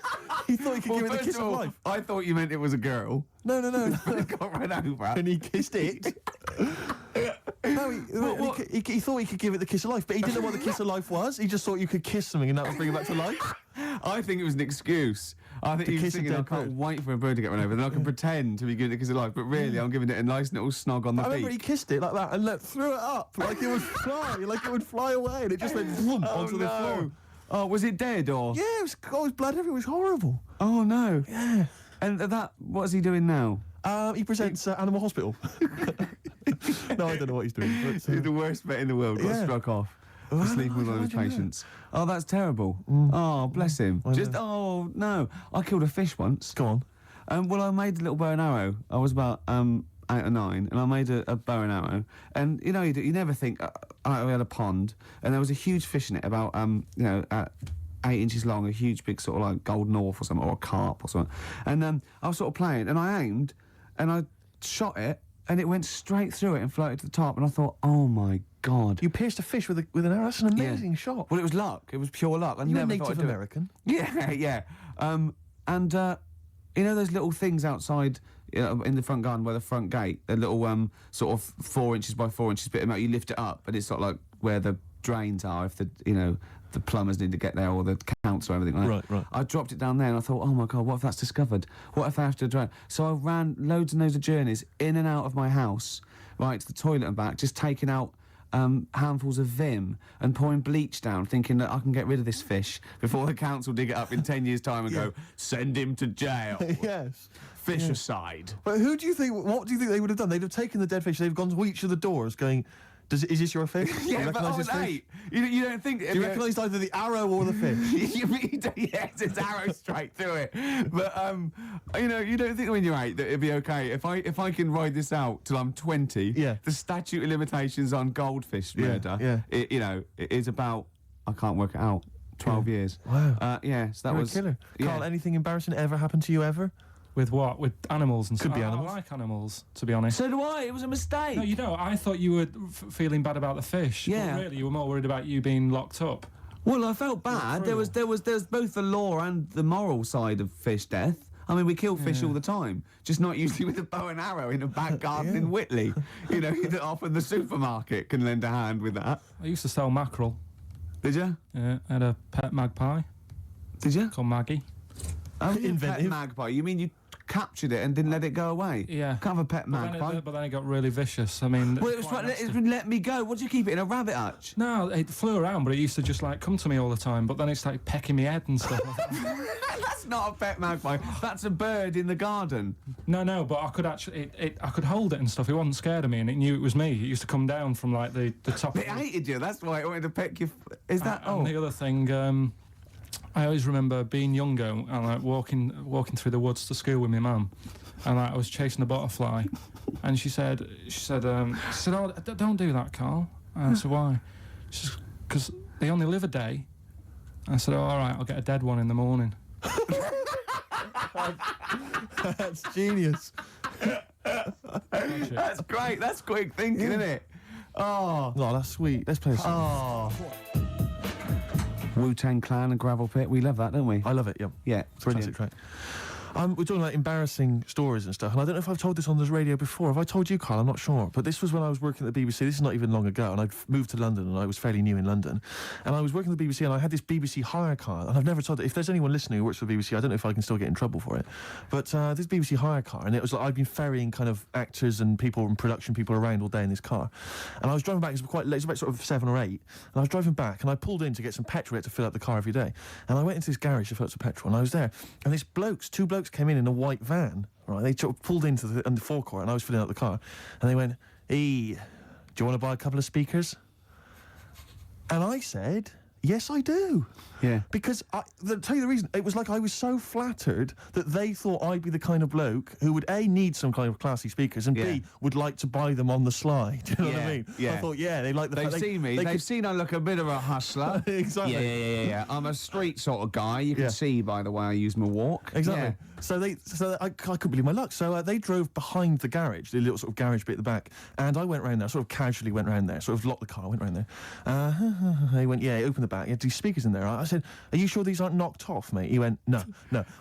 He thought he could give it the kiss of life. I thought you meant it was a girl. No. It got run over. And he kissed it. No, he thought he could give it the kiss of life, but he didn't know what the kiss of life was. He just thought you could kiss something and that would bring it back to life. I think it was an excuse. I think he was thinking, I can't wait for a bird to get run over, then I can pretend to be giving it a kiss of life, but really I'm giving it a nice little snog on the beak. I remember he kissed it like that and threw it up like it would fly away, and it just went whoomp onto the floor. Oh, was it dead or? Yeah, it was blood everywhere. It was horrible. Oh no. Yeah. And what's he doing now? He presents Animal Hospital. No, I don't know what he's doing. But, He's the worst vet in the world. Got struck off. Sleeping with one of his patients. Oh, that's terrible. Oh, bless him. Oh no. I killed a fish once. Go on. Well, I made a little bow and arrow. I was about 8 or 9, and I made a bow and arrow. And you know, you never think. We had a pond, and there was a huge fish in it, about 8 inches long, a huge big sort of like golden orf or something, or a carp or something. And I was sort of playing, and I aimed, and I shot it, and it went straight through it and floated to the top. And I thought, oh my God! You pierced a fish with an arrow. That's an amazing shot. Well, it was luck. It was pure luck. You're Native American. Yeah. And you know those little things outside in the front garden by the front gate, a little sort of 4 inches by 4 inches bit of metal. You lift it up, and it's sort of like where the drains are, if the plumbers need to get there, or the council or everything like that. Right. I dropped it down there, and I thought, oh my God, what if that's discovered? What if they have to drain? So I ran loads and loads of journeys in and out of my house, right to the toilet and back, just taking out handfuls of Vim and pouring bleach down, thinking that I can get rid of this fish before the council dig it up in 10 years' time and go, send him to jail. Yes. Fish aside. But what do you think they would have done? They'd have taken the dead fish, they've gone to each of the doors going, Is this your fish? Do you Yeah, but recognise this fish? hey, you don't think... Do you recognise either the arrow or the fish? Yes, it's arrow straight through it. But you don't think when you're 8 that it'd be okay if I can ride this out till I'm 20. Yeah. The statute of limitations on goldfish murder. yeah. It is about, I can't work it out, 12 years. Wow. Yeah, so that You're was a killer. yeah. Carl, anything embarrassing ever happened to you ever? With what? With animals and stuff? Could be animals. I like animals, to be honest. So do I. It was a mistake. No, you don't. I thought you were feeling bad about the fish. Yeah. But really, you were more worried about you being locked up. Well, I felt bad. There was both the law and the moral side of fish death. I mean, we kill fish all the time, just not usually with a bow and arrow in a back garden in Whitley. That often the supermarket can lend a hand with that. I used to sell mackerel. Did you? Yeah, I had a pet magpie. Did you? Called Maggie. Oh, Inventive. pet magpie. You mean you captured it and didn't let it go away? Yeah. Can't have a pet magpie. But then it got really vicious. I mean... Well, it was quite right. nasty. Let me go. What do you keep it in, a rabbit hutch? No, it flew around, but it used to just, come to me all the time, but then it started pecking me head and stuff. That's not a pet magpie. That's a bird in the garden. No, but I could actually... I could hold it and stuff. It wasn't scared of me, and it knew it was me. It used to come down from, the top It hated you. That's why it wanted to peck you. Is that... And the other thing... I always remember being younger and walking through the woods to school with my mum, and I was chasing a butterfly, and she said, "Oh, don't do that, Carl." And I said, "Why?" She said, "'Cause they only live a day." I said, "Oh, all right, I'll get a dead one in the morning." That's genius. That's great. That's quick thinking, isn't it? Oh, that's sweet. Let's play a song. Oh. Wu-Tang Clan and Gravel Pit. We love that, don't we? I love it, yeah. Yeah, brilliant. Classic track. We're talking about embarrassing stories and stuff, and I don't know if I've told this on the radio before. Have I told you, Carl? I'm not sure. But this was when I was working at the BBC. This is not even long ago, and I'd moved to London, and I was fairly new in London. And I was working at the BBC, and I had this BBC hire car, and I've never told it. If there's anyone listening who works for the BBC, I don't know if I can still get in trouble for it. But this BBC hire car, and it was I'd been ferrying kind of actors and people and production people around all day in this car. And I was driving back, it was quite late, it was about sort of 7 or 8, and I was driving back, and I pulled in to get some petrol. We had to fill up the car every day. And I went into this garage to fill up some petrol, and I was there, and two blokes came in a white van, right? They pulled into the forecourt, and I was filling up the car, and they went, "Hey, do you want to buy a couple of speakers?" And I said, "Yes, I do." Yeah. Because, tell you the reason, it was like I was so flattered that they thought I'd be the kind of bloke who would, A, need some kind of classy speakers, and B, would like to buy them on the slide. Do you know what I mean? Yeah. I thought, they like the They've fact seen me. They've seen I look a bit of a hustler. Exactly. Yeah. I'm a street sort of guy. You can see by the way I use my walk. Exactly. Yeah. So I couldn't believe my luck. So they drove behind the garage, the little sort of garage bit at the back, and I went round there, sort of casually went round there, sort of locked the car, went round there. They went, open the back. You had these speakers in there. I said, "Are you sure these aren't knocked off, mate?" He went, No.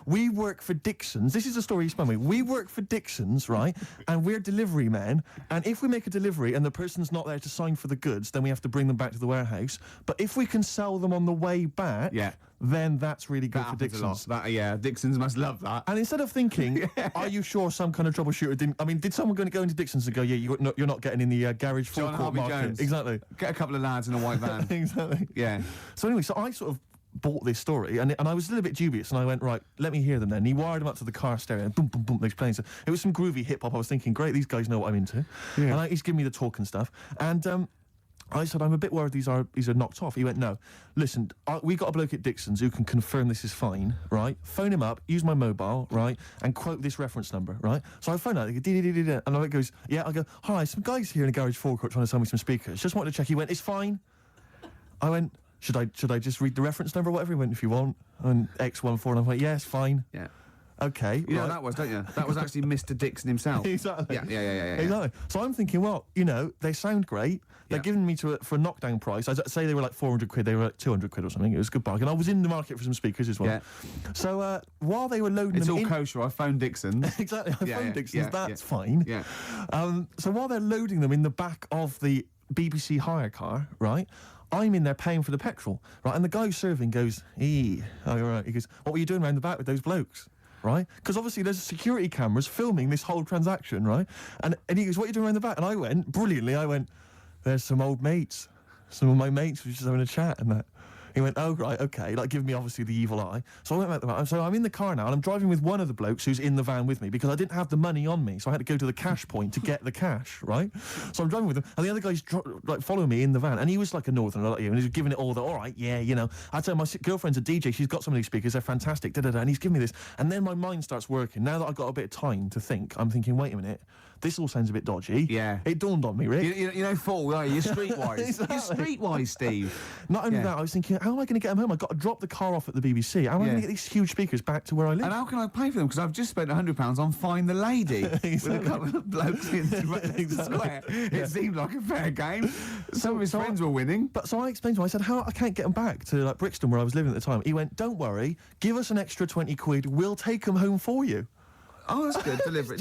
We work for Dixon's. This is a story he spun me. We work for Dixon's, right? And we're delivery men. And if we make a delivery and the person's not there to sign for the goods, then we have to bring them back to the warehouse. But if we can sell them on the way back, then that's really good for Dixon's. Dixon's must love that. And instead of thinking, are you sure some kind of troubleshooter didn't... I mean, did someone go into Dixon's and go, you're not getting in the garage forecourt market? Jones. Exactly. Get a couple of lads in a white van. Exactly. Yeah. So anyway, I sort of bought this story, and I was a little bit dubious, and I went, right, let me hear them then. And he wired them up to the car stereo, and boom, boom, boom, they're playing. So it was some groovy hip-hop. I was thinking, great, these guys know what I'm into. Yeah. And he's giving me the talk and stuff. And I said, I'm a bit worried these are knocked off. He went, no, listen, we got a bloke at Dixon's who can confirm this is fine, right? Phone him up, use my mobile, right, and quote this reference number, right? So I phone out, and I goes, I go, hi, some guys here in the garage forecourt trying to sell me some speakers. Just wanted to check. He went, it's fine. I went, should I just read the reference number or whatever? He went, if you want. And X14, and I went, yeah, it's fine. Yeah. Okay. You know that was, don't you? That was actually Mr. Dixon himself. Exactly. Yeah. Exactly. So I'm thinking, well, they sound great. They're giving me for a knockdown price. I'd say they were like 400 quid. They were like 200 quid or something. It was a good bargain. I was in the market for some speakers as well. Yeah. So while they were loading them in... It's all kosher. I phoned Dixon. Exactly. I phoned Dixon's. That's fine. Yeah. So while they're loading them in the back of the BBC hire car, right, I'm in there paying for the petrol, right, and the guy serving goes, right. He goes, what were you doing around the back with those blokes? Right? Because obviously there's security cameras filming this whole transaction, right? And he goes, what are you doing around the back? And I went, brilliantly, there's some old mates. Some of my mates were just having a chat and that. He went, oh, right, okay, like, giving me, obviously, the evil eye. So I went back there, so I'm in the car now, and I'm driving with one of the blokes who's in the van with me, because I didn't have the money on me, so I had to go to the cash point to get the cash, right? So I'm driving with him, and the other guy's, like, following me in the van, and he was like a northerner, like you, and he was giving it all the, all right, yeah, you know. I tell him, my girlfriend's a DJ, she's got some of these speakers, they're fantastic, da-da-da, and he's giving me this, and then my mind starts working. Now that I've got a bit of time to think, I'm thinking, wait a minute, this all sounds a bit dodgy. Yeah. It dawned on me, Rick. You know, fool, are you? You're streetwise. Exactly. You're streetwise, Steve. Not only that, I was thinking, how am I going to get them home? I've got to drop the car off at the BBC. How am I going to get these huge speakers back to where I live? And how can I pay for them? Because I've just spent £100 on Find the Lady with a couple of blokes in the square. It seemed like a fair game. Some of his friends were winning. But so I explained to him, I said, how I can't get them back to like Brixton where I was living at the time. He went, don't worry, give us an extra 20 quid, we'll take them home for you. Oh, that's good. Delivery.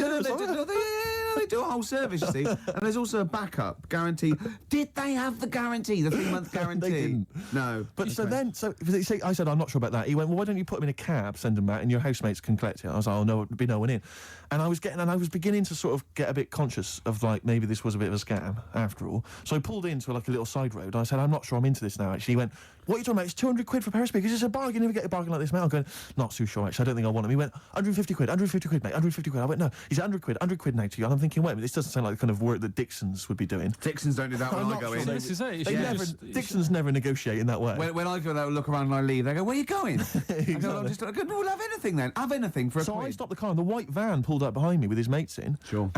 They do a whole service, you see. And there's also a backup guarantee. Did they have the guarantee, the 3-month guarantee? They didn't. No. But I said, I'm not sure about that. He went, well, why don't you put them in a cab, send them back, and your housemates can collect it? I was like, oh, no, there'd be no one in. And I was beginning to sort of get a bit conscious of, like, maybe this was a bit of a scam, after all. So I pulled into, like, a little side road, and I said, I'm not sure I'm into this now, actually. He went, what are you talking about? It's 200 quid for a pair of speakers. It's a bargain. You never get a bargain like this, mate. I'm going, not so sure, actually. I don't think I want them. He went, 150 quid, 150 quid, mate, 150 quid. I went, no. He said, 100 quid now to you. And I'm thinking, wait a minute, this doesn't sound like the kind of work that Dixons would be doing. Dixons don't do that when I go in. This is it. Dixons never negotiate in that way. When I go there, look around and I leave, they go, where are you going? Exactly. I go, no, we'll have anything then. Have anything for a So quid. I stopped the car, and the white van pulled up behind me with his mates in. Sure.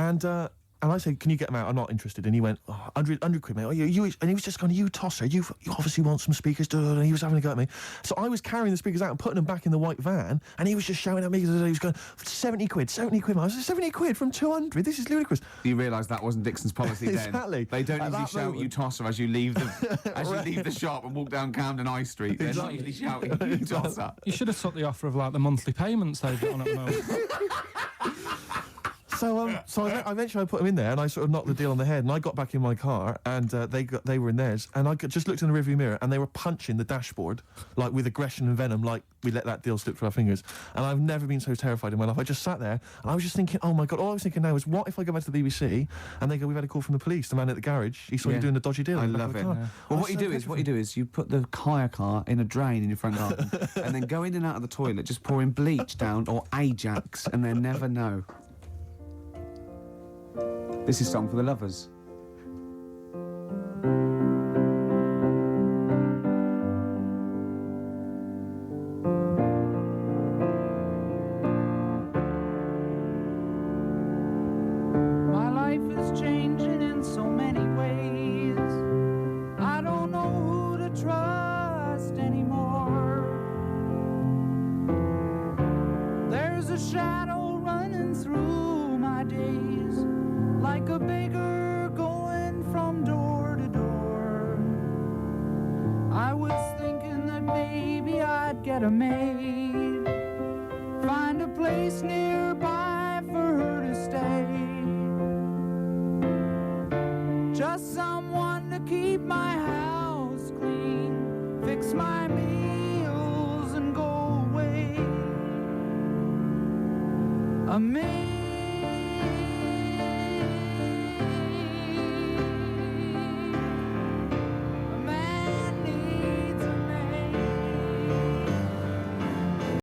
And I said, can you get them out? I'm not interested. And he went, 100 quid, mate. Oh, you, and he was just going, you tosser. You obviously want some speakers. And he was having a go at me. So I was carrying the speakers out and putting them back in the white van. And he was just shouting at me. He was going, 70 quid, mate. I was like, 70 quid from 200? This is ludicrous. You realise that wasn't Dixon's policy then. Exactly. They don't At usually that shout, moment- you tosser, as you leave the shop and walk down Camden High Street. They're not usually shouting, you tosser. You should have took the offer of, like, the monthly payments they've got on at the moment. So eventually I put them in there, and I sort of knocked the deal on the head, and I got back in my car, and they were in theirs, and I just looked in the rearview mirror, and they were punching the dashboard, like, with aggression and venom, like we let that deal slip through our fingers. And I've never been so terrified in my life. I just sat there, and I was just thinking, oh my God, all I was thinking now is, what if I go back to the BBC, and they go, we've had a call from the police, the man at the garage, he saw you doing a dodgy deal. I in the back love of it. the car. Well, I what you do is you put the hire car in a drain in your front garden, and then go in and out of the toilet, just pouring bleach down or Ajax, and they never know. This is Song for the Lovers. My life is changing in so many ways. I don't know who to trust anymore. There's a shadow running through my days, like a beggar going from door to door. I was thinking that maybe I'd get a maid, find a place nearby for her to stay, just someone to keep my house clean, fix my meals and go away. A maid